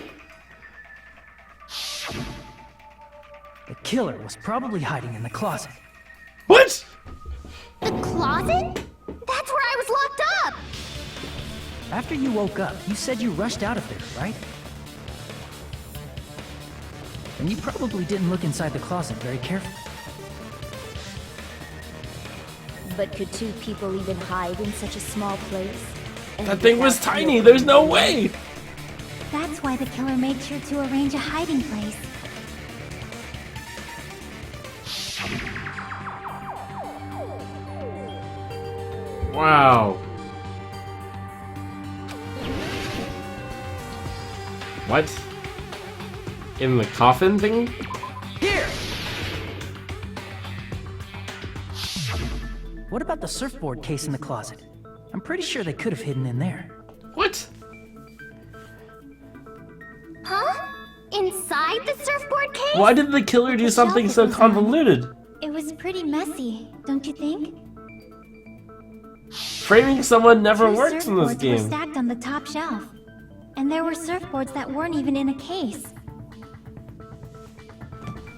Speaker 10: The killer was probably hiding in the closet.
Speaker 2: What?
Speaker 9: The closet? That's where I was locked up!
Speaker 10: After you woke up, you said you rushed out of there, right? And you probably didn't look inside the closet very carefully.
Speaker 12: But could 2 people even hide in such a small place?
Speaker 2: That thing was tiny, there's no way!
Speaker 12: That's why the killer made sure to arrange a hiding place.
Speaker 2: Wow. What? In the coffin thing?
Speaker 10: Here! What about the surfboard case in the closet? I'm pretty sure they could have hidden in there.
Speaker 2: What?
Speaker 9: Huh? Inside the surfboard case?
Speaker 2: Why did the killer do something so convoluted?
Speaker 12: It was pretty messy, don't you think?
Speaker 2: Framing someone never
Speaker 12: 2
Speaker 2: works in this
Speaker 12: surfboards were
Speaker 2: game.
Speaker 12: stacked on the top shelf. And there were surfboards that weren't even in a case.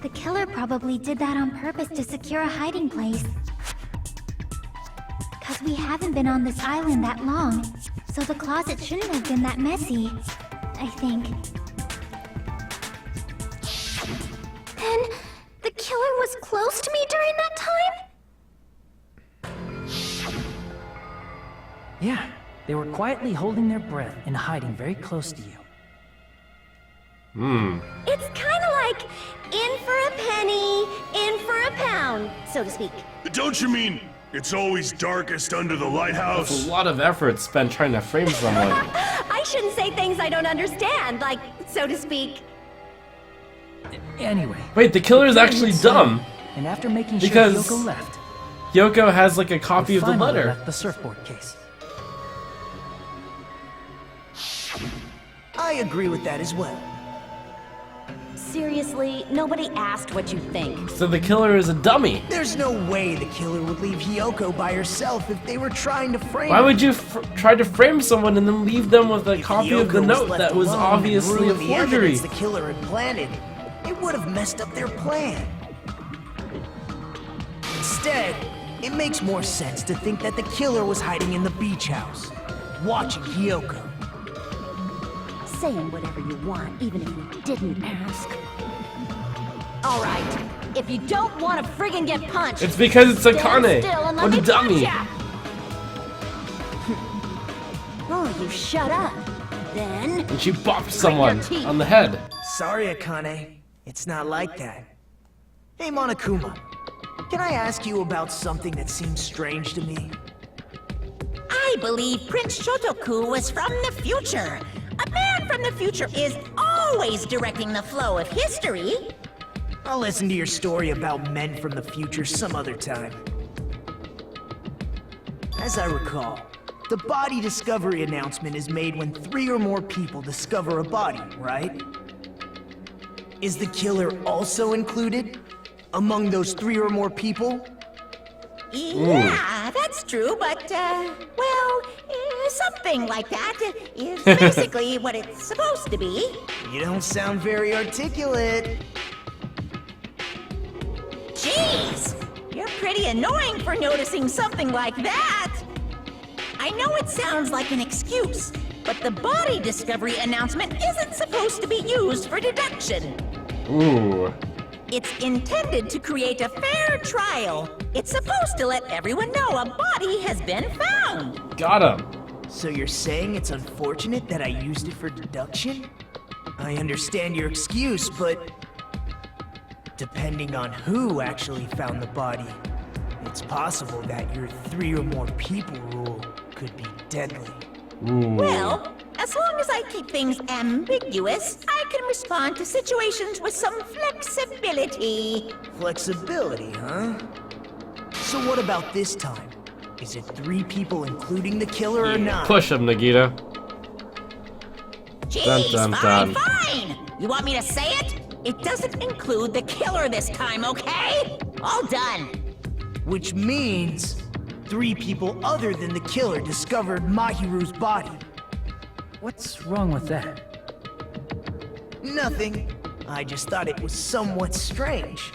Speaker 12: The killer probably did that on purpose to secure a hiding place. Cause we haven't been on this island that long, so the closet shouldn't have been that messy, I think.
Speaker 9: Then, the killer was close to me during that time?
Speaker 10: Yeah, they were quietly holding their breath and hiding very close to you.
Speaker 3: It's kind of like in for a penny, in for a pound, so to speak.
Speaker 4: Don't you mean it's always darkest under the lighthouse?
Speaker 2: That's a lot of effort spent trying to frame someone.
Speaker 3: I shouldn't say things I don't understand, like, so to speak.
Speaker 10: Anyway.
Speaker 2: Wait, the killer is actually dumb.
Speaker 10: And after making
Speaker 2: Because
Speaker 10: sure Hyoko left,
Speaker 2: Hyoko has like a copy
Speaker 10: they
Speaker 2: of the
Speaker 10: finally
Speaker 2: letter.
Speaker 10: left the surfboard case.
Speaker 5: I agree with that as well.
Speaker 3: Seriously, nobody asked what you think.
Speaker 2: So the killer is a dummy.
Speaker 5: There's no way the killer would leave Hyoko by herself if they were trying to frame
Speaker 2: Why
Speaker 5: her.
Speaker 2: would you try to frame someone and then leave them with a
Speaker 5: If
Speaker 2: copy of the
Speaker 5: Hyoko
Speaker 2: note
Speaker 5: left
Speaker 2: that was
Speaker 5: alone and
Speaker 2: obviously a
Speaker 5: ruined the
Speaker 2: forgery?
Speaker 5: evidence the killer had planted, it would have messed up their plan. Instead, it makes more sense to think that the killer was hiding in the beach house, watching Hyoko.
Speaker 3: Saying whatever you want, even if you didn't ask. All right, if you don't want to friggin' get punched,
Speaker 2: It's because it's
Speaker 3: stand
Speaker 2: Akane.
Speaker 3: still and let
Speaker 2: What a
Speaker 3: me
Speaker 2: dummy.
Speaker 3: punch ya. Oh, you shut up. Then
Speaker 2: And she bopped someone
Speaker 3: teeth.
Speaker 2: on the head.
Speaker 5: Sorry, Akane. It's not like that. Hey, Monokuma. Can I ask you about something that seems strange to me?
Speaker 6: I believe Prince Shotoku was from the future. A man from the future is always directing the flow of history.
Speaker 5: I'll listen to your story about men from the future some other time. As I recall, the body discovery announcement is made when 3 or more people discover a body, right? Is the killer also included among those 3 or more people?
Speaker 6: Yeah, that's true, but, something like that is basically what it's supposed to be.
Speaker 5: You don't sound very articulate.
Speaker 6: Jeez, you're pretty annoying for noticing something like that. I know it sounds like an excuse, but the body discovery announcement isn't supposed to be used for deduction.
Speaker 2: Ooh.
Speaker 6: It's intended to create a fair trial. It's supposed to let everyone know a body has been found.
Speaker 2: Got him.
Speaker 5: So you're saying it's unfortunate that I used it for deduction? I understand your excuse, but depending on who actually found the body, it's possible that your 3 or more people rule could be deadly.
Speaker 2: Ooh.
Speaker 6: Well, as long as I keep things ambiguous, I can respond to situations with some flexibility.
Speaker 5: Flexibility, huh? So what about this time? Is it 3 people including the killer or not?
Speaker 2: Push him, Nagita.
Speaker 6: Jeez,
Speaker 2: Dun, dun,
Speaker 6: fine,
Speaker 2: dun.
Speaker 6: fine! You want me to say it? It doesn't include the killer this time, okay? All done.
Speaker 5: Which means 3 people other than the killer discovered Mahiru's body.
Speaker 10: What's wrong with that?
Speaker 5: Nothing. I just thought it was somewhat strange.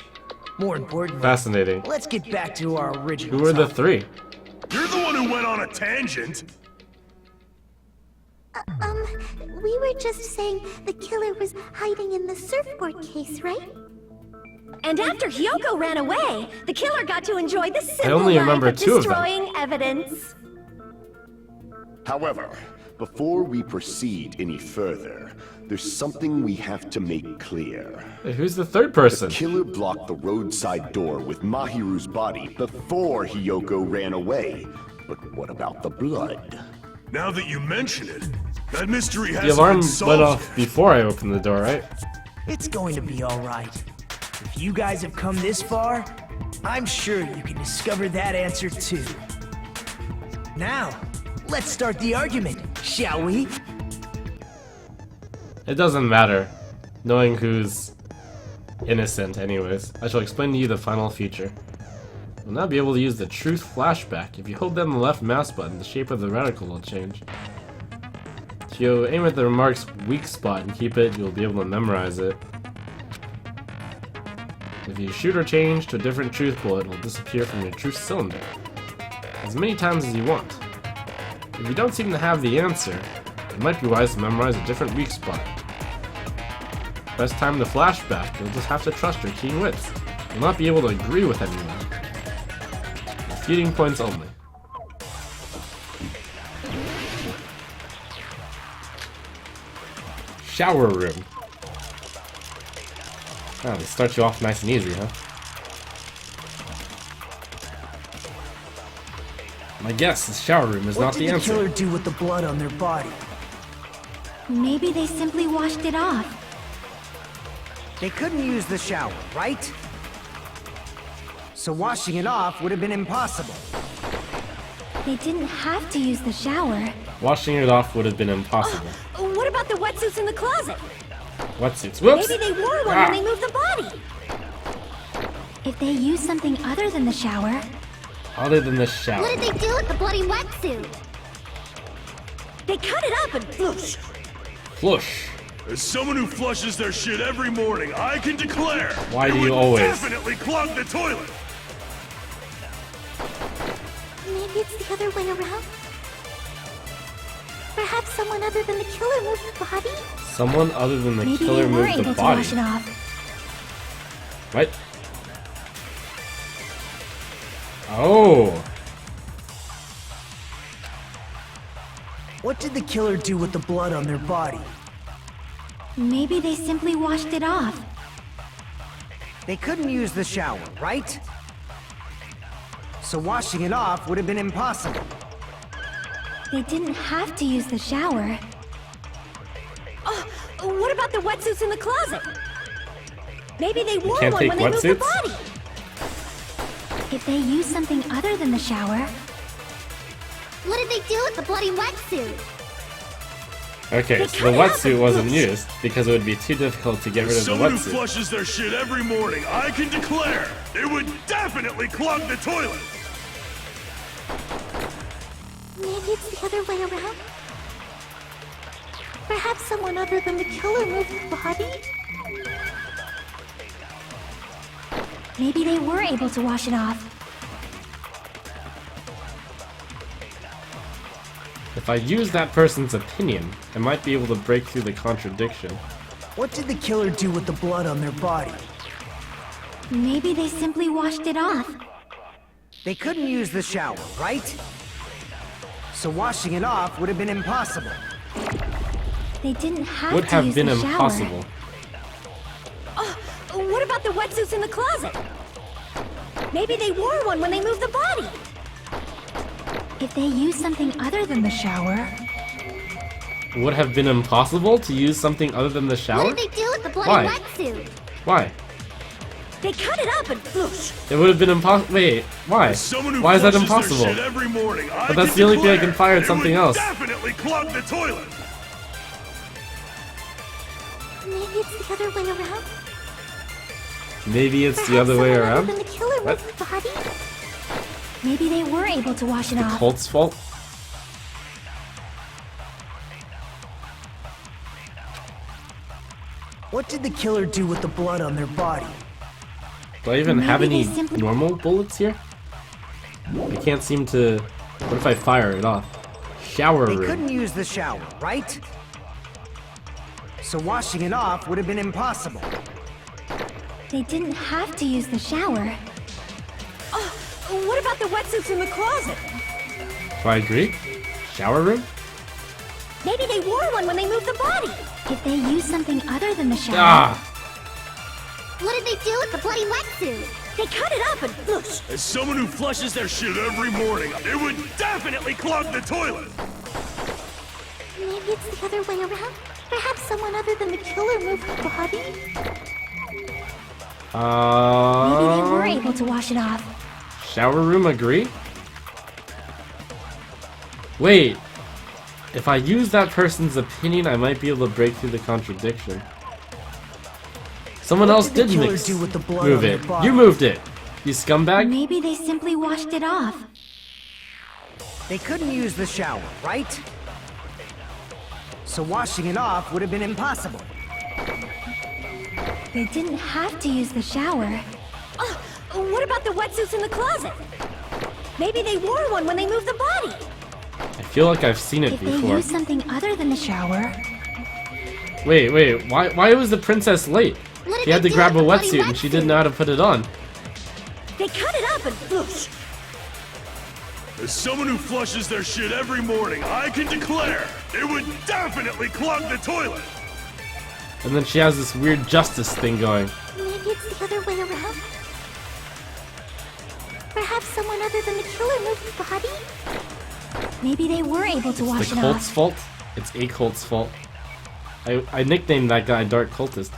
Speaker 5: More importantly,
Speaker 2: Fascinating.
Speaker 5: let's get back to our original
Speaker 2: Who are the
Speaker 5: topic.
Speaker 2: 3?
Speaker 4: You're the one who went on a tangent.
Speaker 9: We were just saying the killer was hiding in the surfboard case, right?
Speaker 13: And after Hyoko ran away, the killer got to enjoy the simple
Speaker 2: only
Speaker 13: life
Speaker 2: remember
Speaker 13: of
Speaker 2: 2 of them.
Speaker 13: destroying evidence.
Speaker 7: However, before we proceed any further, there's something we have to make clear.
Speaker 2: Hey, who's the 3rd person?
Speaker 7: The killer blocked the roadside door with Mahiru's body before Hyoko ran away. But what about the blood?
Speaker 4: Now that you mention it, that mystery
Speaker 2: The
Speaker 4: has
Speaker 2: alarm
Speaker 4: been
Speaker 2: went
Speaker 4: solved.
Speaker 2: off before I opened the door, right?
Speaker 5: It's going to be all right. If you guys have come this far, I'm sure you can discover that answer too. Now, let's start the argument, shall we?
Speaker 2: It doesn't matter, knowing who's innocent anyways. I shall explain to you the final feature. You'll now be able to use the truth flashback. If you hold down the left mouse button, the shape of the reticle will change. If you aim at the remark's weak spot and keep it, you'll be able to memorize it. If you shoot or change to a different truth bullet, it will disappear from your truth cylinder, as many times as you want. If you don't seem to have the answer, it might be wise to memorize a different weak spot. Best time the flashback, you'll just have to trust your keen wits. You'll not be able to agree with anyone. Defeating points only. Shower room. Oh, they start you off nice and easy, huh? My guess, the shower room is
Speaker 5: What
Speaker 2: not
Speaker 5: did
Speaker 2: the
Speaker 5: the
Speaker 2: answer.
Speaker 5: killer do with the blood on their body?
Speaker 12: Maybe they simply washed it off.
Speaker 5: They couldn't use the shower, right? So washing it off would have been impossible.
Speaker 12: They didn't have to use the shower.
Speaker 2: Washing it off would have been impossible.
Speaker 3: What about the wetsuits in the closet?
Speaker 2: Wetsuits. Whoops!
Speaker 3: Maybe they wore one when they moved the body.
Speaker 12: If they used something other than the shower...
Speaker 2: Other than the shower.
Speaker 9: What did they do with the bloody wetsuit?
Speaker 3: They cut it up and flush.
Speaker 2: Flush.
Speaker 4: As someone who flushes their shit every morning, I can declare
Speaker 2: Why do
Speaker 4: it
Speaker 2: you
Speaker 4: would
Speaker 2: always?
Speaker 4: definitely clog the toilet.
Speaker 9: Maybe it's the other way around? Perhaps someone other than the killer moved the body?
Speaker 2: Someone other than the
Speaker 12: Maybe
Speaker 2: killer
Speaker 12: they were
Speaker 2: moved the
Speaker 12: able to
Speaker 2: body.
Speaker 12: wash it off.
Speaker 2: What? Oh.
Speaker 5: What did the killer do with the blood on their body?
Speaker 12: Maybe they simply washed it off.
Speaker 5: They couldn't use the shower, right? So washing it off would have been impossible.
Speaker 12: They didn't have to use the shower.
Speaker 3: What about the wetsuits in the closet? Maybe they wore
Speaker 2: can't
Speaker 3: one
Speaker 2: take
Speaker 3: when they moved the
Speaker 2: wetsuits?
Speaker 3: body.
Speaker 12: If they used something other than the shower...
Speaker 9: What did they do with the bloody wetsuit?
Speaker 2: Okay, so the wetsuit wasn't used because it would be too difficult to get rid of the
Speaker 4: Someone who
Speaker 2: wetsuit.
Speaker 4: flushes their shit every morning, I can declare it would definitely clog the toilet.
Speaker 9: Maybe it's the other way around? Perhaps someone other than the killer moved the body?
Speaker 12: Maybe they were able to wash it off.
Speaker 2: If I use that person's opinion, I might be able to break through the contradiction.
Speaker 5: What did the killer do with the blood on their body?
Speaker 12: Maybe they simply washed it off.
Speaker 5: They couldn't use the shower, right? So washing it off would have been impossible.
Speaker 12: They didn't have
Speaker 2: Would
Speaker 12: to
Speaker 2: have
Speaker 12: use
Speaker 2: been
Speaker 12: the shower.
Speaker 2: impossible.
Speaker 3: What about the wetsuits in the closet? Maybe they wore one when they moved the body.
Speaker 12: If they used something other than the shower...
Speaker 2: Would have been impossible to use something other than the shower?
Speaker 9: What did they do with the bloody
Speaker 2: Why?
Speaker 9: wetsuit?
Speaker 2: Why?
Speaker 3: They cut it up and flush.
Speaker 2: It would have been impossible. Wait, why?
Speaker 4: Someone who
Speaker 2: Why is that
Speaker 4: flushes
Speaker 2: impossible?
Speaker 4: Their shit every morning,
Speaker 2: But that's the only thing I can fire at something else.
Speaker 4: Definitely clog the toilet.
Speaker 9: Maybe it's the other way around?
Speaker 2: Maybe it's the
Speaker 9: Perhaps
Speaker 2: other way
Speaker 9: someone
Speaker 2: around?
Speaker 9: other than the killer
Speaker 2: What?
Speaker 9: moved the body?
Speaker 12: Maybe they were able to wash it
Speaker 2: The
Speaker 12: off.
Speaker 2: cult's fault?
Speaker 5: What did the killer do with the blood on their body?
Speaker 2: Do I even have
Speaker 12: Maybe
Speaker 2: any
Speaker 12: they simply-
Speaker 2: normal bullets here? I can't seem to... What if I fire it off? Shower
Speaker 5: They
Speaker 2: room.
Speaker 5: couldn't use the shower, right? So washing it off would have been impossible.
Speaker 12: They didn't have to use the shower.
Speaker 3: What about the wetsuits in the closet?
Speaker 2: Do I agree? Shower room?
Speaker 3: Maybe they wore one when they moved the body.
Speaker 12: If they used something other than the shower...
Speaker 2: Ah!
Speaker 9: What did they do with the bloody wetsuit?
Speaker 3: They cut it up and flush.
Speaker 4: As someone who flushes their shit every morning, it would definitely clog the toilet.
Speaker 9: Maybe it's the other way around? Perhaps someone other than the killer moved the body?
Speaker 12: Maybe they were able to wash it off.
Speaker 2: Shower room, agree? Wait. If I use that person's opinion, I might be able to break through the contradiction. Someone
Speaker 5: What
Speaker 2: else
Speaker 5: did the
Speaker 2: did
Speaker 5: killer
Speaker 2: mix.
Speaker 5: do with the blood
Speaker 2: Move
Speaker 5: on their
Speaker 2: it.
Speaker 5: body?
Speaker 2: You moved it. You scumbag.
Speaker 12: Maybe they simply washed it off.
Speaker 5: They couldn't use the shower, right? So washing it off would have been impossible.
Speaker 12: They didn't have to use the shower.
Speaker 3: What about the wetsuits in the closet? Maybe they wore one when they moved the body.
Speaker 2: I feel like I've seen it
Speaker 12: If they
Speaker 2: before.
Speaker 12: used something other than the shower...
Speaker 2: Wait. Why was the princess late?
Speaker 9: What
Speaker 2: She
Speaker 9: did
Speaker 2: had
Speaker 9: they
Speaker 2: to
Speaker 9: do
Speaker 2: grab a
Speaker 9: with the bloody
Speaker 2: wetsuit and she didn't know how to put it on.
Speaker 3: They cut it up and flush.
Speaker 4: As someone who flushes their shit every morning, I can declare it would definitely clog the toilet.
Speaker 2: And then she has this weird justice thing going.
Speaker 9: Maybe it's the other way around? Perhaps someone other than the killer moved the body?
Speaker 12: Maybe they were able to wash
Speaker 2: The
Speaker 12: it
Speaker 2: cult's
Speaker 12: off.
Speaker 2: fault? It's a cult's fault. I nicknamed that guy Dark Cultist.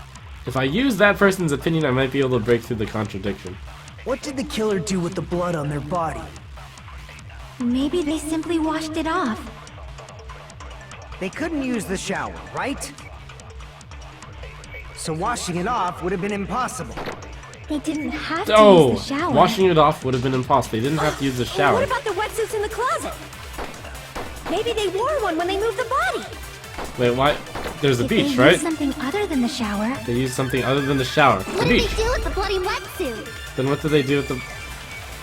Speaker 2: If I use that person's opinion, I might be able to break through the contradiction.
Speaker 5: What did the killer do with the blood on their body?
Speaker 12: Maybe they simply washed it off.
Speaker 5: They couldn't use the shower, right? So washing it off would have been impossible.
Speaker 12: They didn't have to
Speaker 2: Oh,
Speaker 12: use the shower.
Speaker 2: washing it off would have been impossible. They didn't have to use the shower.
Speaker 3: What about the wetsuits in the closet? Maybe they wore one when they moved the body.
Speaker 2: Wait, why? There's a
Speaker 12: If
Speaker 2: beach,
Speaker 12: they
Speaker 2: right?
Speaker 12: used something other than the shower.
Speaker 2: They used something other than the shower.
Speaker 9: What
Speaker 2: The
Speaker 9: did
Speaker 2: beach.
Speaker 9: they do with the bloody wetsuit?
Speaker 2: Then what did they do with the...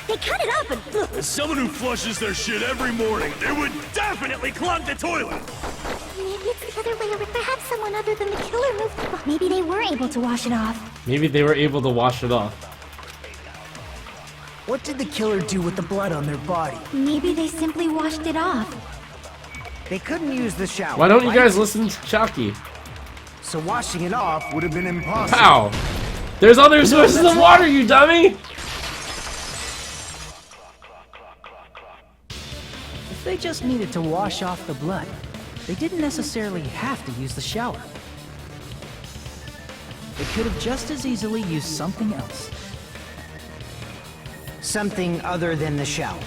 Speaker 3: They cut it up and look.
Speaker 4: As someone who flushes their shit every morning, it would definitely clog the toilet.
Speaker 9: Maybe it's the other way around. Perhaps someone other than the killer moved the body.
Speaker 12: Maybe they were able to wash it off.
Speaker 2: Maybe they were able to wash it off.
Speaker 5: What did the killer do with the blood on their body?
Speaker 12: Maybe they simply washed it off.
Speaker 5: They couldn't use the shower.
Speaker 2: Why don't you
Speaker 5: right?
Speaker 2: guys listen to Chalky?
Speaker 5: So washing it off would have been impossible.
Speaker 2: How? There's other sources of water, you dummy!
Speaker 10: If they just needed to wash off the blood, they didn't necessarily have to use the shower. They could have just as easily used something else.
Speaker 5: Something other than the shower.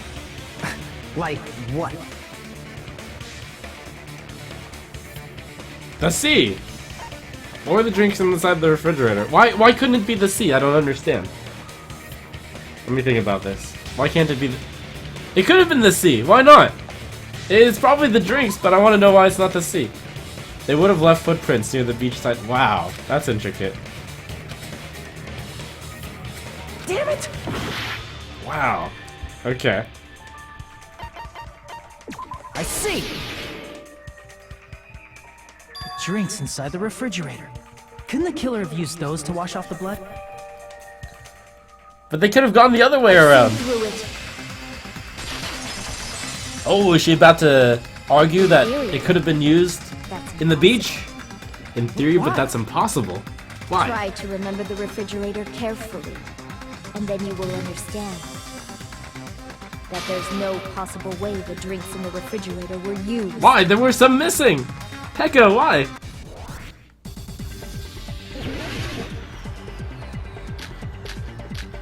Speaker 5: Like what?
Speaker 2: The sea! Or the drinks inside the refrigerator. Why couldn't it be the sea? I don't understand. Let me think about this. Why can't it be the... It could have been the sea. Why not? It's probably the drinks, but I want to know why it's not the sea. They would have left footprints near the beach side. Wow, that's intricate.
Speaker 5: Damn it!
Speaker 2: Wow. Okay.
Speaker 5: I see.
Speaker 10: Drinks inside the refrigerator. Couldn't the killer have used those to wash off the blood?
Speaker 2: But they could have gone the other way around.
Speaker 3: Through it.
Speaker 2: Oh, is she about to argue that it could have been used in the beach? In theory, but that's impossible. Why?
Speaker 3: Try to remember the refrigerator carefully, and then you will understand that there's no possible way the drinks in the refrigerator were used.
Speaker 2: Why? There were some missing! Pekka, why?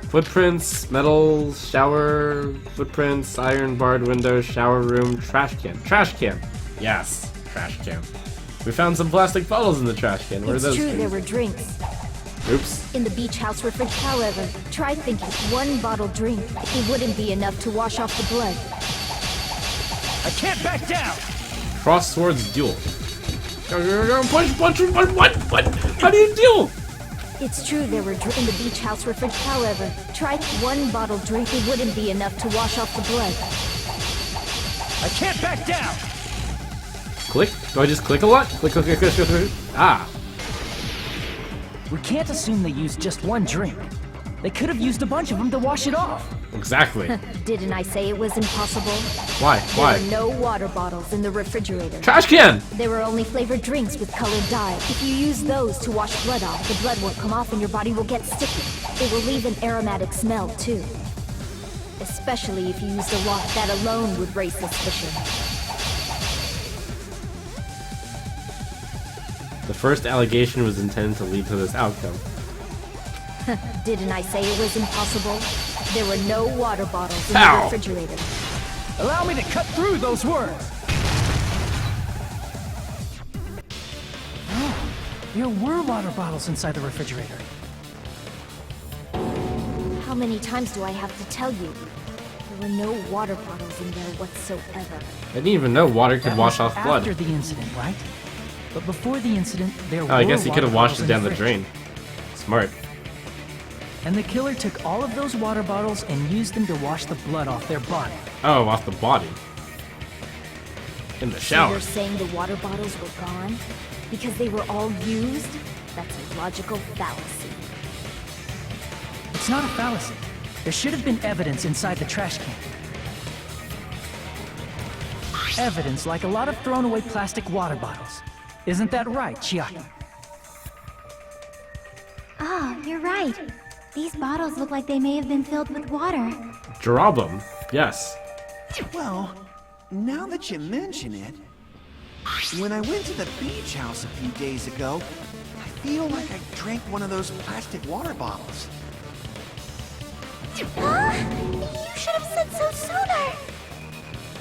Speaker 2: Footprints, metal, shower, footprints, iron barred window, shower room, trash can. Trash can! Yes, trash can. We found some plastic bottles in the trash can. Where are
Speaker 3: It's
Speaker 2: those?
Speaker 3: true
Speaker 2: things?
Speaker 3: there were drinks
Speaker 2: Oops.
Speaker 3: in the beach house refrigerator. However, try thinking one bottle drink. It wouldn't be enough to wash off the blood.
Speaker 10: I can't back down!
Speaker 2: Cross swords duel. Punch, what? How do you duel?
Speaker 3: It's true there were drinks in the beach house refrigerator. However, try one bottle drink. It wouldn't be enough to wash off the blood.
Speaker 10: I can't back down!
Speaker 2: Click? Do I just click a lot? Click. Ah.
Speaker 10: We can't assume they used just one drink. They could have used a bunch of them to wash it off.
Speaker 2: Exactly.
Speaker 3: Didn't I say it was impossible?
Speaker 2: Why? Why?
Speaker 3: There were no water bottles in the refrigerator.
Speaker 2: Trash can!
Speaker 3: There were only flavored drinks with colored dye. If you use those to wash blood off, the blood won't come off and your body will get sticky. It will leave an aromatic smell, too. Especially if you used a lot. That alone would raise suspicion.
Speaker 2: The first allegation was intended to lead to this outcome.
Speaker 3: Didn't I say it was impossible? There were no water bottles in
Speaker 2: Ow.
Speaker 3: the refrigerator.
Speaker 10: Allow me to cut through those words! Oh, there were water bottles inside the refrigerator.
Speaker 3: How many times do I have to tell you? There were no water bottles in there whatsoever.
Speaker 2: I didn't even know water could
Speaker 10: That
Speaker 2: wash
Speaker 10: was
Speaker 2: off blood.
Speaker 10: after the incident, right? But before the incident, there were
Speaker 2: Oh, I guess he could have
Speaker 10: water
Speaker 2: washed it
Speaker 10: bottles
Speaker 2: down
Speaker 10: in
Speaker 2: the
Speaker 10: fridge.
Speaker 2: drain. Smart.
Speaker 10: And the killer took all of those water bottles and used them to wash the blood off their body.
Speaker 2: Oh, off the body. In the
Speaker 3: So
Speaker 2: shower.
Speaker 3: you're saying the water bottles were gone? Because they were all used? That's a logical fallacy.
Speaker 10: It's not a fallacy. There should have been evidence inside the trash can. Evidence like a lot of thrown away plastic water bottles. Isn't that right, Chiaki?
Speaker 12: Oh, you're right. These bottles look like they may have been filled with water.
Speaker 2: Jarabum. Yes.
Speaker 11: Well, now that you mention it, when I went to the beach house a few days ago, I feel like I drank one of those plastic water bottles.
Speaker 12: Huh? You should have said so sooner.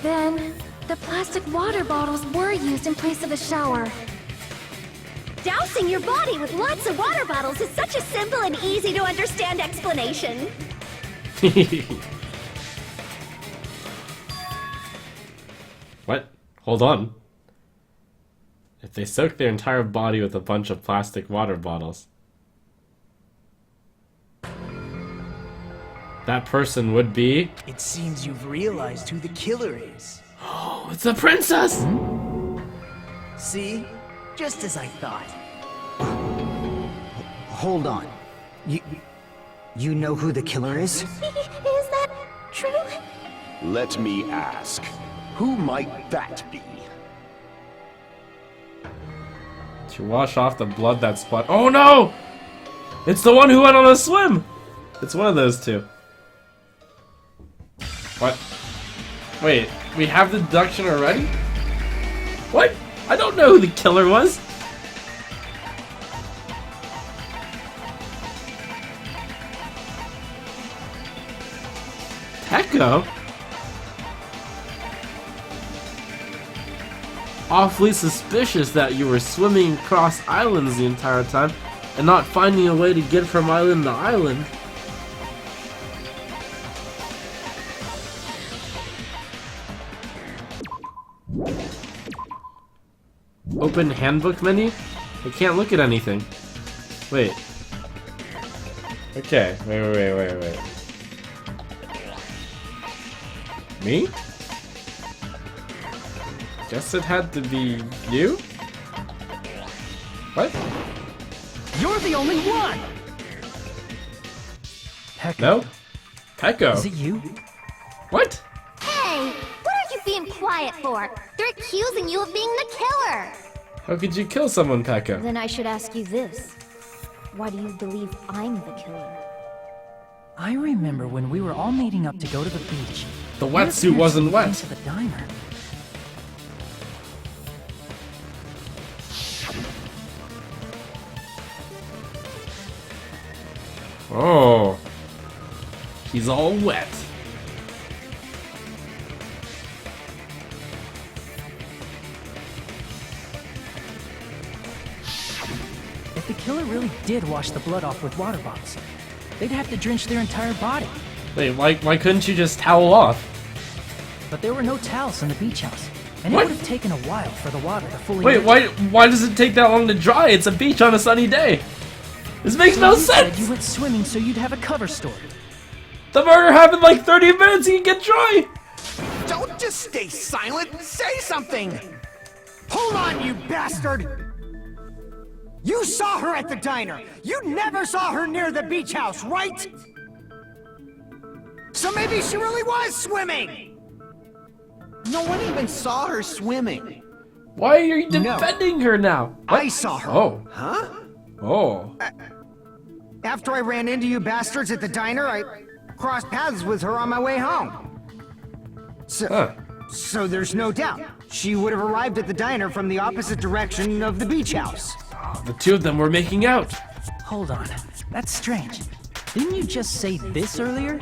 Speaker 13: Then, the plastic water bottles were used in place of a shower.
Speaker 3: Dousing your body with lots of water bottles is such a simple and easy to understand explanation.
Speaker 2: What? Hold on. If they soak their entire body with a bunch of plastic water bottles, that person would be...
Speaker 1: It seems you've realized who the killer is.
Speaker 2: Oh, it's the princess!
Speaker 5: See? Just as I thought. Hold on. You know who the killer is?
Speaker 12: Is that true?
Speaker 7: Let me ask. Who might that be?
Speaker 2: To wash off the blood that spot. Oh no! It's the one who went on a swim! It's one of those two. What? Wait, we have the deduction already? What? I don't know who the killer was. Peko? Awfully suspicious that you were swimming across islands the entire time and not finding a way to get from island to island. Open handbook menu? I can't look at anything. Wait. Okay, wait. Me? Guess it had to be you? What?
Speaker 10: You're the only one! Peko.
Speaker 2: No? Peko.
Speaker 10: Is it you?
Speaker 2: What?
Speaker 12: Hey, what are you being quiet for? They're accusing you of being the killer.
Speaker 2: How could you kill someone, Peko?
Speaker 3: Then I should ask you this. Why do you believe I'm the killer?
Speaker 10: I remember when we were all meeting up to go to the beach.
Speaker 2: The wetsuit wasn't wet.
Speaker 10: Into the diner.
Speaker 2: Oh. He's all wet.
Speaker 10: If the killer really did wash the blood off with water bottles, they'd have to drench their entire body.
Speaker 2: Wait, why couldn't you just towel off?
Speaker 10: But there were no towels in the beach house, and
Speaker 2: What?
Speaker 10: it would have taken a while for the water to fully...
Speaker 2: Wait, why does it take that long to dry? It's a beach on a sunny day. This makes
Speaker 10: So
Speaker 2: no
Speaker 10: you said
Speaker 2: sense!
Speaker 10: you went swimming so you'd have a cover story.
Speaker 2: The murder happened like 30 minutes, you can get dry!
Speaker 11: Don't just stay silent! Say something! Hold on, you bastard! You saw her at the diner! You never saw her near the beach house, right? So maybe she really was swimming! No one even saw her swimming.
Speaker 2: Why are you defending her now? What?
Speaker 11: I saw her.
Speaker 2: Oh.
Speaker 11: Huh?
Speaker 2: Oh.
Speaker 5: After I ran into you bastards at the diner, I crossed paths with her on my way home. So there's no doubt. She would have arrived at the diner from the opposite direction of the beach house.
Speaker 2: The two of them were making out.
Speaker 10: Hold on, that's strange. Didn't you just say this earlier?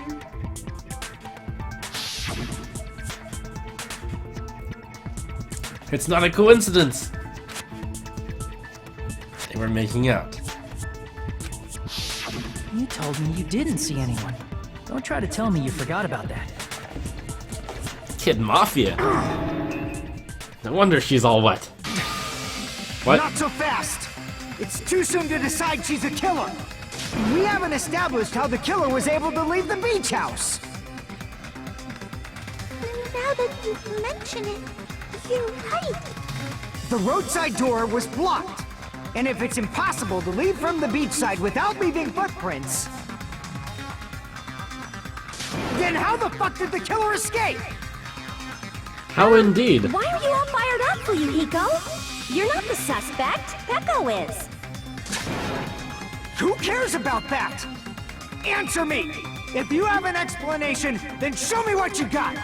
Speaker 2: It's not a coincidence. They were making out.
Speaker 10: You told me you didn't see anyone. Don't try to tell me you forgot about that.
Speaker 2: Kid Mafia. No wonder she's all wet. What?
Speaker 5: Not so fast! It's too soon to decide she's a killer! We haven't established how the killer was able to leave the beach house!
Speaker 9: Now that you mention it, you're right.
Speaker 5: The roadside door was blocked! And if it's impossible to leave from the beachside without leaving footprints, then how the fuck did the killer escape?
Speaker 2: How indeed?
Speaker 3: Why are you all fired up, Fuyuhiko? You're not the suspect. Peko is.
Speaker 5: Who cares about that? Answer me! If you have an explanation, then show me what you got!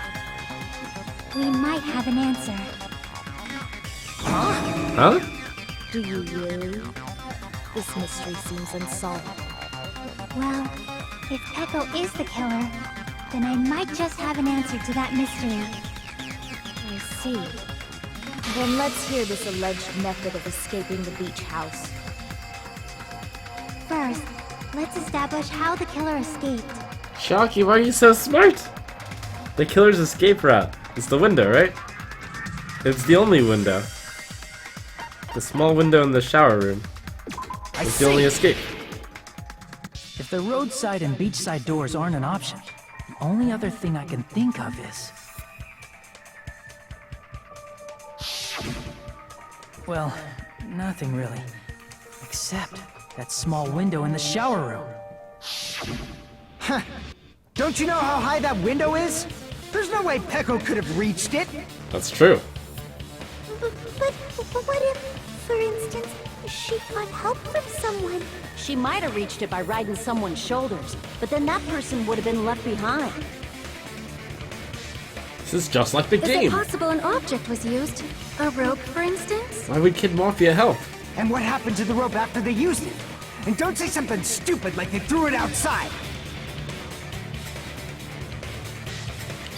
Speaker 12: We might have an answer.
Speaker 2: Huh?
Speaker 3: Do you really?
Speaker 9: This mystery seems unsolvable. Well, if Peko is the killer, then I might just have an answer to that mystery.
Speaker 14: I see. Then let's hear this alleged method of escaping the beach house.
Speaker 9: First, let's establish how the killer escaped.
Speaker 2: Shocky, why are you so smart? The killer's escape route. It's the window, right? It's the only window. The small window in the shower room. It's the only escape.
Speaker 10: If the roadside and beachside doors aren't an option, the only other thing I can think of is... Well, nothing really. Except that small window in the shower room.
Speaker 11: Huh. Don't you know how high that window is? There's no way Peko could have reached it.
Speaker 2: That's true.
Speaker 9: But what if, for instance, she got help from someone?
Speaker 14: She might have reached it by riding someone's shoulders, but then that person would have been left behind.
Speaker 2: This is just like the
Speaker 13: Is it
Speaker 2: game.
Speaker 13: possible an object was used? A rope, for instance?
Speaker 2: Why would Kid Mafia help?
Speaker 11: And what happened to the rope after they used it? And don't say something stupid like they threw it outside.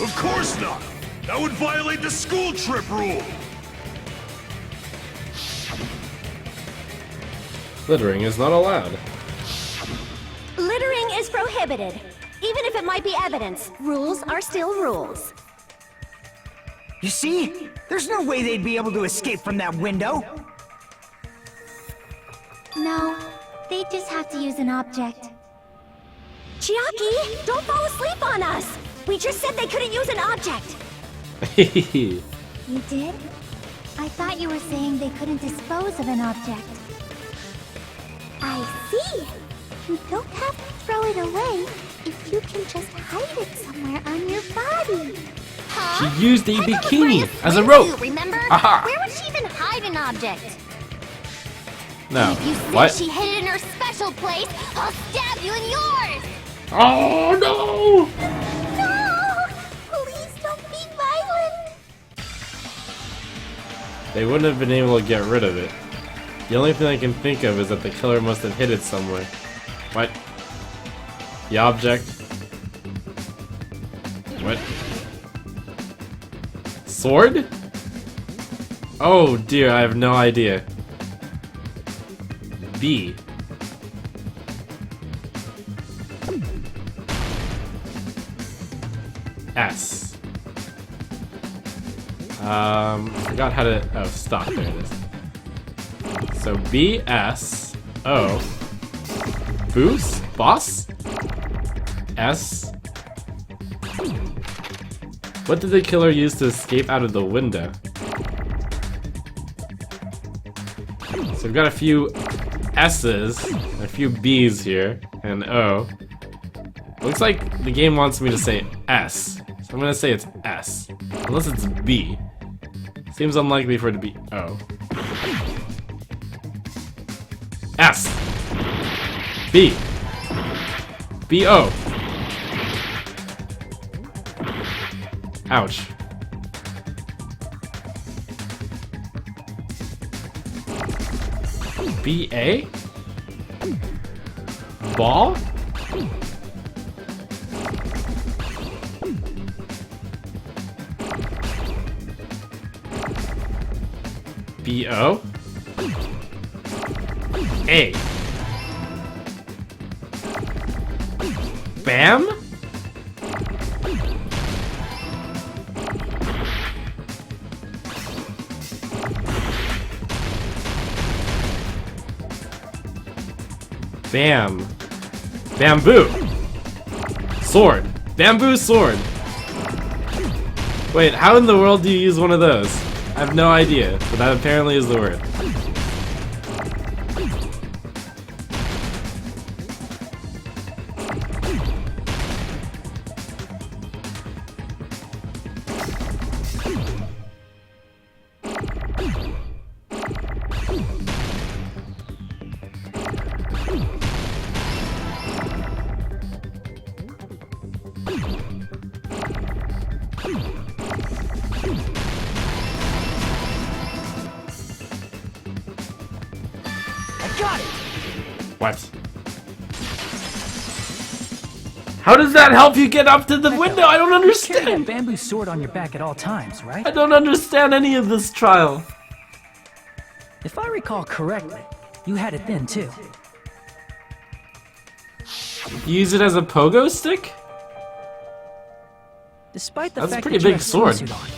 Speaker 4: Of course not! That would violate the school trip rule!
Speaker 2: Littering is not allowed.
Speaker 3: Littering is prohibited. Even if it might be evidence, rules are still rules.
Speaker 11: You see? There's no way they'd be able to escape from that window.
Speaker 9: No, they just have to use an object.
Speaker 3: Chiaki, don't fall asleep on us! We just said they couldn't use an object!
Speaker 9: You did? I thought you were saying they couldn't dispose of an object. I see! You don't have to throw it away if you can just hide it somewhere on your body.
Speaker 2: She used a bikini as a rope.
Speaker 9: Remember?
Speaker 2: Aha.
Speaker 9: Where would she even hide an object?
Speaker 2: No.
Speaker 9: If you say
Speaker 2: What?
Speaker 9: she hid it in her special place, I'll stab you in yours!
Speaker 2: Oh no!
Speaker 9: No! Please don't be violent!
Speaker 2: They wouldn't have been able to get rid of it. The only thing I can think of is that the killer must have hid it somewhere. What? The object? What? Sword? Oh dear, I have no idea. B. S. Forgot how to. Oh, stop. There it is. So B, S, O. Boost? Boss? S. What did the killer use to escape out of the window? So we've got a few S's, a few B's here, and O. Looks like the game wants me to say S, so I'm gonna say it's S. Unless it's B. Seems unlikely for it to be O. S! B! B-O! Ouch. B-A? Ball? B-O? A. Bam? Bam. Bamboo. Sword. Bamboo sword. Wait, how in the world do you use one of those? I have no idea, but that apparently is the word. What? How does that help you get up to the window? I don't
Speaker 10: You carry that
Speaker 2: understand.
Speaker 10: bamboo sword on your back at all times, right?
Speaker 2: I don't understand any of this trial.
Speaker 10: If I recall correctly, you had it then too.
Speaker 2: You use it as a pogo stick?
Speaker 10: Despite the
Speaker 2: That's a
Speaker 10: fact
Speaker 2: pretty
Speaker 10: that you
Speaker 2: big
Speaker 10: had
Speaker 2: sword.
Speaker 10: swimsuit on,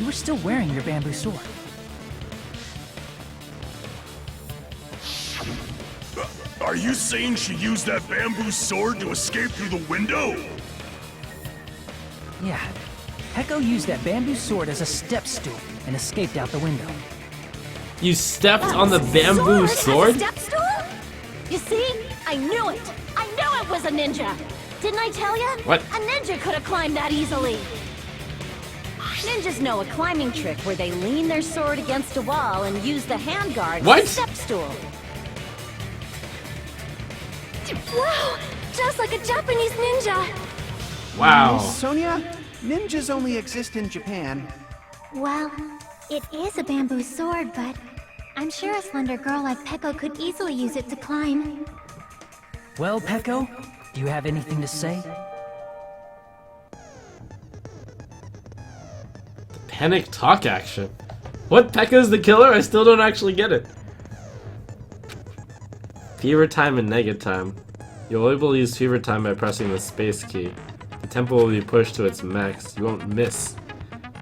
Speaker 10: you were still wearing your bamboo sword.
Speaker 4: Are you saying she used that bamboo sword to escape through the window?
Speaker 10: Yeah. Peko used that bamboo sword as a step stool and escaped out the window.
Speaker 2: You stepped on the bamboo sword?
Speaker 3: As a step stool? You see? I knew it! I knew it was a ninja! Didn't I tell you?
Speaker 2: What?
Speaker 3: A ninja could have climbed that easily! Ninjas know a climbing trick where they lean their sword against a wall and use the handguard as
Speaker 2: What?
Speaker 3: a step stool.
Speaker 13: Wow! Just like a Japanese ninja!
Speaker 2: Wow.
Speaker 11: Sonia, ninjas only exist in Japan.
Speaker 12: Well, it is a bamboo sword, but I'm sure a slender girl like Peko could easily use it to climb.
Speaker 10: Well, Peko, do you have anything to say?
Speaker 2: Panic talk action. What? Pekka's the killer? I still don't actually get it. Fever time and nega time. You'll be able to use fever time by pressing the space key. The tempo will be pushed to its max. You won't miss.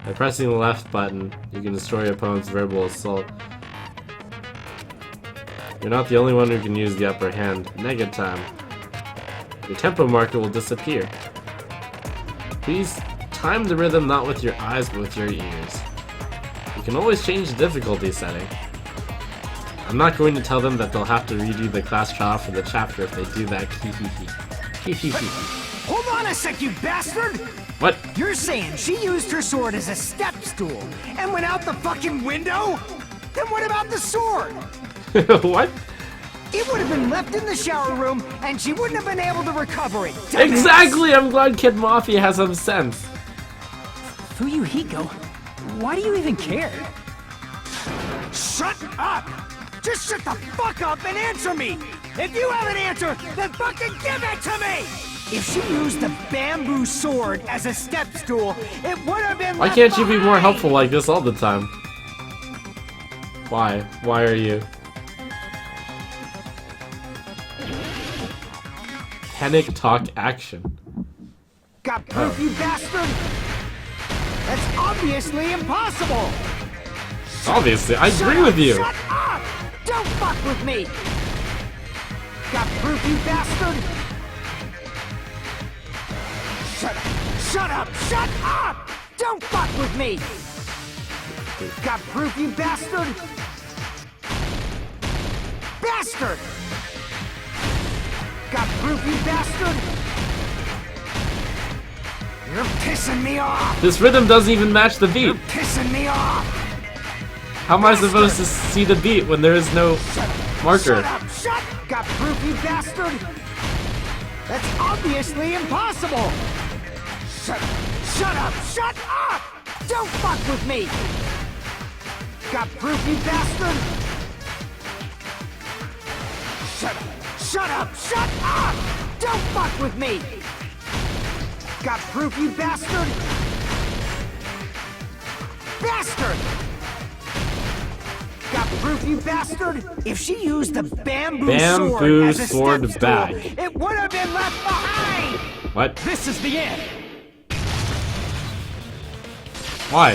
Speaker 2: By pressing the left button, you can destroy your opponent's verbal assault. You're not the only one who can use the upper hand. Nega time. Your tempo marker will disappear. Please time the rhythm not with your eyes but with your ears. You can always change the difficulty setting. I'm not going to tell them that they'll have to redo the class trial for the chapter if they do that.
Speaker 11: Hold on a sec, you bastard!
Speaker 2: What?
Speaker 11: You're saying she used her sword as a step stool and went out the fucking window? Then what about the sword?
Speaker 2: What?
Speaker 11: It would have been left in the shower room and she wouldn't have been able to recover it. Dumbass.
Speaker 2: Exactly! I'm glad Kid Mafia has some sense.
Speaker 10: Fuyuhiko, why do you even care?
Speaker 11: Shut up! Just shut the fuck up and answer me! If you have an answer, then fucking give it to me! If she used the bamboo sword as a step stool, it would have been
Speaker 2: Why
Speaker 11: left
Speaker 2: can't you be more
Speaker 11: behind.
Speaker 2: helpful like this all the time? Why? Why are you? Panic talk action.
Speaker 11: Got proof, you bastard? That's obviously impossible!
Speaker 2: Obviously, I
Speaker 11: Shut
Speaker 2: agree
Speaker 11: up,
Speaker 2: with you.
Speaker 11: Shut up! Don't fuck with me! Got proof, you bastard? Shut up! Shut up! Shut up! Don't fuck with me! Got proof, you bastard? Bastard! Got proof, you bastard? You're pissing me off!
Speaker 2: This rhythm doesn't even match the beat.
Speaker 11: You're pissing me off!
Speaker 2: How am I supposed to see the beat when there is no marker?
Speaker 11: Shut up! Shut! Got proof, you bastard? That's obviously impossible! Shut up! Shut up! Shut up! Don't fuck with me! Got proof, you bastard? Shut up! Shut up! Shut up! Don't fuck with me! Got proof, you bastard? Bastard! Got proof, you bastard? If she used the bamboo sword as a
Speaker 2: sword
Speaker 11: step
Speaker 2: bag.
Speaker 11: stool, it would have been left behind!
Speaker 2: What?
Speaker 11: This is the end!
Speaker 2: Why?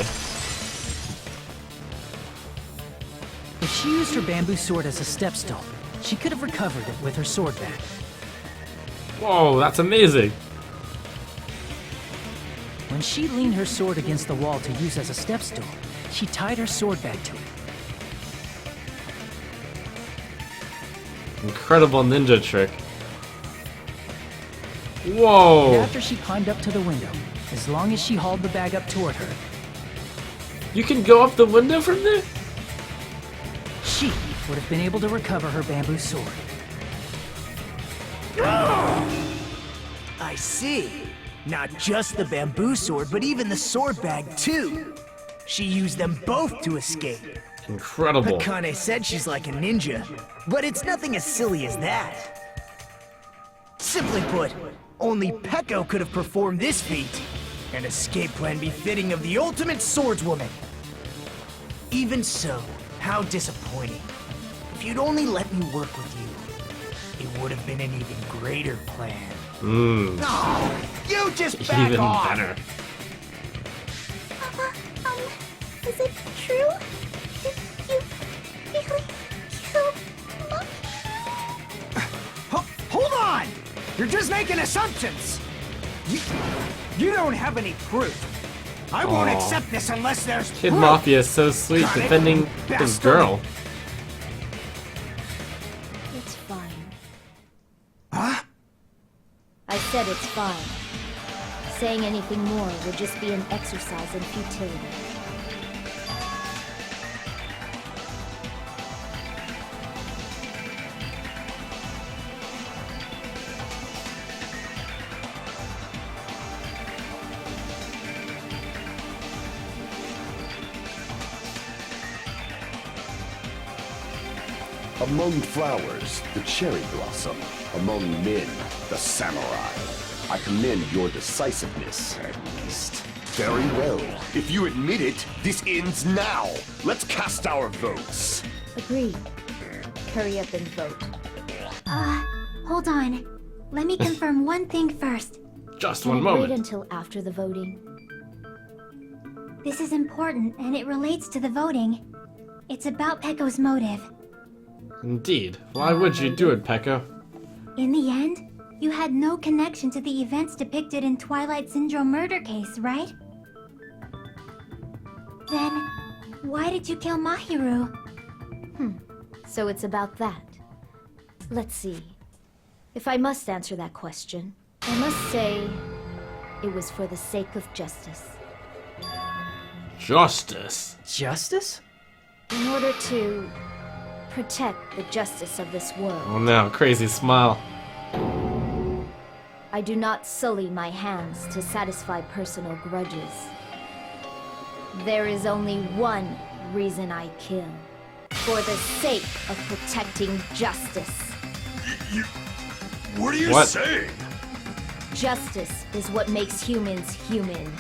Speaker 10: If she used her bamboo sword as a step stool, she could have recovered it with her sword back.
Speaker 2: Whoa, that's amazing.
Speaker 10: When she leaned her sword against the wall to use as a step stool, she tied her sword back to it.
Speaker 2: Incredible ninja trick.
Speaker 10: And
Speaker 2: Whoa.
Speaker 10: after she climbed up to the window, as long as she hauled the bag up toward her,
Speaker 2: You can go up the window from there?
Speaker 10: she would have been able to recover her bamboo sword.
Speaker 5: I see. Not just the bamboo sword, but even the sword bag, too. She used them both to escape.
Speaker 2: Incredible.
Speaker 5: Akane said she's like a ninja, but it's nothing as silly as that.
Speaker 1: Simply put, only Peko could have performed this feat. An escape plan befitting of the ultimate swordswoman. Even so, how disappointing. If you'd only let me work with you, it would have been an even greater plan.
Speaker 11: Oh, you just back
Speaker 2: Even
Speaker 11: off!
Speaker 2: better.
Speaker 9: Is it true? Did you really kill Monkey?
Speaker 11: Hold on! You're just making assumptions! You don't have any proof. I won't
Speaker 2: Aw.
Speaker 11: accept this unless there's
Speaker 2: Kid
Speaker 11: proof!
Speaker 2: Mafia is so sweet,
Speaker 11: Got it,
Speaker 2: defending his
Speaker 11: bastard.
Speaker 2: girl.
Speaker 3: It's fine.
Speaker 11: Huh?
Speaker 3: I said it's fine. Saying anything more would just be an exercise in futility.
Speaker 7: Among flowers, the cherry blossom. Among men, the samurai. I commend your decisiveness, at least. Very well. If you admit it, this ends now. Let's cast our votes.
Speaker 3: Agreed. Hurry up and vote.
Speaker 12: Hold on. Let me confirm one thing first.
Speaker 2: Just
Speaker 3: Can
Speaker 2: one
Speaker 3: it
Speaker 2: moment.
Speaker 3: wait until after the voting?
Speaker 12: This is important, and it relates to the voting. It's about Peko's motive.
Speaker 2: Indeed. Why would you do it, Peko?
Speaker 12: In the end, you had no connection to the events depicted in Twilight Syndrome murder case, right? Then, why did you kill Mahiru?
Speaker 3: So it's about that. Let's see. If I must answer that question, I must say it was for the sake of justice.
Speaker 2: Justice.
Speaker 1: Justice?
Speaker 3: In order to protect the justice of this world.
Speaker 2: Oh no, crazy smile.
Speaker 3: I do not sully my hands to satisfy personal grudges. There is only one reason I kill. For the sake of protecting justice.
Speaker 4: What are you
Speaker 2: What?
Speaker 4: saying?
Speaker 3: Justice is what makes humans human.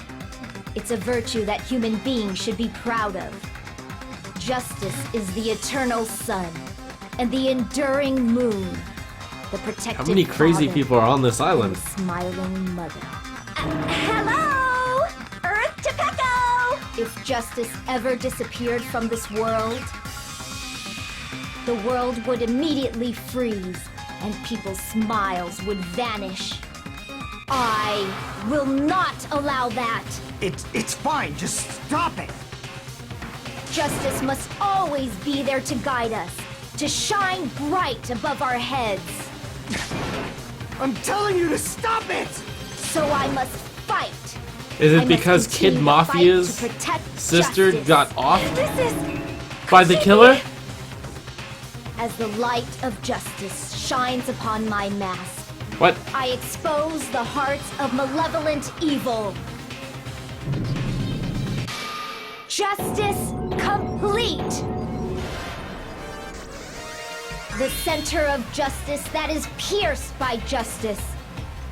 Speaker 3: It's a virtue that human beings should be proud of. Justice is the eternal sun and the enduring moon. The protective
Speaker 2: How many crazy
Speaker 3: father
Speaker 2: people are on this
Speaker 3: and
Speaker 2: island?
Speaker 3: the smiling mother. Hello! Earth to Peko! If justice ever disappeared from this world, the world would immediately freeze and people's smiles would vanish. I will not allow that.
Speaker 11: It's fine, just stop it!
Speaker 3: Justice must always be there to guide us, to shine bright above our heads.
Speaker 11: I'm telling you to stop it!
Speaker 3: So I must fight.
Speaker 2: Is
Speaker 3: I
Speaker 2: it
Speaker 3: must
Speaker 2: because
Speaker 3: continue
Speaker 2: Kid
Speaker 3: to fight
Speaker 2: Mafia's
Speaker 3: to protect
Speaker 2: sister
Speaker 3: justice.
Speaker 2: got off
Speaker 3: This is
Speaker 2: by the killer?
Speaker 3: as the light of justice shines upon my mask.
Speaker 2: What?
Speaker 3: I expose the hearts of malevolent evil. Justice complete! The center of justice that is pierced by justice.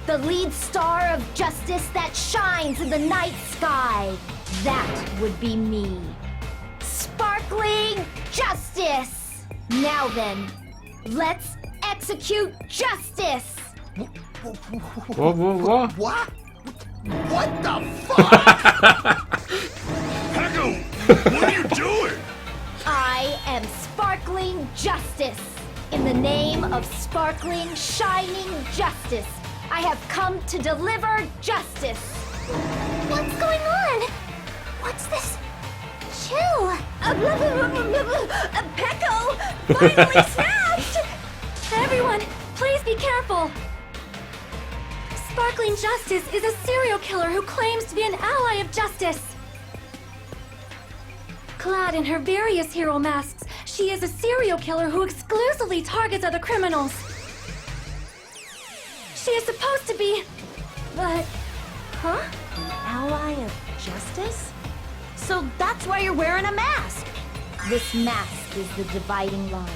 Speaker 3: The lead star of justice that shines in the night sky. That would be me. Sparkling justice! Now then, let's execute justice!
Speaker 2: Whoa, whoa, whoa.
Speaker 11: What? What the fuck?
Speaker 4: Peko, what are you doing?
Speaker 3: I am sparkling justice. In the name of sparkling, shining justice, I have come to deliver justice.
Speaker 12: What's going on? What's this? Chill!
Speaker 3: Peko finally snapped!
Speaker 13: Everyone, please be careful! Sparkling Justice is a serial killer who claims to be an ally of justice. Clad in her various hero masks, she is a serial killer who exclusively targets other criminals. She is supposed to be... but... huh?
Speaker 6: An ally of justice? So that's why you're wearing a mask!
Speaker 3: This mask is the dividing line.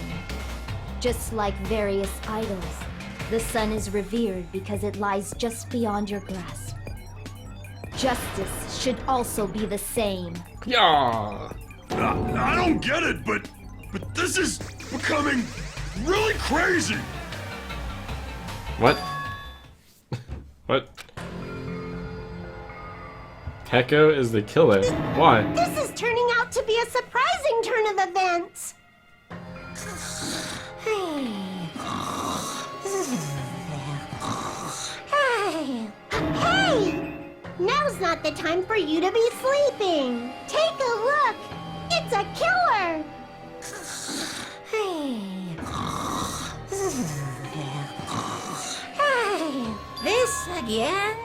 Speaker 3: Just like various idols,
Speaker 12: The sun is revered because it lies just beyond your grasp. Justice should also be the same.
Speaker 2: Yeah.
Speaker 4: I don't get it, but this is becoming really crazy.
Speaker 2: What? What? Keko is the killer. Why?
Speaker 3: This is turning out to be a surprising turn of events. Hey! Now's not the time for you to be sleeping. Take a look. It's a killer.
Speaker 6: This again?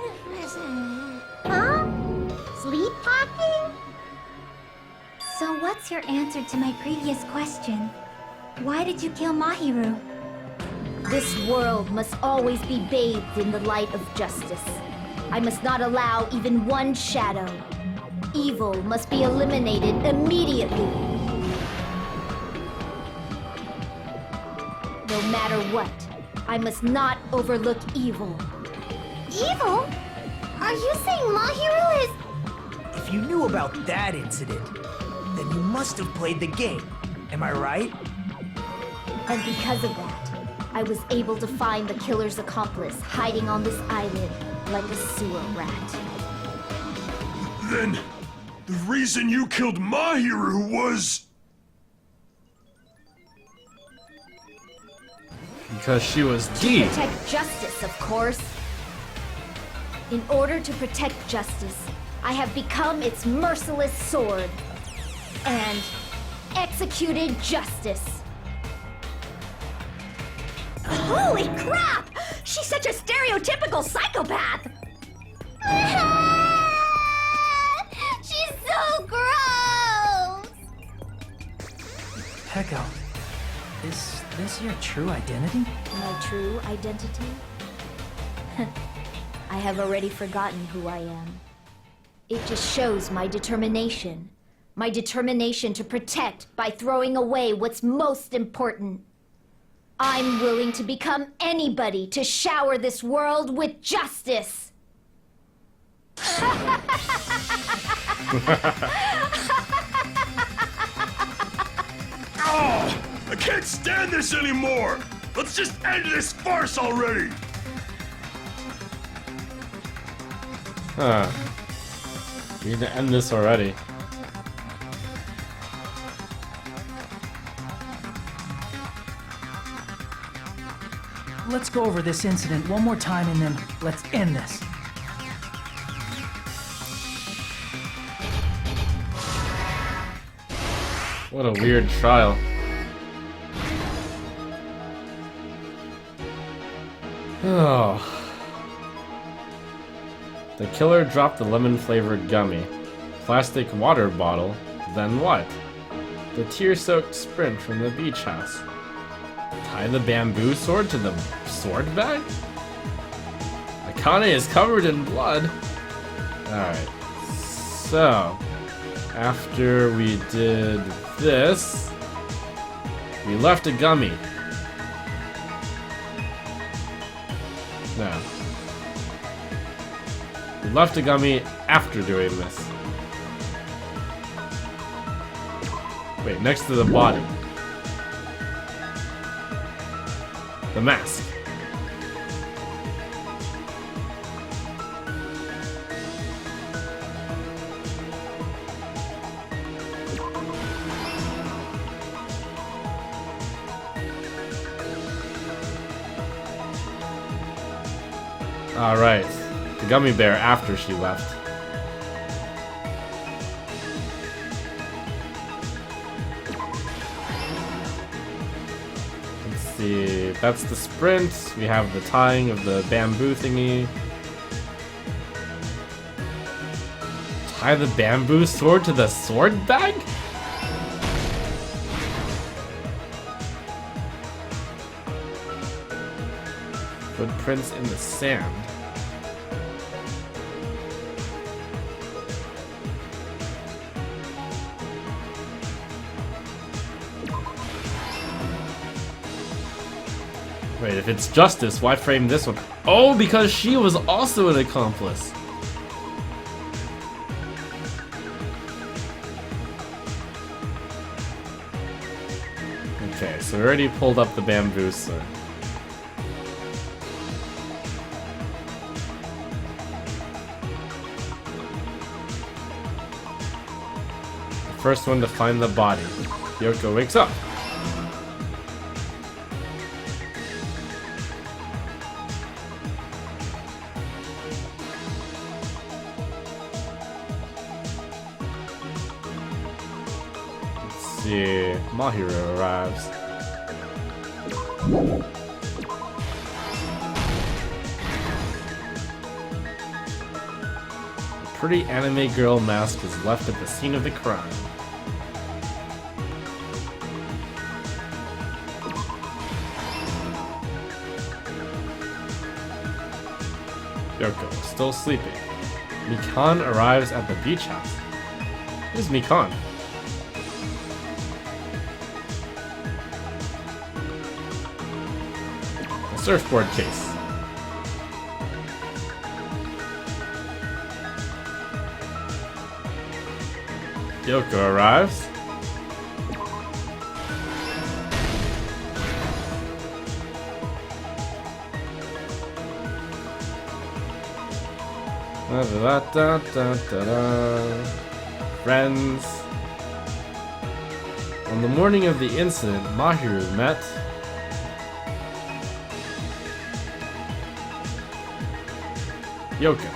Speaker 3: Huh? Sleepwalking?
Speaker 12: So what's your answer to my previous question? Why did you kill Mahiru? This world must always be bathed in the light of justice. I must not allow even one shadow. Evil must be eliminated immediately. No matter what, I must not overlook evil.
Speaker 3: Evil? Are you saying Mahiru is...
Speaker 1: If you knew about that incident, then you must have played the game. Am I right?
Speaker 12: And because of that, I was able to find the killer's accomplice hiding on this island like a sewer rat.
Speaker 4: Then, the reason you killed Mahiru was...
Speaker 2: Because she was
Speaker 12: To
Speaker 2: D.
Speaker 12: protect justice, of course. In order to protect justice, I have become its merciless sword. And executed justice.
Speaker 3: Holy crap! She's such a stereotypical psychopath! She's so gross!
Speaker 10: Keko, is this your true identity?
Speaker 12: My true identity? I have already forgotten who I am. It just shows my determination. My determination to protect by throwing away what's most important. I'm willing to become anybody to shower this world with justice.
Speaker 4: Oh, I can't stand this anymore! Let's just end this farce already!
Speaker 2: Huh. We need to end this already.
Speaker 10: Let's go over this incident one more time and then let's end this.
Speaker 2: What a weird trial. Oh. The killer dropped the lemon-flavored gummy. Plastic water bottle. Then what? The tear-soaked sprint from the beach house. Tie the bamboo sword to the sword bag? Akane is covered in blood. Alright. So, after we did this, we left a gummy. No. We left a gummy after doing this. Wait, next to the body. The mask. Alright. The gummy bear after she left. Let's see. That's the sprint. We have the tying of the bamboo thingy. Tie the bamboo sword to the sword bag? Footprints in the sand. Wait, if it's justice, why frame this one? Oh, because she was also an accomplice. Okay, so we already pulled up the bamboo, so... The first one to find the body. Yoko wakes up. See, Mahiro arrives. A pretty anime girl mask is left at the scene of the crime. Yoko, still sleeping. Mikan arrives at the beach house. Who's Mikan? Surfboard case. Yoko arrives. Friends. On the morning of the incident, Mahiru met Yoko.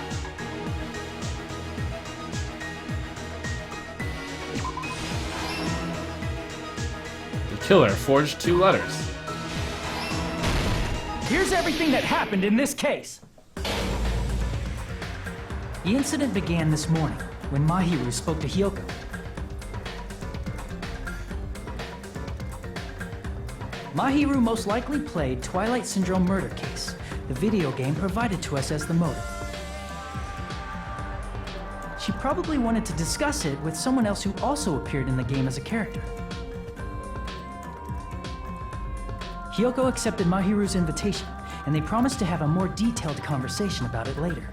Speaker 2: The killer forged 2 letters.
Speaker 10: Here's everything that happened in this case. The incident began this morning when Mahiru spoke to Hyoko. Mahiru most likely played Twilight Syndrome Murder Case, the video game provided to us as the motive. She probably wanted to discuss it with someone else who also appeared in the game as a character. Hyoko accepted Mahiru's invitation, and they promised to have a more detailed conversation about it later.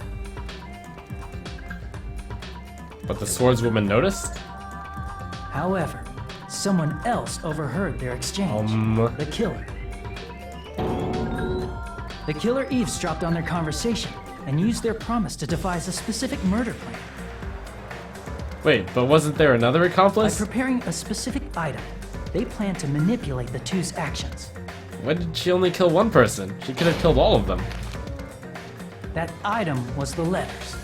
Speaker 2: But the swordswoman noticed?
Speaker 10: However, someone else overheard their exchange. The killer. The killer eavesdropped on their conversation and used their promise to devise a specific murder plan.
Speaker 2: Wait, but wasn't there another accomplice?
Speaker 10: By preparing a specific item, they planned to manipulate the two's actions.
Speaker 2: Why did she only kill one person? She could have killed all of them.
Speaker 10: That item was the letters.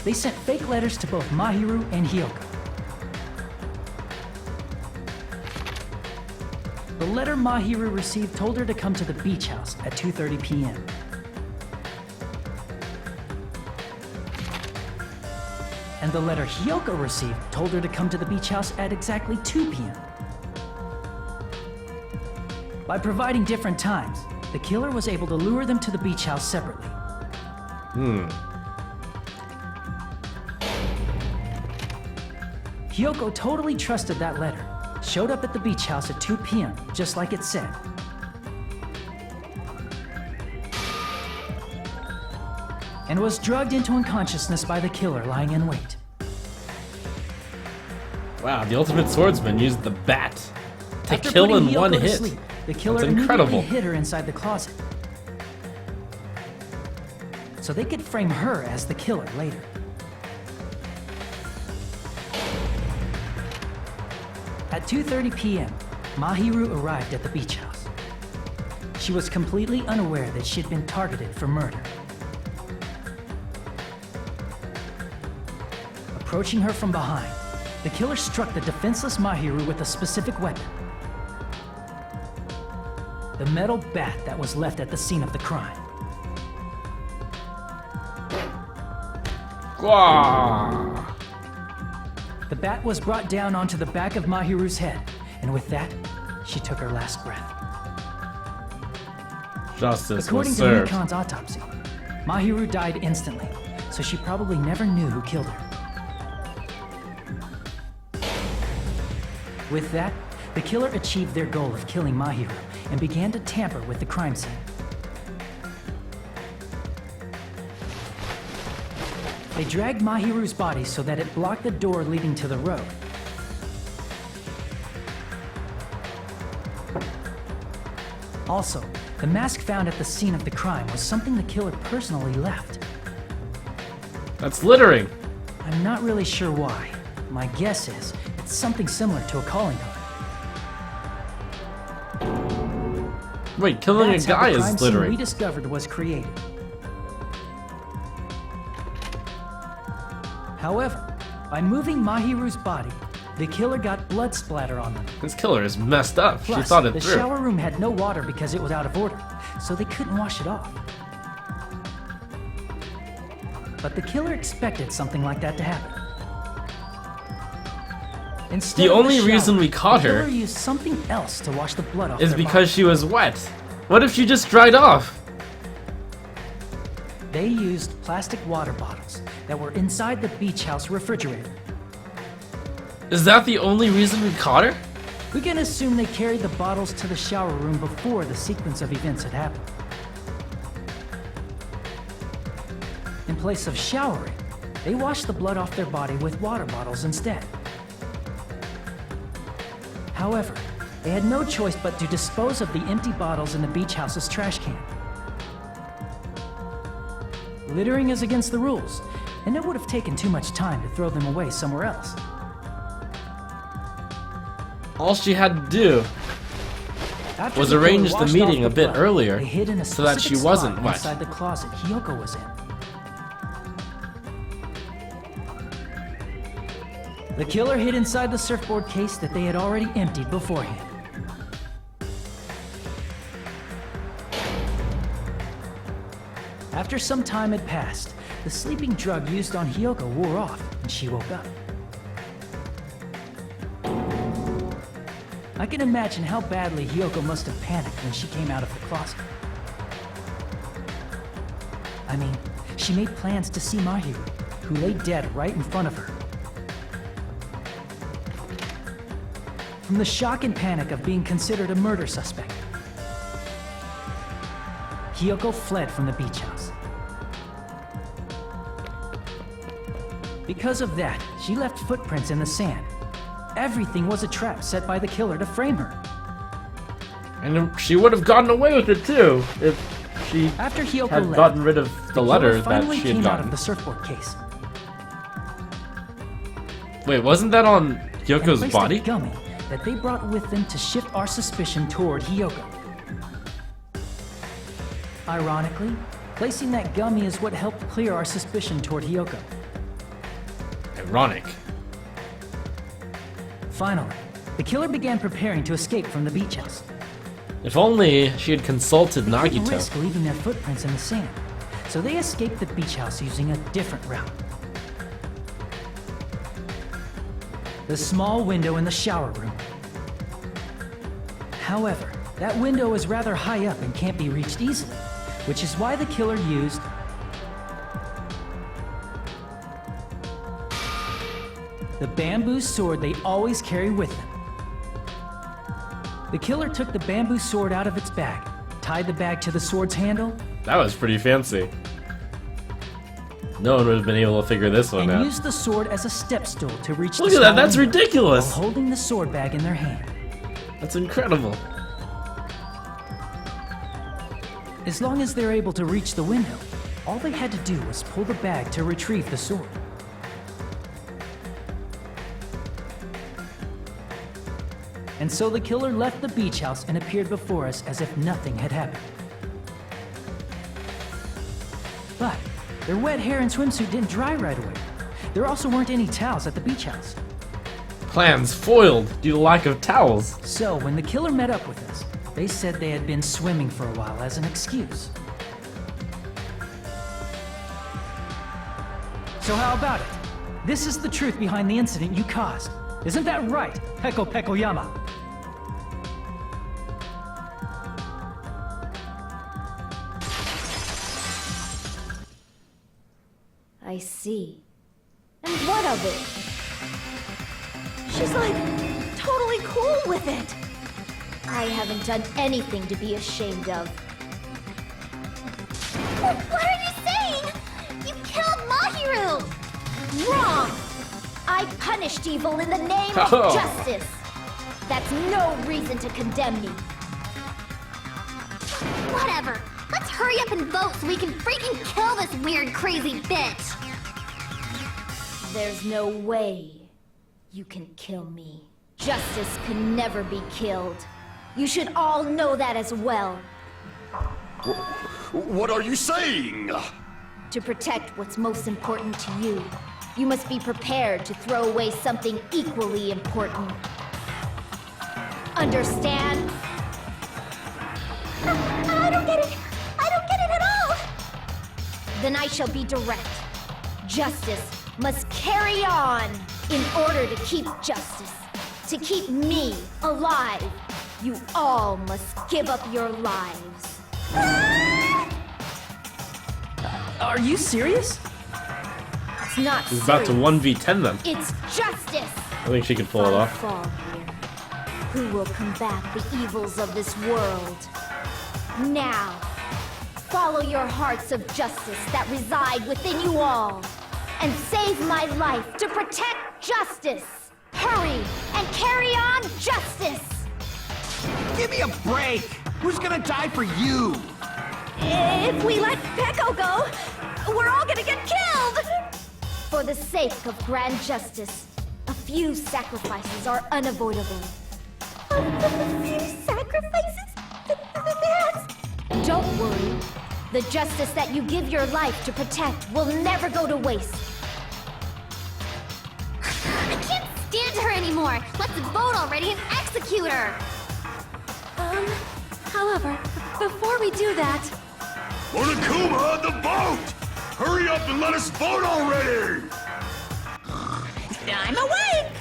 Speaker 10: They sent fake letters to both Mahiru and Hyoko. The letter Mahiru received told her to come to the beach house at 2:30 p.m. And the letter Hyoko received told her to come to the beach house at exactly 2 p.m. By providing different times, the killer was able to lure them to the beach house separately. Hyoko totally trusted that letter, showed up at the beach house at 2 p.m., just like it said. And was drugged into unconsciousness by the killer lying in wait.
Speaker 2: Wow, the ultimate swordsman used the bat to
Speaker 10: After
Speaker 2: kill
Speaker 10: putting
Speaker 2: in
Speaker 10: Hyoko
Speaker 2: one
Speaker 10: to
Speaker 2: hit.
Speaker 10: sleep, the killer
Speaker 2: That's
Speaker 10: immediately
Speaker 2: incredible.
Speaker 10: hid her inside the closet. So they could frame her as the killer later. At 2:30 p.m., Mahiru arrived at the beach house. She was completely unaware that she'd been targeted for murder. Approaching her from behind, the killer struck the defenseless Mahiru with a specific weapon. The metal bat that was left at the scene of the crime.
Speaker 2: Gwah!
Speaker 10: The bat was brought down onto the back of Mahiru's head, and with that, she took her last breath.
Speaker 2: Justice
Speaker 10: According
Speaker 2: was
Speaker 10: to
Speaker 2: served.
Speaker 10: Mikan's autopsy, Mahiru died instantly, so she probably never knew who killed her. With that, the killer achieved their goal of killing Mahiru and began to tamper with the crime scene. They dragged Mahiru's body so that it blocked the door leading to the road. Also, the mask found at the scene of the crime was something the killer personally left.
Speaker 2: That's littering.
Speaker 10: I'm not really sure why. My guess is it's something similar to a calling card.
Speaker 2: Wait, killing
Speaker 10: That's
Speaker 2: a guy
Speaker 10: how the crime
Speaker 2: is
Speaker 10: scene we
Speaker 2: littering.
Speaker 10: discovered was created. However, by moving Mahiru's body, the killer got blood splatter on them.
Speaker 2: This killer is messed up.
Speaker 10: Plus,
Speaker 2: She thought it
Speaker 10: the
Speaker 2: through.
Speaker 10: shower room had no water because it was out of order, so they couldn't wash it off. But the killer expected something like that to happen. Instead
Speaker 2: The
Speaker 10: of
Speaker 2: only
Speaker 10: shower,
Speaker 2: reason we caught
Speaker 10: the
Speaker 2: her
Speaker 10: killer used something else to wash the blood off
Speaker 2: is
Speaker 10: their
Speaker 2: because
Speaker 10: body.
Speaker 2: she was wet. What if she just dried off?
Speaker 10: They used plastic water bottles that were inside the beach house refrigerator.
Speaker 2: Is that the only reason we caught her?
Speaker 10: We can assume they carried the bottles to the shower room before the sequence of events had happened. In place of showering, they washed the blood off their body with water bottles instead. However, they had no choice but to dispose of the empty bottles in the beach house's trash can. Littering is against the rules, and it would have taken too much time to throw them away somewhere else.
Speaker 2: All she had to do
Speaker 10: After
Speaker 2: was
Speaker 10: the killer
Speaker 2: arrange the
Speaker 10: washed
Speaker 2: meeting
Speaker 10: off
Speaker 2: a
Speaker 10: the
Speaker 2: bit
Speaker 10: blood,
Speaker 2: earlier
Speaker 10: they hid in a
Speaker 2: so that she
Speaker 10: specific
Speaker 2: wasn't
Speaker 10: spot
Speaker 2: wet.
Speaker 10: inside the closet Hiyoko was in. The killer hid inside the surfboard case that they had already emptied beforehand. After some time had passed, the sleeping drug used on Hiyoko wore off, and she woke up. I can imagine how badly Hiyoko must have panicked when she came out of the closet. I mean, she made plans to see Mahiru, who lay dead right in front of her. From the shock and panic of being considered a murder suspect, Hiyoko fled from the beach house. Because of that, she left footprints in the sand. Everything was a trap set by the killer to frame her.
Speaker 2: And she would have gotten away with it too if she
Speaker 10: After Hiyoko
Speaker 2: had
Speaker 10: left,
Speaker 2: gotten rid of the
Speaker 10: killer
Speaker 2: letter that
Speaker 10: finally
Speaker 2: she had
Speaker 10: came out of
Speaker 2: gotten.
Speaker 10: the surfboard case.
Speaker 2: Wait, wasn't that on
Speaker 10: And
Speaker 2: Hyoko's
Speaker 10: placed
Speaker 2: body?
Speaker 10: a gummy that they brought with them to shift our suspicion toward Hiyoko. Ironically, placing that gummy is what helped clear our suspicion toward Hiyoko.
Speaker 2: Ironic.
Speaker 10: Finally, the killer began preparing to escape from the beach house.
Speaker 2: If only she had consulted
Speaker 10: They couldn't
Speaker 2: Nagito.
Speaker 10: risk leaving their footprints in the sand, so they escaped the beach house using a different route. The small window in the shower room. However, that window is rather high up and can't be reached easily, which is why the killer used the bamboo sword they always carry with them. The killer took the bamboo sword out of its bag, tied the bag to the sword's handle,
Speaker 2: That was pretty fancy. No one would have been able to figure this one
Speaker 10: and
Speaker 2: out.
Speaker 10: used the sword as a step stool to reach
Speaker 2: Look
Speaker 10: the
Speaker 2: at that,
Speaker 10: small
Speaker 2: that's
Speaker 10: window,
Speaker 2: ridiculous!
Speaker 10: while holding the sword bag in their hand.
Speaker 2: That's incredible.
Speaker 10: As long as they're able to reach the window, all they had to do was pull the bag to retrieve the sword. And so the killer left the beach house and appeared before us as if nothing had happened. But their wet hair and swimsuit didn't dry right away. There also weren't any towels at the beach house.
Speaker 2: Plans foiled due to lack of towels.
Speaker 10: So when the killer met up with us, they said they had been swimming for a while as an excuse. So how about it? This is the truth behind the incident you caused. Isn't that right, Peko Pekoyama?
Speaker 12: I see. And what of it?
Speaker 3: She's like totally cool with it.
Speaker 12: I haven't done anything to be ashamed of.
Speaker 9: What are you saying? You killed Mahiru!
Speaker 12: punished evil in the name of justice. That's no reason to condemn me.
Speaker 9: Whatever. Let's hurry up and vote so we can freaking kill this weird, crazy bitch.
Speaker 12: There's no way you can kill me. Justice can never be killed. You should all know that as well.
Speaker 7: What are you saying?
Speaker 12: To protect what's most important to you, you must be prepared to throw away something equally important. Understand?
Speaker 9: I don't get it. I don't get it at all.
Speaker 12: Then I shall be direct. Justice must carry on. In order to keep justice, to keep me alive, you all must give up your lives.
Speaker 10: Are you serious?
Speaker 12: It's not
Speaker 2: He's about to
Speaker 12: serious.
Speaker 2: 1v10 them.
Speaker 12: It's justice.
Speaker 2: I think she can pull it
Speaker 12: I
Speaker 2: off.
Speaker 12: fall here. Who will combat the evils of this world? Now, follow your hearts of justice that reside within you all, and save my life to protect justice. Hurry and carry on justice.
Speaker 11: Give me a break! Who's gonna die for you?
Speaker 12: If we let Pecco go, we're all gonna get killed! For the sake of grand justice, a few sacrifices are unavoidable.
Speaker 9: A few sacrifices? That's...
Speaker 12: Don't worry. The justice that you give your life to protect will never go to waste.
Speaker 9: I can't stand her anymore! Let's vote already and execute her!
Speaker 13: However, before we do that...
Speaker 4: Monokuma, the vote! Hurry up and let us vote already!
Speaker 6: I'm awake!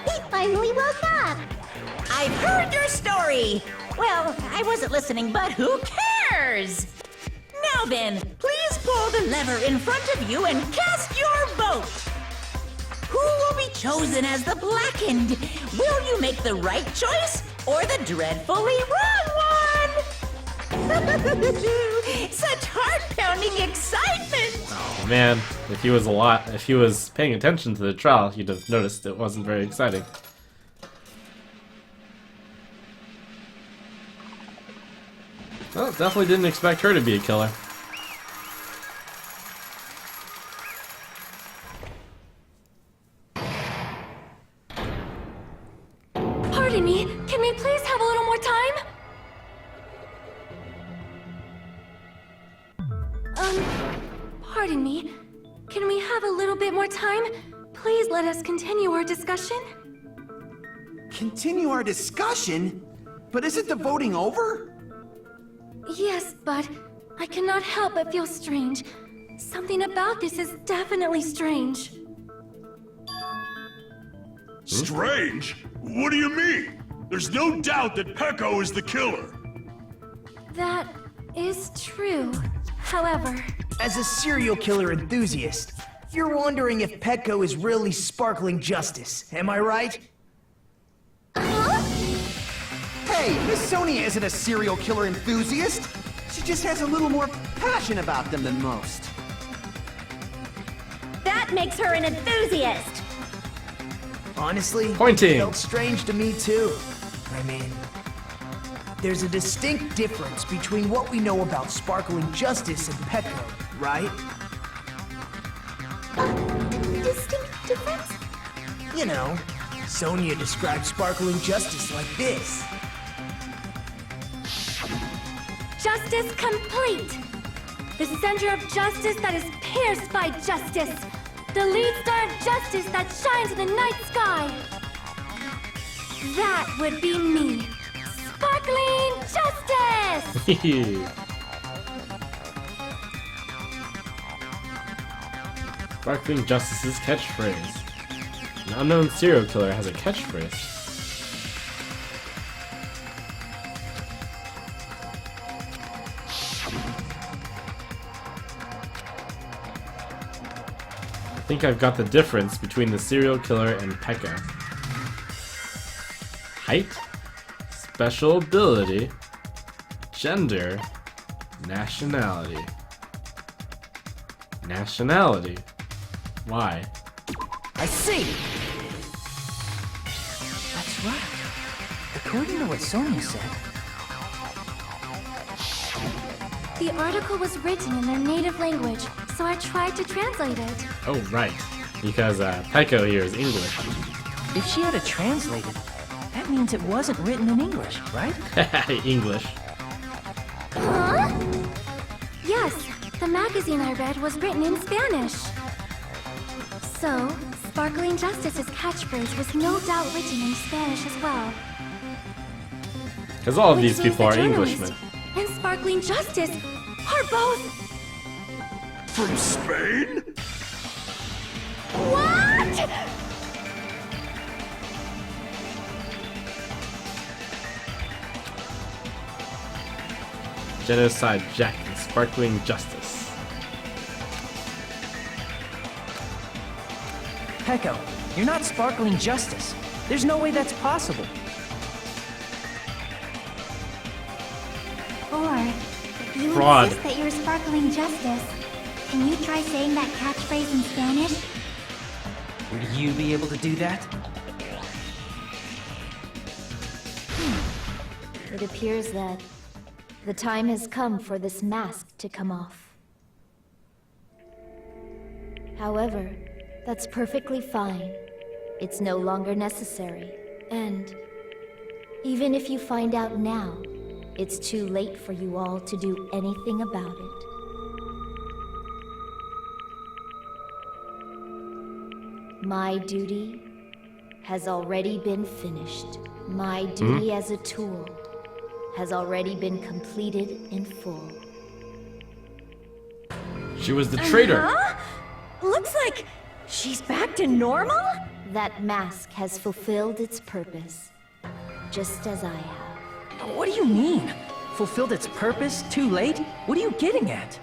Speaker 9: He finally woke up!
Speaker 6: I've heard your story! Well, I wasn't listening, but who cares? Now then, please pull the lever in front of you and cast your vote! Who will be chosen as the Blackened? Will you make the right choice or the dreadfully wrong one? Such heart-pounding excitement!
Speaker 2: Oh man, if he was paying attention to the trial, he'd have noticed it wasn't very exciting. Well, definitely didn't expect her to be a killer.
Speaker 13: Pardon me, can we please have a little more time? Pardon me, can we have a little bit more time? Please let us continue our discussion.
Speaker 11: Continue our discussion? But isn't the voting over?
Speaker 13: Yes, but I cannot help but feel strange. Something about this is definitely strange.
Speaker 4: Strange? What do you mean? There's no doubt that Pecco is the killer.
Speaker 13: That is true. However...
Speaker 5: As a serial killer enthusiast, you're wondering if Pecco is really sparkling justice, am I right?
Speaker 11: Hey, Miss Sonia isn't a serial killer enthusiast. She just has a little more passion about them than most.
Speaker 3: That makes her an enthusiast.
Speaker 5: Honestly,
Speaker 2: Pointing.
Speaker 5: it felt strange to me too. I mean, there's a distinct difference between what we know about sparkling justice and Pecco, right?
Speaker 9: Distinct difference?
Speaker 5: You know, Sonia described sparkling justice like this.
Speaker 13: Justice complete! The center of justice that is pierced by justice! The lead star of justice that shines in the night sky! That would be me! Sparkling justice!
Speaker 2: Sparkling Justice's catchphrase. An unknown serial killer has a catchphrase. I think I've got the difference between the serial killer and Pekka. Height, special ability, gender, nationality. Nationality? Why?
Speaker 5: I see!
Speaker 10: That's right. According to what Sonia said,
Speaker 13: The article was written in their native language, so I tried to translate it.
Speaker 2: Oh, right. Because Peko here is English.
Speaker 10: if she had it translated, that means it wasn't written in English, right?
Speaker 2: English.
Speaker 13: Huh? Yes, the magazine I read was written in Spanish. So, Sparkling Justice's catchphrase was no doubt written in Spanish as well.
Speaker 2: Because all of
Speaker 13: Which
Speaker 2: these
Speaker 13: means
Speaker 2: people
Speaker 13: the
Speaker 2: are
Speaker 13: journalist
Speaker 2: Englishmen.
Speaker 13: and Sparkling Justice are both...
Speaker 4: From Spain?
Speaker 13: What?
Speaker 2: Genocide Jack and Sparkling Justice.
Speaker 10: Peko, you're not Sparkling Justice. There's no way that's possible.
Speaker 12: Or, if you
Speaker 2: Fraud.
Speaker 12: insist that you're Sparkling Justice, can you try saying that catchphrase in Spanish?
Speaker 10: Would you be able to do that?
Speaker 12: It appears that the time has come for this mask to come off. However, that's perfectly fine. It's no longer necessary. And even if you find out now, it's too late for you all to do anything about it. My duty has already been finished. My duty as a tool has already been completed in full.
Speaker 2: She was the traitor.
Speaker 3: Huh? Looks like she's back to normal?
Speaker 12: That mask has fulfilled its purpose, just as I have.
Speaker 10: What do you mean? Fulfilled its purpose? Too late? What are you getting at?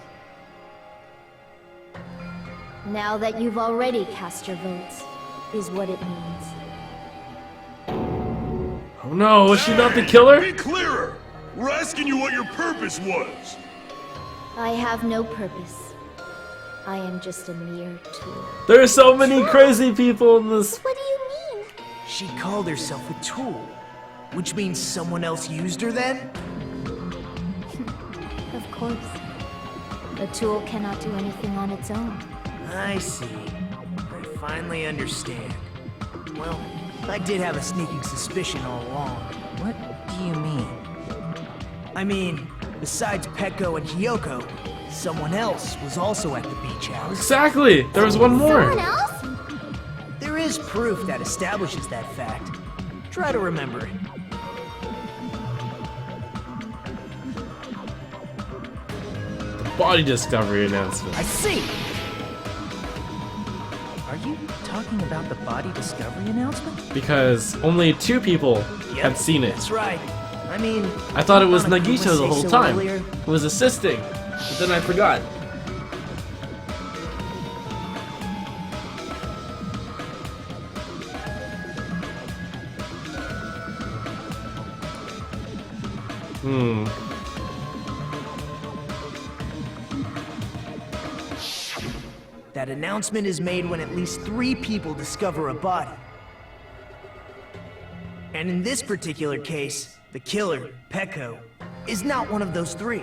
Speaker 12: Now that you've already cast your votes, is what it means.
Speaker 2: Oh no, was she not the killer?
Speaker 4: Be clearer! We're asking you what your purpose was!
Speaker 12: I have no purpose. I am just a mere tool.
Speaker 2: There are so many crazy people in this.
Speaker 12: What do you mean?
Speaker 5: She called herself a tool, which means someone else used her then?
Speaker 12: Of course. A tool cannot do anything on its own.
Speaker 5: I see. I finally understand. Well, I did have a sneaking suspicion all along.
Speaker 10: What do you mean?
Speaker 5: I mean, besides Peko and Hiyoko, someone else was also at the beach house.
Speaker 2: Exactly! There was one more!
Speaker 12: Someone else?
Speaker 5: There is proof that establishes that fact. Try to remember it.
Speaker 2: Body discovery announcement.
Speaker 5: I see!
Speaker 10: Are you talking about the body discovery announcement?
Speaker 2: Because only 2 people had seen it.
Speaker 5: That's right. I mean...
Speaker 2: I thought it was
Speaker 5: Monokuma
Speaker 2: Nagito the
Speaker 5: say
Speaker 2: whole
Speaker 5: so
Speaker 2: time,
Speaker 5: earlier.
Speaker 2: who was assisting. But then I forgot.
Speaker 5: That announcement is made when at least 3 people discover a body. And in this particular case, the killer, Peko, is not one of those 3.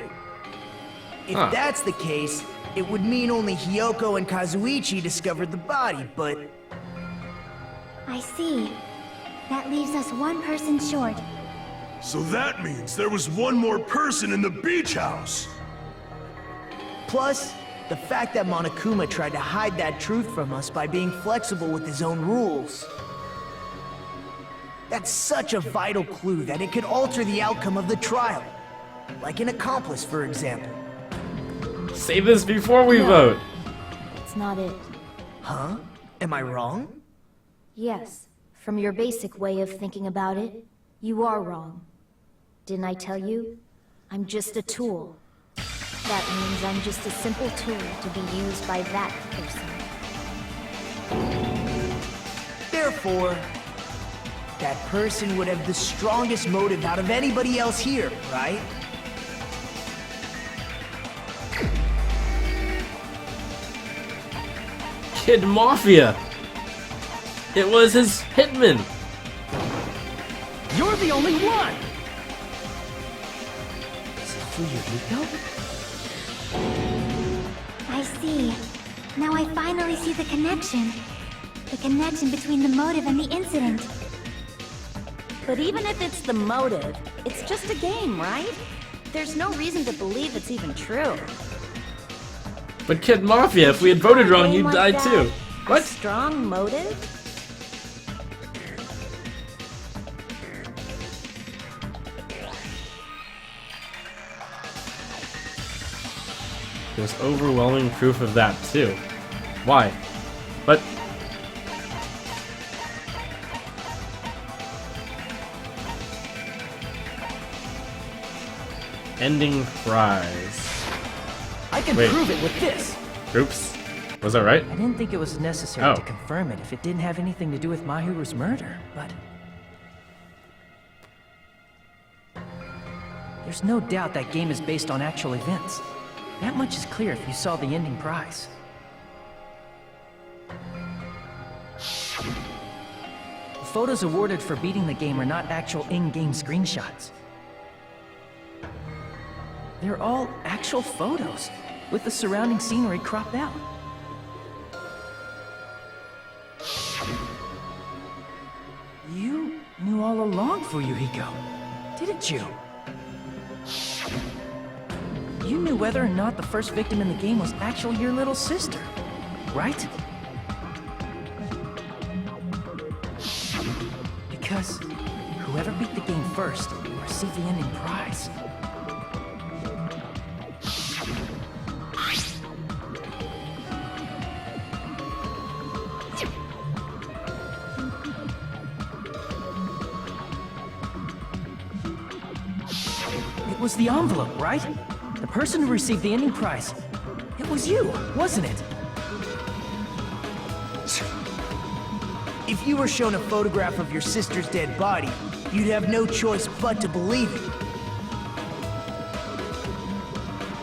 Speaker 5: If that's the case, it would mean only Hiyoko and Kazuichi discovered the body, but...
Speaker 12: I see. That leaves us one person short.
Speaker 4: So that means there was one more person in the beach house!
Speaker 5: Plus, the fact that Monokuma tried to hide that truth from us by being flexible with his own rules. That's such a vital clue that it could alter the outcome of the trial. Like an accomplice, for example.
Speaker 2: Say this before we
Speaker 12: No.
Speaker 2: vote.
Speaker 12: It's not it.
Speaker 5: Huh? Am I wrong?
Speaker 12: Yes, from your basic way of thinking about it, you are wrong. Didn't I tell you? I'm just a tool. That means I'm just a simple tool to be used by that person.
Speaker 5: Therefore, that person would have the strongest motive out of anybody else here, right?
Speaker 2: Kid Mafia! It was his hitman!
Speaker 10: You're the only one! Is it Fuyuhiko?
Speaker 12: I see. Now I finally see the connection. The connection between the motive and the incident.
Speaker 14: But even if it's the motive, it's just a game, right? There's no reason to believe it's even true.
Speaker 2: But Kid Mafia, if we had voted wrong, you'd die too. What?
Speaker 14: A strong motive?
Speaker 2: There's overwhelming proof of that too. Why? But ending prize.
Speaker 10: I can
Speaker 2: Wait.
Speaker 10: prove it with this!
Speaker 2: Oops. Was that right?
Speaker 10: I didn't think it was necessary
Speaker 2: Oh.
Speaker 10: to confirm it if it didn't have anything to do with Mahiru's murder, but... There's no doubt that game is based on actual events. That much is clear if you saw the ending prize. The photos awarded for beating the game are not actual in-game screenshots. They're all actual photos, with the surrounding scenery cropped out. You knew all along, Fuyuhiko, didn't you? You knew whether or not the first victim in the game was actually your little sister, right? Because whoever beat the game first will receive the ending prize. It was the envelope, right? The person who received the ending prize. It was you, wasn't it?
Speaker 1: If you were shown a photograph of your sister's dead body, you'd have no choice but to believe it.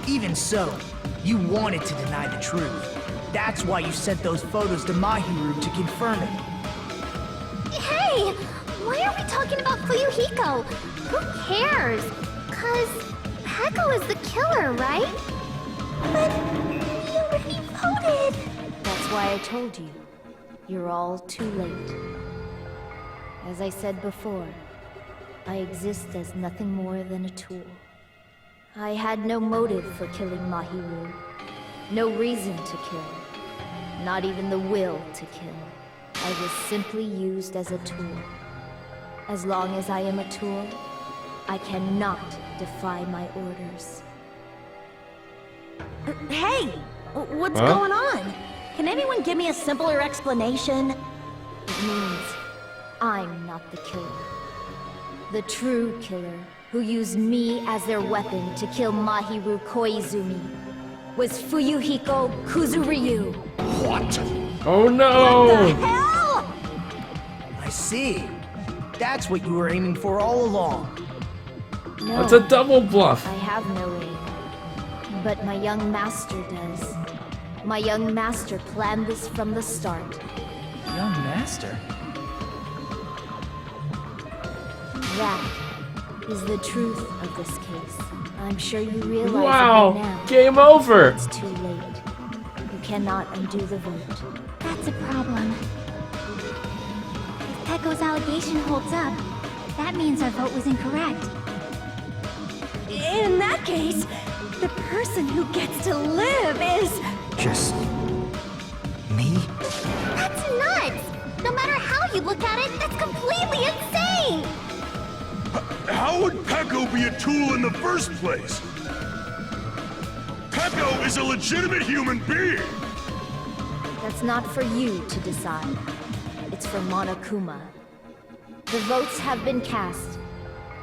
Speaker 1: Even so, you wanted to deny the truth. That's why you sent those photos to Mahiru to confirm it.
Speaker 9: Hey! Why are we talking about Fuyuhiko? Who cares? 'Cause Peko is the killer, right? But we already voted.
Speaker 12: That's why I told you. You're all too late. As I said before, I exist as nothing more than a tool. I had no motive for killing Mahiru. No reason to kill. Not even the will to kill. I was simply used as a tool. As long as I am a tool, I cannot defy my orders.
Speaker 14: Hey! What's
Speaker 2: Huh?
Speaker 14: going on? Can anyone give me a simpler explanation?
Speaker 12: It means I'm not the killer. The true killer, who used me as their weapon to kill Mahiru Koizumi, was Fuyuhiko Kuzuryu.
Speaker 7: What?
Speaker 2: Oh no!
Speaker 14: Hell!
Speaker 1: I see. That's what you were aiming for all along.
Speaker 12: No,
Speaker 2: That's a double bluff.
Speaker 12: I have no aim. But my young master does. My young master planned this from the start.
Speaker 10: Young master?
Speaker 12: That is the truth of this case. I'm sure you realize it by
Speaker 2: Wow!
Speaker 12: now.
Speaker 2: Game over!
Speaker 12: It's too late. You cannot undo the vote.
Speaker 9: That's a problem. If Peko's allegation holds up, that means our vote was incorrect.
Speaker 13: In that case, the person who gets to live is...
Speaker 1: Just... me?
Speaker 9: That's nuts! No matter how you look at it, that's completely insane!
Speaker 4: How would Peko be a tool in the first place? Peko is a legitimate human being!
Speaker 12: That's not for you to decide. It's for Monokuma. The votes have been cast.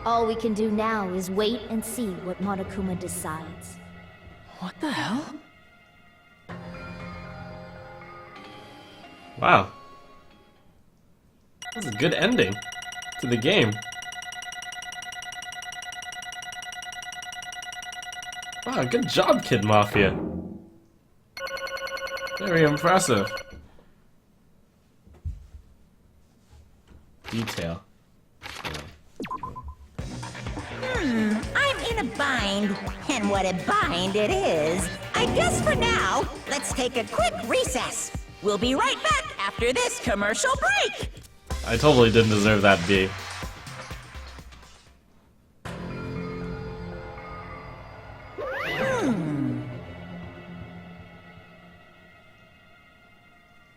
Speaker 12: All we can do now is wait and see what Monokuma decides.
Speaker 10: What the hell?
Speaker 2: Wow. That was a good ending to the game. Wow, good job, Kid Mafia. Very impressive. detail.
Speaker 6: I'm in a bind, and what a bind it is. I guess for now, let's take a quick recess. We'll be right back after this commercial break.
Speaker 2: I totally didn't deserve that B.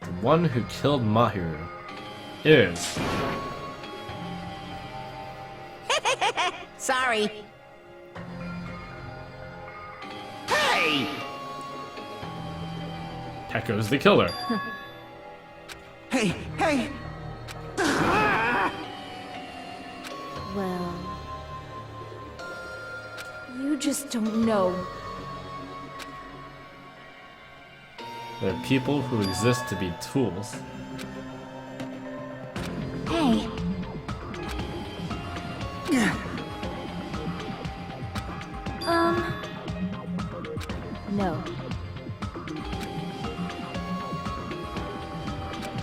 Speaker 2: The one who killed Mahiru is...
Speaker 6: Sorry.
Speaker 11: Hey!
Speaker 2: Pekko's the killer.
Speaker 11: Hey, hey!
Speaker 13: Well, you just don't know.
Speaker 2: There are people who exist to be tools.
Speaker 13: Hey. No.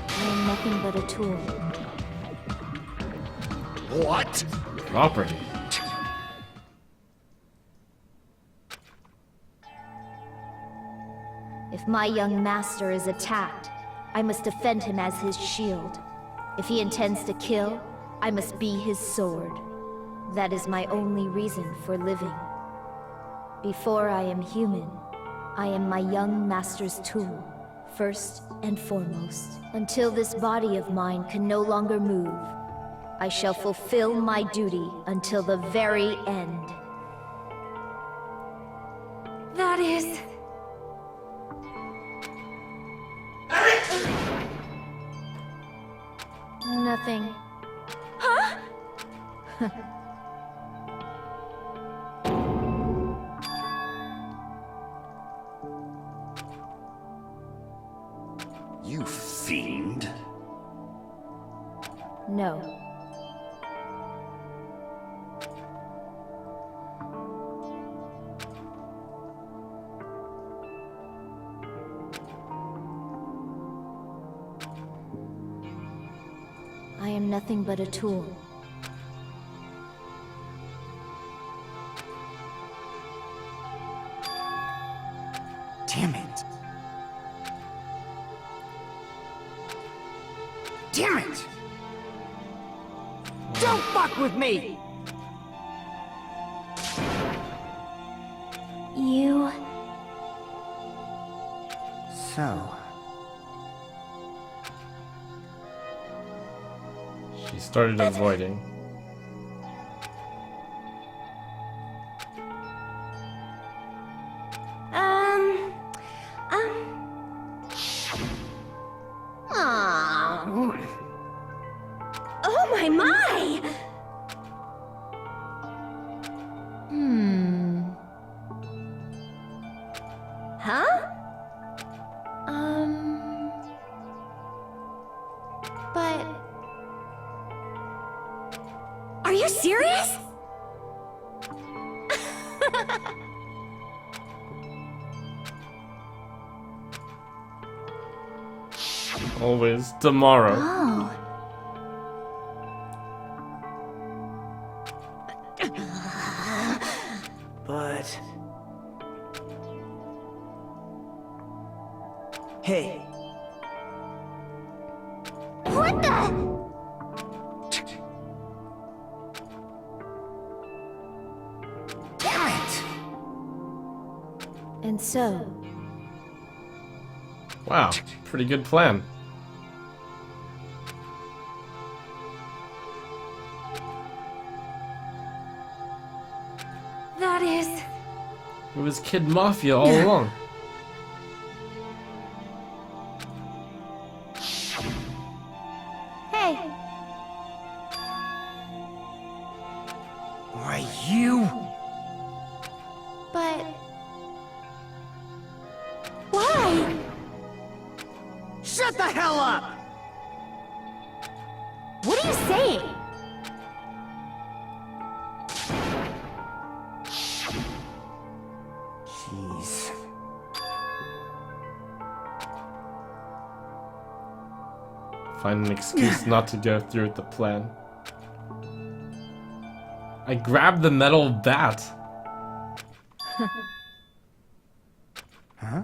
Speaker 13: I am nothing but a tool.
Speaker 7: What?
Speaker 2: Property.
Speaker 12: If my young master is attacked, I must defend him as his shield. If he intends to kill, I must be his sword. That is my only reason for living. Before I am human, I am my young master's tool, first and foremost. Until this body of mine can no longer move, I shall fulfill my duty until the very end.
Speaker 13: That is...
Speaker 12: Nothing.
Speaker 13: Huh?
Speaker 7: You fiend.
Speaker 12: No. I am nothing but a tool.
Speaker 11: Damn it! Damn it! Don't fuck with me!
Speaker 12: You...
Speaker 11: So...
Speaker 2: She started avoiding.
Speaker 13: Oh my!
Speaker 12: Huh? But...
Speaker 13: Are you serious?
Speaker 2: Always tomorrow.
Speaker 12: Oh.
Speaker 5: But... Hey,
Speaker 9: What the?
Speaker 11: Damn it!
Speaker 12: And so...
Speaker 2: Wow, pretty good plan.
Speaker 13: That is...
Speaker 2: It was Kid Mafia all along.
Speaker 12: Hey!
Speaker 11: Why, you...
Speaker 12: But...
Speaker 13: Why?
Speaker 11: Shut the hell up!
Speaker 13: What are you saying?
Speaker 2: Find an excuse not to go through with the plan. I grabbed the metal bat.
Speaker 5: Huh?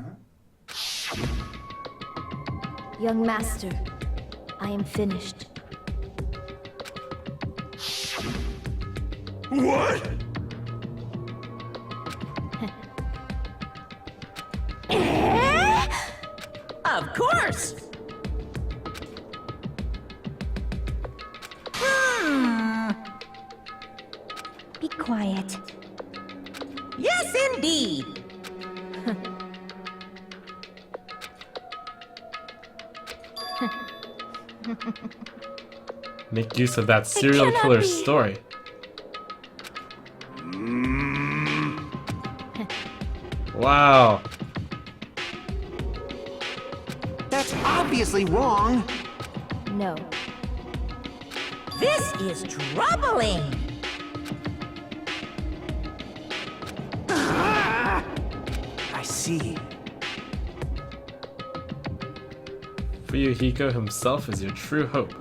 Speaker 12: Young master, I am finished.
Speaker 4: What?
Speaker 6: Of course!
Speaker 12: Be quiet.
Speaker 6: Yes, indeed!
Speaker 2: Make use of that serial killer story. Wow.
Speaker 11: That's obviously wrong.
Speaker 12: No.
Speaker 6: This is troubling!
Speaker 5: I see.
Speaker 2: Fuyuhiko himself is your true hope.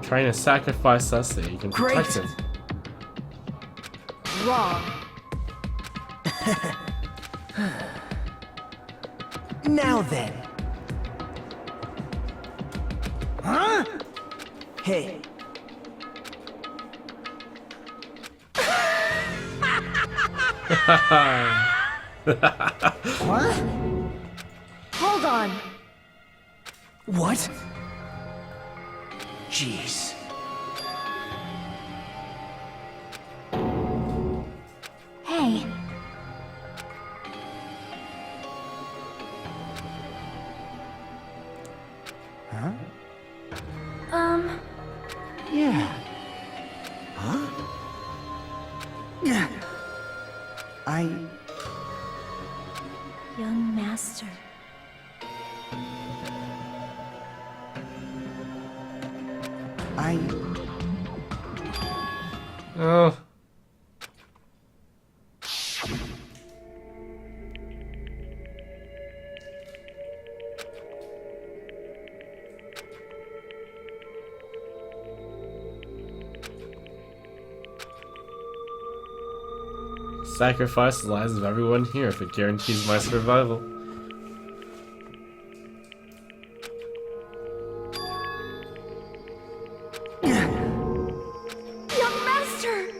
Speaker 2: Trying to sacrifice us so you can protect him.
Speaker 12: Wrong.
Speaker 5: Now then. Huh? Hey. What?
Speaker 12: Hold on.
Speaker 5: What? Jeez.
Speaker 12: Hey.
Speaker 5: Huh?
Speaker 12: Yeah.
Speaker 5: Huh? Yeah.
Speaker 12: Young master.
Speaker 2: Oh. Sacrifice the lives of everyone here if it guarantees my survival.
Speaker 13: Young master!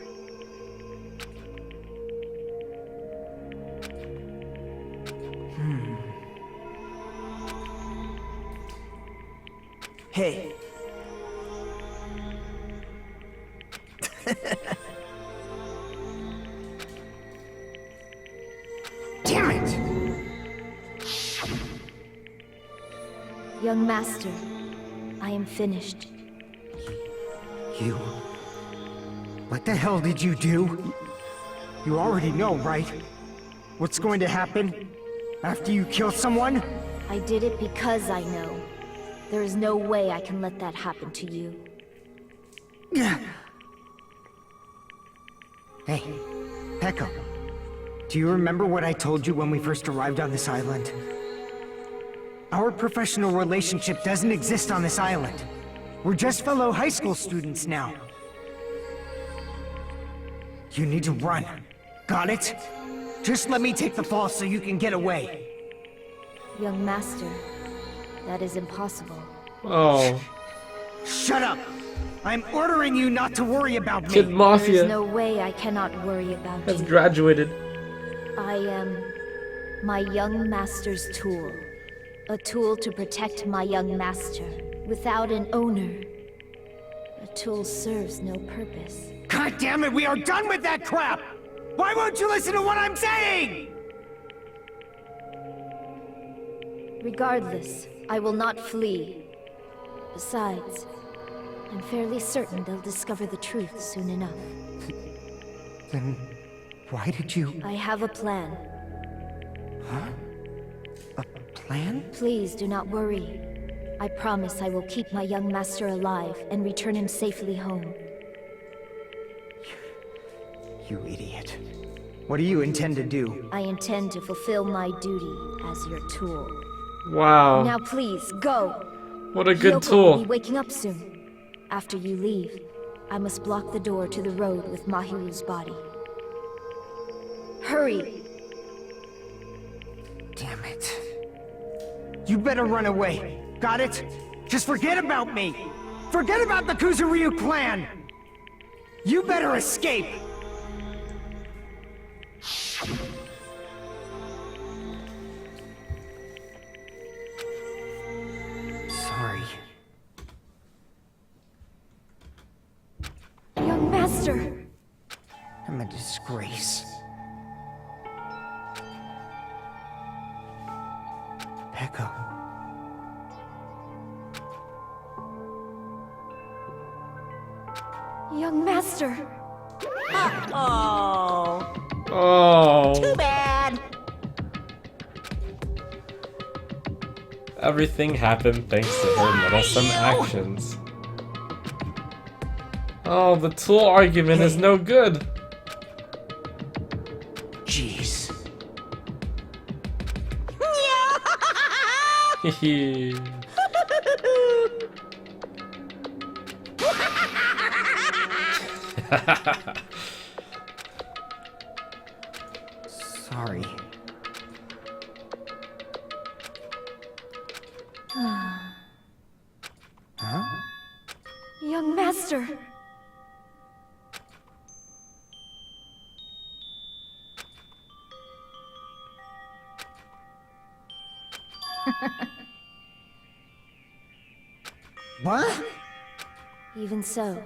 Speaker 5: Hey.
Speaker 11: Damn it!
Speaker 12: Young master, I am finished.
Speaker 11: You... What the hell did you do? You already know, right? What's going to happen after you kill someone?
Speaker 12: I did it because I know. There is no way I can let that happen to you.
Speaker 11: Hey, Peko. Do you remember what I told you when we first arrived on this island? Our professional relationship doesn't exist on this island. We're just fellow high school students now. You need to run. Got it? Just let me take the fall so you can get away.
Speaker 12: Young master, that is impossible.
Speaker 2: Oh.
Speaker 11: Shut up! I'm ordering you not to worry about me.
Speaker 2: Kid Mafia
Speaker 12: There is no way I cannot worry about
Speaker 2: has
Speaker 12: you.
Speaker 2: graduated.
Speaker 12: I am my young master's tool. A tool to protect my young master. Without an owner, a tool serves no purpose.
Speaker 11: God damn it, we are done with that crap! Why won't you listen to what I'm saying?
Speaker 12: Regardless, I will not flee. Besides, I'm fairly certain they'll discover the truth soon enough.
Speaker 11: Then why did you...
Speaker 12: I have a plan.
Speaker 11: Huh? A plan?
Speaker 12: Please do not worry. I promise I will keep my young master alive and return him safely home.
Speaker 11: You idiot. What do you intend to do?
Speaker 12: I intend to fulfill my duty as your tool.
Speaker 2: Wow.
Speaker 12: Now please, go!
Speaker 2: What a good
Speaker 12: Yoko will be
Speaker 2: tool.
Speaker 12: waking up soon. After you leave, I must block the door to the road with Mahiru's body. Hurry!
Speaker 11: Damn it. You better run away. Got it? Just forget about me. Forget about the Kuzuryu clan. You better escape. Sorry.
Speaker 12: Young master!
Speaker 11: I'm a disgrace. Peko.
Speaker 12: Young master!
Speaker 6: Uh-oh.
Speaker 2: Oh.
Speaker 6: Too bad.
Speaker 2: Everything happened thanks to her meddlesome actions. Oh, the tool argument is no good.
Speaker 11: Jeez.
Speaker 2: Hehe.
Speaker 11: Sorry. Huh?
Speaker 12: Young master!
Speaker 11: What?
Speaker 12: Even so,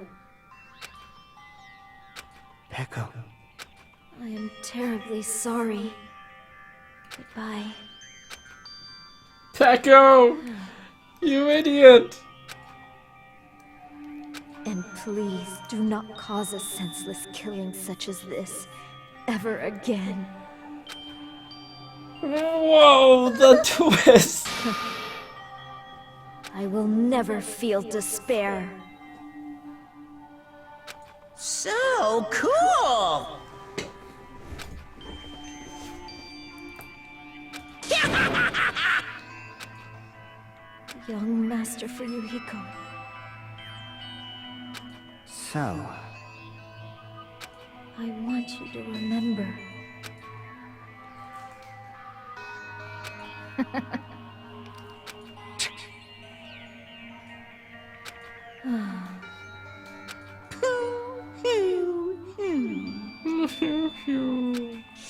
Speaker 11: Peko.
Speaker 12: I am terribly sorry. Goodbye.
Speaker 2: Peko! You idiot!
Speaker 12: And please do not cause a senseless killing such as this ever again.
Speaker 2: Whoa, the twist!
Speaker 12: I will never feel despair.
Speaker 6: So cool!
Speaker 12: Young Master Fuyuhiko.
Speaker 11: So,
Speaker 12: I want you to remember.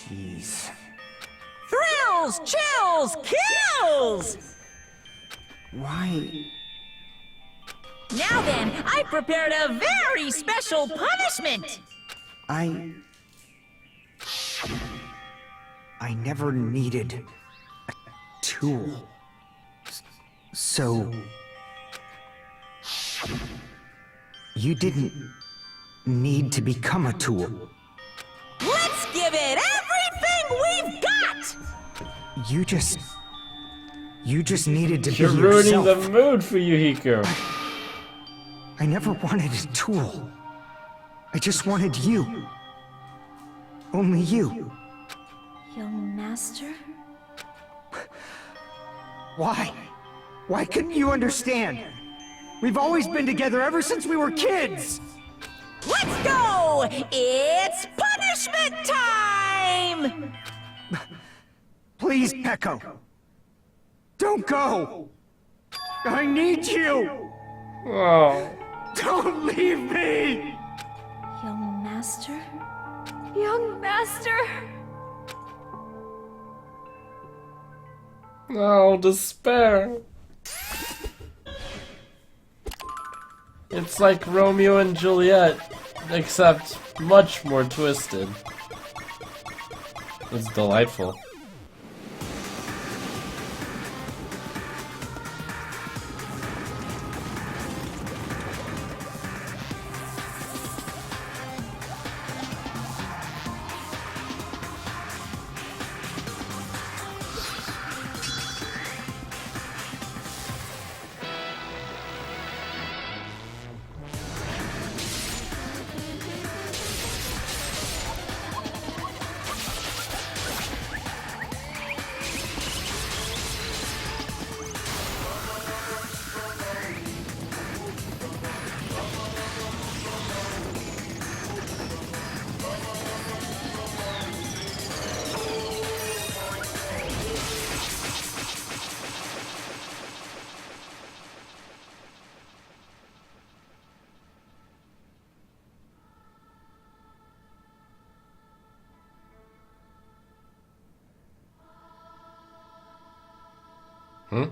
Speaker 11: jeez.
Speaker 6: Thrills, chills, kills!
Speaker 11: Why?
Speaker 6: Now then, I prepared a very special punishment!
Speaker 11: I never needed a tool. So... You didn't need to become a tool.
Speaker 6: Let's give it everything we've got!
Speaker 11: You just needed to
Speaker 2: You're
Speaker 11: be
Speaker 2: ruining
Speaker 11: yourself.
Speaker 2: the mood for Yuhiko.
Speaker 11: I never wanted a tool. I just wanted you. Only you.
Speaker 12: Young Master?
Speaker 11: Why? Why couldn't you understand? We've always been together ever since we were kids!
Speaker 6: Let's go! It's punishment time!
Speaker 11: Please, Peko. Don't go! I need you!
Speaker 2: Oh.
Speaker 11: Don't leave me!
Speaker 12: Young Master? Young Master!
Speaker 2: Oh, despair. It's like Romeo and Juliet, except much more twisted. It's delightful. Hmm?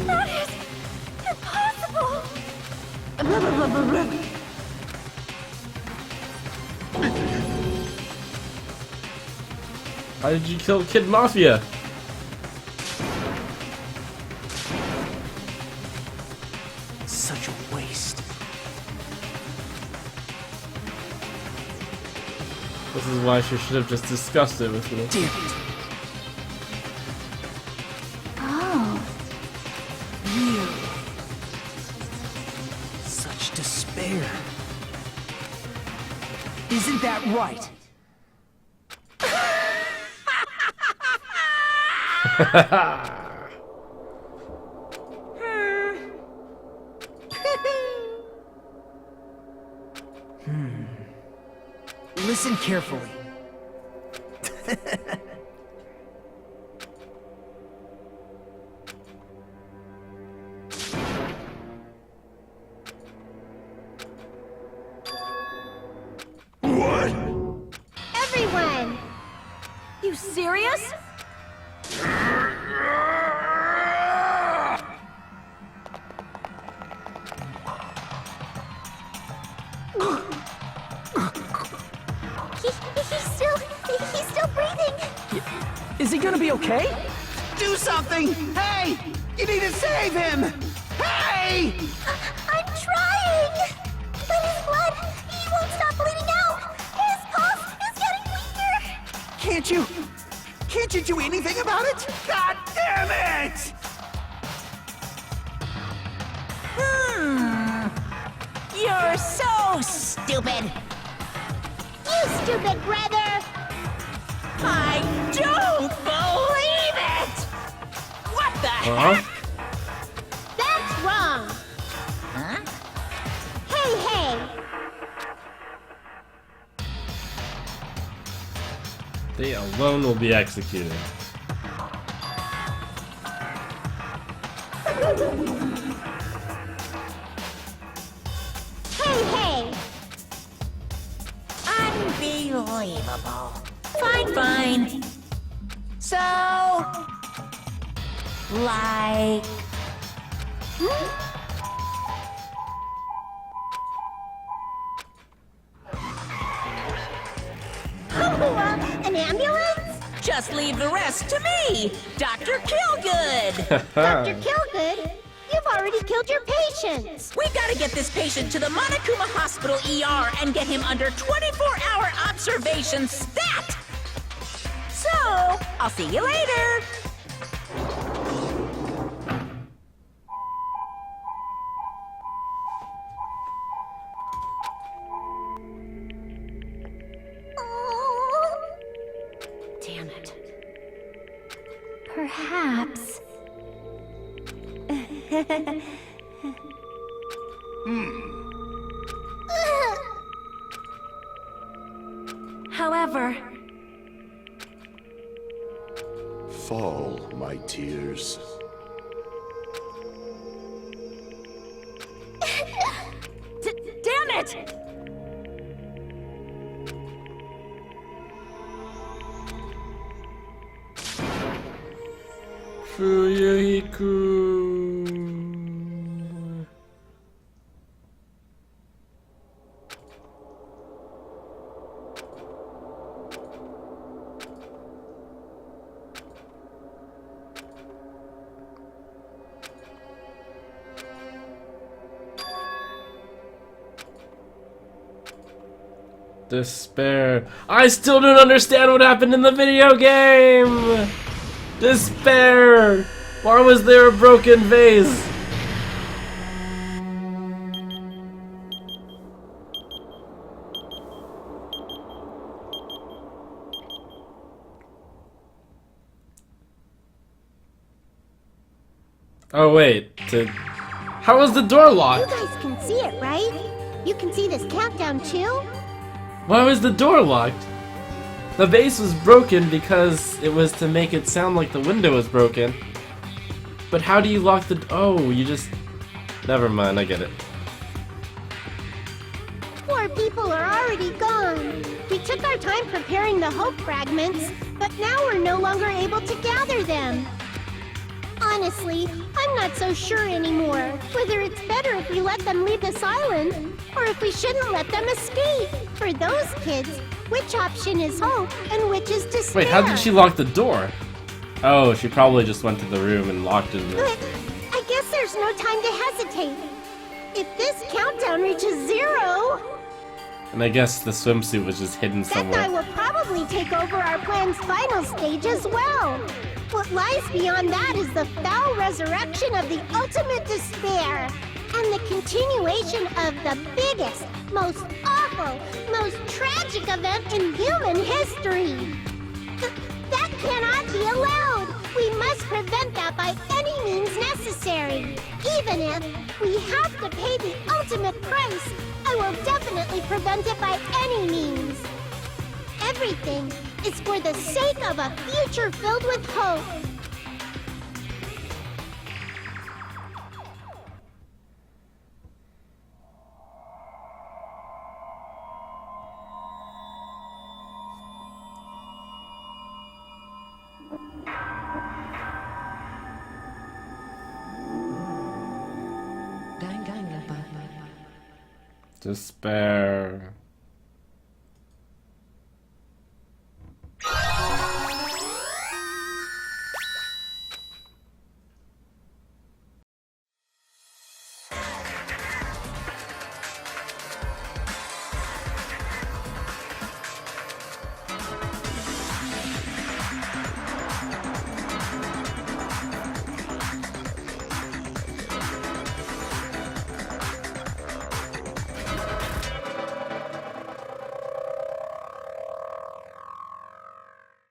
Speaker 13: That is impossible!
Speaker 2: How did you kill Kid Mafia?
Speaker 1: Such a waste.
Speaker 2: This is why she should have just discussed it with me.
Speaker 1: Damn it.
Speaker 13: Oh.
Speaker 1: Really? Such despair. Isn't that right? Listen carefully.
Speaker 4: What?
Speaker 3: Everyone!
Speaker 13: You serious?
Speaker 3: He's still breathing.
Speaker 10: Is he gonna be okay?
Speaker 11: Do something! Hey! You need to save him! Hey!
Speaker 3: I'm trying! But his blood, he won't stop bleeding out! His pulse is getting weaker!
Speaker 11: Can't you do anything about it? God damn it!
Speaker 6: You're so stupid.
Speaker 3: You stupid brother!
Speaker 6: I don't believe it! What the heck?
Speaker 3: That's wrong!
Speaker 6: Huh?
Speaker 3: Hey!
Speaker 2: They alone will be executed.
Speaker 3: Hey!
Speaker 6: Unbelievable. Fine. So, like...
Speaker 3: An ambulance?
Speaker 6: Just leave the rest to me, Dr. Killgood.
Speaker 3: Dr. Killgood, you've already killed your patients!
Speaker 6: We've got to get this patient to the Monokuma Hospital ER and get him under 24-hour observation stat. So, I'll see you later.
Speaker 12: Damn it.
Speaker 13: Perhaps. However,
Speaker 7: Fall, my tears.
Speaker 13: damn it!
Speaker 2: Fuyuhiku. Despair. I still don't understand what happened in the video game! Despair! Why was there a broken vase? Oh wait, how was the door
Speaker 3: You
Speaker 2: locked?
Speaker 3: guys can see it, right? You can see this countdown too?
Speaker 2: Why was the door locked? The base was broken because it was to make it sound like the window was broken. But how do you lock the... Oh, you just... Never mind, I get it.
Speaker 3: Poor people are already gone. We took our time preparing the hope fragments, but now we're no longer able to gather them. Honestly, I'm not so sure anymore whether it's better if we let them leave this island, or if we shouldn't let them escape. For those kids, which option is hope and which is despair?
Speaker 2: Wait, how did she lock the door? Oh, she probably just went to the room and locked it.
Speaker 3: But I guess there's no time to hesitate. If this countdown reaches 0...
Speaker 2: And I guess the swimsuit was just hidden
Speaker 3: That
Speaker 2: somewhere.
Speaker 3: guy will probably take over our plan's final stage as well. What lies beyond that is the foul resurrection of the ultimate despair, and the continuation of the biggest, most awful, most tragic event in human history. That cannot be allowed. We must prevent that by any means necessary. Even if we have to pay the ultimate price, I will definitely prevent it by any means. Everything is for the sake of a future filled with hope.
Speaker 2: Despair.